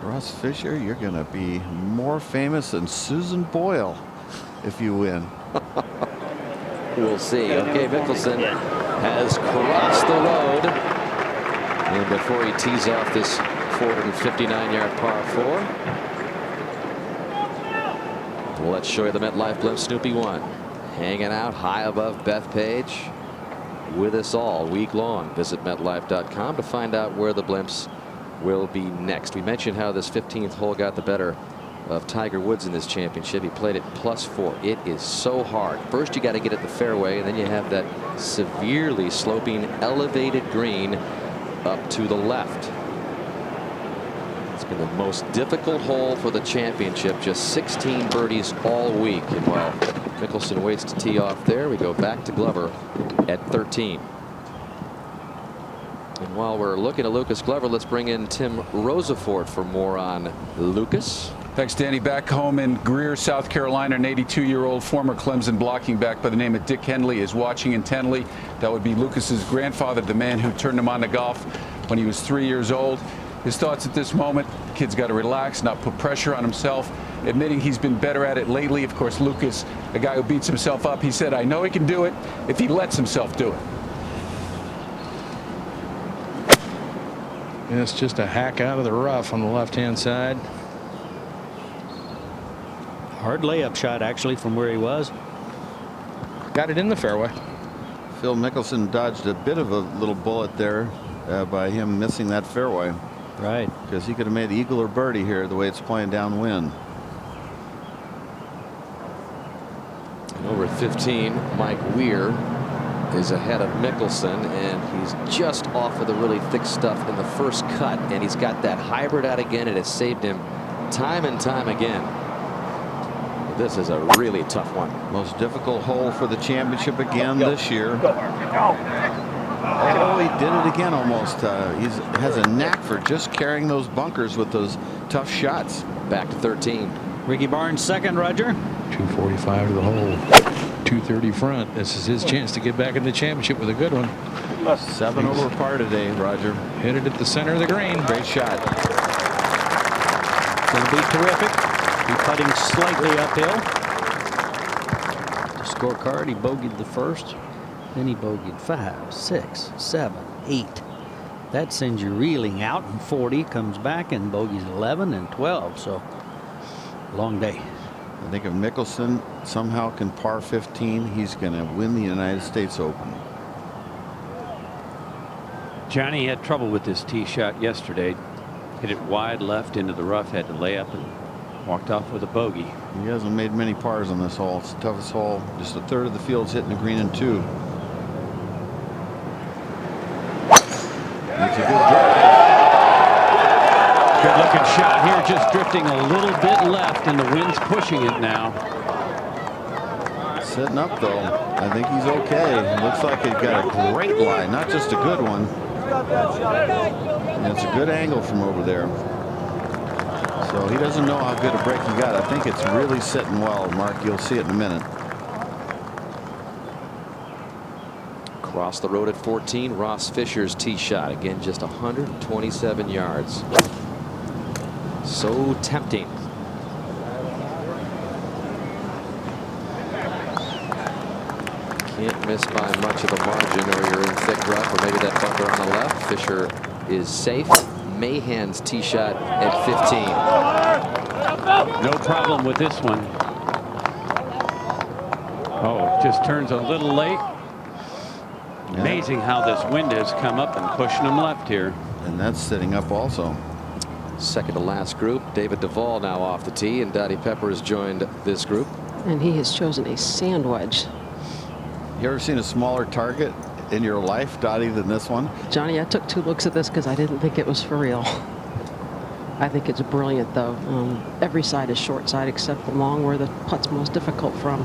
Ross Fisher, you're going to be more famous than Susan Boyle if you win. We'll see. Okay, Mickelson has crossed the road. And before he tees off this 459-yard par 4. Let's show you the MetLife blimp Snoopy 1. Hanging out high above Bethpage with us all week long. Visit MetLife.com to find out where the blimps will be next. We mentioned how this 15th hole got the better of Tiger Woods in this championship. He played it +4. It is so hard. First you got to get at the fairway, and then you have that severely sloping elevated green up to the left. It's been the most difficult hole for the championship. Just 16 birdies all week. And while Mickelson waits to tee off there, we go back to Glover at 13. And while we're looking at Lucas Glover, let's bring in Tim Rosefort for more on Lucas. Thanks, Danny. Back home in Greer, South Carolina, an 82-year-old former Clemson blocking back by the name of Dick Henley is watching intently. That would be Lucas's grandfather, the man who turned him on to golf when he was 3 years old. His thoughts at this moment: kid's got to relax, not put pressure on himself, admitting he's been better at it lately. Of course, Lucas, a guy who beats himself up, he said, "I know he can do it if he lets himself do it." And it's just a hack out of the rough on the left-hand side. Hard layup shot, actually, from where he was. Got it in the fairway. Phil Mickelson dodged a bit of a little bullet there by him missing that fairway. Right. Because he could have made eagle or birdie here the way it's playing downwind. And over at 15, Mike Weir is ahead of Mickelson, and he's just off of the really thick stuff in the first cut, and he's got that hybrid out again, and it's saved him time and time again. This is a really tough one. Most difficult hole for the championship again this year. Oh, he did it again almost. He has a knack for just carrying those bunkers with those tough shots. Back to 13. Ricky Barnes second, Roger. 245 to the hole. 230 front. This is his chance to get back in the championship with a good one. 7 over par today, Roger. Hit it at the center of the green. Great shot. It's going to be terrific. He's putting slightly uphill. The scorecard, he bogeyed the first. Then he bogeyed 5, 6, 7, 8. That sends you reeling out, and 40 comes back and bogeys 11 and 12. So long day. I think if Mickelson somehow can par 15, he's going to win the United States Open. Johnny had trouble with this tee shot yesterday. Hit it wide left into the rough, had to lay up and walked off with a bogey. He hasn't made many pars on this hole. It's the toughest hole. Just a third of the field's hitting the green in 2. That's a good drive. Good looking shot here, just drifting a little bit left, and the wind's pushing it now. Setting up though. I think he's okay. It looks like he's got a great lie, not just a good one. And it's a good angle from over there. So he doesn't know how good a break he got. I think it's really sitting well, Mark. You'll see it in a minute. Across the road at 14, Ross Fisher's tee shot. Again, just 127 yards. So tempting. Can't miss by much of a margin, or you're in thick rough, or maybe that bunker on the left. Fisher is safe. Mahan's tee shot at 15. No problem with this one. Oh, just turns a little late. Amazing how this wind has come up and pushing them left here. And that's sitting up also. Second to last group. David Duval now off the tee, and Dottie Pepper has joined this group. And he has chosen a sand wedge. You ever seen a smaller target in your life, Dottie, than this one? Johnny, I took 2 looks at this because I didn't think it was for real. I think it's brilliant, though. Every side is short side except the long, where the putt's most difficult from.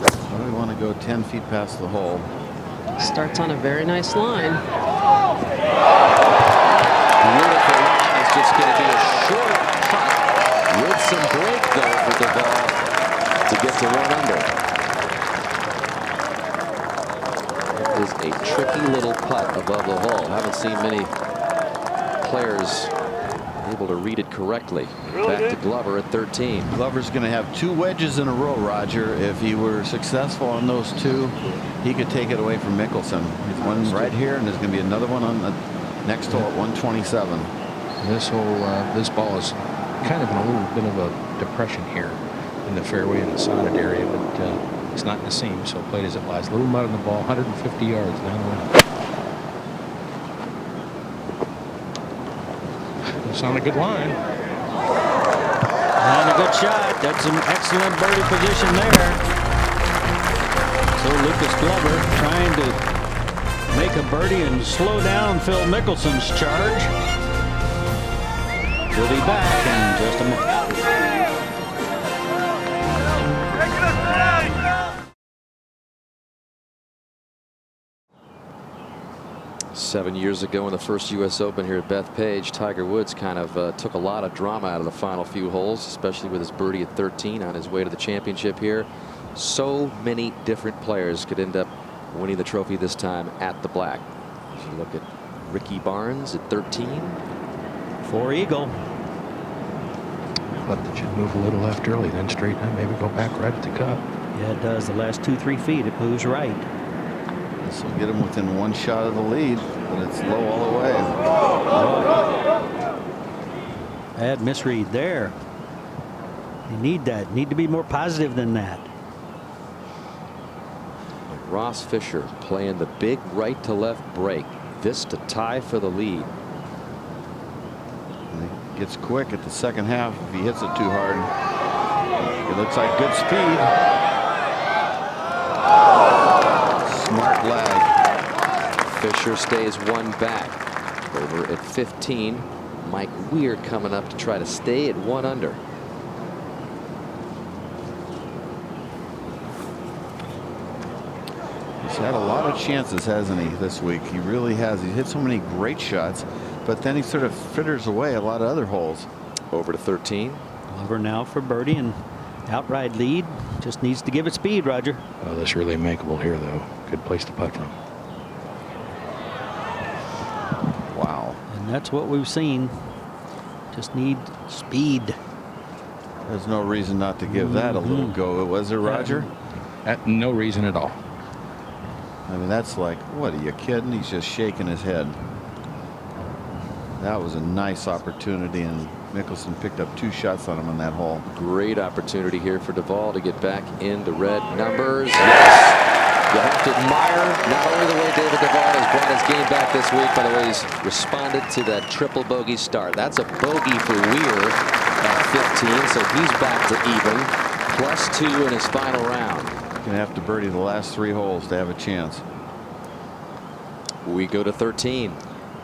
Well, we want to go 10 feet past the hole. Starts on a very nice line. Beautiful line. It's just going to be a short putt with some break, though, for Duval to get to 1 under. It is a tricky little putt above the hole. Haven't seen many players able to read it correctly. Back to Glover at 13. Glover's going to have 2 wedges in a row, Roger. If he were successful on those 2, he could take it away from Mickelson. There's one right here, and there's going to be another one on the next hole at 127. This hole, this ball is kind of in a little bit of a depression here in the fairway in the solid area, but it's not in the seam, so played as it lies. A little mud on the ball, 150 yards down the line. It's on a good line. And a good shot. That's an excellent birdie position there. So Lucas Glover trying to make a birdie and slow down Phil Mickelson's charge. He'll be back in just a minute. 7 years ago in the first U.S. Open here at Bethpage, Tiger Woods kind of took a lot of drama out of the final few holes, especially with his birdie at 13 on his way to the championship here. So many different players could end up winning the trophy this time at the Black. As you look at Ricky Barnes at 13. For eagle. But that should move a little left early, then straighten up, maybe go back right at the cup. Yeah, it does. The last 2-3 feet, it moves right. This will get him within 1 shot of the lead. but it's low all the way. Bad misread there. You need that. Need to be more positive than that. Ross Fisher playing the big right to left break. This to tie for the lead. He gets quick at the second half if he hits it too hard. It looks like good speed. Smart lag. Fisher stays one back. Over at 15. Mike Weir coming up to try to stay at 1 under. He's had a lot of chances, hasn't he, this week? He really has. He's hit so many great shots, but then he sort of fritters away a lot of other holes. Over to 13. Over now for birdie and outright lead. Just needs to give it speed, Roger. Oh, that's really makeable here, though. Good place to putt from. Wow. And that's what we've seen. Just need speed. There's no reason not to give that a little go, was there, Roger? No reason at all. I mean, that's like, what, are you kidding? He's just shaking his head. That was a nice opportunity, and Mickelson picked up 2 shots on him on that hole. Great opportunity here for Duval to get back into red numbers. Yes. You have to admire not only the way David Duval has brought his game back this week, by the way he's responded to that triple bogey start. That's a bogey for Weir at 15, so he's back to even. +2 in his final round. Gonna have to birdie the last 3 holes to have a chance. We go to 13.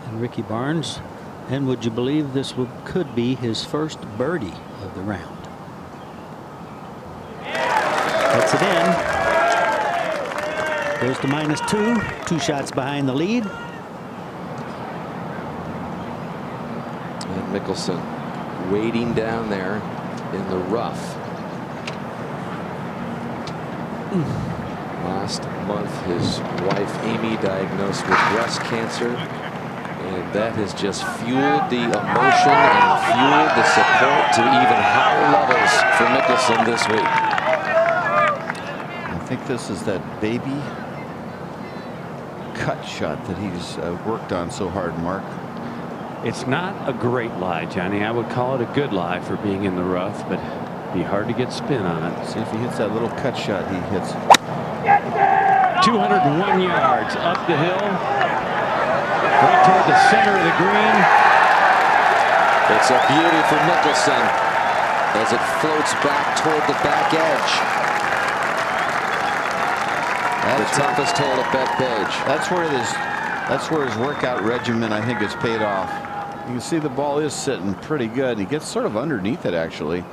And Ricky Barnes. And would you believe this could be his first birdie of the round? Puts it in. Goes to -2. 2 shots behind the lead. And Mickelson waiting down there in the rough. Last month, his wife Amy diagnosed with breast cancer, and that has just fueled the emotion and fueled the support to even higher levels for Mickelson this week. I think this is that baby cut shot that he's worked on so hard, Mark. It's not a great lie, Johnny. I would call it a good lie for being in the rough, but be hard to get spin on it. See if he hits that little cut shot he hits. 201 yards up the hill, right toward the center of the green. It's a beauty for Mickelson as it floats back toward the back edge. The toughest hole at Bethpage. That's where his workout regimen, I think, has paid off. You can see the ball is sitting pretty good. He gets sort of underneath it, actually.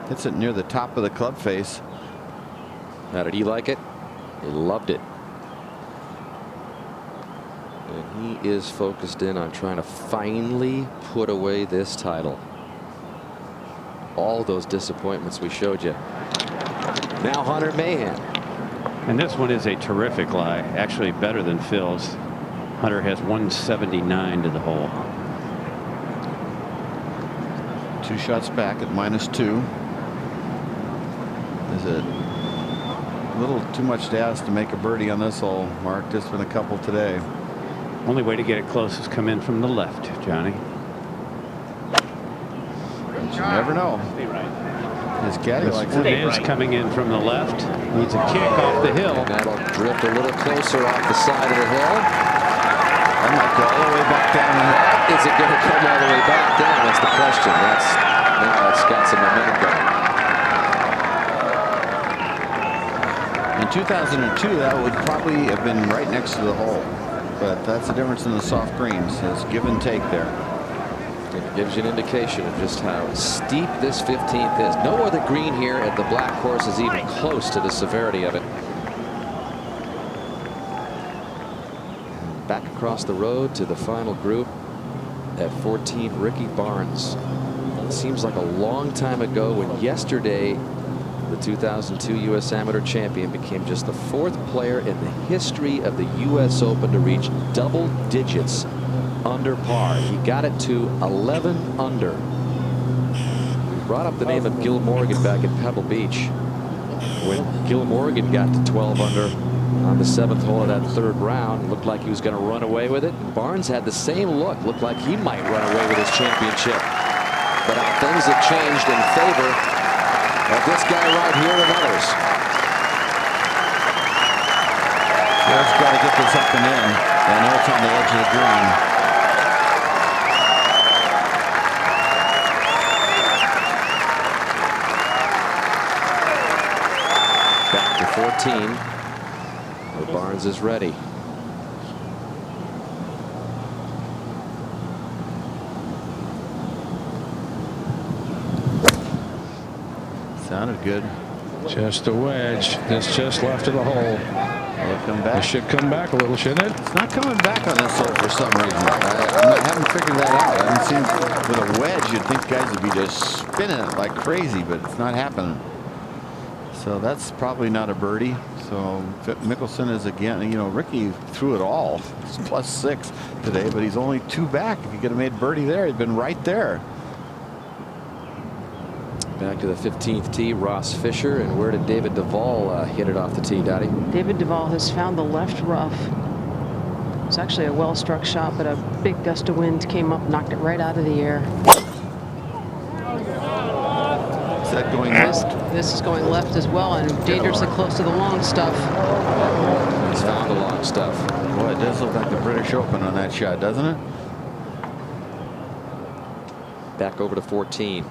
Hits it near the top of the club face. How did he like it? He loved it. And he is focused in on trying to finally put away this title. All those disappointments we showed you. Now Hunter Mahan. And this one is a terrific lie. Actually better than Phil's. Hunter has 179 to the hole. 2 shots back at -2. Is it a little too much to ask to make a birdie on this hole, Mark? Just been a couple today. Only way to get it close is come in from the left, Johnny. But you never know. His caddy This likes one it. is coming in from the left. Needs a kick off the hill. And that'll drift a little closer off the side of the hill. That might go all the way back down the hill. Is it going to come all the way back down? That's the question. Now it's got some momentum going. In 2002, that would probably have been right next to the hole. But that's the difference in the soft greens. It's give and take there. It gives you an indication of just how steep this 15th is. No other green here at the Black Course is even close to the severity of it. Back across the road to the final group at 14, Ricky Barnes. It seems like a long time ago when yesterday the 2002 U.S. Amateur Champion became just the 4th player in the history of the U.S. Open to reach double digits under par. He got it to 11 under. We brought up the name of Gil Morgan back at Pebble Beach when Gil Morgan got to 12 under on the 7th hole of that 3rd round. Looked like he was going to run away with it. Barnes had the same look. Looked like he might run away with his championship. But things have changed in favor of this guy right here and others. Just got to get this up and in. I know it's on the edge of the green. Back to 14. Where Barnes is ready. Sounded good. Just a wedge. That's just left of the hole. It'll come back. It should come back a little, shouldn't it? It's not coming back on this hole for some reason. I haven't figured that out. I haven't seen with a wedge. You'd think guys would be just spinning it like crazy, but it's not happening. So that's probably not a birdie. So Mickelson is again. You know, Ricky threw it all. It's +6 today, but he's only 2 back. If he could have made birdie there, he'd been right there. Back to the 15th tee, Ross Fisher. And where did David Duval hit it off the tee, Dottie? David Duval has found the left rough. It's actually a well-struck shot, but a big gust of wind came up, knocked it right out of the air. Is that going left? This is going left as well, and dangerously close to the long stuff. He's found the long stuff. Boy, it does look like the British Open on that shot, doesn't it? Back over to 14.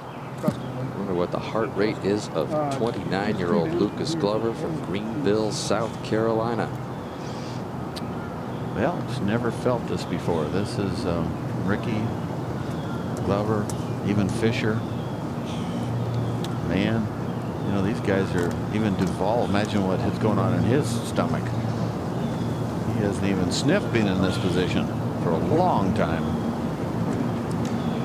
Wonder what the heart rate is of 29-year-old Lucas Glover from Greenville, South Carolina. Well, just never felt this before. This is Ricky, Glover, even Fisher. Man, you know, these guys are, even Duval, imagine what is going on in his stomach. He hasn't even sniffed being in this position for a long time.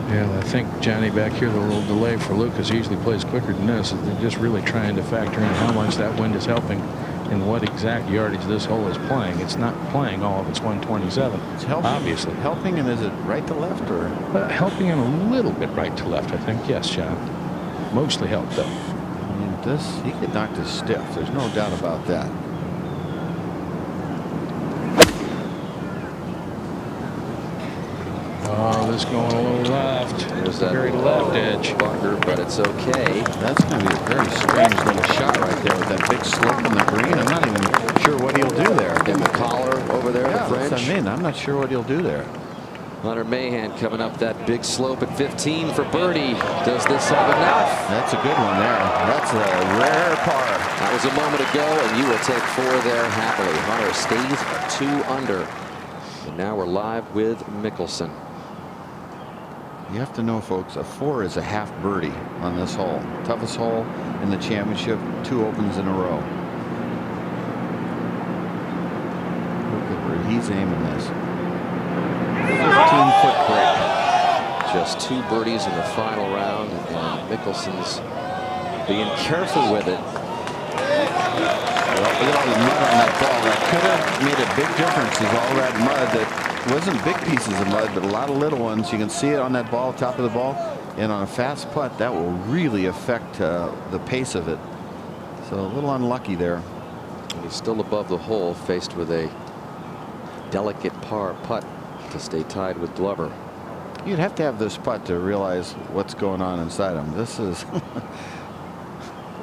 Yeah, I think, Johnny, back here, the little delay for Lucas, he usually plays quicker than this. They're just really trying to factor in how much that wind is helping and what exact yardage this hole is playing. It's not playing all of its 127. It's helping, obviously. Helping, and is it right to left or? Helping him a little bit right to left, I think. Yes, John. Mostly helped, though. I mean, this, he could knock this stiff. There's no doubt about that. Oh, this going a little left. There's that very left edge. Bunker, but it's okay. That's going to be a very strange little shot right there with that big slope in the green. I'm not even sure what he'll do there. And the collar over there, yeah, the French. That's what I mean. I'm not sure what he'll do there. Hunter Mahan coming up that big slope at 15 for birdie. Does this have enough? That's a good one there. That's a rare par. That was a moment ago, and you will take 4 there happily. Hunter stays 2 under. And now we're live with Mickelson. You have to know, folks, a 4 is a half birdie on this hole. Toughest hole in the championship, 2 opens in a row. Look at where he's aiming this. 15-foot break. Just 2 birdies in the final round, and Mickelson's being careful with it. Well, look at all the mud on that ball. That could have made a big difference. Is all that mud that wasn't big pieces of mud, but a lot of little ones. You can see it on that ball, top of the ball, and on a fast putt, that will really affect the pace of it. So a little unlucky there. And he's still above the hole, faced with a delicate par putt to stay tied with Glover. You'd have to have this putt to realize what's going on inside him. This is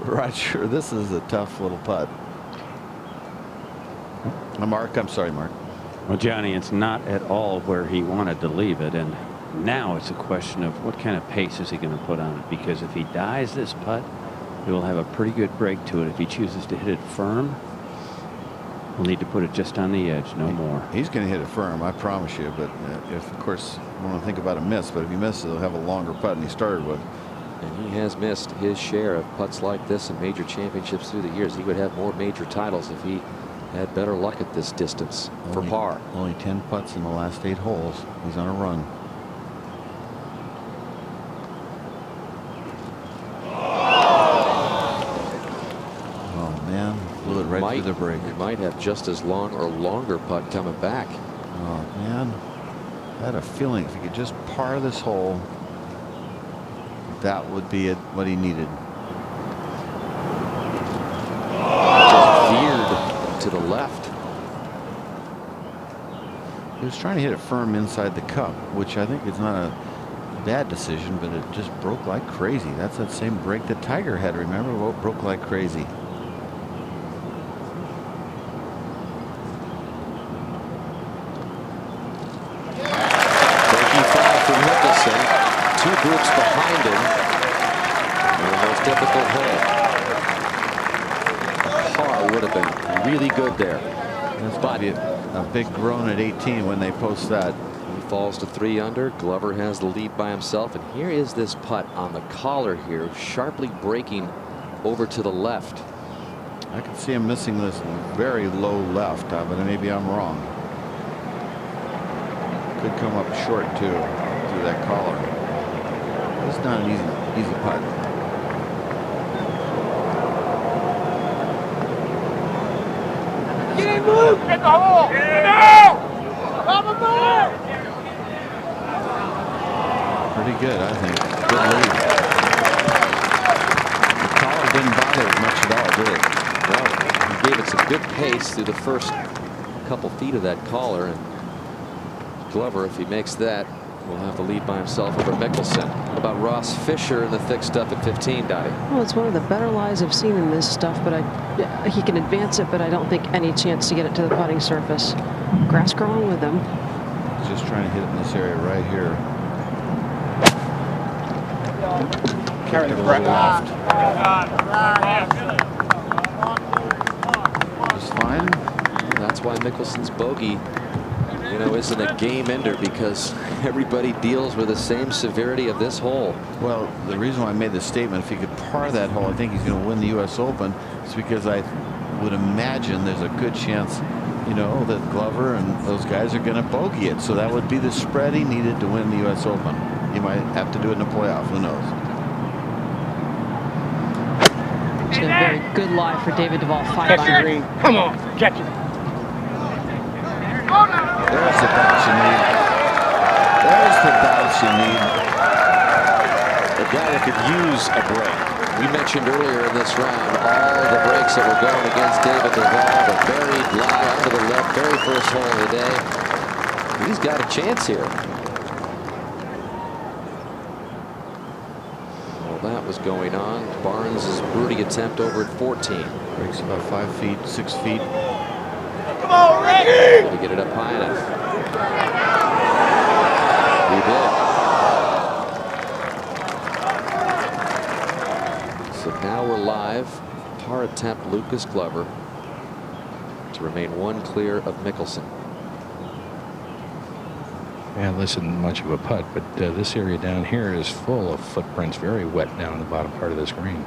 Roger. This is a tough little putt. Mark, I'm sorry, Mark. Well, Johnny, it's not at all where he wanted to leave it, and now it's a question of what kind of pace is he going to put on it, because if he dies this putt, he will have a pretty good break to it. If he chooses to hit it firm, he'll need to put it just on the edge, no more. He's going to hit it firm, I promise you, but if, of course, I want to think about a miss, but if he misses, he'll have a longer putt than he started with. And he has missed his share of putts like this in major championships through the years. He would have more major titles if he had better luck at this distance for par. Only 10 putts in the last 8 holes. He's on a run. Oh man, blew it right through the break. He might have just as long or longer putt coming back. Oh man, I had a feeling if he could just par this hole, that would be what he needed. He was trying to hit it firm inside the cup, which I think is not a bad decision, but it just broke like crazy. That's that same break that Tiger had. Remember, what broke like crazy? Breaking five for Mickelson. 2 groups behind him. And the most difficult hole. Par would have been really good there. That's but a big groan at 18 when they post that. He falls to 3 under. Glover has the lead by himself, and here is this putt on the collar here, sharply breaking over to the left. I can see him missing this very low left, but maybe I'm wrong. Could come up short too through that collar. It's not an easy putt. Get move! Get the hole! Get out! Come on! Pretty good, I think. Good lead. The collar didn't bother it much at all, did it? Well, he gave it some good pace through the first couple feet of that collar, and Glover, if he makes that, will have the lead by himself over Mickelson. What about Ross Fisher in the thick stuff at 15, Dottie? Well, it's one of the better lies I've seen in this stuff, but he can advance it, but I don't think any chance to get it to the putting surface. Grass growing with him. He's just trying to hit it in this area right here. Carry the left. Just fine. Well, that's why Mickelson's bogey, isn't a game ender, because everybody deals with the same severity of this hole. Well, the reason why I made the statement, if he could par that hole, I think he's going to win the U.S. Open, is because I would imagine there's a good chance, that Glover and those guys are going to bogey it. So that would be the spread he needed to win the U.S. Open. He might have to do it in a playoff. Who knows? It's a very good lie for David Duval. 5 Catch the iron. green. Come on, catch it. There's the bounce you need. There's the bounce you need. A guy that could use a break. We mentioned earlier in this round all the breaks that were going against David Duval. The buried lie under the left, very first hole of the day. He's got a chance here. Well, that was going on. Barnes' birdie attempt over at 14. Breaks about 5 feet, 6 feet. Come on, Ricky! To get it up high enough. He did. So now we're live. Par attempt, Lucas Glover, to remain 1 clear of Mickelson. Yeah, this isn't much of a putt, but this area down here is full of footprints, very wet down in the bottom part of this green.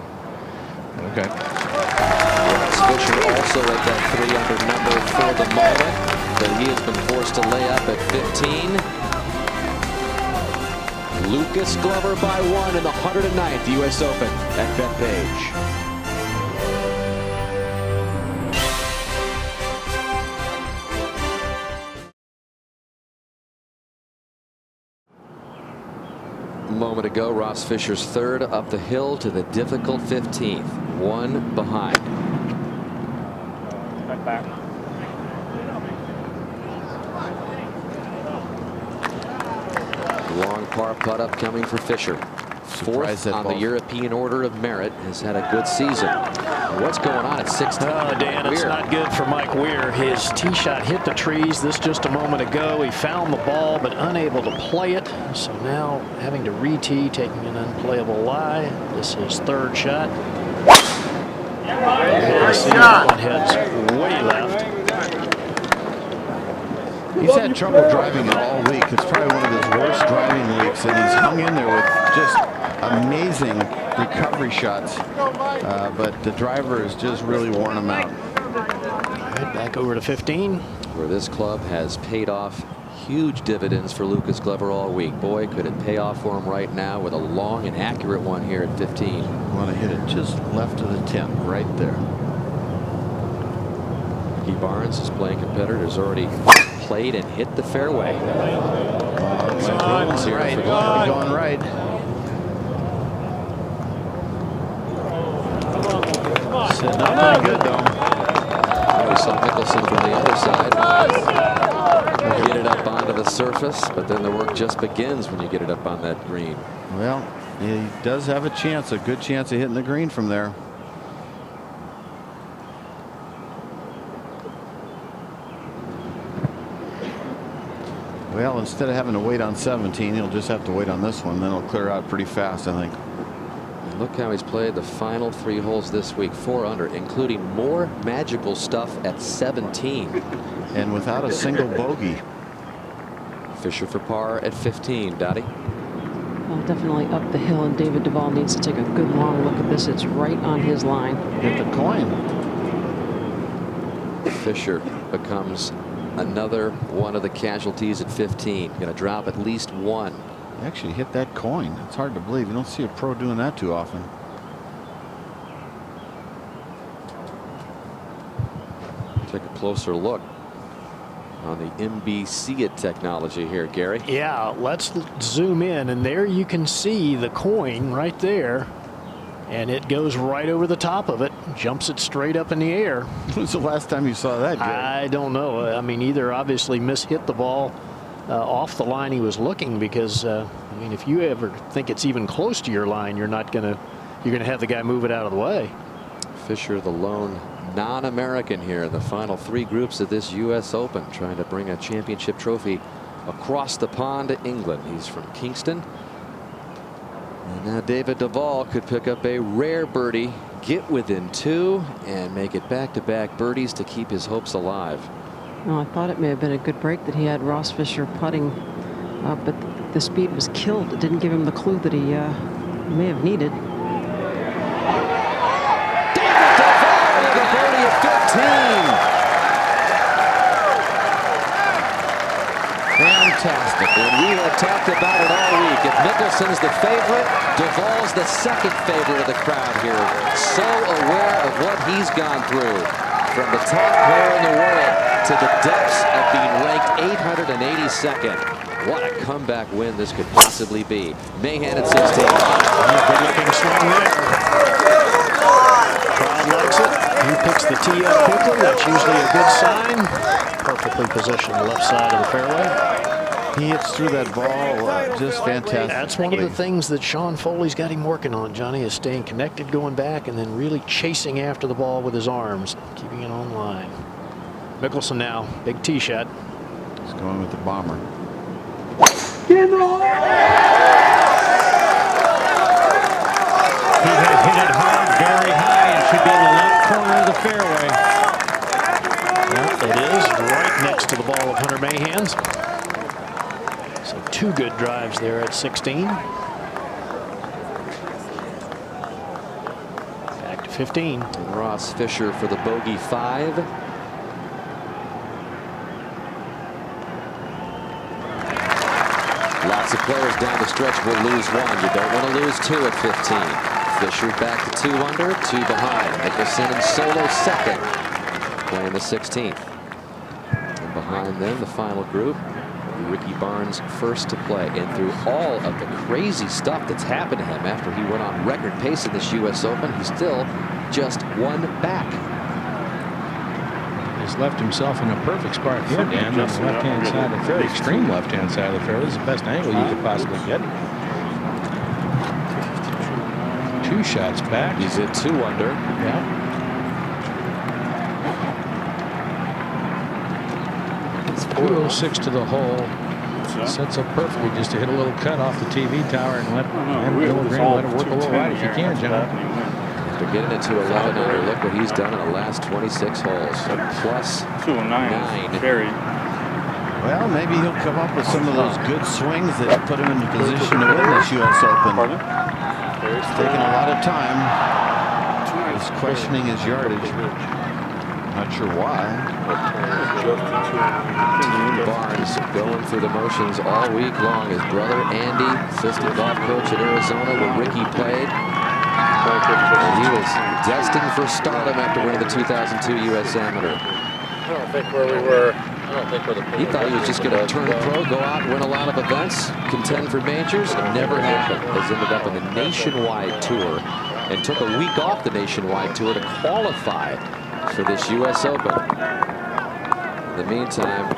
Okay. Ross Fisher also at that 3 under number for the moment, but he has been forced to lay up at 15. Lucas Glover by 1 in the 109th U.S. Open at Bethpage. A moment ago, Ross Fisher's 3rd up the hill to the difficult 15th, 1 behind. Back. Long par putt upcoming for Fisher. 4th on the European Order of Merit, has had a good season. What's going on at 16? Oh, Dan, it's not good for Mike Weir. His tee shot hit the trees just a moment ago. He found the ball but unable to play it. So now having to re-tee, taking an unplayable lie. This is his 3rd shot. One heads way left. He's had trouble driving it all week. It's probably one of his worst driving weeks, and he's hung in there with just amazing recovery shots. But the driver has just really worn him out. All right, back over to 15. Where this club has paid off huge dividends for Lucas Glover all week. Boy, could it pay off for him right now with a long and accurate one here at 15. Want to hit it just left of the 10, right there. Ricky Barnes, his playing competitor, has already played and hit the fairway. Going right. Setting up pretty good, though. We saw Mickelson from the other side. Get it up the surface, but then the work just begins when you get it up on that green. Well, he does have a chance, a good chance of hitting the green from there. Well, instead of having to wait on 17, he'll just have to wait on this one. Then it'll clear out pretty fast, I think. And look how he's played the final 3 holes this week, 4 under, including more magical stuff at 17. And without a single bogey. Fisher for par at 15. Dottie? Well, definitely up the hill, and David Duval needs to take a good long look at this. It's right on his line. Hit the coin. Fisher becomes another one of the casualties at 15. Going to drop at least 1. He actually hit that coin. It's hard to believe. You don't see a pro doing that too often. Take a closer look on the MBC technology here, Gary. Yeah, let's zoom in, and there you can see the coin right there. And it goes right over the top of it, jumps it straight up in the air. When's the last time you saw that, Gary? I don't know. I mean, either obviously mishit the ball off the line he was looking, because I mean, if you ever think it's even close to your line, you're gonna have the guy move it out of the way. Fisher, the lone non-American here in the final 3 groups of this U.S. Open, trying to bring a championship trophy across the pond to England. He's from Kingston. And now David Duval could pick up a rare birdie, get within 2, and make it back-to-back birdies to keep his hopes alive. Well, I thought it may have been a good break that he had Ross Fisher putting, but the speed was killed. It didn't give him the clue that he may have needed. David Duval with a birdie at 15. Fantastic. And we have talked about it all week. If Mickelson's the favorite, Duval's the second favorite of the crowd here. So aware of what he's gone through, from the top player in the world to the depths of being ranked 882nd. What a comeback win this could possibly be. Mahan at 16. Good looking swing there. Crowd likes it. He picks the tee up quickly. That's usually a good sign. Perfectly positioned left side of the fairway. He hits through that ball just fantastic. That's one of the things that Sean Foley's got him working on, Johnny, is staying connected going back and then really chasing after the ball with his arms, keeping it on line. Mickelson now, big tee shot. He's going with the bomber. He has hit it hard, very high, and should be in the left corner of the fairway. Well, it is right next to the ball of Hunter Mahan's. So 2 good drives there at 16. Back to 15. And Ross Fisher for the bogey 5. Lots of players down the stretch will lose 1. You don't want to lose 2 at 15. Fisher back to 2 under, 2 behind. Mickelson in solo second, playing the 16th. And behind them, the final group, Ricky Barnes first to play. And through all of the crazy stuff that's happened to him after he went on record pace in this U.S. Open, he's still just 1 back. He's left himself in a perfect spot here, Dan, on the left-hand side of the fairway, extreme left-hand side of the fairway. This is the best angle you could possibly get. 2 shots back. He's at 2 under. Yeah. 206 to the hole. Sets up perfectly just to hit a little cut off the TV tower and let it work a little right if you can, John. After getting it to 11 under, look what he's done in the last 26 holes. Plus 9. Very. Well, maybe he'll come up with some of those good swings that put him in the position to win this U.S. Open. It's taken a lot of time. He's questioning his yardage. Not sure why. Team Barnes going through the motions all week long. His brother Andy, assistant golf coach at Arizona, where Ricky played. And he was destined for stardom after winning the 2002 U.S. Amateur. I don't think where we were. He thought he was just going to turn pro, go out, win a lot of events, contend for majors. It never happened. Has ended up on the Nationwide Tour and took a week off the Nationwide Tour to qualify for this U.S. Open. In the meantime,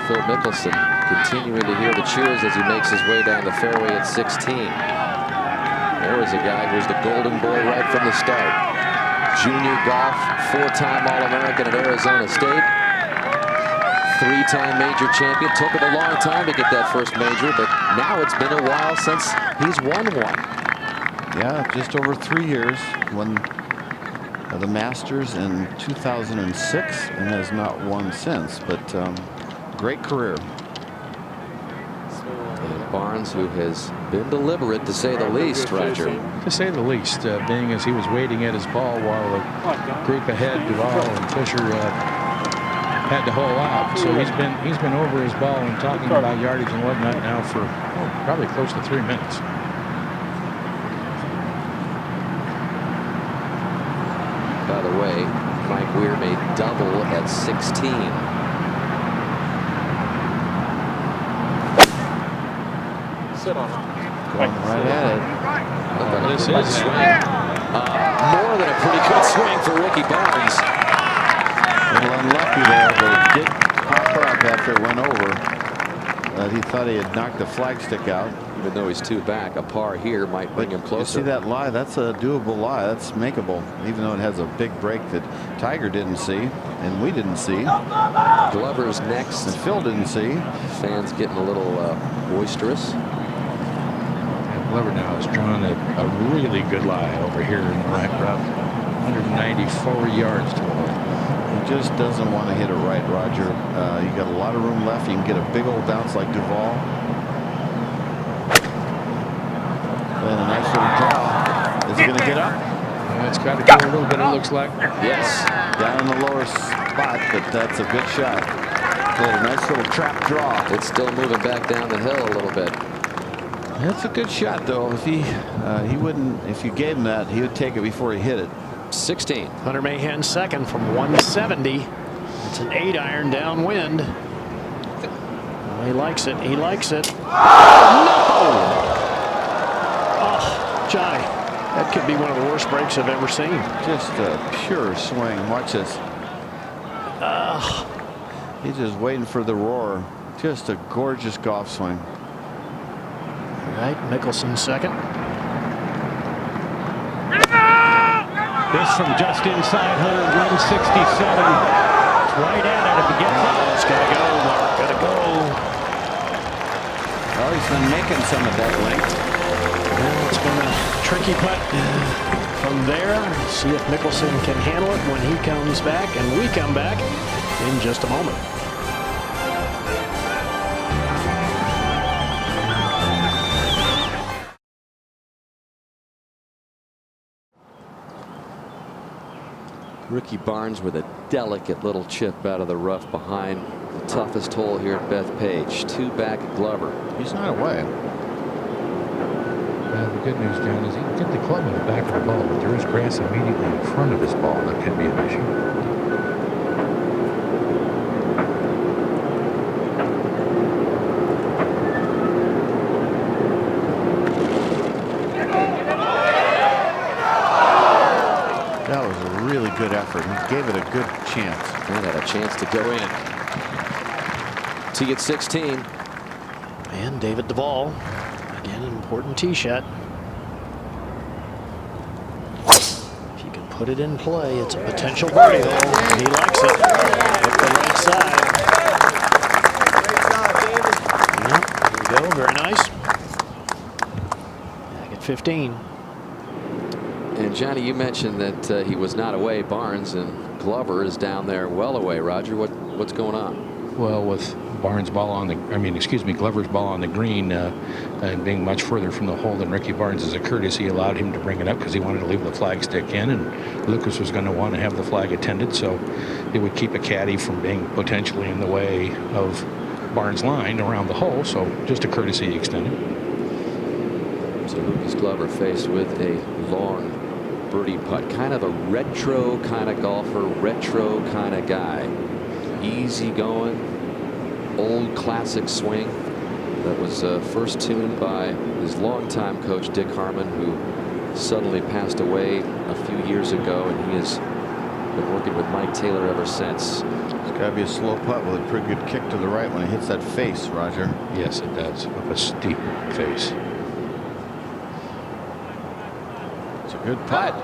Phil Mickelson continuing to hear the cheers as he makes his way down the fairway at 16. There was a guy who was the golden boy right from the start. Junior golf, 4-time All-American at Arizona State. 3-time major champion. Took him a long time to get that first major, but now it's been a while since he's won one. Yeah, just over 3 years. Won the Masters in 2006 and has not won since, but great career. And Barnes, who has been deliberate to say the least, Roger. To say the least, being as he was waiting at his ball while the group ahead, Duval and Fisher, had to hole out. So he's been over his ball and talking about yardage and whatnot now for probably close to 3 minutes. By the way, Frank Weir made double at 16. Sit on it. Going right at it. This is swing. More than a pretty good swing for Ricky Barnes. A little unlucky there, but it did pop up after it went over. He thought he had knocked the flagstick out. Even though he's 2 back, a par here might bring him closer. You see that lie? That's a doable lie. That's makeable, even though it has a big break that Tiger didn't see and we didn't see. Glover's next. And Phil didn't see. Fans getting a little boisterous. Glover now has drawn a really good lie over here in the right rough. 194 yards to the hole. He just doesn't want to hit it right, Roger. You got a lot of room left. You can get a big old bounce like Duval. And a nice little draw. Is he going to get up? It's got to go a little bit, it looks like. Yes. Down in the lower spot, but that's a good shot. A nice little trap draw. It's still moving back down the hill a little bit. That's a good shot, though. If he wouldn't, if you gave him that, he would take it before he hit it. 16. Hunter Mahan second from 170. It's an 8-iron downwind. Well, he likes it. He likes it. No! Oh, Johnny, that could be one of the worst breaks I've ever seen. Just a pure swing. Watch this. He's just waiting for the roar. Just a gorgeous golf swing. All right, Mickelson second. This from just inside Hunter, 167. It's right at it if he gets it. It's got to go, Mark. Got to go. Well, he's been making some of that length. Well, it's been a tricky putt from there. See if Mickelson can handle it when he comes back, and we come back in just a moment. Ricky Barnes with a delicate little chip out of the rough behind the toughest hole here at Bethpage. 2 back at Glover. He's not away. The good news, John, is he can get the club in the back of the ball, but there is grass immediately in front of his ball that could be an issue. That was a really good effort. He gave it a good chance. And had a chance to go in. Tee at 16. And David Duval. Again, an important tee shot. If you can put it in play, it's a potential birdie though. He likes it. Up the right side. Yep, there we go. Very nice. Back at 15. And Johnny, you mentioned that he was not away. Barnes, and Glover is down there well away. Roger, what's going on? Well, with Barnes' ball on the, Glover's ball on the green and being much further from the hole than Ricky Barnes, as a courtesy, allowed him to bring it up because he wanted to leave the flag stick in, and Lucas was going to want to have the flag attended, so it would keep a caddy from being potentially in the way of Barnes' line around the hole, so just a courtesy extended. So Lucas Glover faced with a long birdie putt. Kind of a retro kind of golfer, retro kind of guy. Easy going, old classic swing that was first tuned by his longtime coach Dick Harmon, who suddenly passed away a few years ago, and he has Been working with Mike Taylor ever since. It's got to be a slow putt with a pretty good kick to the right when it hits that face, Roger. Yes, it does. Up a steep face. It's a good putt.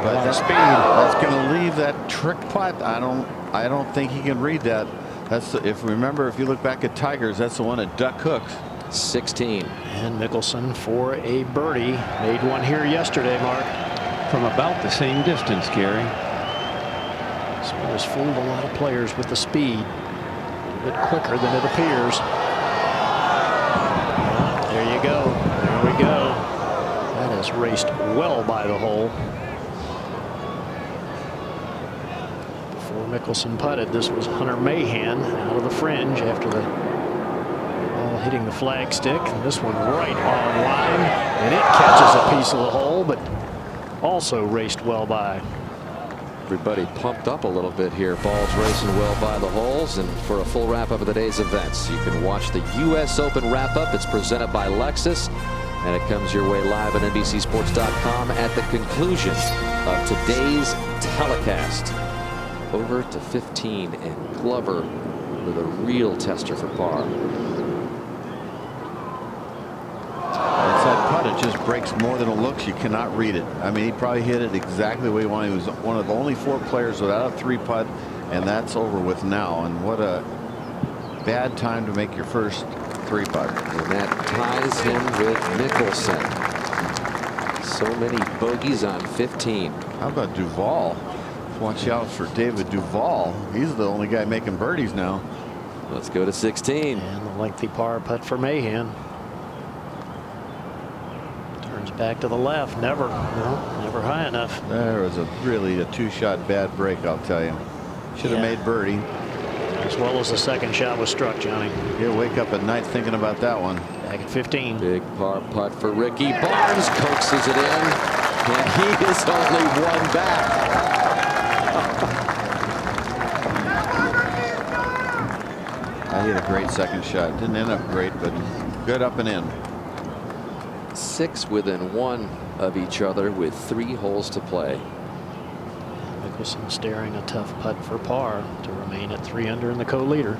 But that speed, that's going to leave that trick putt. I don't think he can read that. That's if you look back at Tigers, that's the one that duck hooks. 16. And Mickelson for a birdie. Made one here yesterday, Mark. From about the same distance, Gary. So he has fooled a lot of players with the speed. A bit quicker than it appears. There you go. There we go. That has raced well by the hole. Before Mickelson putted, this was Hunter Mahan out of the fringe after the ball hitting the flagstick. This one right on line, and it catches a piece of the hole, but also raced well by. Everybody pumped up a little bit here. Balls racing well by the holes. And for a full wrap up of the day's events, you can watch the U.S. Open wrap up. It's presented by Lexus, and it comes your way live at NBCSports.com at the conclusion of today's telecast. Over to 15, and Glover with a real tester for par. It's that putt. It just breaks more than it looks. You cannot read it. I mean, he probably hit it exactly the way he wanted. He was one of the only 4 players without a 3-putt, and that's over with now. And what a bad time to make your first 3-putt. And that ties him with Mickelson. So many bogeys on 15. How about Duval? Watch out for David Duval. He's the only guy making birdies now. Let's go to 16. And the lengthy par putt for Mahan. Turns back to the left. Never high enough. There was really a 2-shot bad break, I'll tell you. Should have made birdie. As well as the second shot was struck, Johnny. You'll wake up at night thinking about that one. Back at 15. Big par putt for Ricky Barnes. Coaxes it in. And he is only one back. I hit a great second shot. Didn't end up great, but good up and in. 6 within 1 of each other with 3 holes to play. Mickelson staring a tough putt for par to remain at 3 under in the co-leader.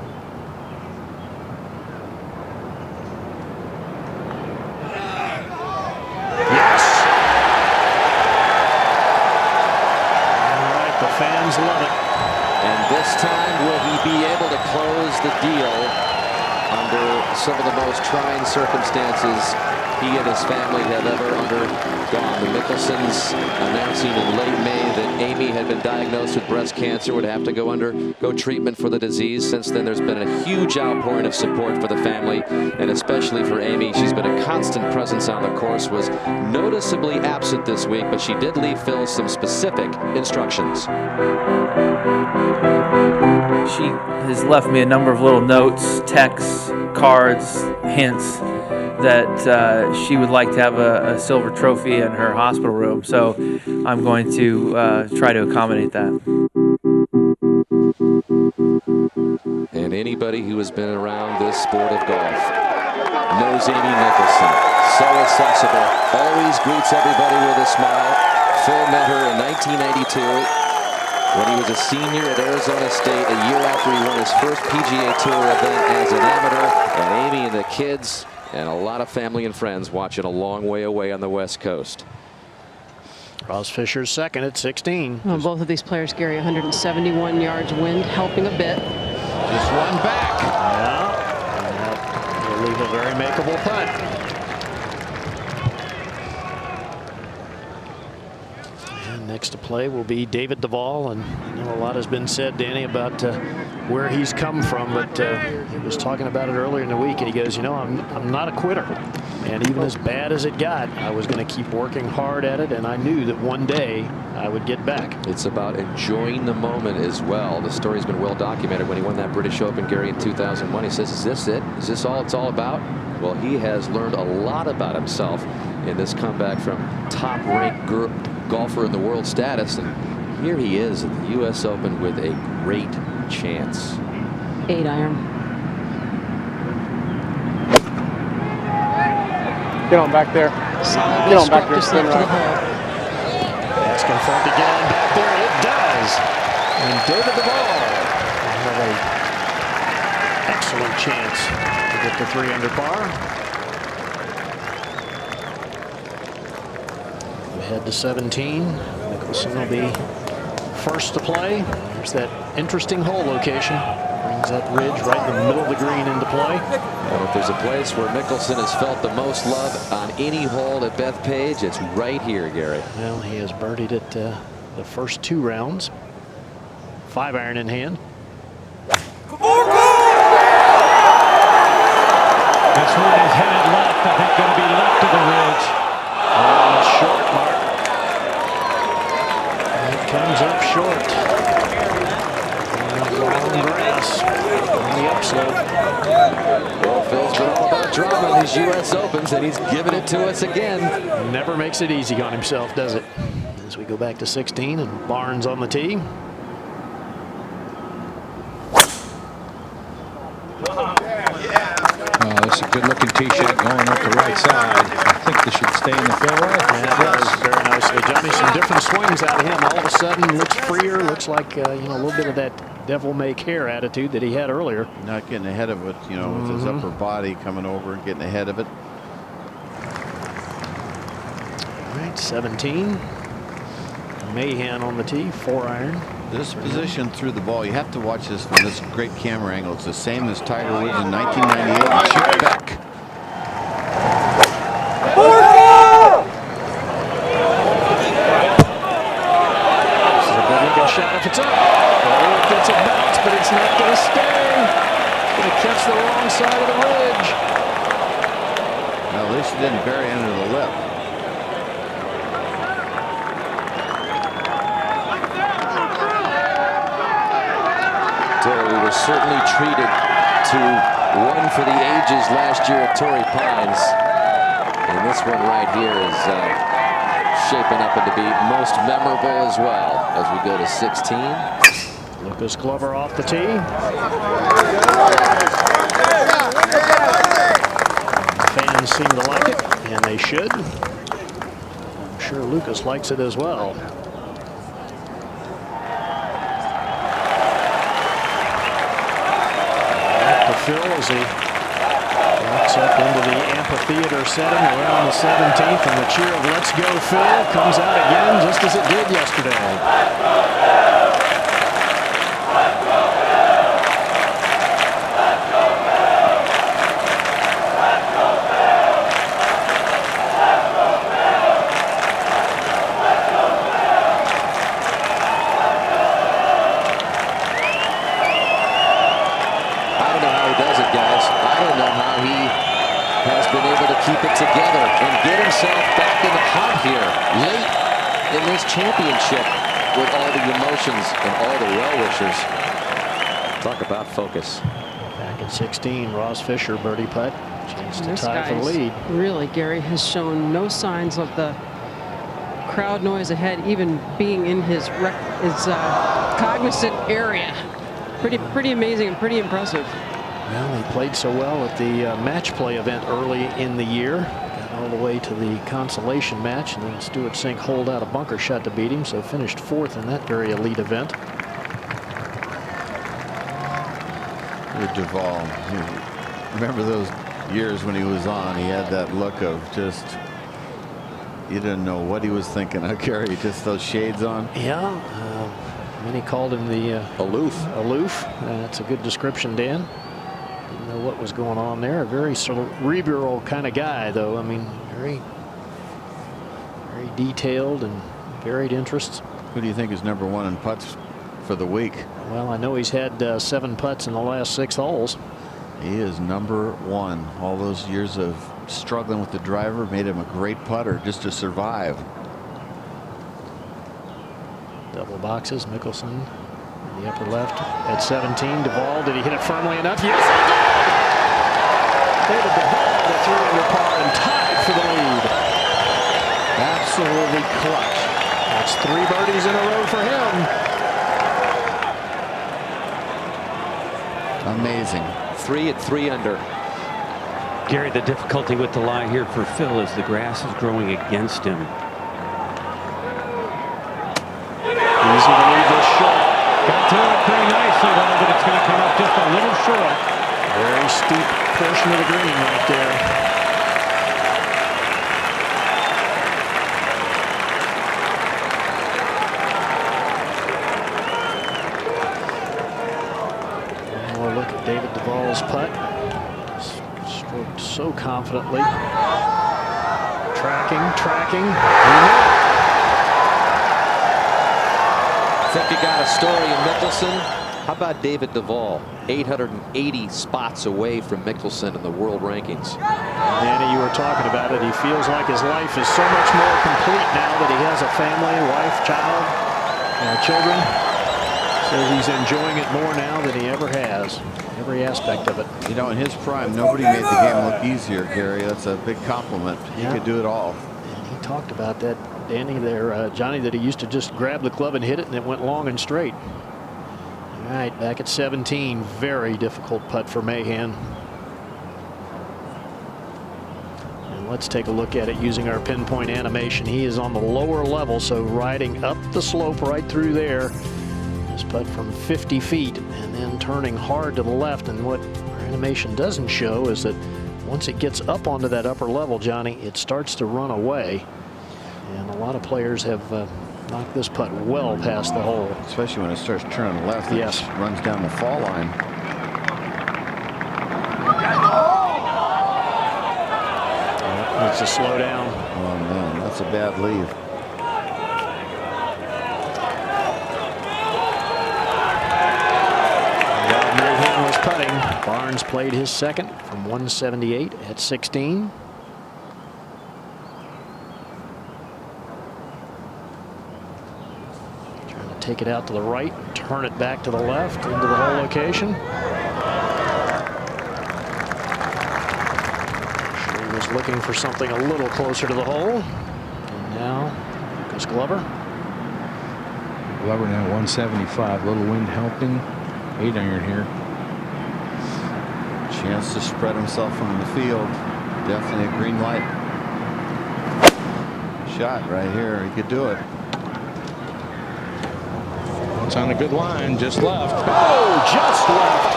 Yes. All right, the fans love it. And this time, will he be able to close the deal under some of the most trying circumstances he and his family have ever undergone? The Mickelsons announcing in late May that Amy had been diagnosed with breast cancer, would have to go treatment for the disease. Since then, there's been a huge outpouring of support for the family, and especially for Amy. She's been a constant presence on the course, was noticeably absent this week, but she did leave Phil some specific instructions. She has left me a number of little notes, texts, cards, hints that she would like to have a silver trophy in her hospital room. So I'm going to try to accommodate that. And anybody who has been around this sport of golf knows Amy Mickelson. So accessible, always greets everybody with a smile. Phil met her in 1992. when he was a senior at Arizona State, a year after he won his first PGA Tour event as an amateur. And Amy and the kids and a lot of family and friends watching a long way away on the West Coast. Ross Fisher's second at 16. Well, both of these players, Gary, 171 yards wind, helping a bit. Just one back. Yeah, and that will leave a very makeable putt. And next to play will be David Duval, and I know a lot has been said, Danny, about where he's come from, but he was talking about it earlier in the week, and he goes, you know, I'm not a quitter. And even as bad as it got, I was going to keep working hard at it, and I knew that one day I would get back. It's about enjoying the moment as well. The story's been well documented. When he won that British Open, Gary, in 2001, he says, is this it? Is this all it's all about? Well, he has learned a lot about himself in this comeback from top-ranked golfer in the world status. And here he is at the U.S. Open with a great chance. 8-iron. Get on back there. Solidly struck just left to the hole. Asking for him to get on back there. It does. And David Duval will have an excellent chance to get to 3 under par. We head to 17. Mickelson will be first to play. There's that interesting hole location. Brings that ridge right in the middle of the green into play. Well, if there's a place where Mickelson has felt the most love on any hole at Bethpage, it's right here, Gary. Well, he has birdied it the first 2 rounds. 5-iron in hand. This one is headed left. I think going to be left of the ridge. Short, Mark. It comes up short. Long grass on the upslope. Well, Phil's been all about drama in these U.S. Opens, and he's giving it to us again. Never makes it easy on himself, does it? As we go back to 16, and Barnes on the tee. That's a good-looking tee shot going up the right side. I think this should stay in the fairway. Yeah, that does very nicely, Johnny. Some different swings out of him. All of a sudden, looks freer. Looks like a little bit of that devil-may-care attitude that he had earlier. Not getting ahead of it, with his upper body coming over and getting ahead of it. All right, 17. Mahan on the tee, 4-iron. This position through the ball, you have to watch this from this great camera angle. It's the same as Tiger Woods in 1998 and Chip Beck. This is a good looking shot if it's up. Oh, it gets a bounce, but it's not going to stay. It's going to catch the wrong side of the ridge. Well, at least it didn't bury under the lip. We were certainly treated to one for the ages last year at Torrey Pines. And this one right here is shaping up to be most memorable as well as we go to 16. Lucas Glover off the tee. Fans seem to like it, and they should. I'm sure Lucas likes it as well. Phil as he walks up into the amphitheater setting around the 17th, and the cheer of "Let's go, Phil" comes out again just as it did yesterday. Keep it together and get himself back in the hunt here late in this championship with all the emotions and all the well-wishers. Talk about focus. Back at 16, Ross Fisher birdie putt. Chance to tie for the lead. Really, Gary has shown no signs of the crowd noise ahead, even being in his cognizant area. Pretty amazing and pretty impressive. Well, he played so well at the match play event early in the year. Got all the way to the consolation match, and then Stuart Sink holed out a bunker shot to beat him, so finished 4th in that very elite event. Duval, remember those years when he was on? He had that look of just, you didn't know what he was thinking. Gary, just those shades on. Yeah, many called him the aloof. Aloof. That's a good description, Dan. Didn't know what was going on there. A very cerebral kind of guy, though. I mean, very detailed and varied interests. Who do you think is #1 in putts for the week? Well, I know he's had 7 putts in the last 6 holes. He is #1. All those years of struggling with the driver made him a great putter just to survive. Double boxes, Mickelson in the upper left at 17. Duval, did he hit it firmly enough? Yes, he did! David Duval to 3 under par and tied for the lead. Absolutely clutch. That's 3 birdies in a row for him. Amazing. 3 at 3 under. Gary, the difficulty with the lie here for Phil is the grass is growing against him. Easy to leave this shot. Got threw it pretty nicely, though, but it's going to come up just a little short. Very steep portion of the green right there. One more look at David Duval's putt. Stroked so confidently. Tracking. Think you got a story in Mickelson? How about David Duval? 880 spots away from Mickelson in the world rankings. Danny, you were talking about it. He feels like his life is so much more complete now that he has a family, wife, child, children. Says he's enjoying it more now than he ever has. Every aspect of it. You know, in his prime, nobody made the game look easier, Gary. That's a big compliment. He could do it all. And he talked about that, Danny, there, Johnny, that he used to just grab the club and hit it, and it went long and straight. All right, back at 17. Very difficult putt for Mahan. And let's take a look at it using our pinpoint animation. He is on the lower level, so riding up the slope right through there. This putt from 50 feet and then turning hard to the left. And what our animation doesn't show is that once it gets up onto that upper level, Johnny, it starts to run away. And a lot of players have knocked this putt well past the hole. Especially when it starts turning left. Yes. It runs down the fall line. Needs to slow down. Oh, man, that's a bad lead. While Mahan was putting, Barnes played his second from 178 at 16. Take it out to the right, turn it back to the left into the hole location. She was looking for something a little closer to the hole. And now, Lucas Glover. Glover now 175. Little wind helping. 8-iron here. Chance to spread himself from the field. Definitely a green light. Shot right here. He could do it. It's on a good line, just left. Oh, just left.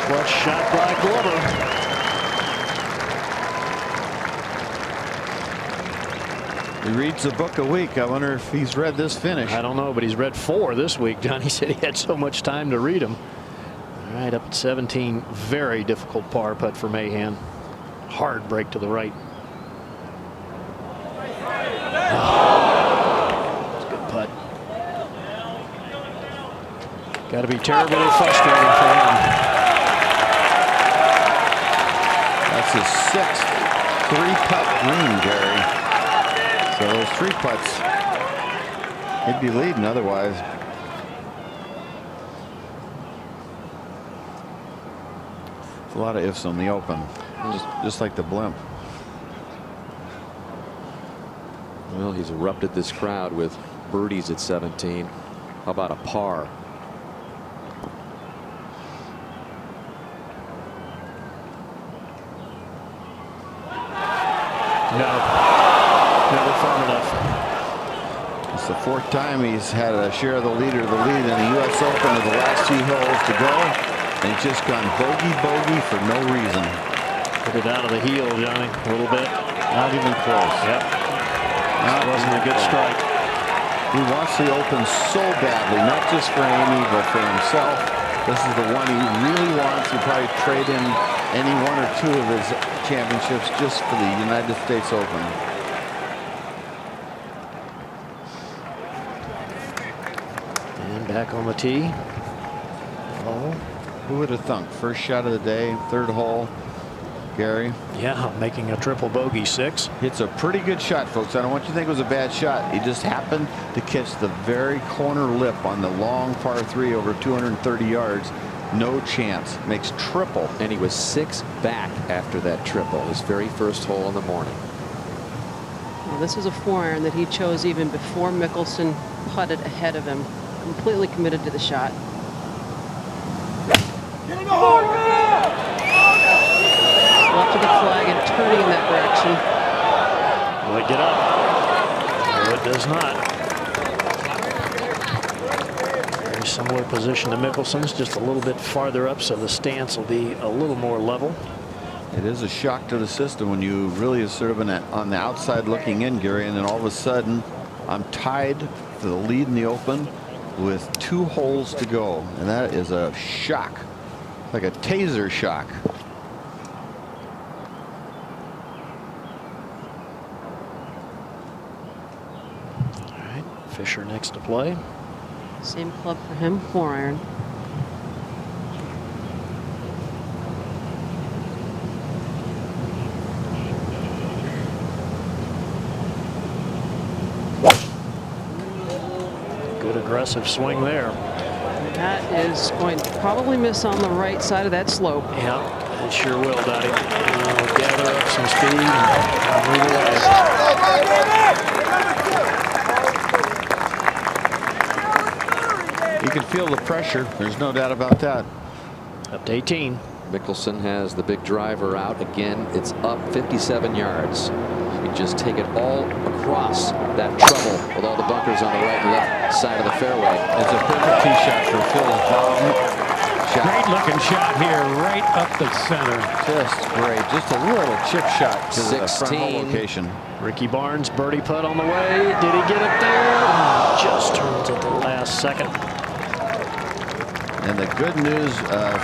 Clutch shot by Glover. He reads a book a week. I wonder if he's read this finish. I don't know, but he's read 4 this week. Johnny said he had so much time to read them. All right, up at 17. Very difficult par putt for Mahan. Hard break to the right. Got to be terribly frustrating for him. That's his 6th 3-putt green, Gary. So those 3 putts, he'd be leading otherwise. There's a lot of ifs on the Open, just like the blimp. Well, he's erupted this crowd with birdies at 17. How about a par? No, never far enough. It's the 4th time he's had a share of the lead in the U.S. Open of the last 2 holes to go. And he's just gone bogey for no reason. Put it out of the heel, Johnny, a little bit. Not even close. Yep. That wasn't a good strike. He wants the Open so badly, not just for Amy, but for himself. This is the one he really wants. He'd probably trade in any 1 or 2 of his championships just for the United States Open. And back on the tee. Oh. Who would have thunk? First shot of the day, 3rd hole. Gary. Yeah, making a triple bogey 6. It's a pretty good shot, folks. I don't want you to think it was a bad shot. He just happened to catch the very corner lip on the long par 3 over 230 yards. No chance. Makes triple. And he was 6 back after that triple, his very first hole in the morning. Well, this is a 4-iron that he chose even before Mickelson putted ahead of him. Completely committed to the shot. Left of the flag and turning in that direction. Will it get up? No, it does not. Similar position to Mickelson's, just a little bit farther up, so the stance will be a little more level. It is a shock to the system when you really is sort of on the outside looking in, Gary, and then all of a sudden I'm tied for the lead in the Open with 2 holes to go, and that is a shock, like a taser shock. All right, Fisher next to play. Same club for him, 4-iron. Good aggressive swing there. That is going to probably miss on the right side of that slope. Yeah, it sure will, Dottie. Gather up some speed and move away. You can feel the pressure. There's no doubt about that. Up to 18. Mickelson has the big driver out. Again, it's up 57 yards. You can just take it all across that trouble with all the bunkers on the right and left side of the fairway. It's a perfect tee shot for Phil. Great looking shot here, right up the center. Just great. Just a little chip shot to the front hole location. Ricky Barnes, birdie putt on the way. Did he get it there? Just turns at the last second. And the good news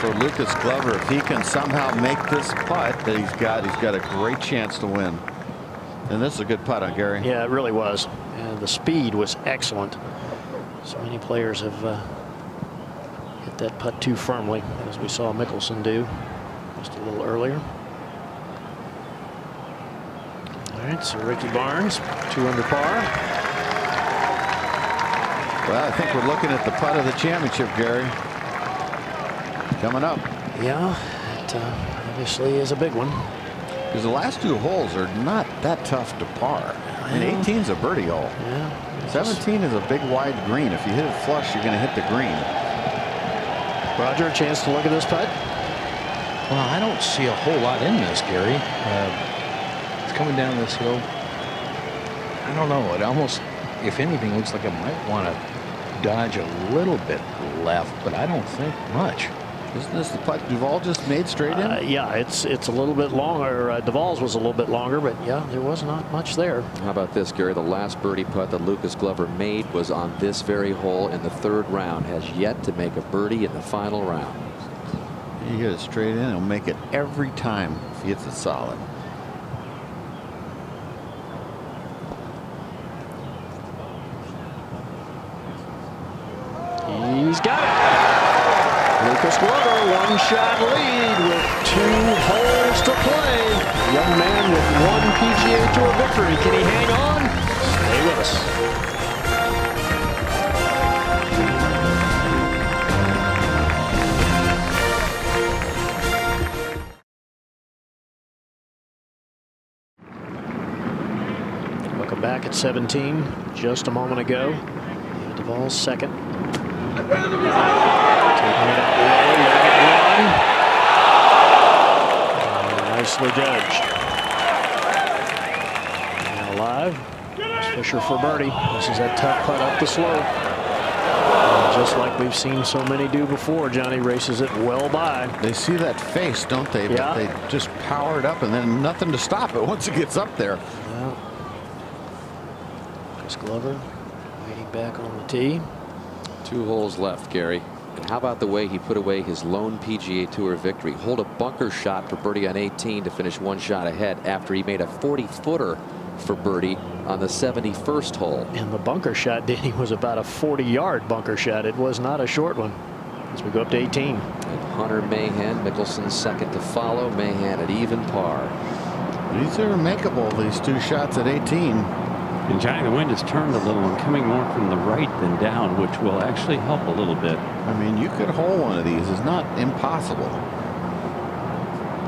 for Lucas Glover, if he can somehow make this putt that he's got a great chance to win. And this is a good putt on Gary. Yeah, it really was. And the speed was excellent. So many players have hit that putt too firmly, as we saw Mickelson do just a little earlier. All right, so Ricky Barnes, 2 under par. Well, I think we're looking at the putt of the championship, Gary. Coming up. Yeah, it obviously is a big one. Because the last 2 holes are not that tough to par. I mean, 18's a birdie hole. Yeah. 17 is a big wide green. If you hit it flush, you're going to hit the green. Roger, a chance to look at this putt? Well, I don't see a whole lot in this, Gary. It's coming down this hill. I don't know. It almost, if anything, looks like it might want to dodge a little bit left, but I don't think much. Isn't this the putt Duval just made straight in? Yeah, it's a little bit longer. Duval's was a little bit longer, but yeah, there was not much there. How about this, Gary? The last birdie putt that Lucas Glover made was on this very hole in the 3rd round. Has yet to make a birdie in the final round. You hit it straight in, he'll make it every time if he hits it solid. He's got it. Lucas Glover, 1-shot lead with 2 holes to play. Young man with 1 PGA Tour victory. Can he hang on? Stay with us. Looking back at 17 just a moment ago. Duval's second. Taking it out low, letting it run. Nicely judged. Now live. Fisher for birdie. This is that tough putt up the slope. And just like we've seen so many do before, Johnny races it well by. They see that face, don't they? Yeah. But they just power it up and then nothing to stop it once it gets up there. Yeah. Chris Glover waiting back on the tee. 2 holes left, Gary. And how about the way he put away his lone PGA Tour victory? Hold a bunker shot for birdie on 18 to finish 1 shot ahead after he made a 40-footer for birdie on the 71st hole. And the bunker shot, Danny, was about a 40-yard bunker shot. It was not a short one as we go up to 18. And Hunter Mahan, Mickelson's second to follow. Mahan at even par. These are makeable, these 2 shots at 18. And Johnny, the wind has turned a little and coming more from the right than down, which will actually help a little bit. I mean, you could hole one of these. It's not impossible.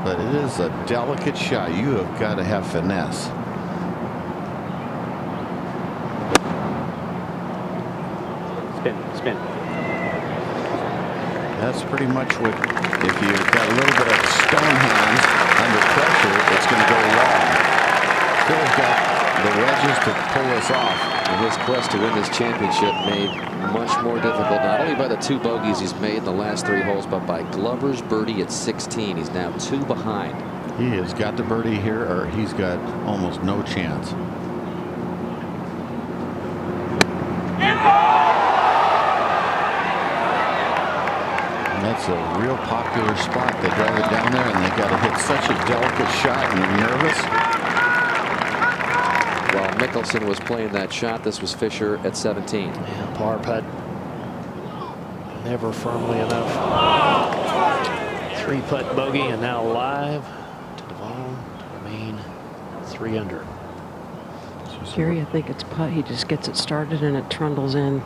But it is a delicate shot. You have got to have finesse. Spin. That's pretty much what, if you've got a little bit of stone hands under pressure, it's going to go long. Phil's got the wedges to pull this off. His quest to win this championship made much more difficult, not only by the 2 bogeys he's made in the last 3 holes, but by Glover's birdie at 16. He's now 2 behind. He has got the birdie here, or he's got almost no chance. And that's a real popular spot. They drive it down there, and they got to hit such a delicate shot, and they're nervous. While Mickelson was playing that shot, this was Fisher at 17. Yeah, par putt. Never firmly enough. 3-putt bogey, and now live to Devon to remain 3 under. Gary, I think it's putt. He just gets it started and it trundles in.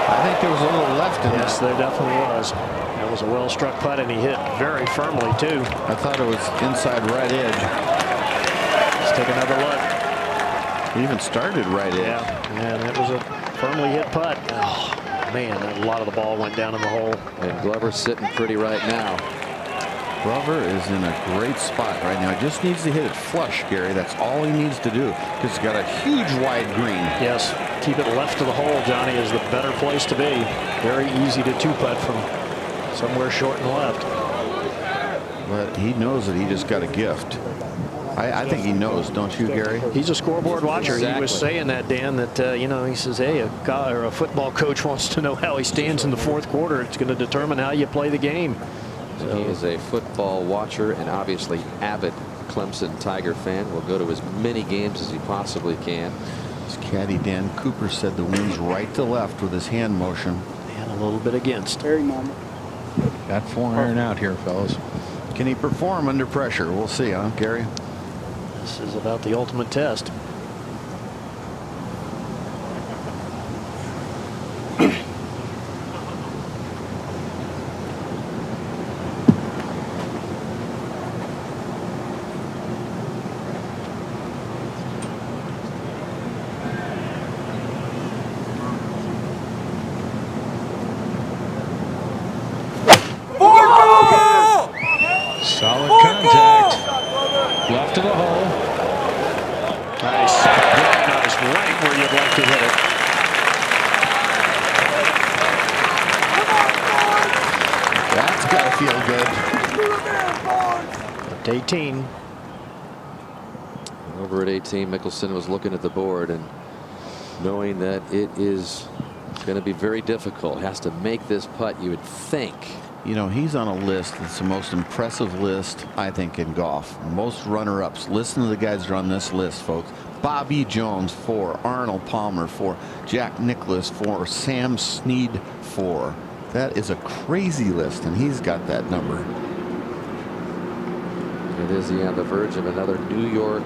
I think there was a little left in Yes, there definitely was. That was a well-struck putt, and he hit very firmly, too. I thought it was inside right edge. Let's take another look. He even started right edge. Yeah, that was a firmly hit putt. Oh, man, a lot of the ball went down in the hole. And Glover's sitting pretty right now. Glover is in a great spot right now. He just needs to hit it flush, Gary. That's all he needs to do, because he's got a huge wide green. Yes, keep it left to the hole, Johnny, is the better place to be. Very easy to 2-putt from somewhere short and left. But he knows that he just got a gift. I think he knows, don't you, Gary? He's a scoreboard watcher. Exactly. He was saying that, Dan, that, you know, he says, hey, a guy or a football coach wants to know how he stands in the 4th quarter. It's going to determine how you play the game. So he is a football watcher and obviously avid Clemson Tiger fan. Will go to as many games as he possibly can. His caddy Dan Cooper said the wind's right to left with his hand motion. And a little bit against. Got 4 iron out here, fellas. Can he perform under pressure? We'll see, huh, Gary? This is about the ultimate test. Solid contact. Left to the hole. Nice. Very nice. Right where you'd like to hit it. That's got to feel good. Up to 18. Over at 18, Mickelson was looking at the board and knowing that it is going to be very difficult. Has to make this putt, you would think. You know, he's on a list that's the most impressive list, I think, in golf. Most runner-ups. Listen to the guys that are on this list, folks. Bobby Jones, 4. Arnold Palmer, 4. Jack Nicklaus, 4. Sam Snead, 4. That is a crazy list, and he's got that number. And is he on the verge of another New York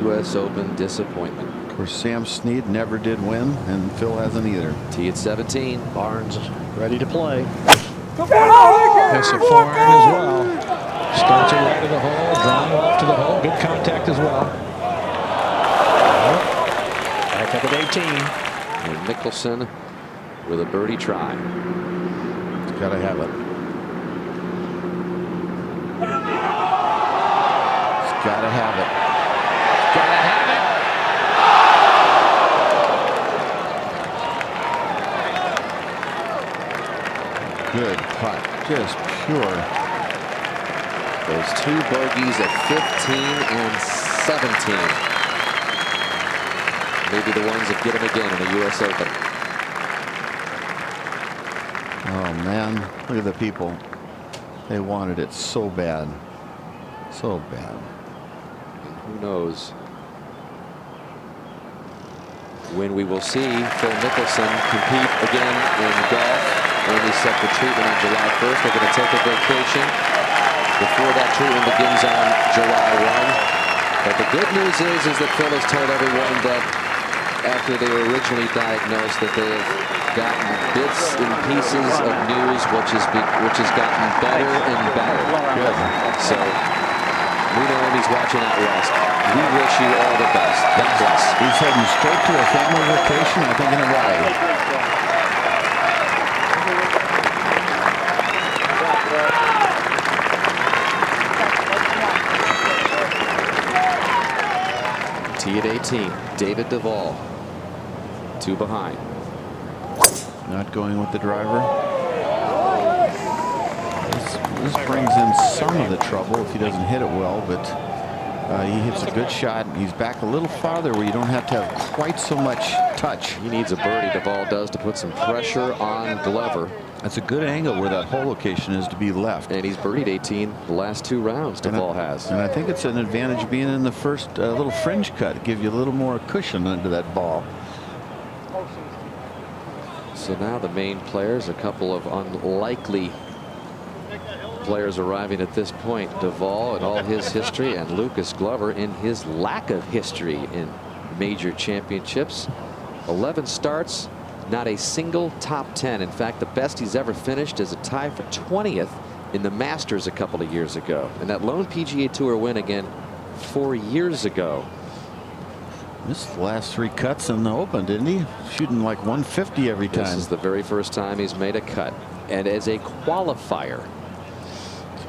U.S. Open disappointment? Of course, Sam Snead never did win, and Phil hasn't either. Tee at 17. Barnes ready to play. That's a 4 iron as well. Starts it right to the hole, drawn off to the hole. Good contact as well. Back up at 18. And Mickelson with a birdie try. He's got to have it. He's got to have it. He's got to have it. Good putt. Just pure. Those 2 bogeys at 15 and 17. Maybe the ones that get him again in the U.S. Open. Oh, man. Look at the people. They wanted it so bad. So bad. And who knows when we will see Phil Mickelson compete again in golf. Only set for treatment on July 1st. They're going to take a vacation before that treatment begins on July 1. But the good news is that Phil has told everyone that after they were originally diagnosed that they have gotten bits and pieces of news which has gotten better and better. Good. So we know when he's watching out west. We wish you all the best. God bless. He's heading straight to a family vacation, I think, in Hawaii. Tee at 18. David Duval. 2 behind. Not going with the driver. This brings in some of the trouble if he doesn't hit it well, but he hits a good shot. He's back a little farther where you don't have to have quite so much touch. He needs a birdie, Duval does, to put some pressure on Glover. That's a good angle where that hole location is to be left. And he's birdied 18 the last 2 rounds, Duval has. And I think it's an advantage being in the first little fringe cut. Give you a little more cushion under that ball. So now the main players, a couple of unlikely players arriving at this point. Duval and all his history, and Lucas Glover in his lack of history in major championships. 11 starts, not a single top 10. In fact, the best he's ever finished is a tie for 20th in the Masters a couple of years ago. And that lone PGA Tour win again 4 years ago. Missed the last 3 cuts in the Open, didn't he? Shooting like 150 every time. This is the very first time he's made a cut, and as a qualifier.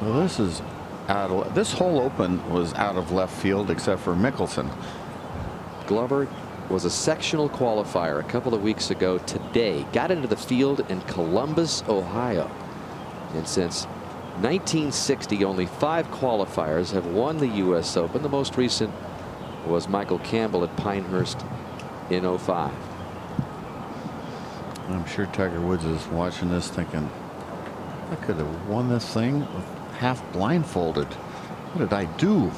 So this is out of, this whole Open was out of left field except for Mickelson. Glover was a sectional qualifier a couple of weeks ago today. Got into the field in Columbus, Ohio. And since 1960, only 5 qualifiers have won the U.S. Open. The most recent was Michael Campbell at Pinehurst in 05. I'm sure Tiger Woods is watching this thinking, I could have won this thing half blindfolded. What did I do?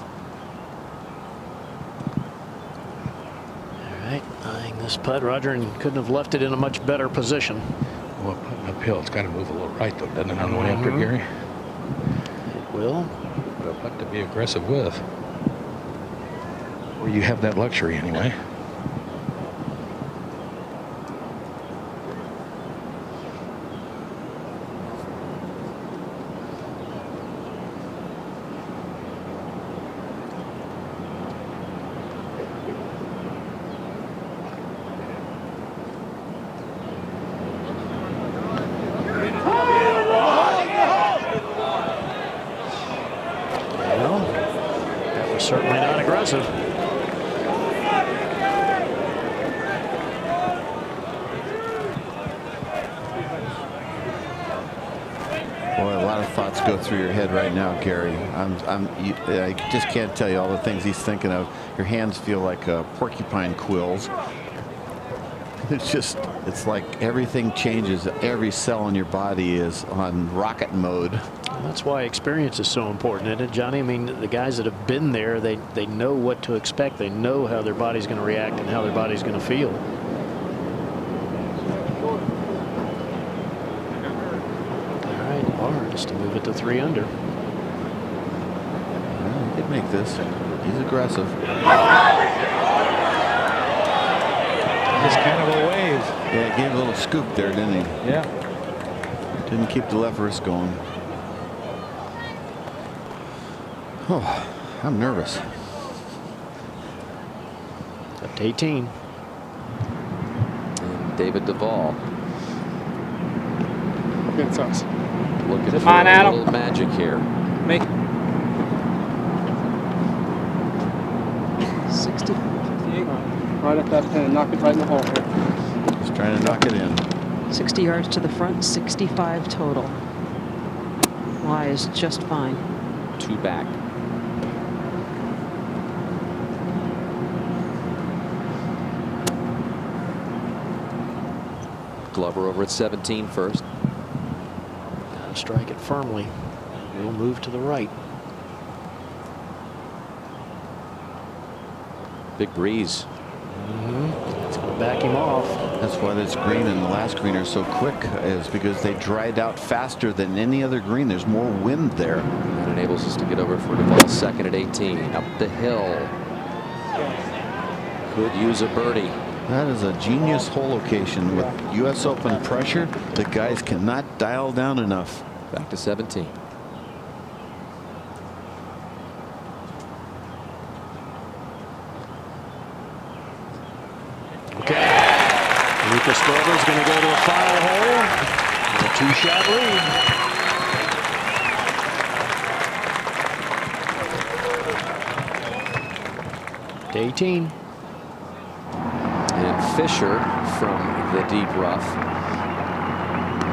All right, eyeing this putt, Roger, and couldn't have left it in a much better position. Well, putting uphill, it's got to move a little right, though, doesn't it, on the way up there, Gary? It will. But a putt to be aggressive with. Or you have that luxury anyway. Well, that was certainly not aggressive. Boy, a lot of thoughts go through your head right now, Gary. I just can't tell you all the things he's thinking of. Your hands feel like porcupine quills. It's just, it's like everything changes. Every cell in your body is on rocket mode. And that's why experience is so important, isn't it, Johnny? I mean, the guys that have been there, they know what to expect. They know how their body's going to react and how their body's going to feel. Barnes to move it to 3 under. Well, he could make this. He's aggressive. It's kind of a wave. Yeah, he gave a little scoop there, didn't he? Yeah. Didn't keep the left wrist going. Oh, I'm nervous. Up to 18. And David Duval. It's us. Looking for mine, a Adam? little magic here. Me. 60. 58. Right up that pin and knock it right in the hole here. He's trying to knock it in. 60 yards to the front, 65 total. Lie is just fine. 2 back. Glover over at 17 first. Gotta strike it firmly. We'll move to the right. Big breeze. It's going to back him off. That's why this green and the last green are so quick, is because they dried out faster than any other green. There's more wind there. That enables us to get over for Duval second at 18. Up the hill. Could use a birdie. That is a genius hole location. With U.S. Open pressure, the guys cannot dial down enough. Back to 17. Okay. Lucas Glover is going to go to a final hole. It's a 2-shot lead. To 18. Fisher from the deep rough.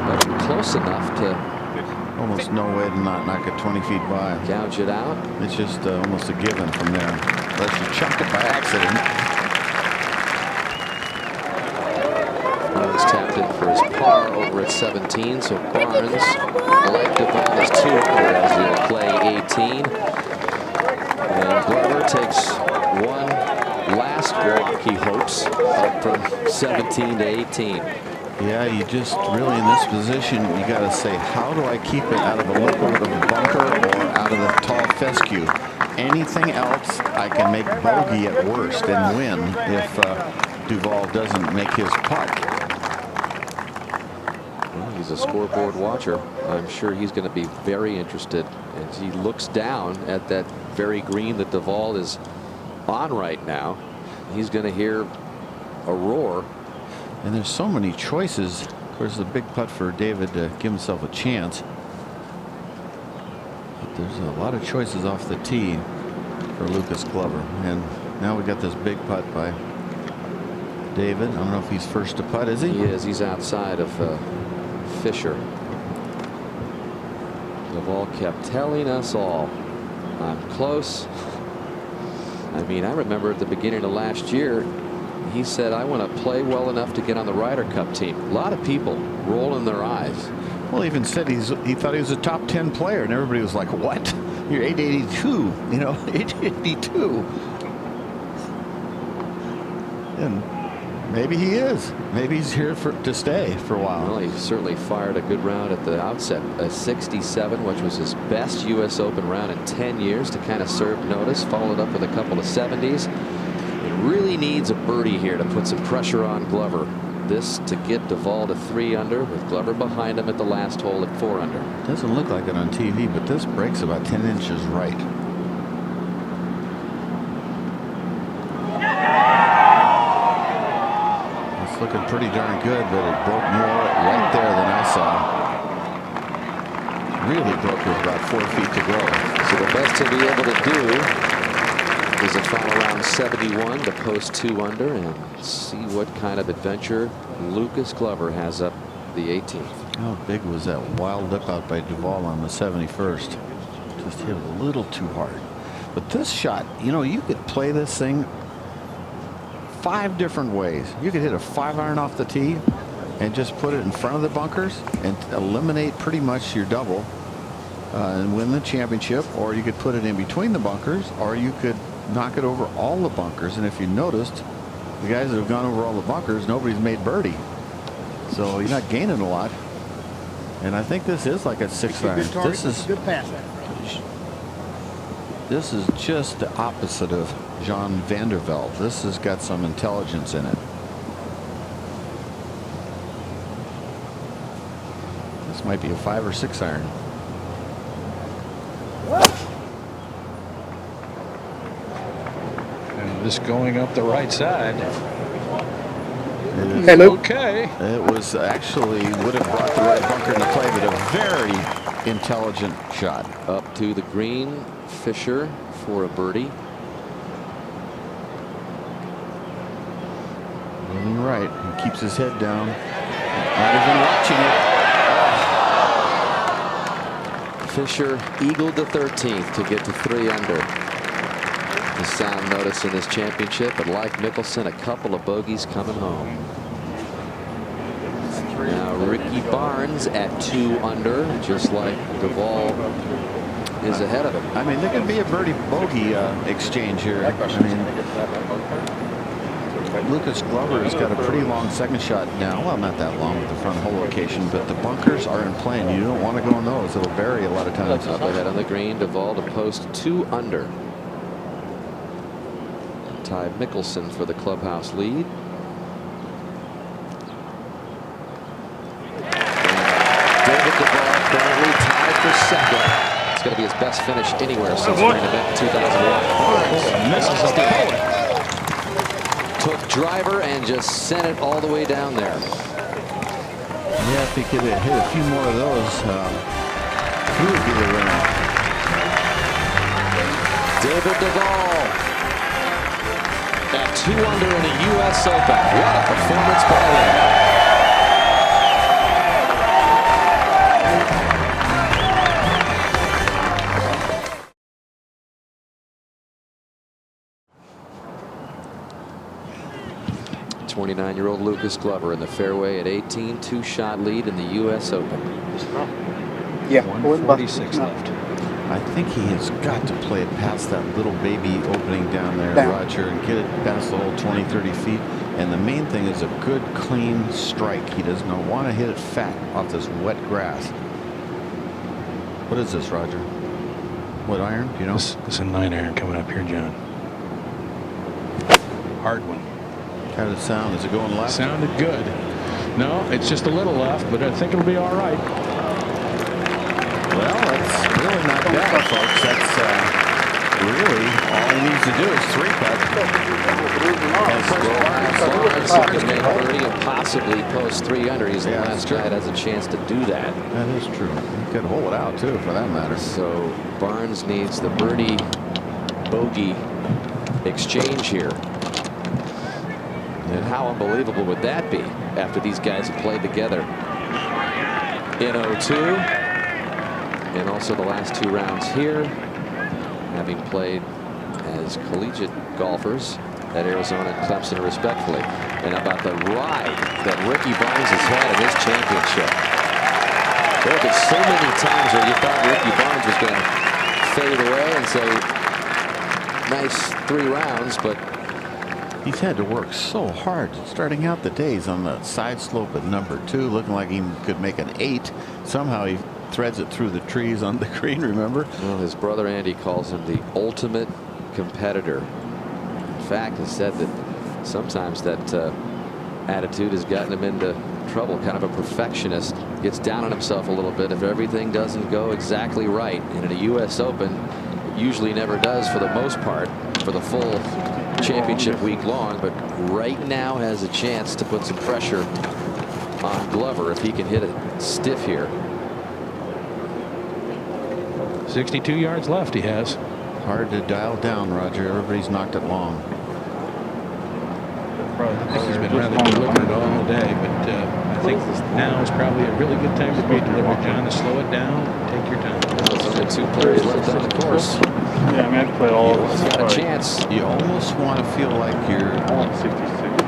But close enough to almost no way to not knock it 20 feet by. Gouge it out. It's just almost a given from there. Unless you chuck it by accident. Barnes tapped in for his par over at 17. So Barnes, like Duvall, is 2 under as he'll play 18. And Glover takes one last walk, he hopes, up from 17 to 18. Yeah, you just really in this position, you got to say, how do I keep it out of a little bit of a bunker or out of the tall fescue? Anything else, I can make bogey at worst and win if Duvall doesn't make his putt. Well, he's a scoreboard watcher. I'm sure he's going to be very interested as he looks down at that very green that Duvall is on right now. He's going to hear a roar. And there's so many choices. Of course, the big putt for David to give himself a chance. But there's a lot of choices off the tee for Lucas Glover. And now we got this big putt by David. I don't know if he's first to putt, is he? He is. He's outside of Fisher. Duvall kept telling us all, I'm close. I mean, I remember at the beginning of last year, he said, I want to play well enough to get on the Ryder Cup team. A lot of people rolling their eyes. Well, he even said he thought he was a top 10 player, and everybody was like, what? You're 882, you know, 882. And maybe he is. Maybe he's here to stay for a while. Well, he certainly fired a good round at the outset. A 67, which was his best U.S. Open round in 10 years to kind of serve notice. Followed up with a couple of 70s. It really needs a birdie here to put some pressure on Glover. This to get Duvall to 3 under with Glover behind him at the last hole at 4 under. Doesn't look like it on TV, but this breaks about 10 inches right. It's looking pretty darn good, but it broke more right there than I saw. Really broke with about 4 feet to go. So the best he'll be able to do is a final round 71 to post 2 under and see what kind of adventure Lucas Glover has up the 18th. How big was that wild lip out by Duvall on the 71st? Just hit a little too hard. But this shot, you know, you could play this thing 5 different ways. You could hit a 5-iron off the tee and just put it in front of the bunkers and eliminate pretty much your double and win the championship, or you could put it in between the bunkers, or you could knock it over all the bunkers. And if you noticed, the guys that have gone over all the bunkers, nobody's made birdie, so you're not gaining a lot. And I think this is like a 6-iron. This is good pass. This is just the opposite of John van der Velde. This has got some intelligence in it. This might be a 5 or 6-iron. And this going up the right side. Hey, Luke. Okay. It was actually would have brought the right bunker into play, but a very intelligent shot. Up to the green, Fisher for a birdie. Moving right. He keeps his head down. Not even watching it. Fisher eagled the 13th to get to 3 under. The sound notice in this championship, but like Mickelson, a couple of bogeys coming home. Now Ricky Barnes at 2 under, just like Duvall is ahead of him. I mean, there can be a birdie bogey exchange here. I mean, Lucas Glover has got a pretty long second shot now. Well, not that long with the front hole location, but the bunkers are in play, and you don't want to go in those. It'll bury a lot of times. Up ahead on the green, Duvall to post 2 under. Ty Mickelson for the clubhouse lead. David Duvall currently tied for second. It's going to be his best finish anywhere since main event 2001. Misses a bullet. Took driver and just sent it all the way down there. Yeah, if he could hit a few more of those, he would be the winner. David Duvall at 2 under in the U.S. Open. What a performance by him. '29-year-old Lucas Glover in the fairway at 18, 2-shot lead in the U.S. Open. Yeah, 146 left. I think he has got to play it past that little baby opening down there, Down. Roger, and get it past the whole 20, 30 feet. And the main thing is a good, clean strike. He does not want to hit it fat off this wet grass. What is this, Roger? What iron? Do you know? This is a 9-iron coming up here, John. Hard one. How did it sound? Is it going left? Sounded good. No, it's just a little left, but I think it'll be all right. Well, that's really not bad, folks. That's really all he needs to do is 3-putt. Barnes made birdie and possibly post 3 under. He's the last guy that has a chance to do that. That is true. He could hold it out too, for that matter. So Barnes needs the birdie bogey exchange here. And how unbelievable would that be after these guys have played together in 02 and also the last 2 rounds here, having played as collegiate golfers at Arizona and Clemson respectfully. And about the ride that Ricky Barnes has had in this championship. There have been so many times where you thought Ricky Barnes was going to fade away and say, nice 3 rounds, but he's had to work so hard starting out the days on the side slope at number 2, looking like he could make an 8. Somehow he threads it through the trees on the green, remember? Well, his brother Andy calls him the ultimate competitor. In fact, he said that sometimes that attitude has gotten him into trouble. Kind of a perfectionist, gets down on himself a little bit if everything doesn't go exactly right. And in a U.S. Open, it usually never does for the most part for the full championship week long, but right now has a chance to put some pressure on Glover if he can hit it stiff here. 62 yards left he has. Hard to dial down, Roger. Everybody's knocked it long. I think he's been rather deliberate all day, but I think now is probably a really good time to be deliberate, John, to slow it down, take your time. There's only 2 players left on the course. Yeah, I mean, I played all of He's got a chance. You almost want to feel like you're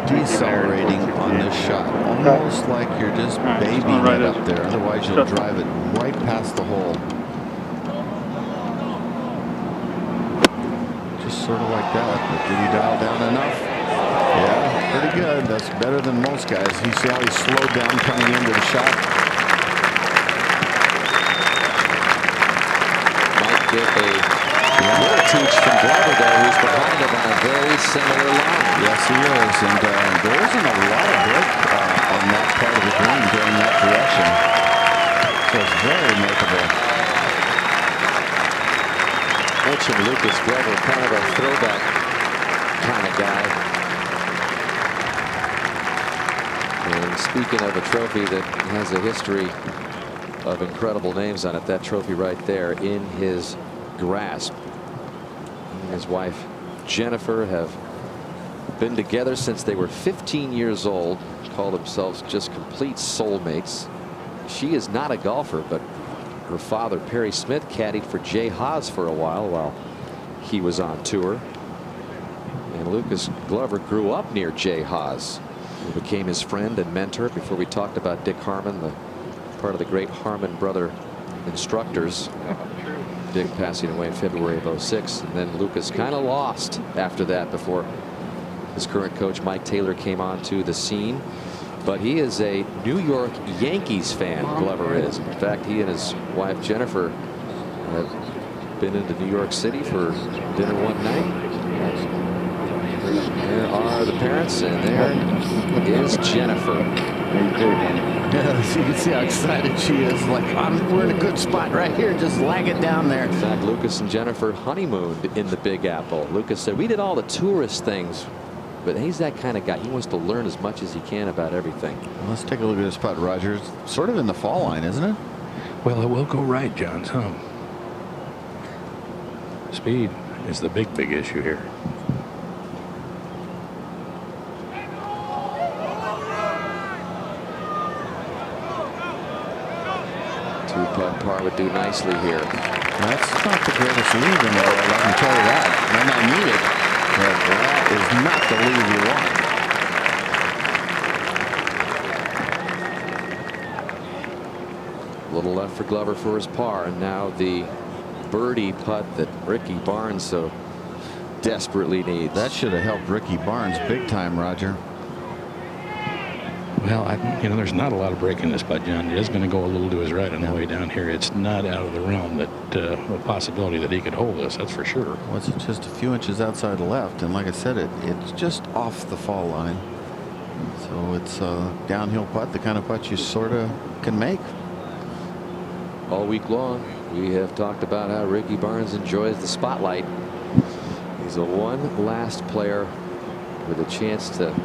decelerating on this shot. Almost like you're just babying it up there. Otherwise, you'll drive it right past the hole. Just sort of like that. But did he dial down enough? Yeah, pretty good. That's better than most guys. You see how he slowed down coming into the shot? Might get a little teach from Glover, though, who's behind him on a very similar line. Yes, he is. And there isn't a lot of break on that part of the green going that direction. So it's very makeable. Mentioned Lucas Glover, kind of a throwback kind of guy. And speaking of a trophy that has a history of incredible names on it, that trophy right there in his grasp. He and his wife Jennifer have been together since they were 15 years old, call themselves just complete soulmates. She is not a golfer, but her father Perry Smith caddied for Jay Haas for a while he was on tour. And Lucas Glover grew up near Jay Haas, who became his friend and mentor before we talked about Dick Harmon, the part of the great Harmon brother instructors. Dick passing away in February of '06, and then Lucas kind of lost after that before his current coach Mike Taylor came onto the scene. But he is a New York Yankees fan, Glover is. In fact, he and his wife Jennifer have been into New York City for dinner one night. There are the parents, and there is Jennifer. Yeah, you can see how excited she is. Like, we're in a good spot right here. Just lag it down there. In fact, Lucas and Jennifer honeymooned in the Big Apple. Lucas said, we did all the tourist things, but he's that kind of guy. He wants to learn as much as he can about everything. Well, let's take a look at this spot, Roger. It's sort of in the fall line, isn't it? Well, it will go right, John. Some speed is the big issue here. 2-putt par would do nicely here. That's not the greatest lead in the world, I can tell you that. Might not need it, but that is not the lead you want. A little left for Glover for his par, and now the birdie putt that Ricky Barnes so desperately needs. That should have helped Ricky Barnes big time, Roger. Well, there's not a lot of break in this putt, John. It is going to go a little to his right on the way down here. It's not out of the realm that a possibility that he could hold this. That's for sure. Well, it's just a few inches outside the left, and like I said, it's just off the fall line. So it's a downhill putt, the kind of putt you sort of can make. All week long, we have talked about how Ricky Barnes enjoys the spotlight. He's a one-last player with a chance to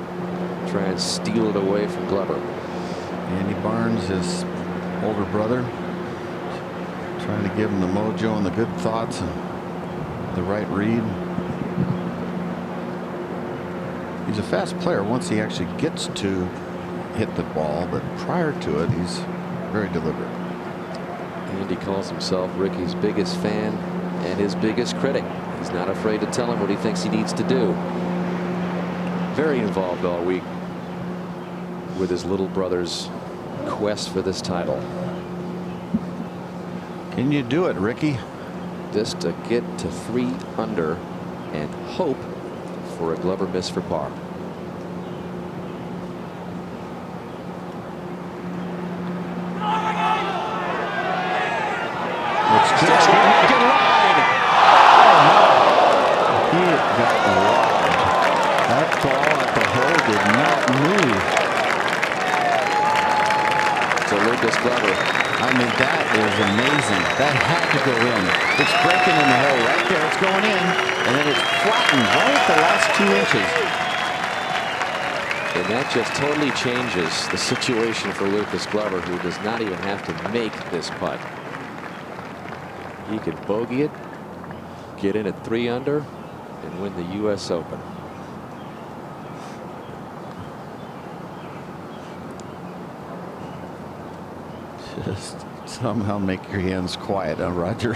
try and steal it away from Glover. Andy Barnes, his older brother, trying to give him the mojo and the good thoughts and the right read. He's a fast player once he actually gets to hit the ball, but prior to it, he's very deliberate. Andy calls himself Ricky's biggest fan and his biggest critic. He's not afraid to tell him what he thinks he needs to do. Very involved all week with his little brother's quest for this title. Can you do it, Ricky? Just to get to 3 under and hope for a Glover miss for par. Lucas Glover. I mean, that is amazing. That had to go in. It's breaking in the hole right there. It's going in, and then it's flattened right at the last 2 inches. And that just totally changes the situation for Lucas Glover, who does not even have to make this putt. He could bogey it, get in at 3 under, and win the U.S. Open. Just somehow make your hands quiet, huh, Roger?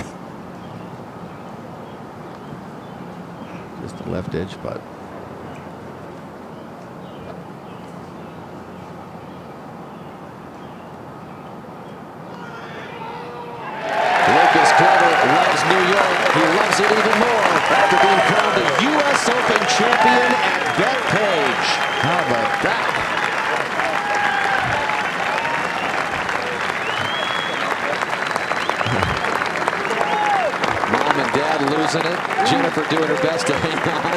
Just a left edge putt. Lucas Glover loves New York. He loves it even more after being crowned the U.S. Open champion at Bethpage. How about that? Losing it. Jennifer doing her best to hang on.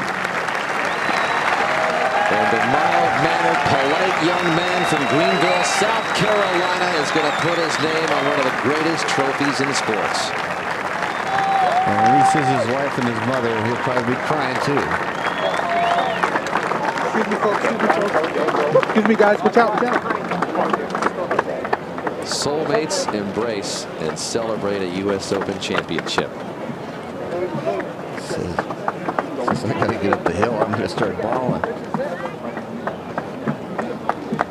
And the mild-mannered, polite young man from Greenville, South Carolina is going to put his name on one of the greatest trophies in sports. And when he sees his wife and his mother, he'll probably be crying too. Excuse me, folks. Excuse me, guys. Watch out. Soulmates embrace and celebrate a U.S. Open championship. Since I got to get up the hill, I'm going to start balling.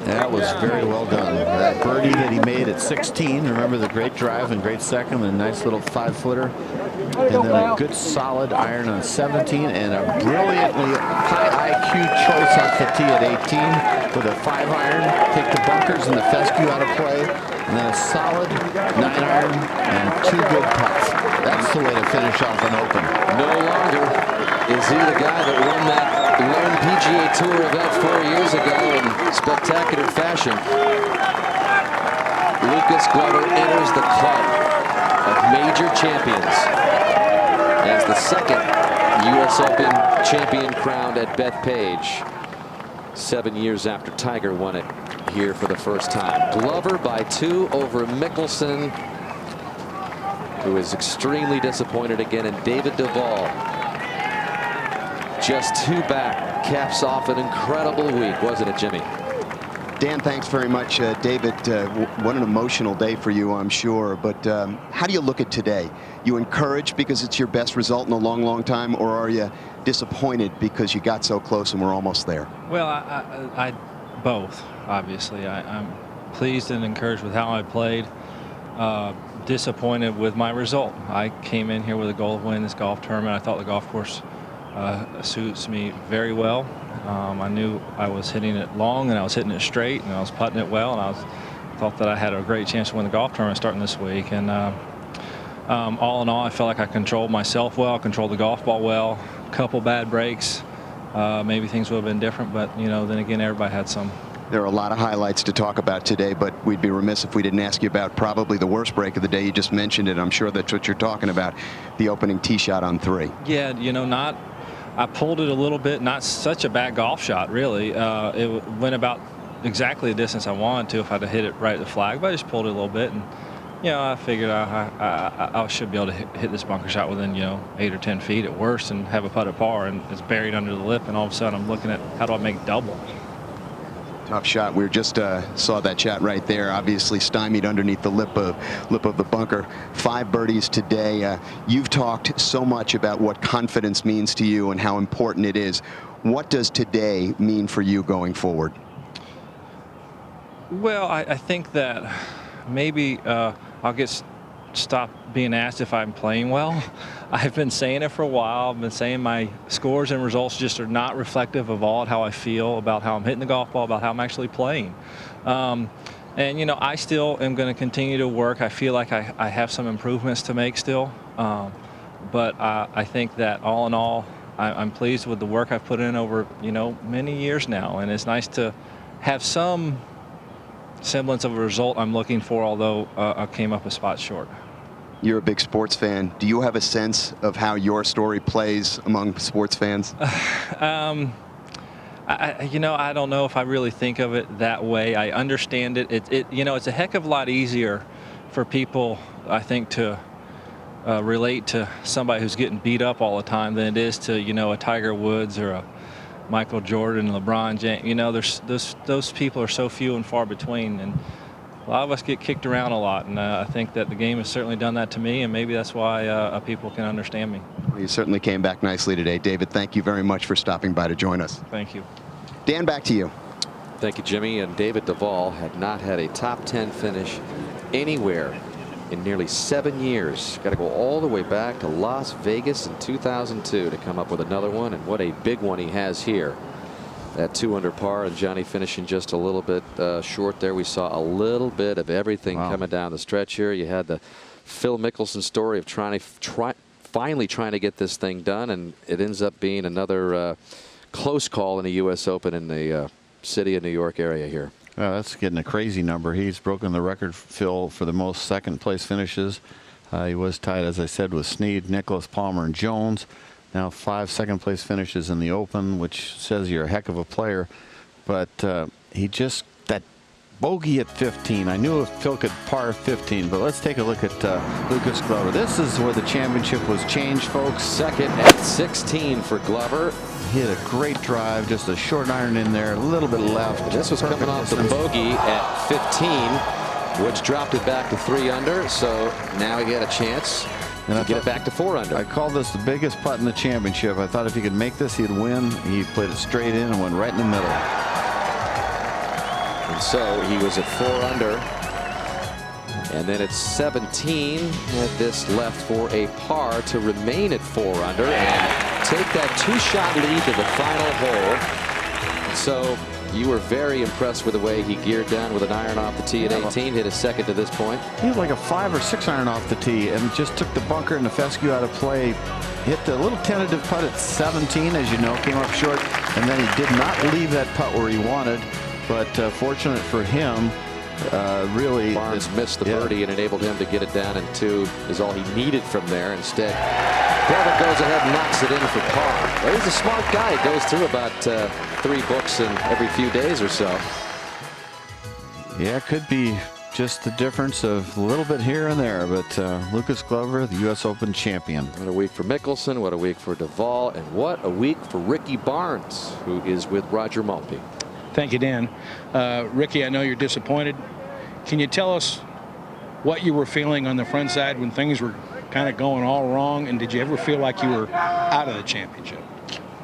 That was very well done. That birdie that he made at 16. Remember the great drive and great second, and a nice little 5-footer. And then a good solid iron on 17, and a brilliantly high IQ choice off the tee at 18 with a 5-iron. Take the bunkers and the fescue out of play, and then a solid 9-iron and 2 good putts. That's the way to finish off an Open. No longer is he the guy that won that lone PGA Tour event 4 years ago in spectacular fashion. Lucas Glover enters the club of major champions as the second U.S. Open champion crowned at Bethpage 7 years after Tiger won it here for the first time. Glover by 2 over Mickelson, who is extremely disappointed again, and David Duval just 2 back, caps off an incredible week, wasn't it, Jimmy? Dan, thanks very much. David, what an emotional day for you, I'm sure. But how do you look at today? You encouraged because it's your best result in a long, long time, or are you disappointed because you got so close and we're almost there? Well, I both, obviously. I'm pleased and encouraged with how I played. disappointed with my result. I came in here with a goal of winning this golf tournament. I thought the golf course suits me very well. I knew I was hitting it long and I was hitting it straight and I was putting it well, and I thought that I had a great chance to win the golf tournament starting this week. And all in all, I felt like I controlled myself well, controlled the golf ball well. A couple bad breaks, maybe things would have been different, but you know, then again, everybody had some. There are a lot of highlights to talk about today, but we'd be remiss if we didn't ask you about probably the worst break of the day. You just mentioned it. I'm sure that's what you're talking about, the opening tee shot on 3. Yeah, you know, I pulled it a little bit, not such a bad golf shot, really. It went about exactly the distance I wanted to if I'd have hit it right at the flag, but I just pulled it a little bit, and you know, I figured I should be able to hit this bunker shot within, you know, 8 or 10 feet at worst and have a putt at par, and it's buried under the lip, and all of a sudden I'm looking at how do I make double. Tough shot. We just saw that shot right there. Obviously stymied underneath the lip of the bunker. 5 birdies today. You've talked so much about what confidence means to you and how important it is. What does today mean for you going forward? Well, I think that maybe I'll stop being asked if I'm playing well. I've been saying it for a while. I've been saying my scores and results just are not reflective of all how I feel about how I'm hitting the golf ball, about how I'm actually playing. And, you know, I still am going to continue to work. I feel like I have some improvements to make still. But I think that all in all, I'm pleased with the work I've put in over, you know, many years now. And it's nice to have some semblance of a result I'm looking for, although I came up a spot short. You're a big sports fan. Do you have a sense of how your story plays among sports fans? You know, I don't know if I really think of it that way. I understand it. You know, it's a heck of a lot easier for people, I think, to relate to somebody who's getting beat up all the time than it is to, you know, a Tiger Woods or a Michael Jordan, LeBron James. You know, those people are so few and far between, and a lot of us get kicked around a lot, and I think that the game has certainly done that to me, and maybe that's why people can understand me. Well, you certainly came back nicely today. David, thank you very much for stopping by to join us. Thank you. Dan, back to you. Thank you, Jimmy. And David Duval had not had a top 10 finish anywhere in nearly 7 years. Got to go all the way back to Las Vegas in 2002 to come up with another one, and what a big one he has here. That 2 under par, and Johnny finishing just a little bit short there. We saw a little bit of everything coming down the stretch here. You had the Phil Mickelson story of finally trying to get this thing done, and it ends up being another close call in the U.S. Open in the city of New York area here. That's getting a crazy number. He's broken the record, Phil, for the most second-place finishes. He was tied, as I said, with Snead, Nicklaus, Palmer, and Jones. Now 5 second-place finishes in the Open, which says you're a heck of a player. But he just, that bogey at 15. I knew if Phil could par 15, but let's take a look at Lucas Glover. This is where the championship was changed, folks. Second at 16 for Glover. He hit a great drive, just a short iron in there, a little bit left. This was coming off the bogey at 15, which dropped it back to 3 under. So now he got a chance to get it back to 4 under. I called this the biggest putt in the championship. I thought if he could make this, he'd win. He played it straight in and went right in the middle. And so he was at 4 under. And then at 17, had this left for a par to remain at 4 under and take that 2-shot lead to the final hole. And so you were very impressed with the way he geared down with an iron off the tee at 18, hit a second to this point. He had like a 5 or 6 iron off the tee and just took the bunker and the fescue out of play. Hit the little tentative putt at 17, as you know, came up short, and then he did not leave that putt where he wanted. But fortunate for him, really, Barnes missed the birdie and enabled him to get it down, and 2 is all he needed from there. Instead, Glover goes ahead and knocks it in for par. Well, he's a smart guy. He goes through about 3 books in every few days or so. Yeah, it could be just the difference of a little bit here and there, but Lucas Glover, the U.S. Open champion. What a week for Mickelson, what a week for Duval, and what a week for Ricky Barnes, who is with Roger Maltby. Thank you, Dan. Ricky, I know you're disappointed. Can you tell us what you were feeling on the front side when things were kind of going all wrong, and did you ever feel like you were out of the championship?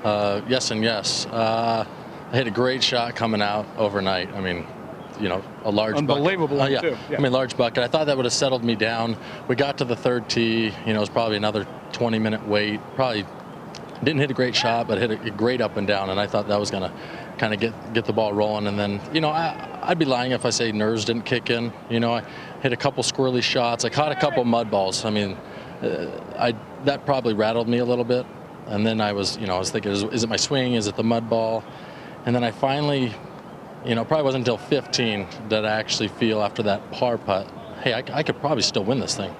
Yes and yes. I hit a great shot coming out overnight. I mean, a large unbelievable bucket. one too. Yeah. I mean, large bucket. I thought that would have settled me down. We got to the third tee. It was probably another 20-minute wait. Probably didn't hit a great shot, but hit a great up and down. And I thought that was going to kind of get the ball rolling. And then, I'd be lying if I say nerves didn't kick in. I hit a couple squirrely shots. I caught a couple mud balls. I mean, that probably rattled me a little bit. And then I was thinking, is it my swing? Is it the mud ball? And then I finally, probably wasn't until 15 that I actually feel after that par putt, hey, I could probably still win this thing.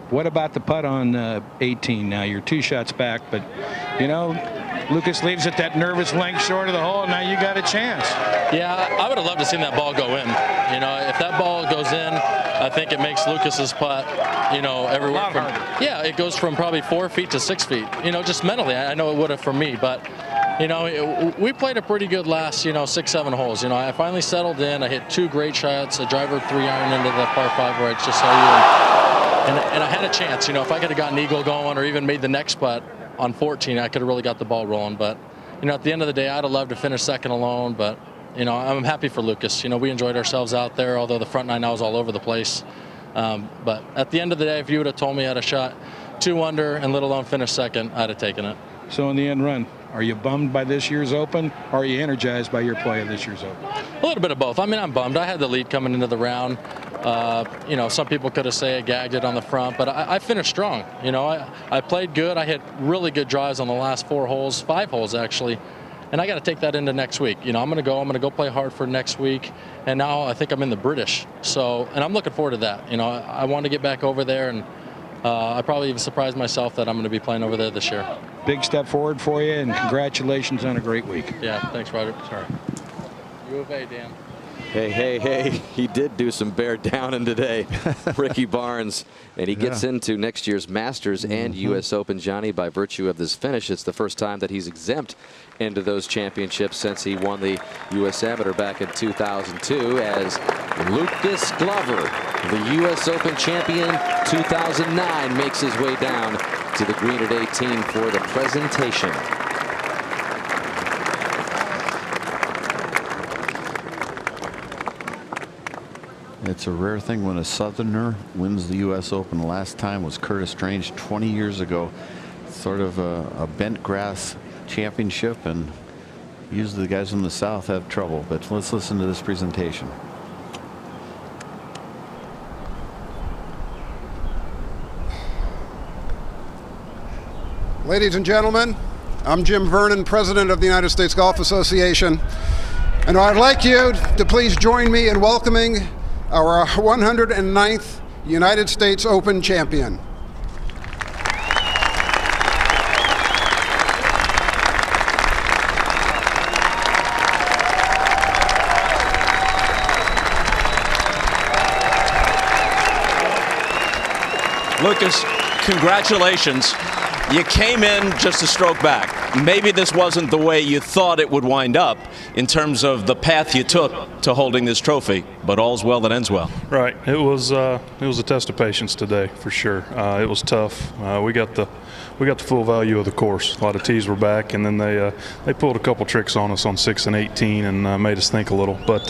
What about the putt on 18 now? You're 2 shots back, but, Lucas leaves it that nervous length short of the hole. Now you got a chance. Yeah, I would have loved to see that ball go in. If that ball goes in, I think it makes Lucas's putt, everywhere from, yeah, it goes from probably 4 feet to 6 feet. Just mentally, I know it would have for me, but we played a pretty good last, 6-7 holes. I finally settled in. I hit 2 great shots, a driver 3-iron into the par 5 where I just saw you, and I had a chance. If I could have gotten eagle going or even made the next putt on 14, I could have really got the ball rolling. But at the end of the day, I'd have loved to finish second alone. But I'm happy for Lucas. We enjoyed ourselves out there, although the front 9 I was all over the place. But at the end of the day, if you would have told me I had a shot 2 under and let alone finish second, I'd have taken it. So in the end run, are you bummed by this year's Open, or are you energized by your play of this year's Open? A little bit of both. I mean, I'm bummed. I had the lead coming into the round. Some people could have said I gagged it on the front, but I finished strong. I played good. I hit really good drives on the last 4 holes, 5 holes actually, and I got to take that into next week. I'm going to go play hard for next week, and now I think I'm in the British. And I'm looking forward to that. I want to get back over there, and I probably even surprised myself that I'm going to be playing over there this year. Big step forward for you, and congratulations on a great week. Yeah, thanks, Roger. Sorry. U of A, Dan. Hey, he did do some bear downing today, Ricky Barnes, and he gets into next year's Masters and U.S. Open, Johnny, by virtue of this finish. It's the first time that he's exempt into those championships since he won the U.S. Amateur back in 2002 as Lucas Glover, the U.S. Open champion 2009, makes his way down to the green at 18 for the presentation. It's a rare thing when a Southerner wins the U.S. Open. The last time was Curtis Strange 20 years ago. Sort of a bent grass championship, and usually the guys from the South have trouble. But let's listen to this presentation. Ladies and gentlemen, I'm Jim Vernon, President of the United States Golf Association, and I'd like you to please join me in welcoming our 109th United States Open champion. Lucas, congratulations. You came in just a stroke back. Maybe this wasn't the way you thought it would wind up in terms of the path you took to holding this trophy, but all's well that ends well. Right. It was a test of patience today, for sure. It was tough. We got the full value of the course. A lot of tees were back, and then they pulled a couple tricks on us on 6 and 18 and made us think a little. But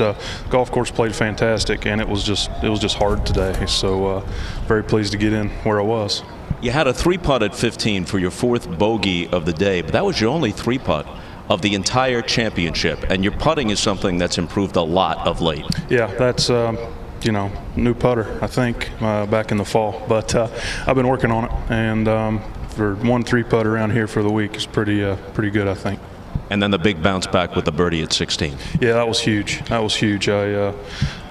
golf course played fantastic, and it was just hard today. So very pleased to get in where I was. You had a 3-putt at 15 for your 4th bogey of the day, but that was your only 3-putt of the entire championship, and your putting is something that's improved a lot of late. Yeah, that's new putter, I think, back in the fall. But I've been working on it, and for 1 3-putt around here for the week is pretty good, I think. And then the big bounce back with the birdie at 16. Yeah, that was huge.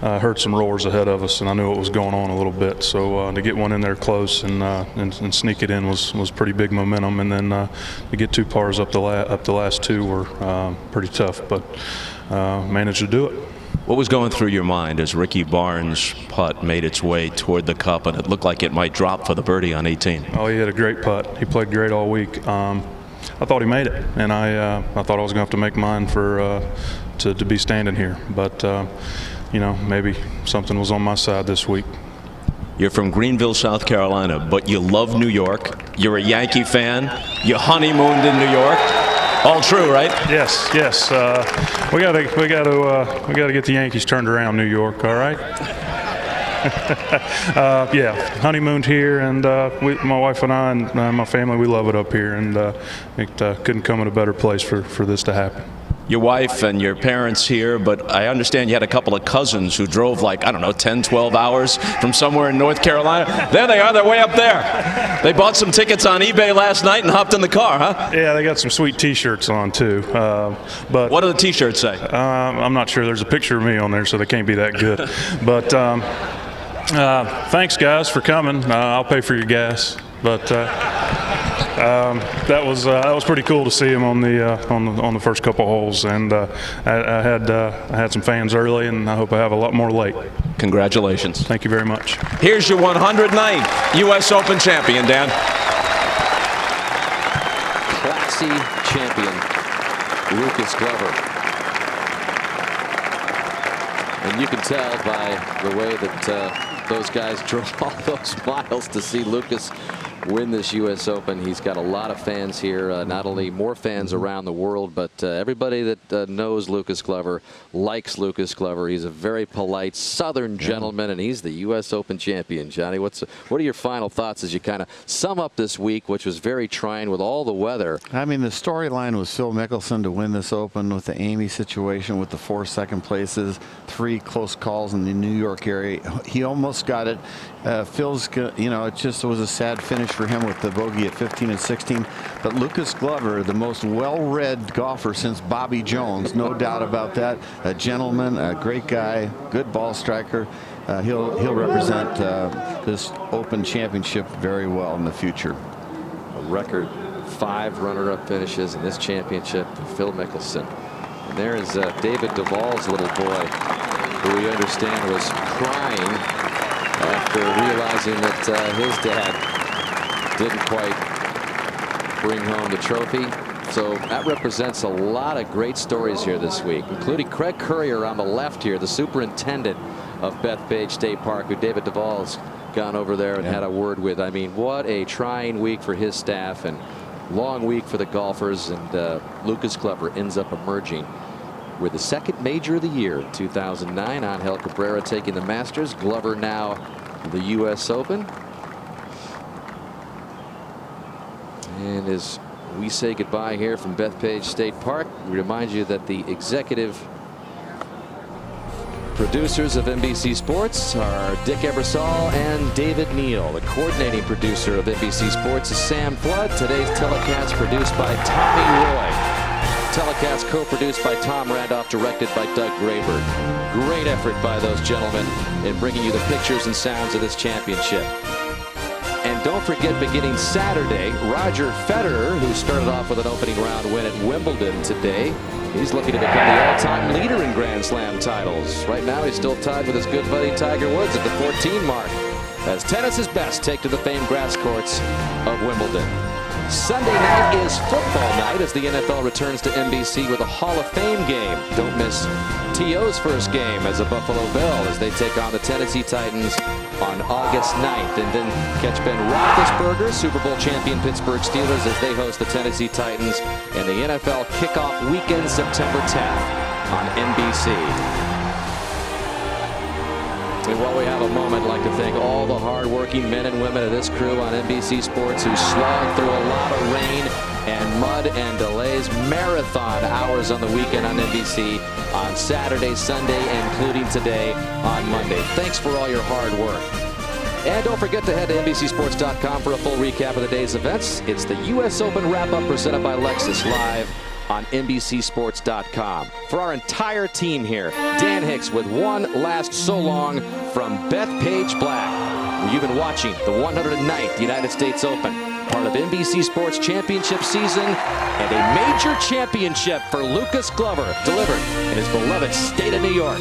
I heard some roars ahead of us, and I knew what was going on a little bit. So to get one in there close and sneak it in was pretty big momentum. And then to get 2 pars up the last 2 were pretty tough, but managed to do it. What was going through your mind as Ricky Barnes' putt made its way toward the cup, and it looked like it might drop for the birdie on 18? Oh, he had a great putt. He played great all week. I thought he made it, and I thought I was going to have to make mine to be standing here. But maybe something was on my side this week. You're from Greenville, South Carolina, but you love New York. You're a Yankee fan. You honeymooned in New York. All true, right? Yes, yes. We got to get the Yankees turned around, New York. All right. Yeah, honeymooned here, and my wife and I and my family, we love it up here, and it couldn't come in a better place for this to happen. Your wife and your parents here, but I understand you had a couple of cousins who drove like, I don't know, 10, 12 hours from somewhere in North Carolina. There they are, they're way up there. They bought some tickets on eBay last night and hopped in the car, huh? Yeah, they got some sweet T-shirts on too. But what do the T-shirts say? I'm not sure. There's a picture of me on there, so they can't be that good. But thanks, guys, for coming. I'll pay for your gas. But that was pretty cool to see him on the first couple holes, and I had some fans early, and I hope I have a lot more late. Congratulations! Thank you very much. Here's your 109th U.S. Open champion, Dan. Classy champion, Lucas Glover. And you can tell by the way that those guys drove all those miles to see Lucas win this U.S. Open. He's got a lot of fans here, not only more fans around the world, but everybody that knows Lucas Glover likes Lucas Glover. He's a very polite Southern gentleman, and he's the U.S. Open champion. Johnny, what are your final thoughts as you kind of sum up this week, which was very trying with all the weather? I mean, the storyline was Phil Mickelson to win this Open with the Amy situation, with the 4 second places, 3 close calls in the New York area. He almost got it. Phil's, it just was a sad finish for him with the bogey at 15 and 16. But Lucas Glover, the most well-read golfer since Bobby Jones, no doubt about that. A gentleman, a great guy, good ball striker. He'll represent this Open Championship very well in the future. A record 5 runner-up finishes in this championship for Phil Mickelson. And there is David Duval's little boy, who we understand was crying after realizing that his dad didn't quite bring home the trophy. So that represents a lot of great stories here this week, including Craig Courier on the left here, the superintendent of Bethpage State Park, who David Duval's gone over there and had a word with. I mean, what a trying week for his staff and long week for the golfers. And Lucas Glover ends up emerging with the second major of the year in 2009. Angel Cabrera taking the Masters. Glover now the U.S. Open. And as we say goodbye here from Bethpage State Park, we remind you that the executive producers of NBC Sports are Dick Ebersol and David Neal. The coordinating producer of NBC Sports is Sam Flood. Today's telecast produced by Tommy Roy. Telecast co-produced by Tom Randolph, directed by Doug Graber. Great effort by those gentlemen in bringing you the pictures and sounds of this championship. And don't forget, beginning Saturday, Roger Federer, who started off with an opening round win at Wimbledon today, he's looking to become the all-time leader in Grand Slam titles. Right now, he's still tied with his good buddy Tiger Woods at the 14 mark, as tennis's best take to the famed grass courts of Wimbledon. Sunday night is football night as the NFL returns to NBC with a Hall of Fame game. Don't miss T.O.'s first game as a Buffalo Bill as they take on the Tennessee Titans on August 9th. And then catch Ben Roethlisberger, Super Bowl champion Pittsburgh Steelers, as they host the Tennessee Titans in the NFL kickoff weekend September 10th on NBC. And while we have a moment, I'd like to thank all the hard-working men and women of this crew on NBC Sports who slogged through a lot of rain and mud and delays. Marathon hours on the weekend on NBC on Saturday, Sunday, including today on Monday. Thanks for all your hard work. And don't forget to head to NBCSports.com for a full recap of the day's events. It's the U.S. Open wrap-up presented by Lexus live on NBCSports.com. For our entire team here, Dan Hicks with one last so long from Bethpage Black. You've been watching the 109th United States Open, part of NBC Sports Championship season, and a major championship for Lucas Glover, delivered in his beloved state of New York.